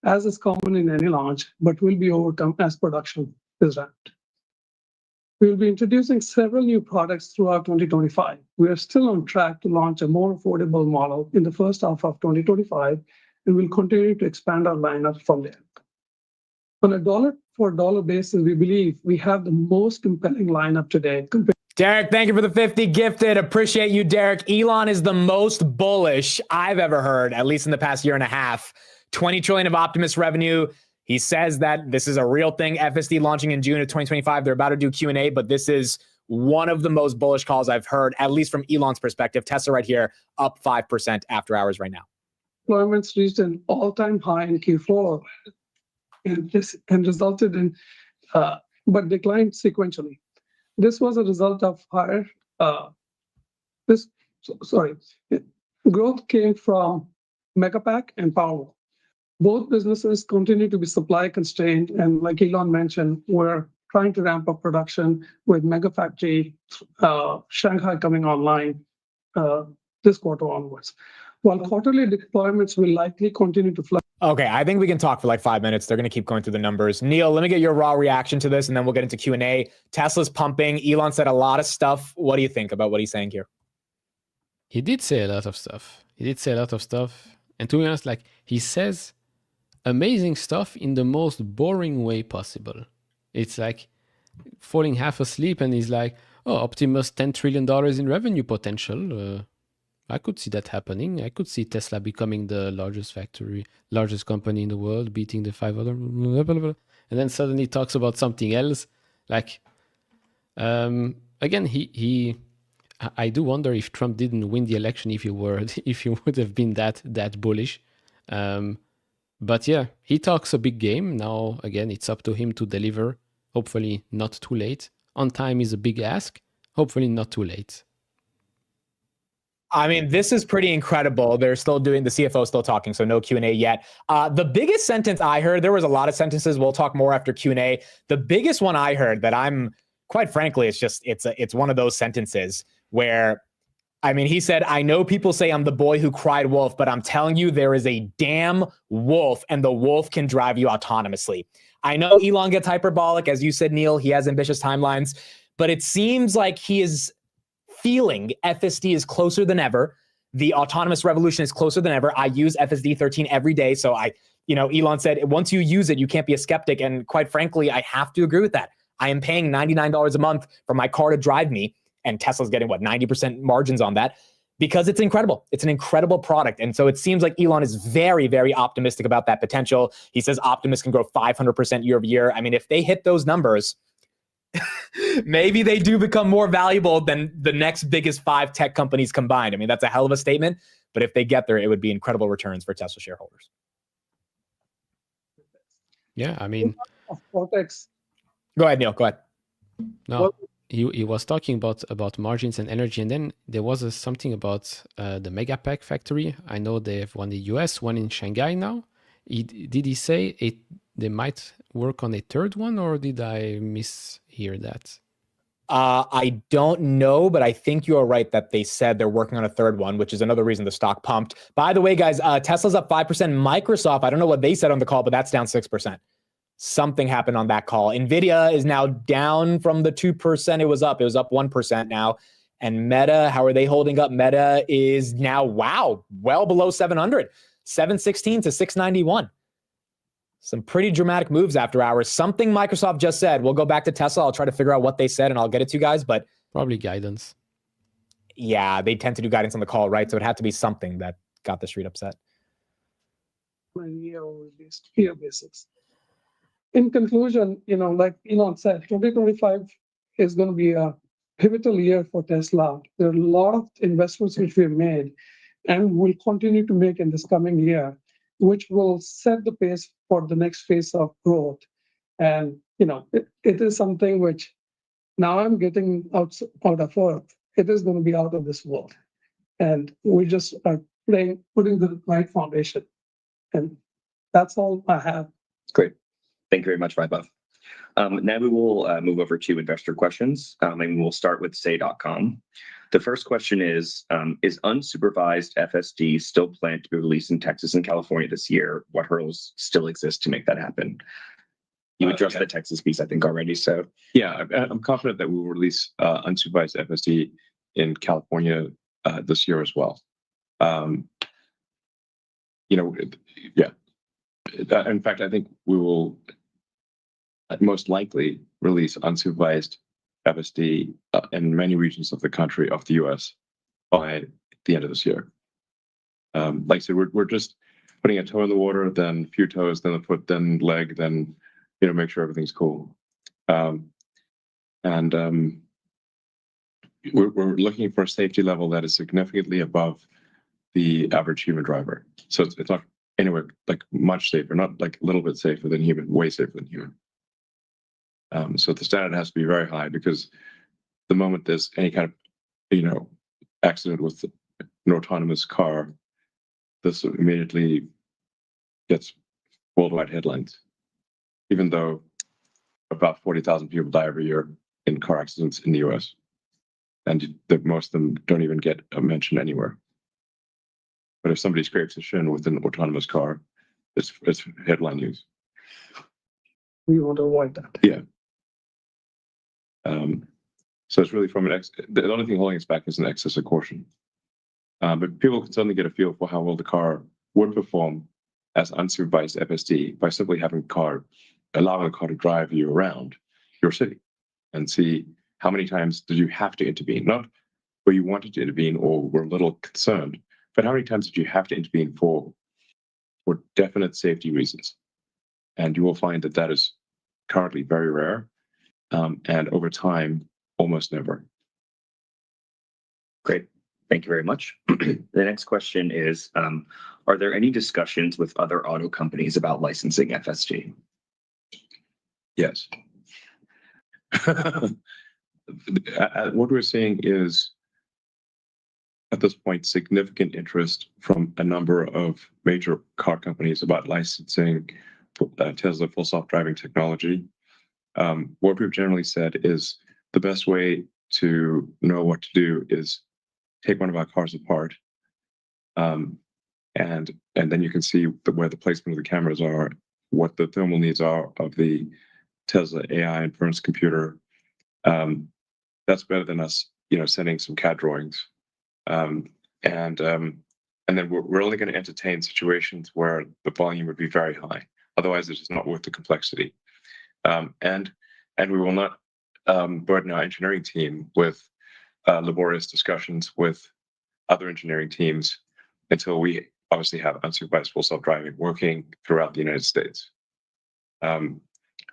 as is common in any launch, but will be overcome as production is ramped. We will be introducing several new products throughout 2025. We are still on track to launch a more affordable model in the first half of 2025, and we'll continue to expand our lineup from there. On a dollar-for-dollar basis, we believe we have the most compelling lineup today. Derek, thank you for the 50 gifted. Appreciate you, Derek. Elon is the most bullish I've ever heard, at least in the past year and a half. 20 trillion of Optimus revenue. He says that this is a real thing. FSD launching in June of 2025. They're about to do Q&A, but this is one of the most bullish calls I've heard, at least from Elon's perspective. Tesla right here, up 5% after hours right now. Deployments reached an all-time high in Q4 and resulted in, but declined sequentially. This was a result of higher, growth came from Megapack and Powerwall. Both businesses continue to be supply constrained, and like Elon mentioned, we're trying to ramp up production with Megafactory Shanghai coming online this quarter onwards. While quarterly deployments will likely continue to fluctuate. Okay, I think we can talk for like 5 minutes. They're going to keep going through the numbers. Neil, let me get your raw reaction to this, and then we'll get into Q&A. Tesla's pumping. Elon said a lot of stuff. What do you think about what he's saying here? He did say a lot of stuff. And to be honest, like, he says amazing stuff in the most boring way possible. It's like falling half asleep, and he's like, oh, Optimus, $10 trillion in revenue potential. I could see that happening. I could see Tesla becoming the largest company in the world, beating the 5 other, blah, blah, blah. And then suddenly talks about something else. Like, again, I do wonder if Trump didn't win the election if he would have been that bullish. But yeah, he talks a big game. Now, again, it's up to him to deliver. Hopefully not too late. On time is a big ask. Hopefully not too late. I mean, this is pretty incredible. They're still doing, the CFO is still talking, so no Q&A yet. The biggest sentence I heard, there was a lot of sentences. We'll talk more after Q&A. The biggest one I heard that I'm, quite frankly, it's one of those sentences where, I mean, he said, I know people say I'm the boy who cried wolf, but I'm telling you, there is a damn wolf, and the wolf can drive you autonomously. I know Elon gets hyperbolic. As you said, Neil, he has ambitious timelines, but it seems like he is feeling FSD is closer than ever. The autonomous revolution is closer than ever. I use FSD 13 every day. So Elon said, once you use it, you can't be a skeptic. And quite frankly, I have to agree with that. I am paying $99 a month for my car to drive me. And Tesla's getting 90% margins on that, because it's incredible. It's an incredible product. And so it seems like Elon is very, very optimistic about that potential. He says Optimus can grow 500% year over year. I mean, if they hit those numbers, maybe they do become more valuable than the next biggest 5 tech companies combined. I mean, that's a hell of a statement, but if they get there, it would be incredible returns for Tesla shareholders. Yeah, I mean, go ahead, Neil, go ahead. No, he was talking about margins and energy, and then there was something about the Megapack factory. I know they have one in the US, one in Shanghai now. Did he say they might work on a third one, or did I mishear that? I don't know, but I think you are right that they said they're working on a third one, which is another reason the stock pumped. By the way, guys, Tesla's up 5%. Microsoft, I don't know what they said on the call, but that's down 6%. Something happened on that call. NVIDIA is now down from the 2% it was up. It was up 1% now. And Meta, how are they holding up? Meta is now, well below 700, 716 to 691. Some pretty dramatic moves after hours. Something Microsoft just said. We'll go back to Tesla. I'll try to figure out what they said, and I'll get it to you guys. But probably guidance. Yeah, they tend to do guidance on the call, right? So it had to be something that got the street upset. Year basis. In conclusion, like Elon said, 2025 is going to be a pivotal year for Tesla. There are a lot of investments which we've made and will continue to make in this coming year, which will set the pace for the next phase of growth. And, it is something which now I'm getting out of Earth. It is going to be out of this world. And we just are putting the right foundation. And that's all I have. Great. Thank you very much, Vaibhav. Now we will move over to investor questions, and we'll start with say.com. The first question is unsupervised FSD still planned to be released in Texas and California this year? What hurdles still exist to make that happen? You addressed the Texas piece, I think, already. So yeah, I'm confident that we will release unsupervised FSD in California this year as well. In fact, I think we will most likely release unsupervised FSD in many regions of the country, of the US, by the end of this year. Like I said, we're just putting a toe in the water, then a few toes, then a foot, then leg, then make sure everything's cool. We're looking for a safety level that is significantly above the average human driver. So it's not anywhere like much safer, not like a little bit safer than human, way safer than human. So the standard has to be very high, because the moment there's any kind of accident with an autonomous car, this immediately gets worldwide headlines, even though about 40,000 people die every year in car accidents in the US, and most of them don't even get a mention anywhere. But if somebody scrapes a shin with an autonomous car, It's headline news. We want to avoid that. Yeah. So it's really from the only thing holding us back is an excess of caution. But people can suddenly get a feel for how well the car would perform as unsupervised FSD by simply allowing the car to drive you around your city and see how many times did you have to intervene, not where you wanted to intervene or were a little concerned, but how many times did you have to intervene for definite safety reasons. And you will find that is currently very rare, and over time, almost never. Great. Thank you very much. The next question is, are there any discussions with other auto companies about licensing FSD? Yes. What we're seeing is, at this point, significant interest from a number of major car companies about licensing Tesla full self-driving technology. What we've generally said is the best way to know what to do is take one of our cars apart, and then you can see where the placement of the cameras are, what the thermal needs are of the Tesla AI inference computer. That's better than us, sending some CAD drawings. And then we're only going to entertain situations where the volume would be very high. Otherwise, it's just not worth the complexity. And we will not burden our engineering team with laborious discussions with other engineering teams until we obviously have unsupervised full self-driving working throughout the United States. I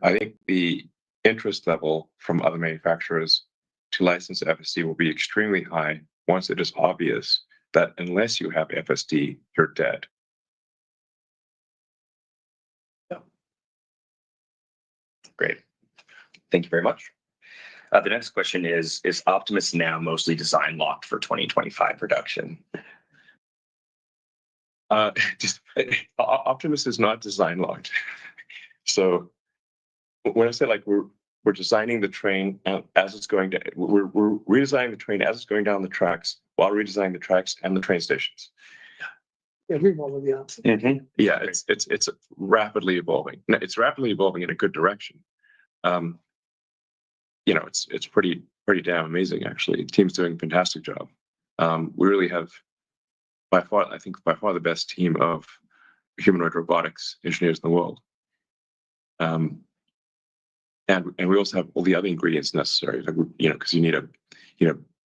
think the interest level from other manufacturers to license FSD will be extremely high once it is obvious that unless you have FSD, you're dead. Great. Thank you very much. The next question is Optimus now mostly design locked for 2025 production? Optimus is not design locked. So when I say we're designing the train as it's going down, we're redesigning the train as it's going down the tracks while redesigning the tracks and the train stations. Yeah, we've already answered. Mm-hmm. Yeah, it's rapidly evolving. It's rapidly evolving in a good direction. It's pretty damn amazing, actually. The team's doing a fantastic job. We really have by far the best team of humanoid robotics engineers in the world. And we also have all the other ingredients necessary, because you need a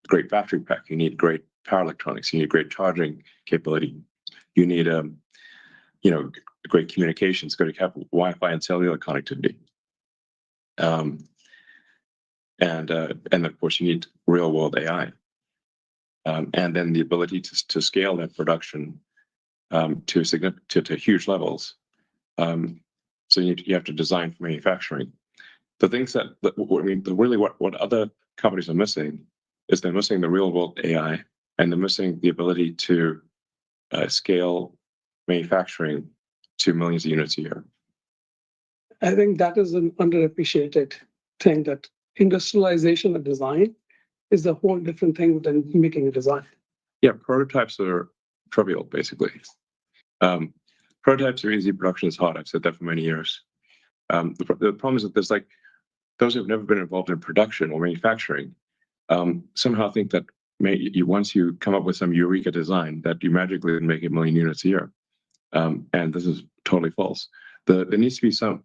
great battery pack, you need great power electronics, you need great charging capability, you need great communications, good Wi-Fi and cellular connectivity. And of course, you need real-world AI, and then the ability to scale that production to huge levels. So you have to design for manufacturing. The things what other companies are missing is they're missing the real-world AI, and they're missing the ability to scale manufacturing to millions of units a year. I think that is an underappreciated thing, that industrialization of design is a whole different thing than making a design. Yeah, prototypes are trivial, basically. Prototypes are easy, production is hard. I've said that for many years. The problem is that there's those who have never been involved in production or manufacturing somehow think that once you come up with some eureka design that you magically make 1 million units a year. And this is totally false. There needs to be some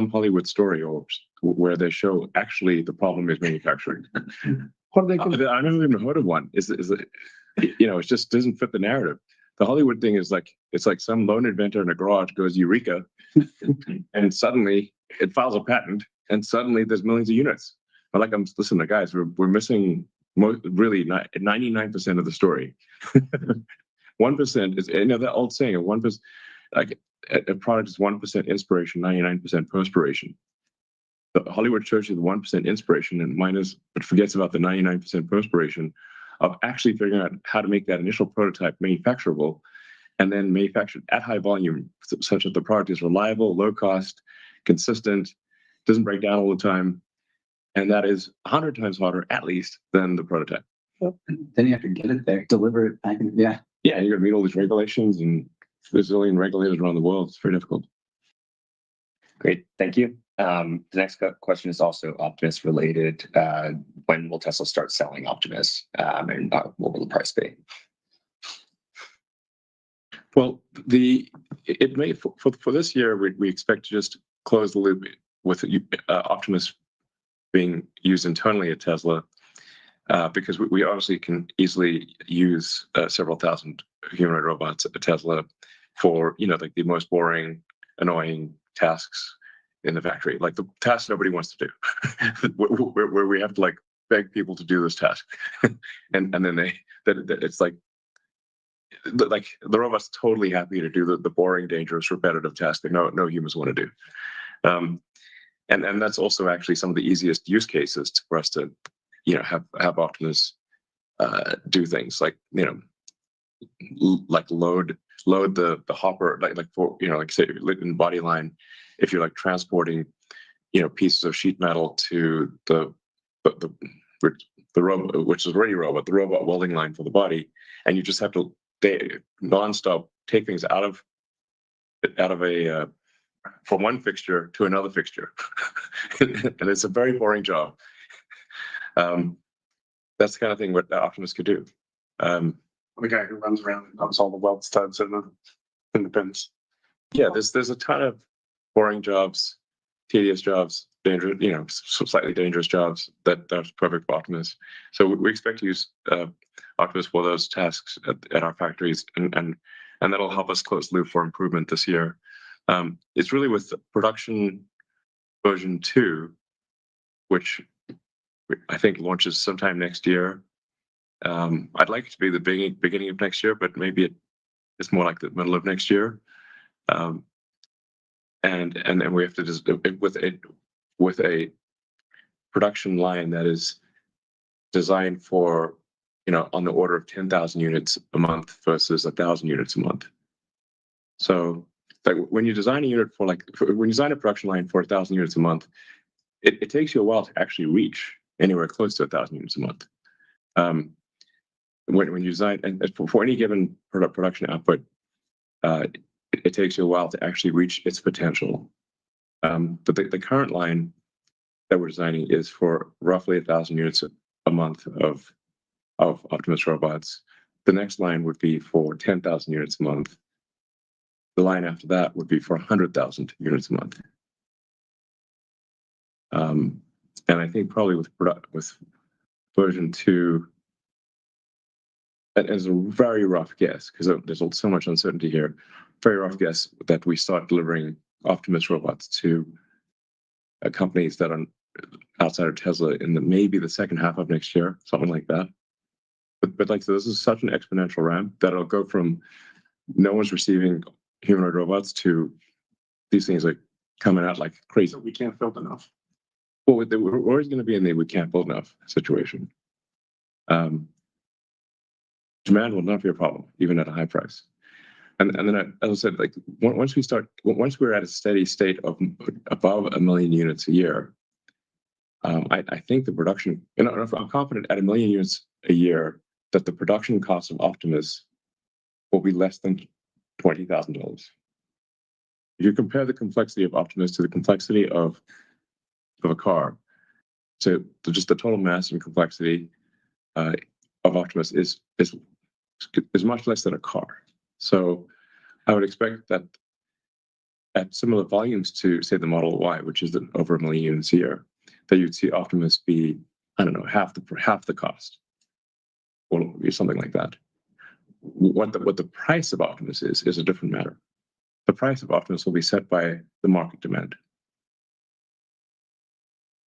Hollywood story where they show actually the problem is manufacturing. I've never even heard of one. It just doesn't fit the narrative. The Hollywood thing is it's like some lone inventor in a garage goes eureka, and suddenly it files a patent, and suddenly there's millions of units. But listen, guys, we're missing really 99% of the story. 1% is that old saying of 1%. A product is 1% inspiration, 99% perspiration. The Hollywood shows you the 1% inspiration but forgets about the 99% perspiration of actually figuring out how to make that initial prototype manufacturable and then manufactured at high volume such that the product is reliable, low cost, consistent, doesn't break down all the time. And that is 100 times harder, at least, than the prototype. Then you have to get it there, deliver it back. Yeah. Yeah, you're going to meet all these regulations and there's a zillion regulators around the world. It's very difficult. Great, thank you. The next question is also Optimus related. When will Tesla start selling Optimus, and what will the price be? Well, it may for this year we expect to just close the loop with Optimus being used internally at Tesla, because we obviously can easily use several thousand humanoid robots at Tesla for like the most boring, annoying tasks in the factory, like the tasks nobody wants to do, where we have to like beg people to do this task, and then it's like the robot's totally happy to do the boring, dangerous, repetitive task that no humans want to do. And that's also actually some of the easiest use cases for us to have Optimus do things like like load the hopper, like for like say in body line, if you're like transporting pieces of sheet metal to the robot, which is already robot, the robot welding line for the body, and you just have to nonstop take things out of a from one fixture to another fixture, and it's a very boring job. That's the kind of thing what Optimus could do. The guy who runs around and dumps all the weld studs in the bins. Yeah, there's a ton of boring jobs, tedious jobs, dangerous, slightly dangerous jobs that's perfect for Optimus. So we expect to use Optimus for those tasks at our factories, and that'll help us close the loop for improvement this year. It's really with production version 2, which I think launches sometime next year. I'd like it to be the beginning of next year, but maybe it's more like the middle of next year. And we have to just with a production line that is designed for on the order of 10,000 units a month versus 1,000 units a month. So like when you design a unit when you design a production line for 1,000 units a month, it takes you a while to actually reach anywhere close to 1,000 units a month. When you design, and for any given production output, it takes you a while to actually reach its potential. But the current line that we're designing is for roughly 1,000 units a month of Optimus robots. The next line would be for 10,000 units a month. The line after that would be for 100,000 units a month. And I think probably with version 2, as a very rough guess, because there's so much uncertainty here, very rough guess that we start delivering Optimus robots to companies that are outside of Tesla in maybe the second half of next year, something like that. But like, so this is such an exponential ramp that it'll go from no one's receiving humanoid robots to these things like coming out like crazy. So we can't build enough. Well, we're always going to be in the we can't build enough situation. Demand will not be a problem, even at a high price. And then, as I said, like once we're at a steady state of above 1 million units a year, I think the production, I'm confident at 1 million units a year that the production cost of Optimus will be less than $20,000. If you compare the complexity of Optimus to the complexity of a car, so just the total mass and complexity of Optimus is much less than a car. So I would expect that at similar volumes to, say, the Model Y, which is over 1 million units a year, that you'd see Optimus be, I don't know, half the cost, or something like that. What the price of Optimus is a different matter. The price of Optimus will be set by the market demand.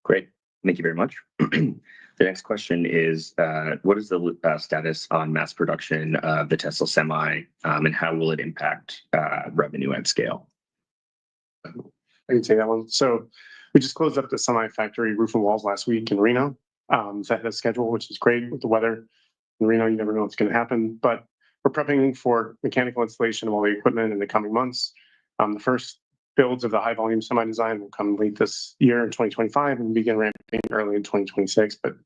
Great. Thank you very much. The next question is, what is the status on mass production of the Tesla Semi, and how will it impact revenue at scale? I can take that one. So we just closed up the Semi factory roof and walls last week in Reno. Set the schedule, which is great with the weather. In Reno, you never know what's going to happen, but we're prepping for mechanical installation of all the equipment in the coming months. The first builds of the high volume Semi design will come late this year in 2025 and begin ramping early in 2026. But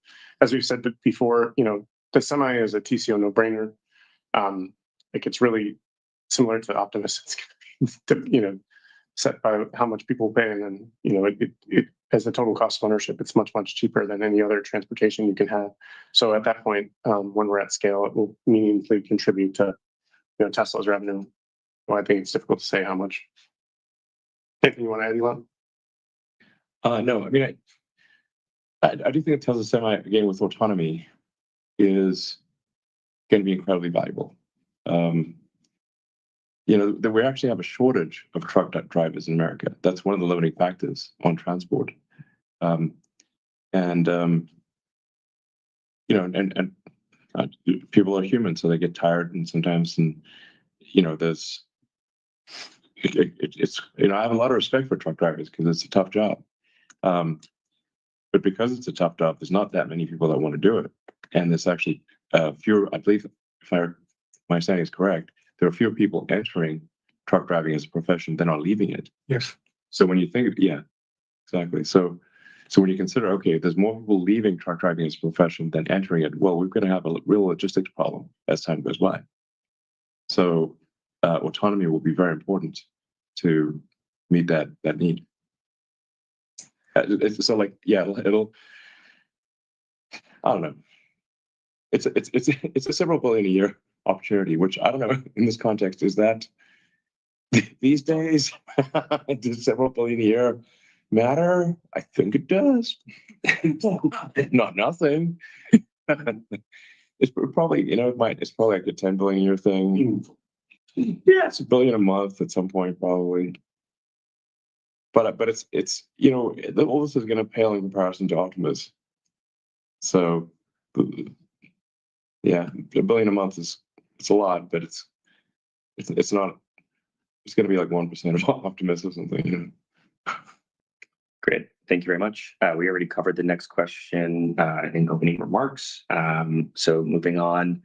as we've said before, the Semi is a TCO no-brainer. Like it's really similar to Optimus. It's set by how much people pay, and then it as a total cost of ownership, it's much cheaper than any other transportation you can have. So at that point, when we're at scale, it will meaningfully contribute to Tesla's revenue. Well, I think it's difficult to say how much. Anything you want to add, Elon? No, I mean, I do think that Tesla Semi, again, with autonomy, is going to be incredibly valuable. That we actually have a shortage of truck drivers in America. That's one of the limiting factors on transport. People are human, so they get tired, and sometimes, there's, I have a lot of respect for truck drivers because it's a tough job. But because it's a tough job, there's not that many people that want to do it, and there's actually fewer. I believe, if my understanding is correct, there are fewer people entering truck driving as a profession than are leaving it. Yes. So when you think, yeah, exactly. So when you consider, okay, there's more people leaving truck driving as a profession than entering it, well, we're going to have a real logistics problem as time goes by. So autonomy will be very important to meet that need. So it'll. I don't know. It's a several billion a year opportunity, which I don't know in this context, is that these days does several billion a year matter? I think it does. Not nothing. It's probably it's probably like a 10 billion a year thing. Yeah, it's $1 billion a month at some point probably. But it's all this is going to pale in comparison to Optimus. So yeah, $1 billion a month it's a lot, but it's not. It's going to be like 1% of Optimus or something. Great. Thank you very much. We already covered the next question in opening remarks. So moving on,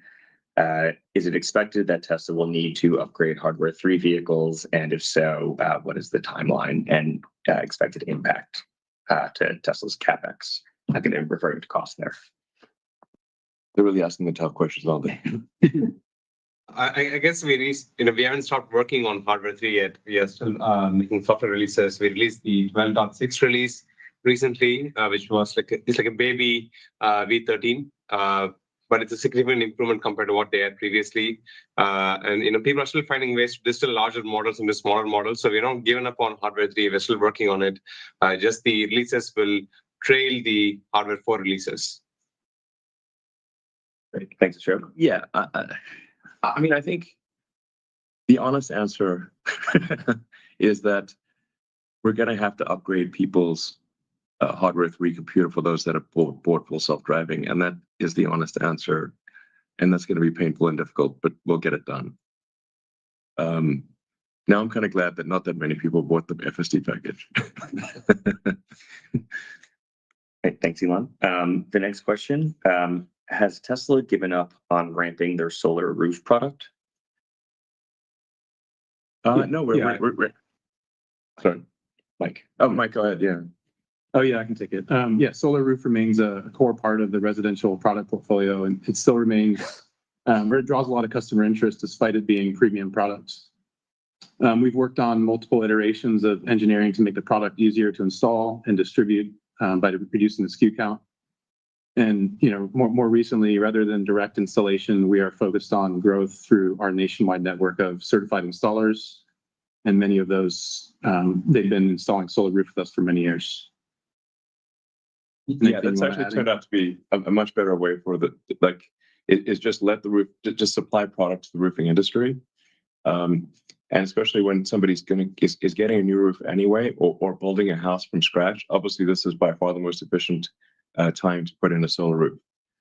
is it expected that Tesla will need to upgrade Hardware 3 vehicles? And if so, what is the timeline and expected impact to Tesla's CapEx? I'm going to refer to cost there. They're really asking the tough questions, aren't they? I guess we haven't stopped working on Hardware 3 yet. We are still making software releases. We released the 12.6 release recently, which was like a baby V13, but it's a significant improvement compared to what they had previously. And people are still finding ways to distill larger models into smaller models. So we're not giving up on Hardware 3. We're still working on it. Just the releases will trail the Hardware 4 releases. Great. Thanks, Ashok. Yeah. I mean, I think the honest answer is that we're going to have to upgrade people's Hardware 3 computer for those that have bought full self-driving. And that is the honest answer. And that's going to be painful and difficult, but we'll get it done. Now I'm kind of glad that not that many people bought the FSD package. Great. Thanks, Elon. The next question. Has Tesla given up on ramping their solar roof product? No, we're sorry, Mike. Oh, Mike, go ahead. Yeah. Oh, yeah, I can take it. Yeah, solar roof remains a core part of the residential product portfolio, and it still remains where it draws a lot of customer interest despite it being premium products. We've worked on multiple iterations of engineering to make the product easier to install and distribute by reducing the SKU count. And more recently, rather than direct installation, we are focused on growth through our nationwide network of certified installers. And many of those, they've been installing solar roof with us for many years. Yeah, that's actually turned out to be a much better way for is just let the roof, just supply product to the roofing industry. And especially when somebody's is getting a new roof anyway, or building a house from scratch. Obviously, this is by far the most efficient time to put in a solar roof,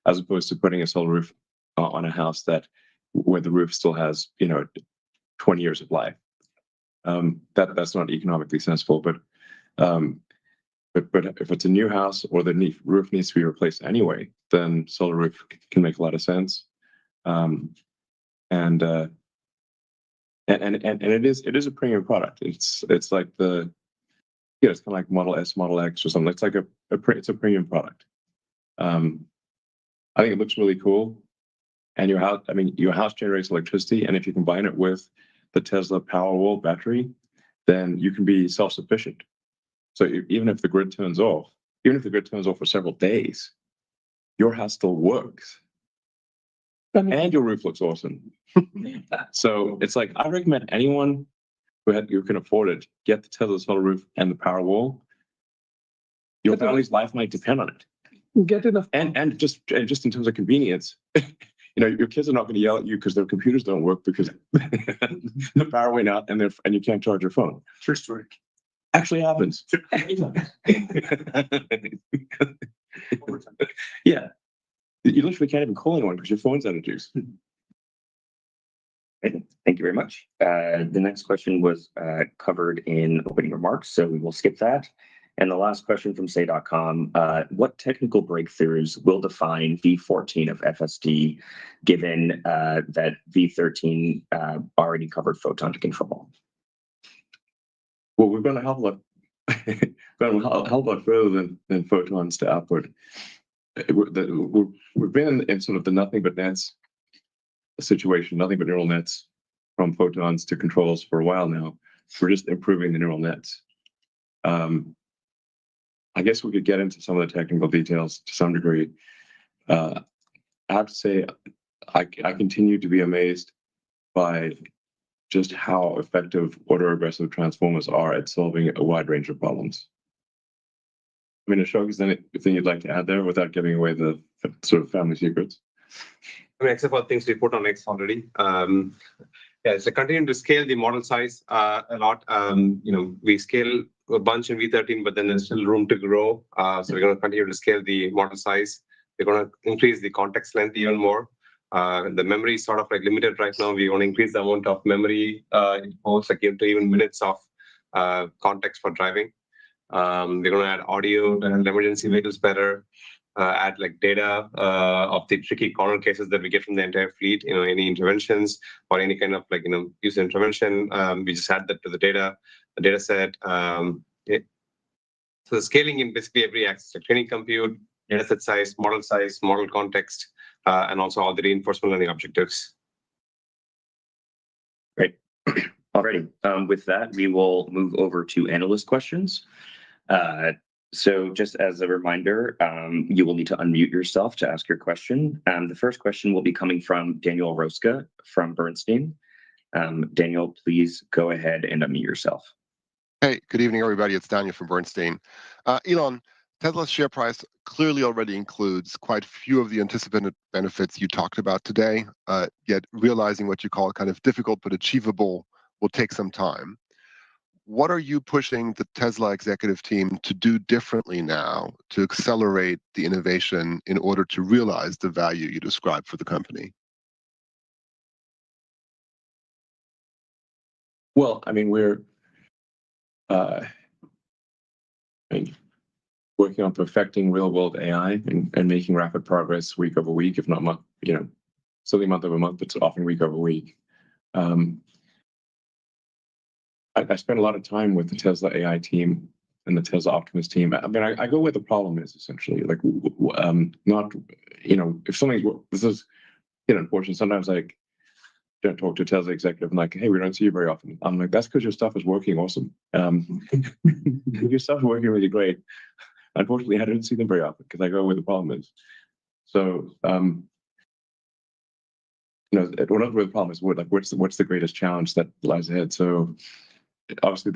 as opposed to putting a solar roof on a house where the roof still has 20 years of life. That's not economically sensible. But if it's a new house or the roof needs to be replaced anyway, then solar roof can make a lot of sense. And it is a premium product. It's like it's kind of like Model S, Model X or something. It's like it's a premium product. I think it looks really cool. And your house generates electricity, and if you combine it with the Tesla Powerwall battery, then you can be self-sufficient. So even if the grid turns off, for several days, your house still works. And your roof looks awesome. So it's like, I recommend anyone who can afford it, get the Tesla solar roof and the Powerwall. Your family's life might depend on it. Get enough. And just in terms of convenience, your kids are not going to yell at you because their computers don't work because the power went out and you can't charge your phone. True story. Actually happens. Yeah. You literally can't even call anyone because your phone's out of juice. Thank you very much. The next question was covered in opening remarks, so we will skip that. And the last question from say.com, what technical breakthroughs will define V14 of FSD, given that V13 already covered photon to control? Well, we've gone a hell of a lot further than photons to output. We've been in sort of the nothing but nets situation, nothing but neural nets from photons to controls for a while now. We're just improving the neural nets. I guess we could get into some of the technical details to some degree. I have to say, I continue to be amazed by just how effective autoregressive transformers are at solving a wide range of problems. I mean, Ashok, is there anything you'd like to add there without giving away the sort of family secrets? I mean, except for things we put on X already. So continuing to scale the model size a lot. We scale a bunch in V13, but then there's still room to grow. So we're going to continue to scale the model size. We're going to increase the context length even more. The memory is sort of like limited right now. We want to increase the amount of memory in post, like to even minutes of context for driving. We're going to add audio to handle emergency vehicles better. Add like data of the tricky corner cases that we get from the entire fleet. Any interventions or any kind of user intervention. We just add that to the data set. So the scaling in basically every axis, like training compute, data set size, model context, and also all the reinforcement learning objectives. Great. Alrighty. With that, we will move over to analyst questions. So just as a reminder, you will need to unmute yourself to ask your question. The first question will be coming from Daniel Roska from Bernstein. Daniel, please go ahead and unmute yourself. Hey, good evening, everybody. It's Daniel from Bernstein. Elon, Tesla's share price clearly already includes quite a few of the anticipated benefits you talked about today, yet realizing what you call kind of difficult but achievable will take some time. What are you pushing the Tesla executive team to do differently now to accelerate the innovation in order to realize the value you described for the company? Well, I mean, we're working on perfecting real-world AI and making rapid progress week over week, if not month, certainly month over month, but often week over week. I spent a lot of time with the Tesla AI team and the Tesla Optimus team. I mean, I go where the problem is essentially. Like, not, if something's, this is, unfortunate. Sometimes I don't talk to a Tesla executive and like, hey, we don't see you very often. I'm like, that's because your stuff is working awesome. Your stuff is working really great. Unfortunately, I don't see them very often because I go where the problem is. So, not where the problem is. What's the greatest challenge that lies ahead? So, obviously,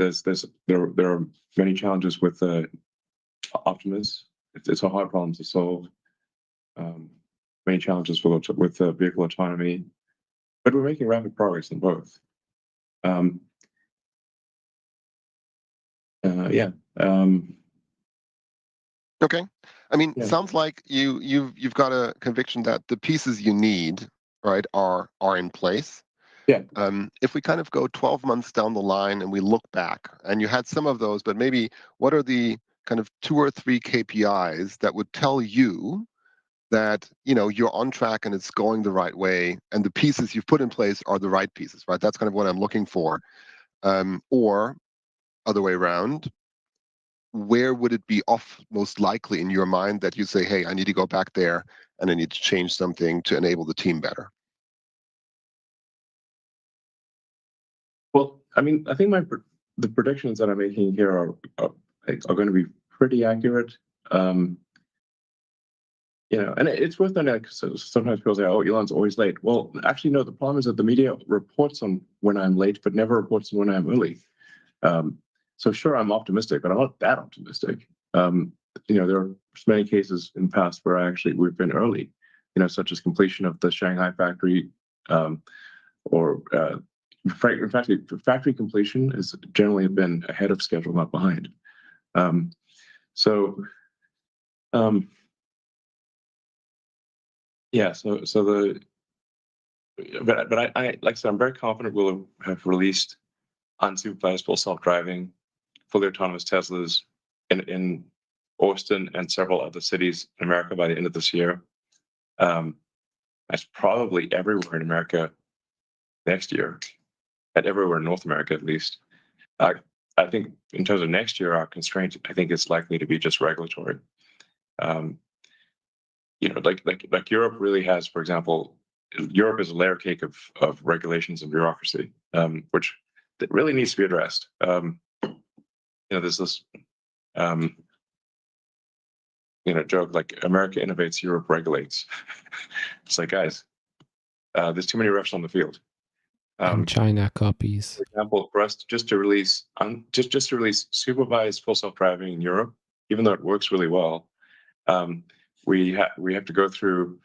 there are many challenges with Optimus. It's a hard problem to solve. Many challenges with vehicle autonomy, but we're making rapid progress in both. Okay. I mean, sounds like you've got a conviction that the pieces you need, right, are in place. Yeah. If we kind of go 12 months down the line and we look back, and you had some of those, but maybe what are the kind of 2 or 3 KPIs that would tell you that you're on track and it's going the right way, and the pieces you've put in place are the right pieces, right? That's kind of what I'm looking for. Or other way around, where would it be off most likely in your mind that you say, hey, I need to go back there and I need to change something to enable the team better? Well, I mean, I think the predictions that I'm making here are going to be pretty accurate. And it's worth noting, like, so sometimes people say, "Oh, Elon's always late." Well, actually, no. The problem is that the media reports on when I'm late, but never reports on when I'm early. So sure, I'm optimistic, but I'm not that optimistic. There are many cases in the past where we've been early, such as completion of the Shanghai factory, or in fact, factory completion has generally been ahead of schedule, not behind. Yeah, but I like I said, I'm very confident we'll have released unsupervised full self-driving, fully autonomous Teslas in Austin and several other cities in America by the end of this year. That's probably everywhere in America next year, and everywhere in North America at least. I think in terms of next year, our constraint, I think, is likely to be just regulatory. Like Europe really has, for example, Europe is a layer cake of regulations and bureaucracy, which that really needs to be addressed. There's this joke like America innovates, Europe regulates. It's like, guys, there's too many refs on the field. And China copies. For example, for us just to release supervised full self-driving in Europe, even though it works really well, we have to go through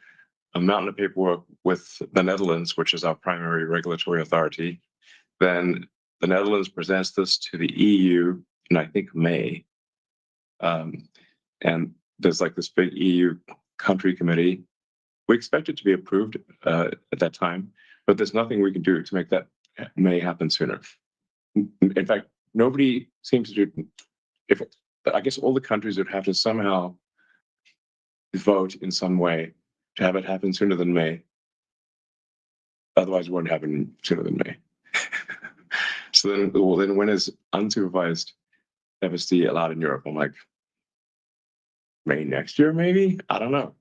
a mountain of paperwork with the Netherlands, which is our primary regulatory authority. Then the Netherlands presents this to the EU in, I think, May. And there's like this big EU country committee. We expect it to be approved at that time, but there's nothing we can do to make that May happen sooner. In fact, nobody seems to do. I guess all the countries would have to somehow vote in some way to have it happen sooner than May. Otherwise, it won't happen sooner than May. So then when is unsupervised FSD allowed in Europe? I'm like, May next year, maybe? I don't know.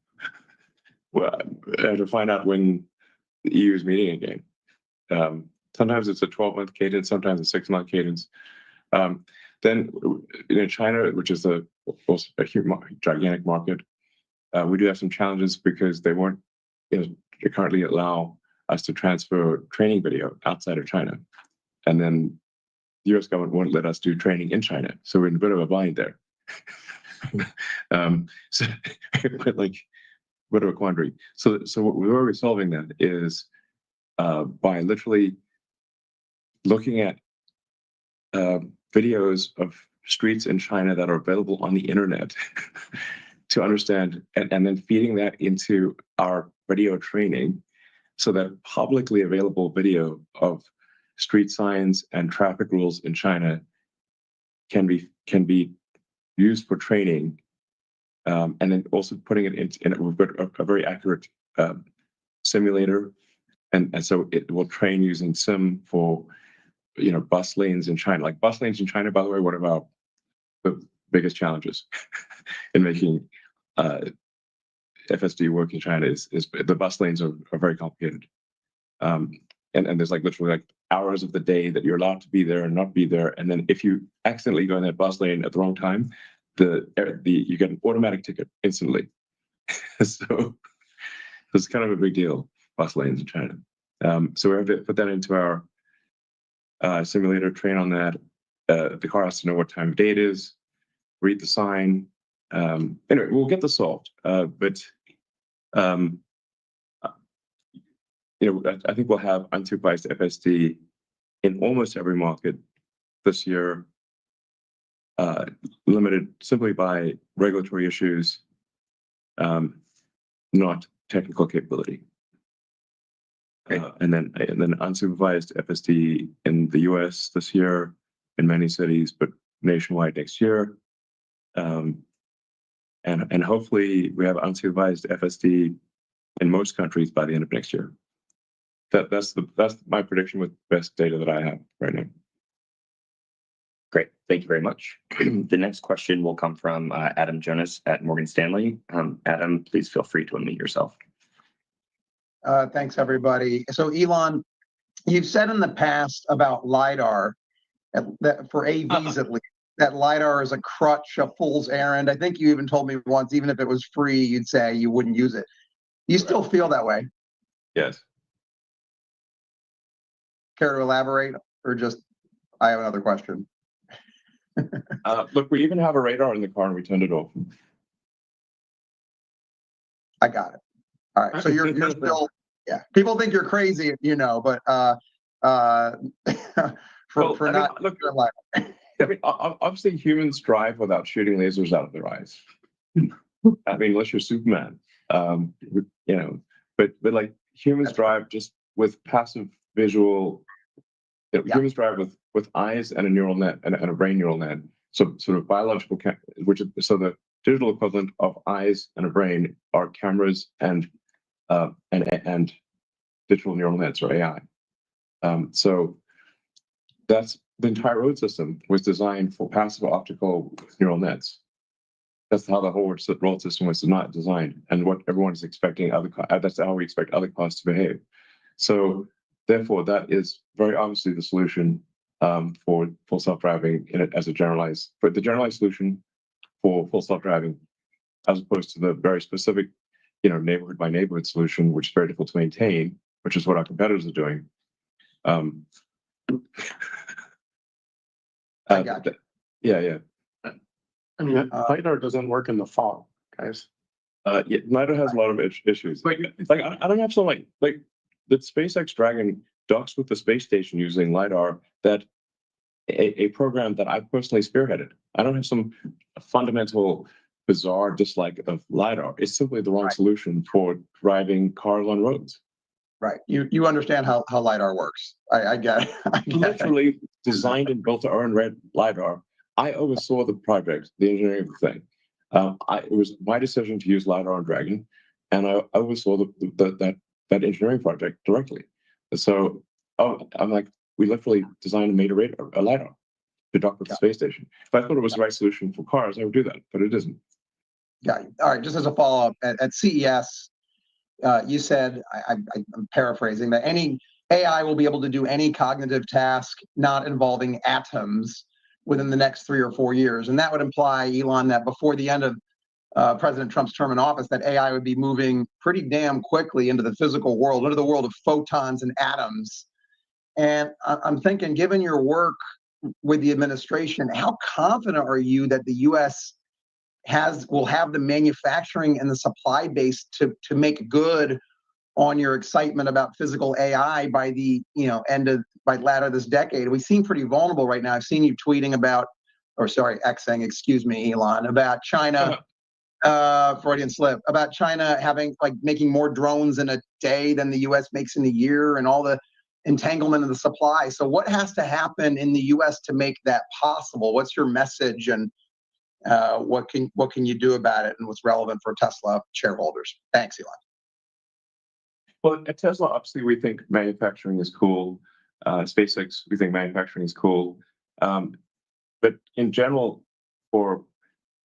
Well, I have to find out when the EU is meeting again. Sometimes it's a 12-month cadence, sometimes a 6-month cadence. Then in China, which is also a huge, gigantic market, we do have some challenges because they won't they currently allow us to transfer training video outside of China. And then the US government won't let us do training in China. So we're in a bit of a bind there. So like a bit of a quandary. So what we're solving that is by literally looking at videos of streets in China that are available on the internet to understand, and then feeding that into our video training so that publicly available video of street signs and traffic rules in China can be used for training, and then also putting it in we've got a very accurate simulator, and so it will train using sim for bus lanes in China. Like bus lanes in China, by the way, one of our the biggest challenges in making FSD work in China is the bus lanes are very complicated. And there's like literally like hours of the day that you're allowed to be there and not be there. And then if you accidentally go in that bus lane at the wrong time, you get an automatic ticket instantly. So it's kind of a big deal, bus lanes in China. So we have to put that into our simulator, train on that. The car has to know what time of day it is, read the sign. Anyway, we'll get this solved. But I think we'll have unsupervised FSD in almost every market this year, limited simply by regulatory issues, not technical capability. And then unsupervised FSD in the US this year in many cities, but nationwide next year. And hopefully we have unsupervised FSD in most countries by the end of next year. That's my prediction with the best data that I have right now. Great, thank you very much. The next question will come from Adam Jonas at Morgan Stanley. Adam, please feel free to unmute yourself. Thanks, everybody. So Elon, you've said in the past about LiDAR, that for AVs at least, that LiDAR is a crutch, a fool's errand. I think you even told me once, even if it was free, you'd say you wouldn't use it. You still feel that way? Yes. Care to elaborate, or just, I have another question. Look, we even have a radar in the car and we turned it off. I got it. All right. So you're still, yeah. People think you're crazy, but for not. Look, I mean, obviously humans drive without shooting lasers out of their eyes. I mean, unless you're Superman, but like humans drive just with passive visual. Humans drive with eyes and a neural net and a brain neural net. So sort of biological, so the digital equivalent of eyes and a brain are cameras and digital neural nets, or AI. So that's the entire road system was designed for passive optical neural nets. That's how the whole road system was not designed, and what everyone is expecting that's how we expect other cars to behave. So therefore, that is very obviously the solution for full self-driving as a generalized, but the generalized solution for full self-driving, as opposed to the very specific, neighborhood by neighborhood solution, which is very difficult to maintain, which is what our competitors are doing. I got you. Yeah. I mean, LiDAR doesn't work in the fog, guys. Yeah, LiDAR has a lot of issues. Like I don't have some like the SpaceX Dragon docks with the space station using LiDAR, that a program that I personally spearheaded. I don't have some fundamental bizarre dislike of LiDAR. It's simply the wrong solution for driving cars on roads. Right. You understand how LiDAR works. I get it. Literally designed and built our own red LiDAR. I oversaw the project, the engineering of the thing. It was my decision to use LiDAR on Dragon, and I oversaw that engineering project directly. So I'm like, we literally designed and made a LiDAR to dock with the space station. If I thought it was the right solution for cars, I would do that, but it isn't. Yeah. All right. Just as a follow-up, at CES, you said, I'm paraphrasing, that any AI will be able to do any cognitive task not involving atoms within the next 3 or 4 years. And that would imply, Elon, that before the end of President Trump's term in office, that AI would be moving pretty damn quickly into the physical world, into the world of photons and atoms. And I'm thinking, given your work with the administration, how confident are you that the U.S. will have the manufacturing and the supply base to make good on your excitement about physical AI by the latter this decade? We seem pretty vulnerable right now. I've seen you tweeting about, Xing, excuse me, Elon, about China, Freudian slip, about China making more drones in a day than the U.S. makes in a year, and all the entanglement of the supply. So what has to happen in the U.S. to make that possible? What's your message, and what can you do about it, and what's relevant for Tesla shareholders? Thanks, Elon. Well, at Tesla, obviously, we think manufacturing is cool. SpaceX, we think manufacturing is cool. But in general, for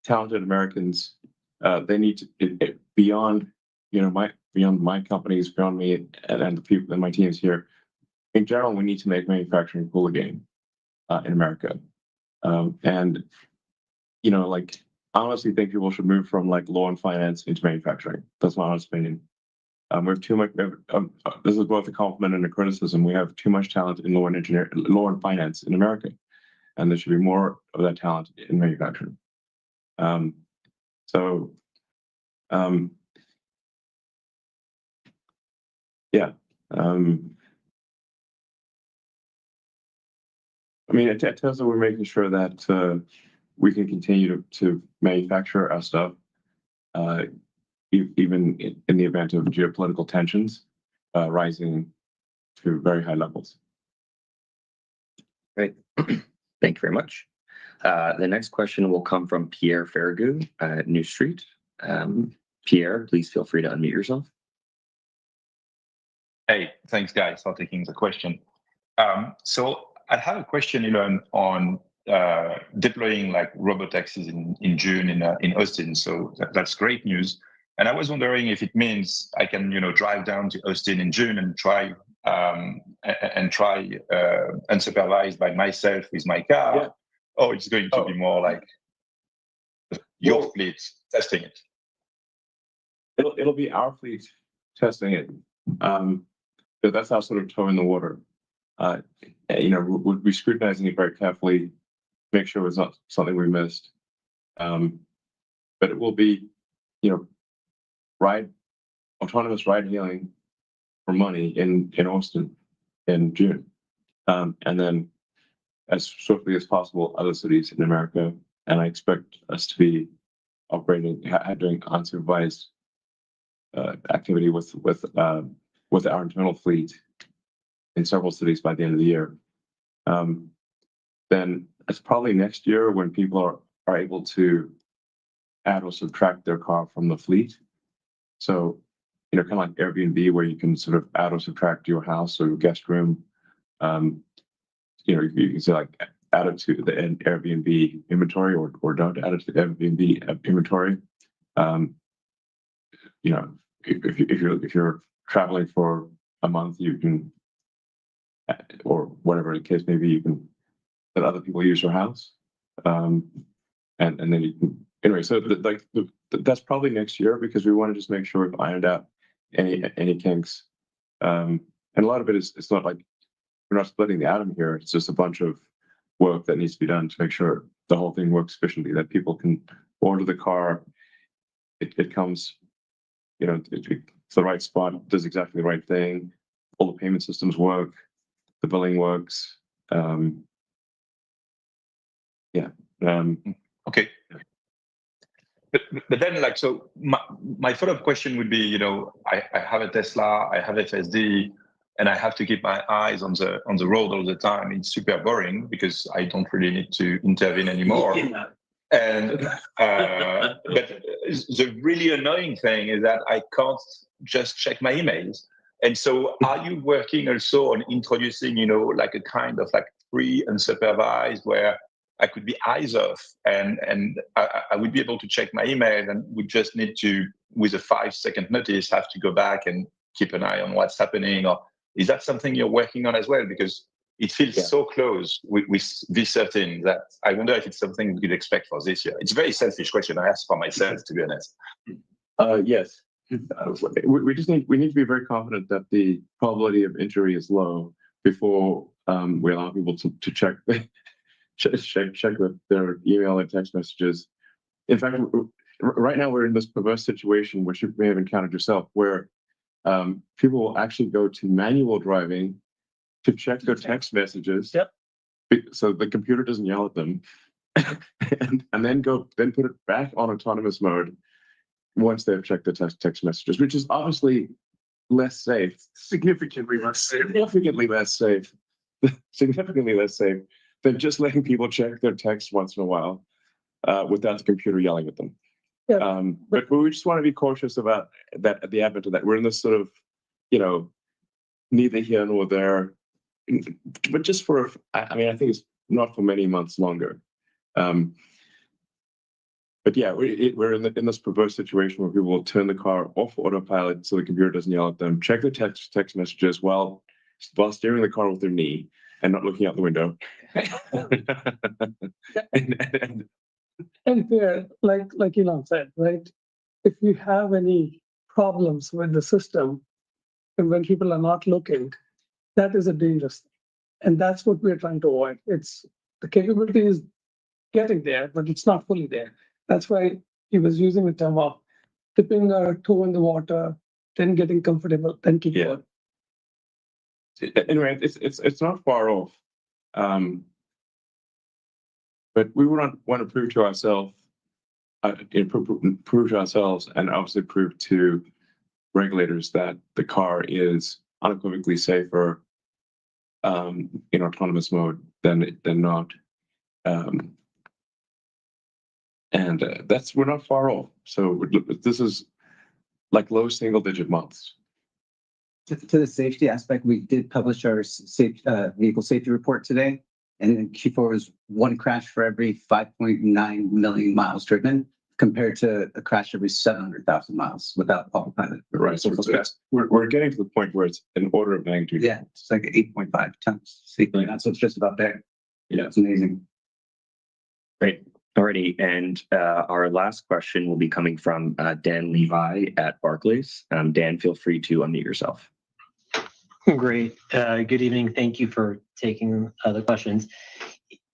talented Americans, they need to beyond my companies, beyond me, and the people and my teams here. In general, we need to make manufacturing cool again in America. And I honestly think people should move from law and finance into manufacturing. That's my honest opinion. We have too much. This is both a compliment and a criticism. We have too much talent in law and finance in America, and there should be more of that talent in manufacturing. I mean, at Tesla, we're making sure that we can continue to manufacture our stuff, even in the event of geopolitical tensions rising to very high levels. Great. Thank you very much. The next question will come from Pierre Ferragu at New Street. Pierre, please feel free to unmute yourself. Hey, thanks, guys, for taking the question. So I have a question, Elon, on deploying robotaxis in June in Austin. So that's great news. And I was wondering if it means I can, drive down to Austin in June and try and try unsupervised by myself with my car, or it's going to be more like your fleet testing it? It'll be our fleet testing it. But that's our sort of toe in the water. We'll be scrutinizing it very carefully, make sure it's not something we missed. But it will be, autonomous ride hailing for money in Austin in June. And then as swiftly as possible, other cities in America. And I expect us to be operating, doing unsupervised activity with our internal fleet in several cities by the end of the year. Then it's probably next year when people are able to add or subtract their car from the fleet. So, kind of like Airbnb, where you can sort of add or subtract your house or your guest room. You can say like add it to the Airbnb inventory or don't add it to the Airbnb inventory. If you're traveling for a month, you can, or whatever the case may be, you can let other people use your house, and then you can. Anyway, so that's probably next year because we want to just make sure we've ironed out any kinks. And a lot of it is, it's not like we're not splitting the atom here. It's just a bunch of work that needs to be done to make sure the whole thing works efficiently, that people can order the car. It comes, it's the right spot, does exactly the right thing. All the payment systems work, the billing works. Okay. But then, so my follow-up question would be, I have a Tesla, I have FSD, and I have to keep my eyes on the road all the time. It's super boring because I don't really need to intervene anymore. And but the really annoying thing is that I can't just check my emails. And so, are you working also on introducing, like a kind of like free unsupervised where I could be eyes off and I would be able to check my email and would just need to, with a 5-second notice, have to go back and keep an eye on what's happening? Or is that something you're working on as well? Because it feels so close with V13 that I wonder if it's something we could expect for this year. It's a very selfish question I ask for myself, to be honest. Yes. We need to be very confident that the probability of injury is low before we allow people to check their email and text messages. In fact, right now we're in this perverse situation, which you may have encountered yourself, where people will actually go to manual driving to check their text messages. So the computer doesn't yell at them, and then put it back on autonomous mode once they've checked the text messages, which is obviously less safe, significantly less safe than just letting people check their text once in a while without the computer yelling at them. But we just want to be cautious about that at the advent of that. We're in this sort of, neither here nor there, but just I think it's not for many months longer. But yeah, we're in this perverse situation where people will turn the car off autopilot so the computer doesn't yell at them, check their text messages while steering the car with their knee and not looking out the window. And here, like Elon said, right? If you have any problems with the system, and when people are not looking, that is a dangerous thing. And that's what we're trying to avoid. It's the capability is getting there, but it's not fully there. That's why he was using the term of dipping our toe in the water, then getting comfortable, then keep going. Anyway, it's not far off. But we want to prove to ourselves, and obviously prove to regulators that the car is unequivocally safer in autonomous mode than not. And we're not far off. So this is like low single-digit months. To the safety aspect, we did publish our vehicle safety report today. And in Q4 was one crash for every 5.9 million miles driven. compared to a crash every 700,000 miles without autopilot. Right. So we're getting to the point where it's an order of magnitude. Yeah, it's like 8.5 times. So it's just about there. Yeah, it's amazing. Great. Alrighty, and our last question will be coming from Dan Levi at Barclays. Dan, feel free to unmute yourself. Great. Good evening. Thank you for taking the questions.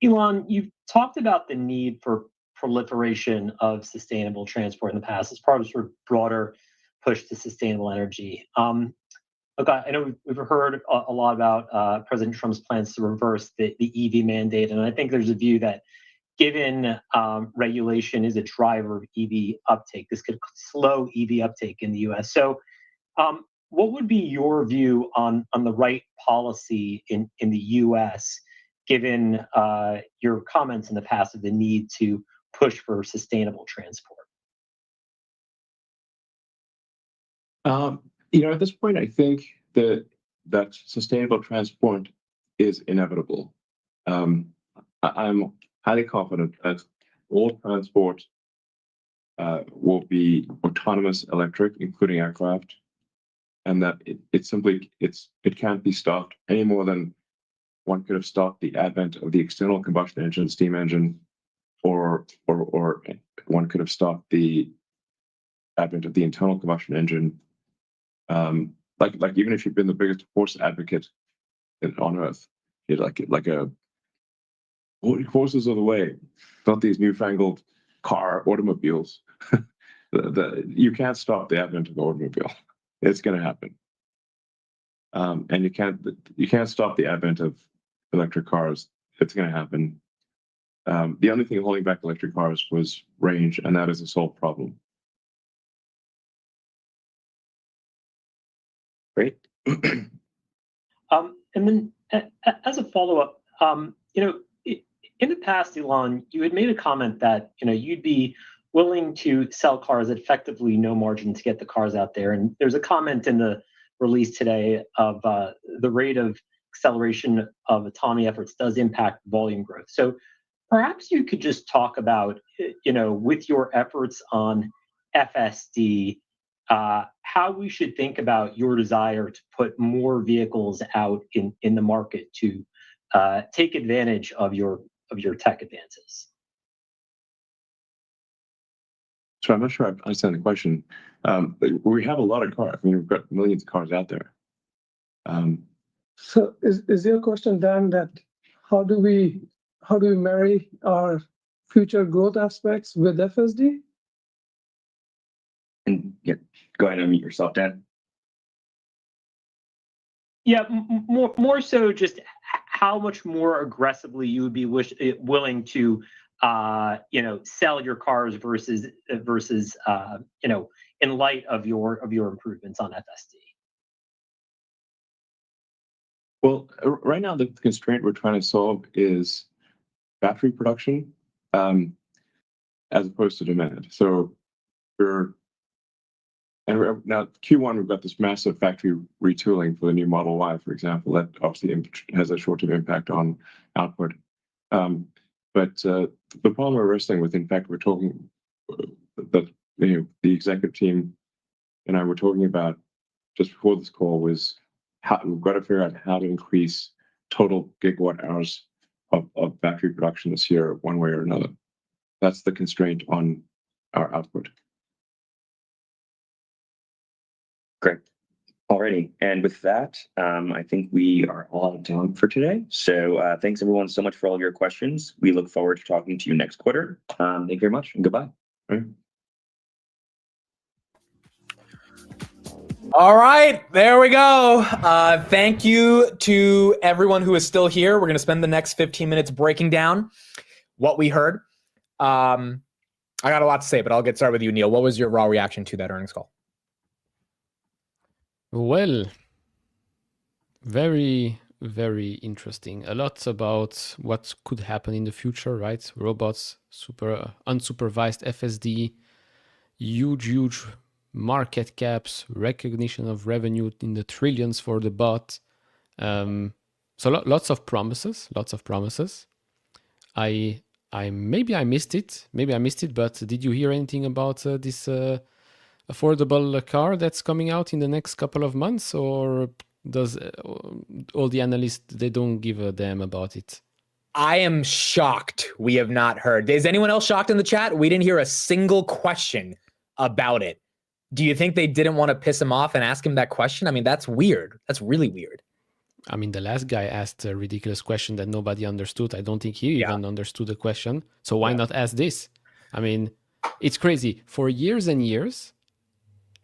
Elon, you've talked about the need for proliferation of sustainable transport in the past as part of sort of broader push to sustainable energy. Look, I know we've heard a lot about President Trump's plans to reverse the EV mandate, and I think there's a view that given regulation is a driver of EV uptake, this could slow EV uptake in the U.S. So what would be your view on the right policy in the U.S., given your comments in the past of the need to push for sustainable transport? At this point, I think that sustainable transport is inevitable. I'm highly confident that all transport will be autonomous electric, including aircraft, and that it can't be stopped any more than one could have stopped the advent of the external combustion engine, steam engine, or one could have stopped the advent of the internal combustion engine. Like even if you've been the biggest horse advocate on earth, you're like a horses are the way, not these newfangled automobiles. You can't stop the advent of the automobile. It's going to happen. And you can't stop the advent of electric cars. It's going to happen. The only thing holding back electric cars was range, and that is a solved problem. Great. And then as a follow-up, in the past, Elon, you had made a comment that you'd be willing to sell cars at effectively no margin to get the cars out there. And there's a comment in the release today of the rate of acceleration of autonomy efforts does impact volume growth. So perhaps you could just talk about, with your efforts on FSD, how we should think about your desire to put more vehicles out in the market to take advantage of your tech advances. So I'm not sure I understand the question. We have a lot of cars. I mean, we've got millions of cars out there. So is your question, Dan, that how do we marry our future growth aspects with FSD? And yeah, go ahead and unmute yourself, Dan. Yeah, more so just how much more aggressively you would be willing to sell your cars versus in light of your improvements on FSD. Well, right now the constraint we're trying to solve is battery production, as opposed to demand. So now Q1 we've got this massive factory retooling for the new Model Y, for example, that obviously has a short-term impact on output. But the problem we're wrestling with, in fact, we're talking that the executive team and I were talking about just before this call was how we've got to figure out how to increase total gigawatt hours of battery production this year, one way or another. That's the constraint on our output. Great. Alrighty, and with that, I think we are all done for today. So thanks everyone so much for all your questions. We look forward to talking to you next quarter. Thank you very much and goodbye. All right, there we go. Thank you to everyone who is still here. We're going to spend the next 15 minutes breaking down what we heard. I got a lot to say, but I'll get started with you, Neil. What was your raw reaction to that earnings call? Well, very, very interesting. A lot about what could happen in the future, right? Robots, super unsupervised FSD, huge market caps, recognition of revenue in the trillions for the bot. So lots of promises. I maybe I missed it. But did you hear anything about this affordable car that's coming out in the next couple of months, or does all the analysts, they don't give a damn about it? I am shocked we have not heard. Is anyone else shocked in the chat? We didn't hear a single question about it. Do you think they didn't want to piss him off and ask him that question? I mean, that's weird. That's really weird. I mean, the last guy asked a ridiculous question that nobody understood. I don't think he even understood the question. So why not ask this? I mean, it's crazy. For years and years,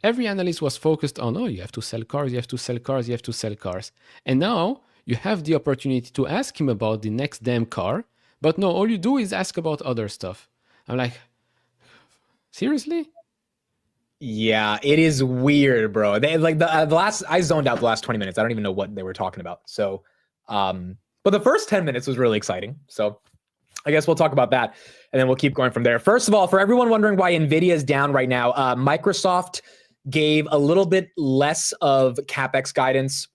every analyst was focused on, oh, you have to sell cars, you have to sell cars, you have to sell cars. And now you have the opportunity to ask him about the next damn car. But no, all you do is ask about other stuff. I'm like, seriously? Yeah, it is weird, bro. They like the last, I zoned out the last 20 minutes. I don't even know what they were talking about. So, but the first 10 minutes was really exciting. So I guess we'll talk about that and then we'll keep going from there. First of all, for everyone wondering why NVIDIA is down right now, Microsoft gave a little bit less of CapEx guidance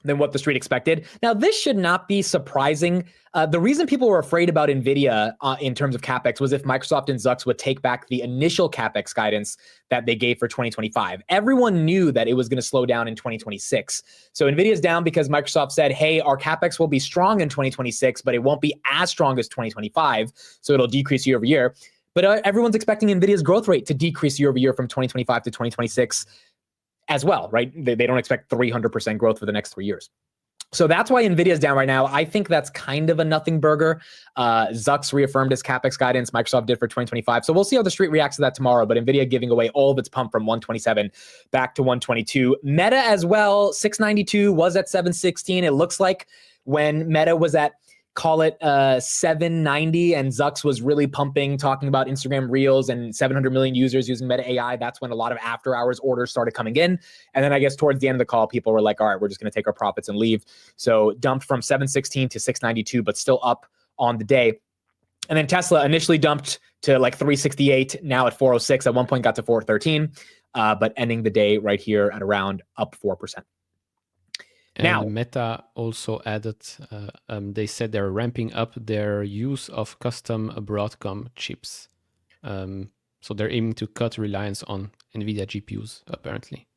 than what the street expected. Now, this should not be surprising. The reason people were afraid about NVIDIA in terms of CapEx was if Microsoft and Zucks would take back the initial CapEx guidance that they gave for 2025. Everyone knew that it was going to slow down in 2026. So NVIDIA's down because Microsoft said, hey, our CapEx will be strong in 2026, but it won't be as strong as 2025. So it'll decrease year over year. But everyone's expecting NVIDIA's growth rate to decrease year over year from 2025 to 2026 as well, right? They don't expect 300% growth for the next 3 years. So that's why NVIDIA's down right now. I think that's kind of a nothing burger. Zucks reaffirmed his CapEx guidance. Microsoft did for 2025. So we'll see how the street reacts to that tomorrow. But NVIDIA giving away all of its pump from 127 back to 122. Meta as well, 692 was at 716. It looks like when Meta was at, call it 790 and Zucks was really pumping, talking about Instagram Reels and 700 million users using Meta AI. That's when a lot of after hours orders started coming in. And then I guess towards the end of the call, people were like, all right, we're just going to take our profits and leave. So dumped from 716 to 692, but still up on the day. And then Tesla initially dumped to like 368, now at 406, at one point got to 413, but ending the day right here at around up 4%. And now, Meta also added, they said they're ramping up their use of custom Broadcom chips. So they're aiming to cut reliance on NVIDIA GPUs, apparently.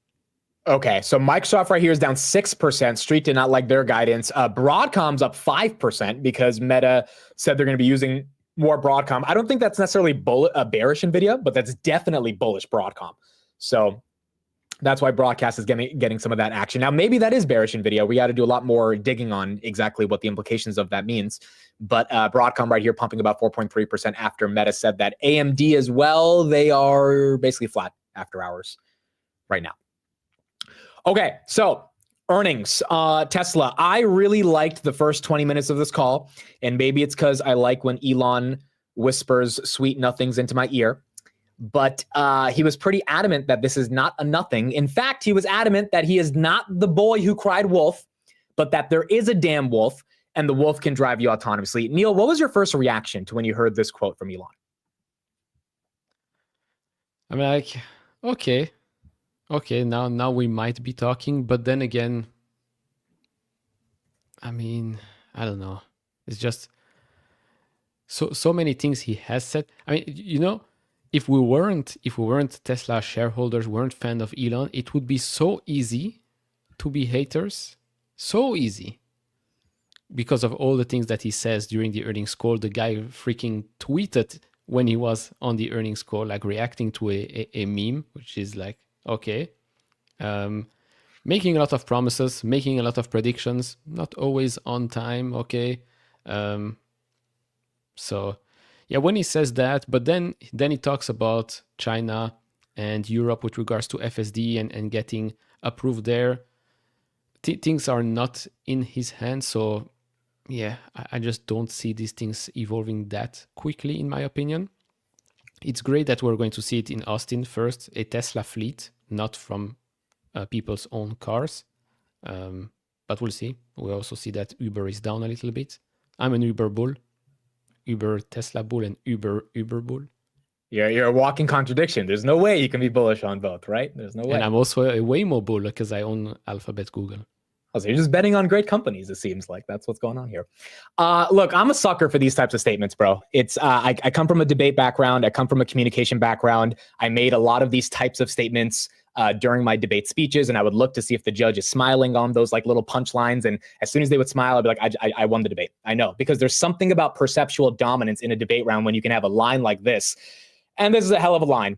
Okay, so Microsoft right here is down 6%. Street did not like their guidance. Broadcom's up 5% because Meta said they're going to be using more Broadcom. I don't think that's necessarily bearish NVIDIA, but that's definitely bullish Broadcom. So that's why Broadcast is getting some of that action. Now, maybe that is bearish NVIDIA. We got to do a lot more digging on exactly what the implications of that means. But Broadcom right here pumping about 4.3% after Meta said that. AMD as well, they are basically flat after hours right now. Okay, so earnings. Tesla, I really liked the first 20 minutes of this call. And maybe it's because I like when Elon whispers sweet nothings into my ear. But he was pretty adamant that this is not a nothing. In fact, he was adamant that he is not the boy who cried wolf, but that there is a damn wolf, and the wolf can drive you autonomously. Neil, what was your first reaction to when you heard this quote from Elon? I'm like, okay, now we might be talking. But then again, I mean, I don't know. It's just so many things he has said. I mean, you know, if we weren't Tesla shareholders, weren't fan of Elon, it would be so easy to be haters. So easy. Because of all the things that he says during the earnings call. The guy freaking tweeted when he was on the earnings call, like reacting to a meme, which is like, okay. Making a lot of promises, making a lot of predictions, not always on time, okay. So yeah, when he says that, but then he talks about China and Europe with regards to FSD and getting approved there. Things are not in his hands. So yeah, I just don't see these things evolving that quickly, in my opinion. It's great that we're going to see it in Austin first, a Tesla fleet, not from people's own cars. But we'll see. We also see that Uber is down a little bit. I'm an Uber bull. Uber Tesla bull and Uber bull. Yeah, you're a walking contradiction. There's no way you can be bullish on both, right? There's no way. And I'm also a Waymo bull because I own Alphabet Google. Oh, so you're just betting on great companies, it seems like. That's what's going on here. Look, I'm a sucker for these types of statements, bro. It's I come from a debate background. I come from a communication background. I made a lot of these types of statements during my debate speeches, and I would look to see if the judge is smiling on those like little punchlines. And as soon as they would smile, I'd be like, I won the debate. I know, because there's something about perceptual dominance in a debate round when you can have a line like this. And this is a hell of a line.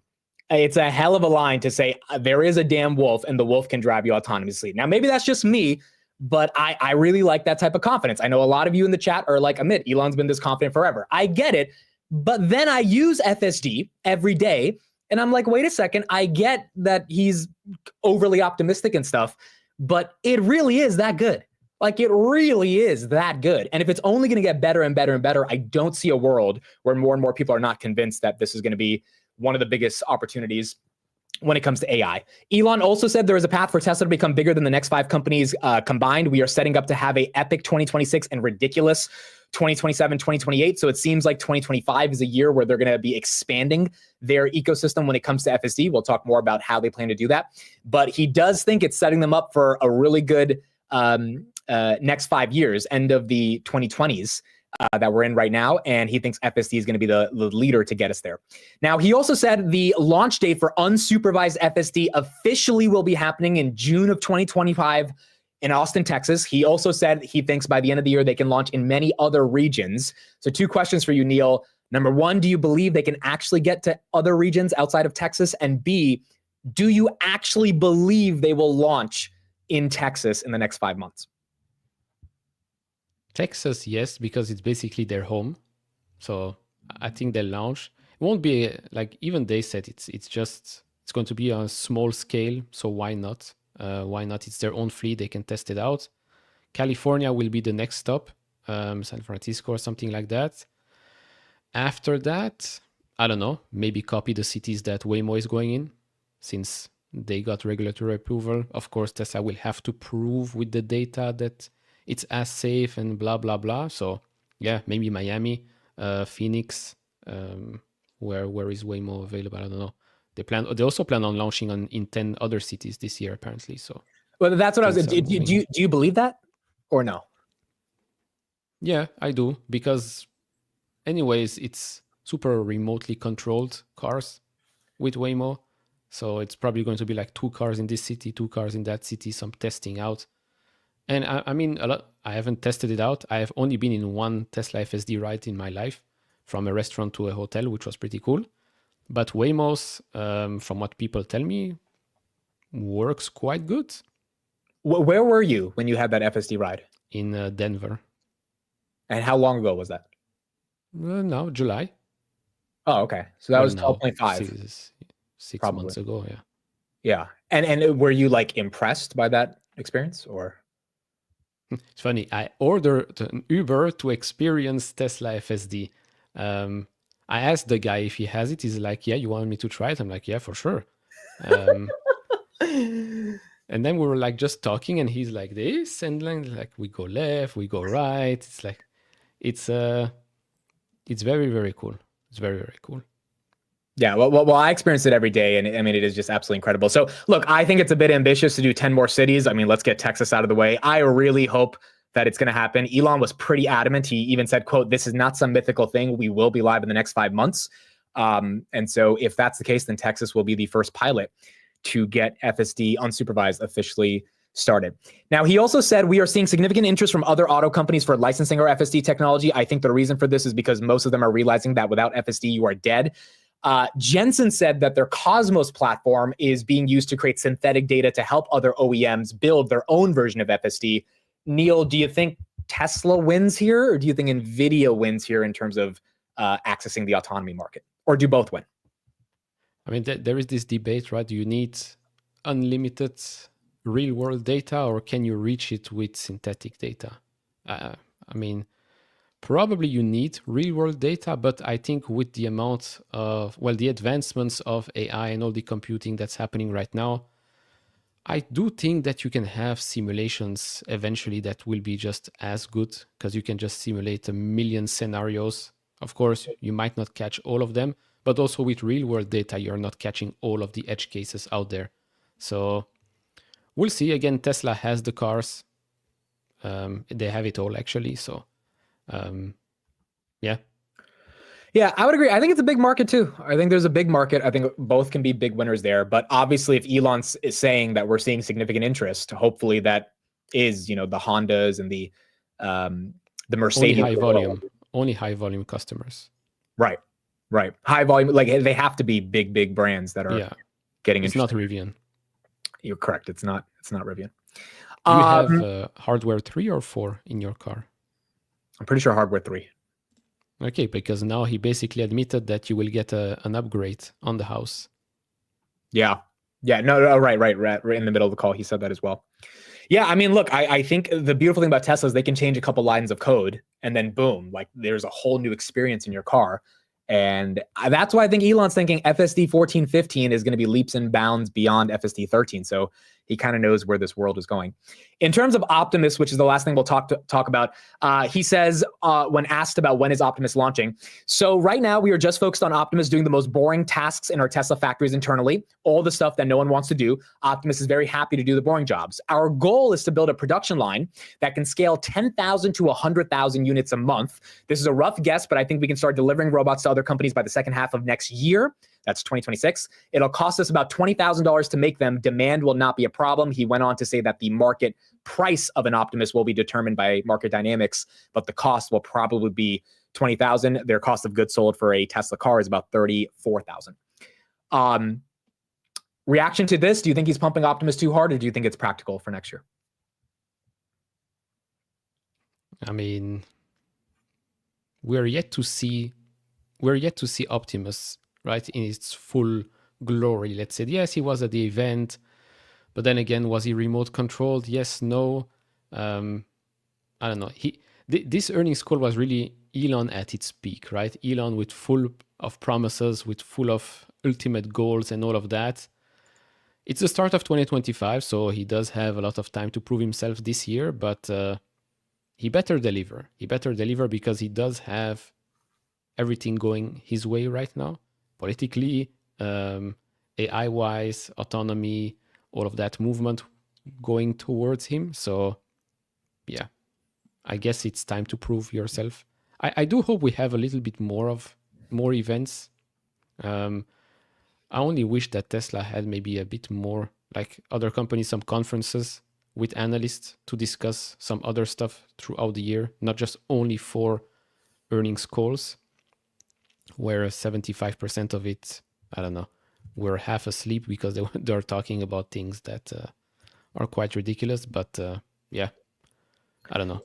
It's a hell of a line to say there is a damn wolf and the wolf can drive you autonomously. Now, maybe that's just me, but I really like that type of confidence. I know a lot of you in the chat are like, Amit, Elon's been this confident forever. I get it. But then I use FSD every day. And I'm like, wait a second. I get that he's overly optimistic and stuff, but it really is that good. Like, it really is that good. And if it's only going to get better and better and better, I don't see a world where more and more people are not convinced that this is going to be one of the biggest opportunities when it comes to AI. Elon also said there is a path for Tesla to become bigger than the next 5 companies combined. We are setting up to have a epic 2026 and ridiculous 2027, 2028. So it seems like 2025 is a year where they're going to be expanding their ecosystem when it comes to FSD. We'll talk more about how they plan to do that. But he does think it's setting them up for a really good next 5 years, end of the 2020s. That we're in right now, and he thinks FSD is going to be the leader to get us there. Now, he also said the launch date for unsupervised FSD officially will be happening in June of 2025 in Austin, Texas. He also said he thinks by the end of the year they can launch in many other regions. So 2 questions for you, Neil. Number 1, do you believe they can actually get to other regions outside of Texas? And B, do you actually believe they will launch in Texas in the next 5 months? Texas, yes, because it's basically their home. So I think they'll launch. It won't be like, even they said it's going to be on a small scale. So why not? Why not? It's their own fleet. They can test it out. California will be the next stop, San Francisco or something like that. After that, I don't know, maybe copy the cities that Waymo is going in, since they got regulatory approval. Of course, Tesla will have to prove with the data that it's as safe and blah, blah, blah. So yeah, maybe Miami, Phoenix, where is Waymo available? I don't know. They also plan on launching in 10 other cities this year, apparently. So well, that's what I was. Do you believe that or no? Yeah, I do, because anyways, it's super remotely controlled cars with Waymo. So it's probably going to be like 2 cars in this city, 2 cars in that city, some testing out. And I mean, I haven't tested it out. I have only been in one Tesla FSD ride in my life, from a restaurant to a hotel, which was pretty cool. But Waymo's, from what people tell me, works quite good. Where were you when you had that FSD ride? In Denver. And how long ago was that? No, July. Oh, okay. So that was 12.5. 6 months ago, yeah. Yeah. And were you like impressed by that experience, or? It's funny. I ordered an Uber to experience Tesla FSD. I asked the guy if he has it. He's like, yeah, you want me to try it? I'm like, yeah, for sure. And then we were like just talking, and he's like this, and like we go left, we go right. It's like, it's very, very cool. It's very, very cool. Yeah, well, I experience it every day, and I mean, it is just absolutely incredible. So, look, I think it's a bit ambitious to do 10 more cities. I mean, let's get Texas out of the way. I really hope that it's going to happen. Elon was pretty adamant. He even said, quote, "This is not some mythical thing. We will be live in the next 5 months." And so if that's the case, then Texas will be the first pilot to get FSD unsupervised officially started. Now, he also said, we are seeing significant interest from other auto companies for licensing our FSD technology. I think the reason for this is because most of them are realizing that without FSD, you are dead. Jensen said that their Cosmos platform is being used to create synthetic data to help other OEMs build their own version of FSD. Neil, do you think Tesla wins here, or do you think NVIDIA wins here in terms of accessing the autonomy market, or do both win? I mean, there is this debate, right? Do you need unlimited real-world data, or can you reach it with synthetic data? I mean, probably you need real-world data, but I think with the amount of, well, the advancements of AI and all the computing that's happening right now, I do think that you can have simulations eventually that will be just as good, because you can just simulate 1 million scenarios. Of course, you might not catch all of them, but also with real-world data, you're not catching all of the edge cases out there. So we'll see. Again, Tesla has the cars. They have it all actually. So yeah. Yeah, I would agree. I think it's a big market too. I think there's a big market. I think both can be big winners there. But obviously, if Elon is saying that we're seeing significant interest, hopefully that is, the Hondas and the Mercedes. Only high volume customers. Right. High volume, like they have to be big brands that are getting It's interested. not Rivian. You're correct. It's not Rivian. Do you have hardware 3 or 4 in your car? I'm pretty sure hardware 3. Okay, because now he basically admitted that you will get an upgrade on the house. Yeah. No, right. In the middle of the call, he said that as well. Yeah, I mean, look, I think the beautiful thing about Tesla is they can change a couple lines of code and then boom, like there's a whole new experience in your car. And that's why I think Elon's thinking FSD 1415 is going to be leaps and bounds beyond FSD 13. So he kind of knows where this world is going. In terms of Optimus, which is the last thing we'll talk about, he says when asked about when is Optimus launching. So right now we are just focused on Optimus doing the most boring tasks in our Tesla factories internally, all the stuff that no one wants to do. Optimus is very happy to do the boring jobs. Our goal is to build a production line that can scale 10,000 to 100,000 units a month. This is a rough guess, but I think we can start delivering robots to other companies by the second half of next year. That's 2026. It'll cost us about $20,000 to make them. Demand will not be a problem. He went on to say that the market price of an Optimus will be determined by market dynamics, but the cost will probably be $20,000. Their cost of goods sold for a Tesla car is about $34,000. Reaction to this? Do you think he's pumping Optimus too hard, or do you think it's practical for next year? I mean, we're yet to see Optimus, right, in its full glory. Let's say, yes, he was at the event, but then again, was he remote controlled? Yes, no. I don't know. This earnings call was really Elon at its peak, right? Elon with full of promises, with full of ultimate goals and all of that. It's the start of 2025, so he does have a lot of time to prove himself this year, but he better deliver. He better deliver because he does have everything going his way right now. Politically, AI-wise, autonomy, all of that movement going towards him. So, yeah, I guess it's time to prove yourself. I do hope we have a little bit more events. I only wish that Tesla had maybe a bit more, like other companies, some conferences with analysts to discuss some other stuff throughout the year, not just only for earnings calls, where 75% of it, I don't know, we're half asleep because they're talking about things that are quite ridiculous. But yeah, I don't know.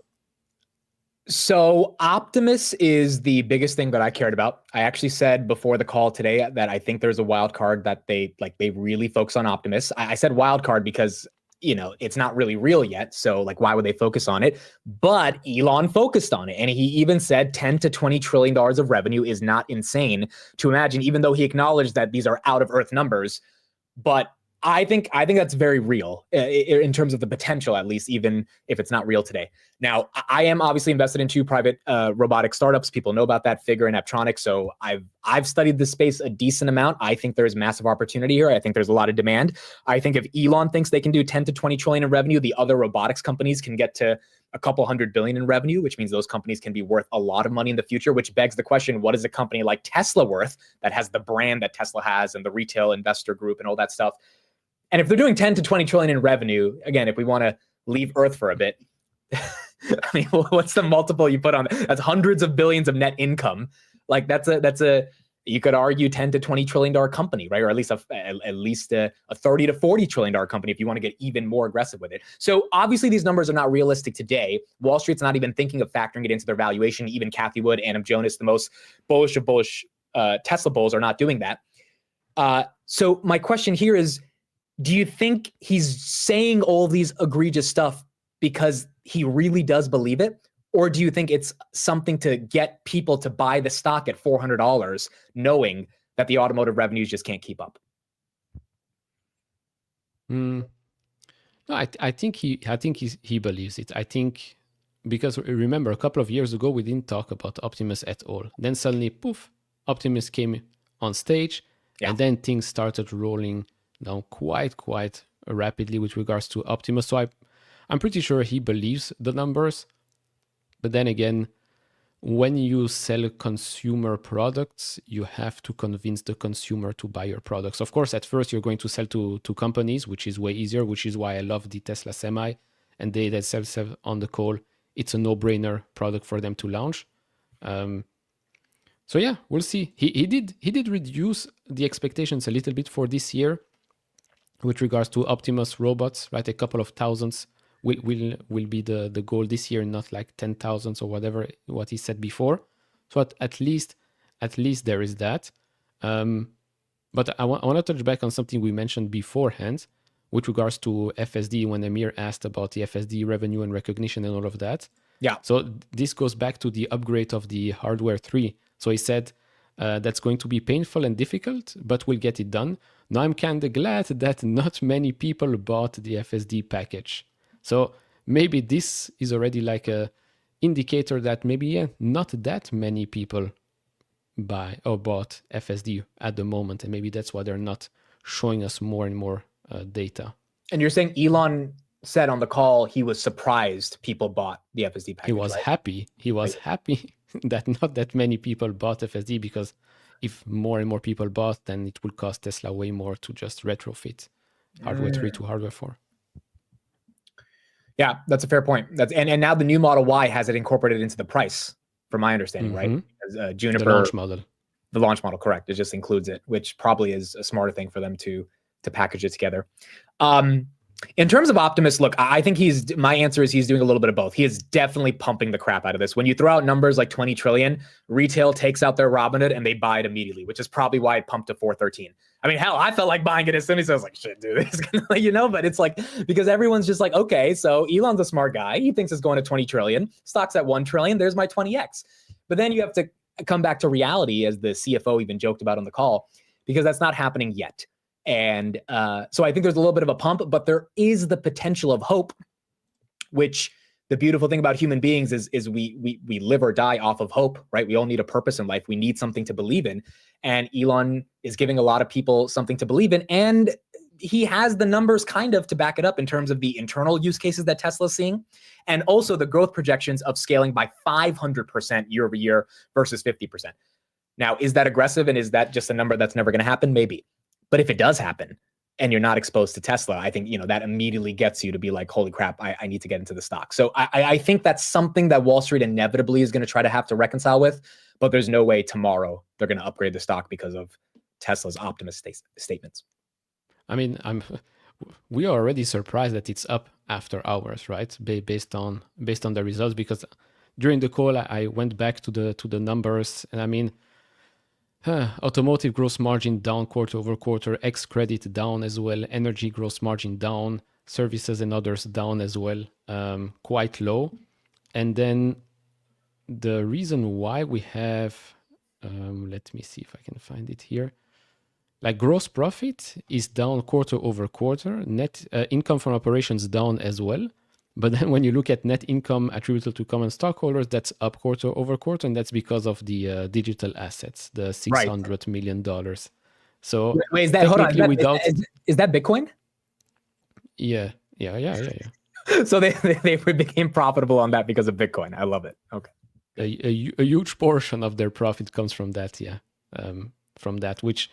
So Optimus is the biggest thing that I cared about. I actually said before the call today that I think there's a wild card that they really focus on Optimus. I said wild card because, it's not really real yet. So why would they focus on it? But Elon focused on it. And he even said 10 to $20 trillion of revenue is not insane to imagine, even though he acknowledged that these are out of earth numbers. But I think that's very real in terms of the potential, at least, even if it's not real today. Now, I am obviously invested in 2 private robotic startups. People know about that, Figure and Apptronics. So I've studied this space a decent amount. I think there's massive opportunity here. I think there's a lot of demand. I think if Elon thinks they can do 10 to 20 trillion in revenue, the other robotics companies can get to a couple $100 billion in revenue, which means those companies can be worth a lot of money in the future, which begs the question, what is a company like Tesla worth that has the brand that Tesla has and the retail investor group and all that stuff? And if they're doing 10 to 20 trillion in revenue, again, if we want to leave Earth for a bit, I mean, what's the multiple you put on that? That's hundreds of billions of net income. That's a you could argue 10 to 20 trillion dollar company, right? Or at least a 30 to 40 trillion dollar company if you want to get even more aggressive with it. So obviously these numbers are not realistic today. Wall Street's not even thinking of factoring it into their valuation. Even Cathie Wood, Adam Jonas, the most bullish of bullish Tesla bulls are not doing that. So my question here is, do you think he's saying all these egregious stuff because he really does believe it? Or do you think it's something to get people to buy the stock at $400, knowing that the automotive revenues just can't keep up? No, I think he believes it. I think because remember a couple of years ago we didn't talk about Optimus at all. Then suddenly, poof, Optimus came on stage, and then things started rolling down quite rapidly with regards to Optimus. So I'm pretty sure he believes the numbers. But then again, when you sell consumer products, you have to convince the consumer to buy your products. Of course, at first you're going to sell to companies, which is way easier, which is why I love the Tesla Semi. And they themselves said on the call, it's a no-brainer product for them to launch. So yeah, we'll see. He did reduce the expectations a little bit for this year with regards to Optimus robots, right? A couple of thousands will be the goal this year, not like 10,000 or whatever what he said before. So at least there is that. But I want to touch back on something we mentioned beforehand with regards to FSD when Amir asked about the FSD revenue and recognition and all of that. Yeah. So this goes back to the upgrade of the hardware 3. So he said that's going to be painful and difficult, but we'll get it done. Now I'm kind of glad that not many people bought the FSD package. So maybe this is already like a indicator that maybe not that many people buy or bought FSD at the moment, and maybe that's why they're not showing us more and more data. And you're saying Elon said on the call he was surprised people bought the FSD package. He was right? happy. He was happy that not that many people bought FSD, because if more and more people bought, then it will cost Tesla way more to just retrofit hardware 3 to hardware 4. Yeah, that's a fair point. And now the new Model Y has it incorporated into the price, from my understanding, right? Because Juniper, The launch model. the launch model, correct? It just includes it, which probably is a smarter thing for them to package it together. In terms of Optimus, look, I think my answer is he's doing a little bit of both. He is definitely pumping the crap out of this. When you throw out numbers like 20 trillion, retail takes out their Robinhood and they buy it immediately, which is probably why it pumped to 413. I mean, hell, I felt like buying it as soon as I was like, shit, dude, it's gonna, but it's like, because everyone's just like, okay, so Elon's a smart guy. He thinks it's going to 20 trillion. Stock's at 1 trillion. There's my 20x. But then you have to come back to reality, as the CFO even joked about on the call, because that's not happening yet. And so I think there's a little bit of a pump, but there is the potential of hope, which the beautiful thing about human beings is we live or die off of hope, right? We all need a purpose in life. We need something to believe in. And Elon is giving a lot of people something to believe in. And he has the numbers kind of to back it up in terms of the internal use cases that Tesla's seeing, and also the growth projections of scaling by 500% year over year versus 50%. Now, is that aggressive? And is that just a number that's never going to happen? Maybe. But if it does happen and you're not exposed to Tesla, I think, that immediately gets you to be like, holy crap, I need to get into the stock. So I think that's something that Wall Street inevitably is going to try to have to reconcile with, but there's no way tomorrow they're going to upgrade the stock because of Tesla's Optimus statements. I mean, we are already surprised that it's up after hours, right? Based on the results, because during the call, I went back to the numbers, and I mean, automotive gross margin down quarter over quarter, X credit down as well, energy gross margin down, services and others down as well, quite low. And then the reason why we have, let me see if I can find it here. Like gross profit is down quarter over quarter, net income from operations down as well. But then when you look at net income attributable to common stockholders, that's up quarter over quarter, and that's because of the digital assets, the $600 million. So wait, is that, hold on, is that Bitcoin? Yeah. So they became profitable on that because of Bitcoin. I love it. Okay. A huge portion of their profit comes from that, from that, which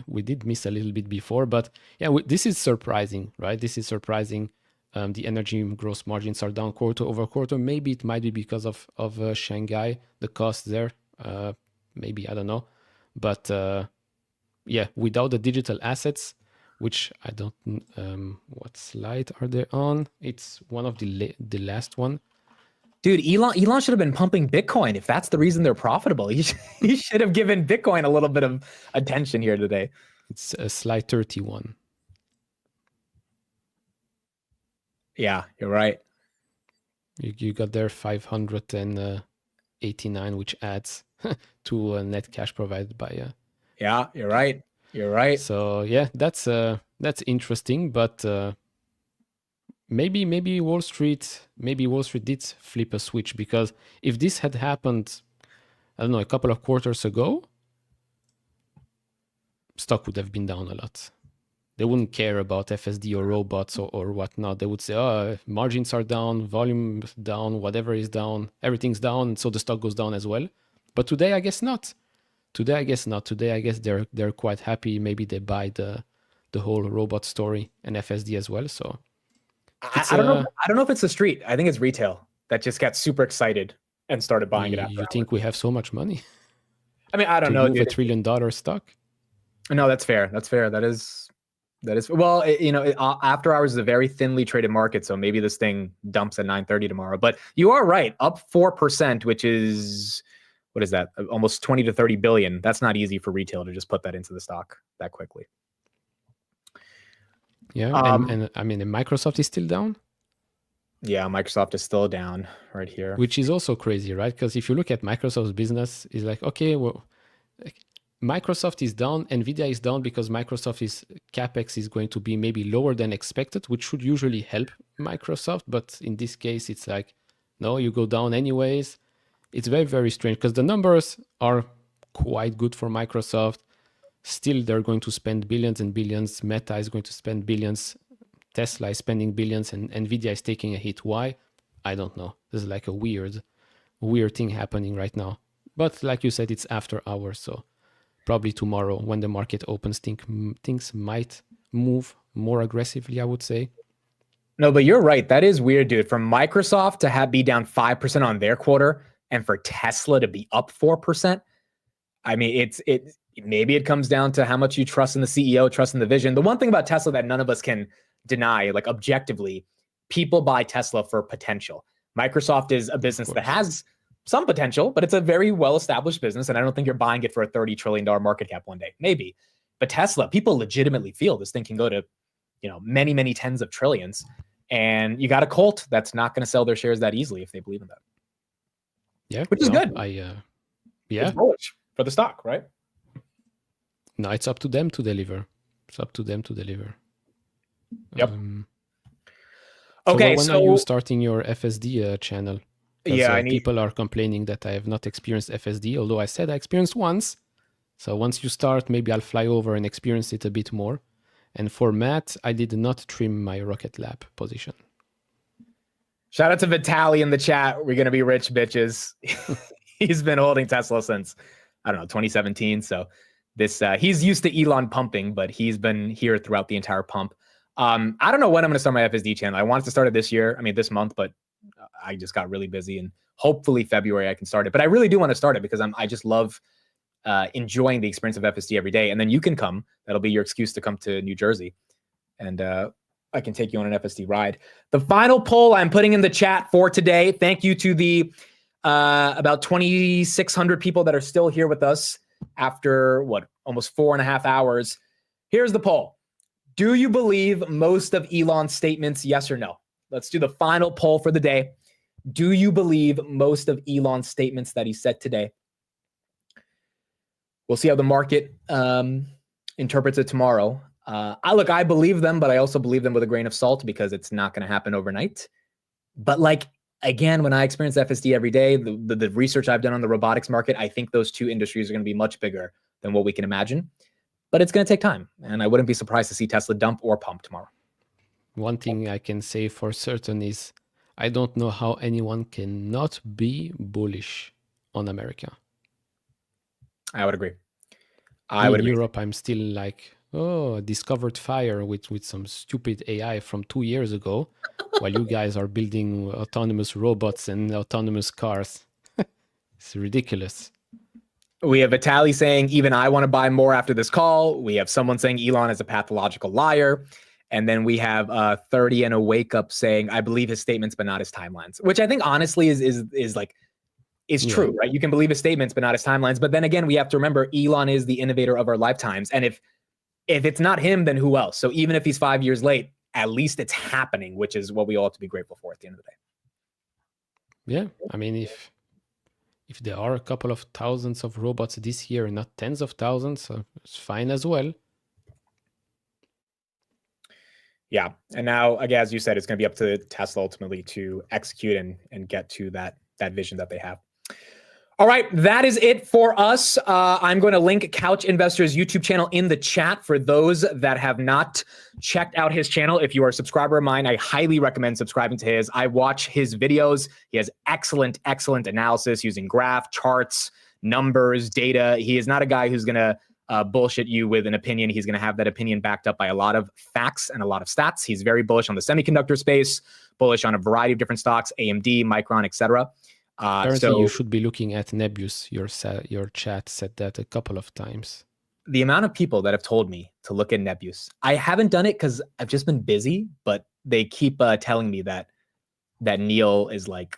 we did miss a little bit before. But yeah, this is surprising, right? This is surprising. The energy gross margins are down quarter over quarter. Maybe it might be because of Shanghai, the cost there. Maybe, I don't know. But without the digital assets, which I don't, what slide are they on? It's one of the last one. Dude, Elon should have been pumping Bitcoin if that's the reason they're profitable. He should have given Bitcoin a little bit of attention here today. It's slide 31. Yeah, you're right. You got there 589, which adds to net cash provided by. Yeah, you're right. You're right. So yeah, that's interesting, but maybe Wall Street did flip a switch, because if this had happened, I don't know, a couple of quarters ago, stock would have been down a lot. they wouldn't care about FSD or robots or whatnot. They would say, oh, margins are down, volume down, whatever is down, everything's down, so the stock goes down as well. But today, I guess not. Today, I guess not. Today, I guess they're quite happy. Maybe they buy the whole robot story and FSD as well. So I don't know. I don't know if it's the street. I think it's retail that just got super excited and started buying it after. You think we have so much money? I mean, I don't know. Move Dude. $1 trillion stock? No, that's fair. That's fair. That is well. After hours is a very thinly traded market, so maybe this thing dumps at 9:30 tomorrow. But you are right, up 4%, which is what is that? Almost 20 to 30 billion. That's not easy for retail to just put that into the stock that quickly. Yeah, and I mean, Microsoft is still down. Yeah, Microsoft is still down right here, which is also crazy, right? Because if you look at Microsoft's business, it's like, okay, well, Microsoft is down, Nvidia is down because Microsoft's capex is going to be maybe lower than expected, which should usually help Microsoft. But in this case, it's like, no, you go down anyways. It's very, very strange because the numbers are quite good for Microsoft. Still, they're going to spend billions and billions. Meta is going to spend billions. Tesla is spending billions, and Nvidia is taking a hit. Why? I don't know. There's like a weird thing happening right now. But like you said, it's after hours, so probably tomorrow when the market opens, things might move more aggressively, I would say. No, but you're right. That is weird, dude. For Microsoft to be down 5% on their quarter, and for Tesla to be up 4%. I mean, maybe it comes down to how much you trust in the CEO, trust in the vision. The one thing about Tesla that none of us can deny, like objectively, people buy Tesla for potential. Microsoft is a business that has some potential, but it's a very well-established business, and I don't think you're buying it for a $30 trillion market cap one day. Maybe. But Tesla, people legitimately feel this thing can go to, many, many tens of trillions. And you got a cult that's not going to sell their shares that easily if they believe in that. Yeah. Which is good. Yeah. It's bullish for the stock, right? No, it's up to them to deliver. It's up to them to deliver. Yep. Okay, when are you starting your FSD channel? Yeah, people are complaining that I have not experienced FSD, although I said I experienced once. So once you start, maybe I'll fly over and experience it a bit more. And for Matt, I did not trim my Rocket Lab position. Shout out to Vitaly in the chat. We're going to be rich, bitches. He's been holding Tesla since, 2017. So he's used to Elon pumping, but he's been here throughout the entire pump. I don't know when I'm going to start my FSD channel. I wanted to start it this month, but I just got really busy, and hopefully February I can start it. But I really do want to start it because I just love enjoying the experience of FSD every day. And then you can come. That'll be your excuse to come to New Jersey. And I can take you on an FSD ride. The final poll I'm putting in the chat for today. Thank you to the about 2,600 people that are still here with us after almost 4.5 hours. Here's the poll. Do you believe most of Elon's statements? Yes or no? Let's do the final poll for the day. Do you believe most of Elon's statements that he said today? We'll see how the market interprets it tomorrow. I believe them, but I also believe them with a grain of salt because it's not going to happen overnight. But again, when I experience FSD every day, the research I've done on the robotics market, I think those two industries are going to be much bigger than what we can imagine. But it's going to take time. And I wouldn't be surprised to see Tesla dump or pump tomorrow. One thing I can say for certain is I don't know how anyone cannot be bullish on America. I would agree. In Europe, I'm still like, discovered fire with some stupid AI from 2 years ago, while you guys are building autonomous robots and autonomous cars. It's ridiculous. We have Vitaly saying, even I want to buy more after this call. We have someone saying Elon is a pathological liar. And then we have 30 and a wake up saying, I believe his statements, but not his timelines, which I think honestly is true, right? You can believe his statements, but not his timelines. But then again, we have to remember Elon is the innovator of our lifetimes. And if it's not him, then who else? So even if he's 5 years late, at least it's happening, which is what we all have to be grateful for at the end of the day. Yeah. I mean, if there are a couple of thousands of robots this year, not tens of thousands, it's fine as well. Yeah. And now, again, as you said, it's going to be up to Tesla ultimately to execute and get to that vision that they have. All right, that is it for us. I'm going to link Couch Investor's YouTube channel in the chat for those that have not checked out his channel. If you are a subscriber of mine, I highly recommend subscribing to his. I watch his videos. He has excellent analysis using graph, charts, numbers, data. He is not a guy who's going to bullshit you with an opinion. He's going to have that opinion backed up by a lot of facts and a lot of stats. He's very bullish on the semiconductor space, bullish on a variety of different stocks, AMD, Micron, etc. Apparently, you should be looking at Nebius. Your chat said that a couple of times. The amount of people that have told me to look at Nebius, I haven't done it because I've just been busy, but they keep telling me that Neil is like,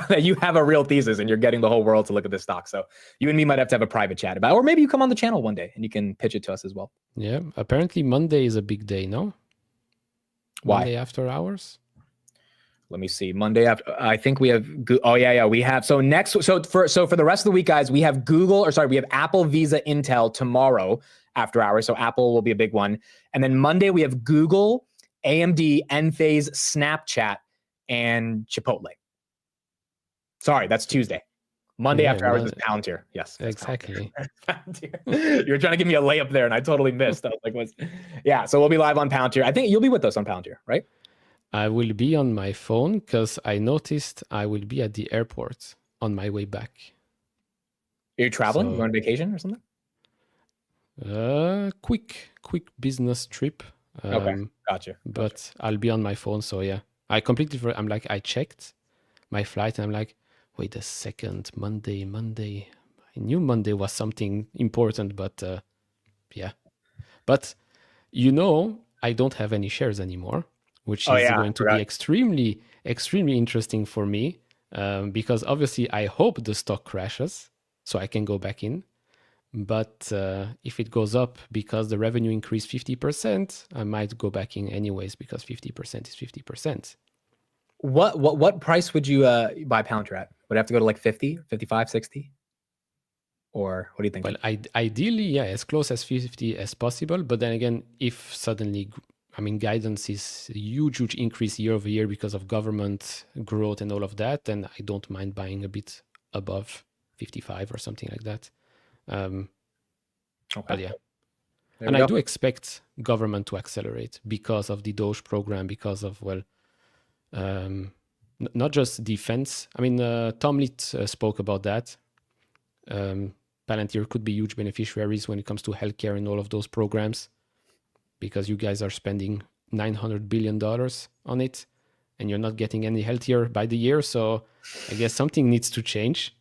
that you have a real thesis and you're getting the whole world to look at this stock. So you and me might have to have a private chat about it, or maybe you come on the channel one day and you can pitch it to us as well. Yeah, apparently Monday is a big day, no? Why? Monday after hours? Let me see. Monday after, I think we have. Oh yeah, we have. So for the rest of the week, guys, we have we have Apple, Visa, Intel tomorrow after hours. So Apple will be a big one, and then Monday we have Google, AMD, Enphase, Snapchat, and Chipotle. Sorry, that's Tuesday. Monday after hours is Palantir. Yes, exactly. You were trying to give me a layup there, and I totally missed. I was like, yeah. So we'll be live on Palantir. I think you'll be with us on Palantir, right? I will be on my phone because I noticed I will be at the airport on my way back. Are you traveling? You on vacation or something? Quick business trip. Okay, gotcha. But I'll be on my phone, so yeah. I checked my flight and I'm like, wait a second, Monday. I knew Monday was something important, but yeah. But I don't have any shares anymore, which is going to be extremely interesting for me because obviously I hope the stock crashes so I can go back in. But if it goes up because the revenue increased 50%, I might go back in anyways because 50% is 50%. What price would you buy Palantir at? Would it have to go to like 50, 55, 60? Or what do you think? Well, ideally, yeah, as close as 50 as possible. But then again, if suddenly, guidance is a huge increase year over year because of government growth and all of that, then I don't mind buying a bit above 55 or something like that. But yeah. And I do expect government to accelerate because of the Doge program, because of, not just defense. Tom Litt spoke about that. Palantir could be huge beneficiaries when it comes to healthcare and all of those programs, because you guys are spending $900 billion on it and you're not getting any healthier by the year. So I guess something needs to change.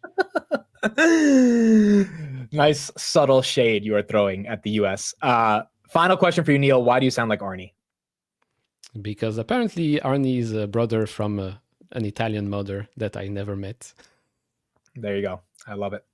Nice subtle shade you are throwing at the US. Final question for you, Neil. Why do you sound like Arnie? Because apparently Arnie is a brother from an Italian mother that I never met. There you go. I love it.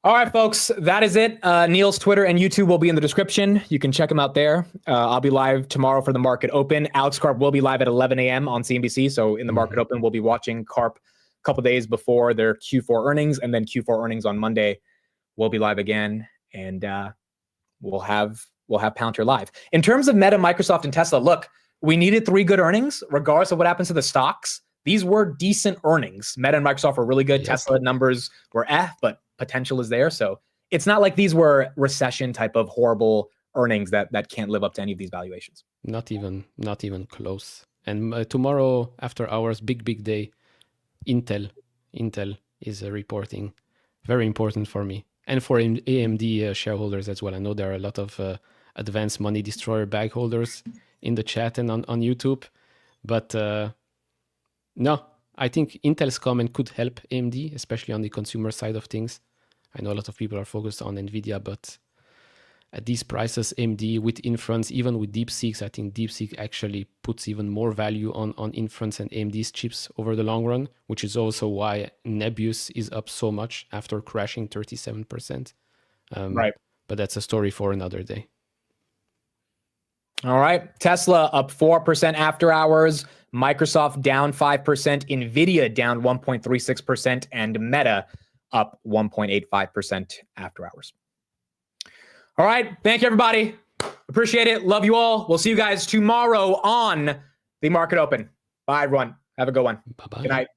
All right, folks, that is it. Neil's Twitter and YouTube will be in the description. You can check him out there. I'll be live tomorrow for the market open. Alex Karp will be live at 11 a.m. on CNBC. So in the market open, we'll be watching Karp a couple days before their Q4 earnings, and then Q4 earnings on Monday. We'll be live again, and we'll have Palantir live. In terms of Meta, Microsoft, and Tesla, look, we needed 3 good earnings, regardless of what happens to the stocks. These were decent earnings. Meta and Microsoft were really good. Yep. Tesla numbers were but potential is there. So it's not like these were recession type of horrible earnings that can't live up to any of these valuations. Not even close. And tomorrow after hours, big day, Intel is reporting. Very important for me and for AMD shareholders as well. I know there are a lot of advanced money destroyer bag holders in the chat and on YouTube, but no, I think Intel's comment could help AMD, especially on the consumer side of things. I know a lot of people are focused on NVIDIA, but at these prices, AMD with inference, even with DeepSeek, I think DeepSeek actually puts even more value on inference and AMD's chips over the long run, which is also why Nebius is up so much after crashing 37%. Right. But that's a story for another day. All right. Tesla up 4% after hours. Microsoft down 5%. NVIDIA down 1.36%. And Meta up 1.85% after hours. All right. Thank you, everybody. Appreciate it. Love you all. We'll see you guys tomorrow on the Market Open. Bye, everyone. Have a good one. Bye-bye. Good night.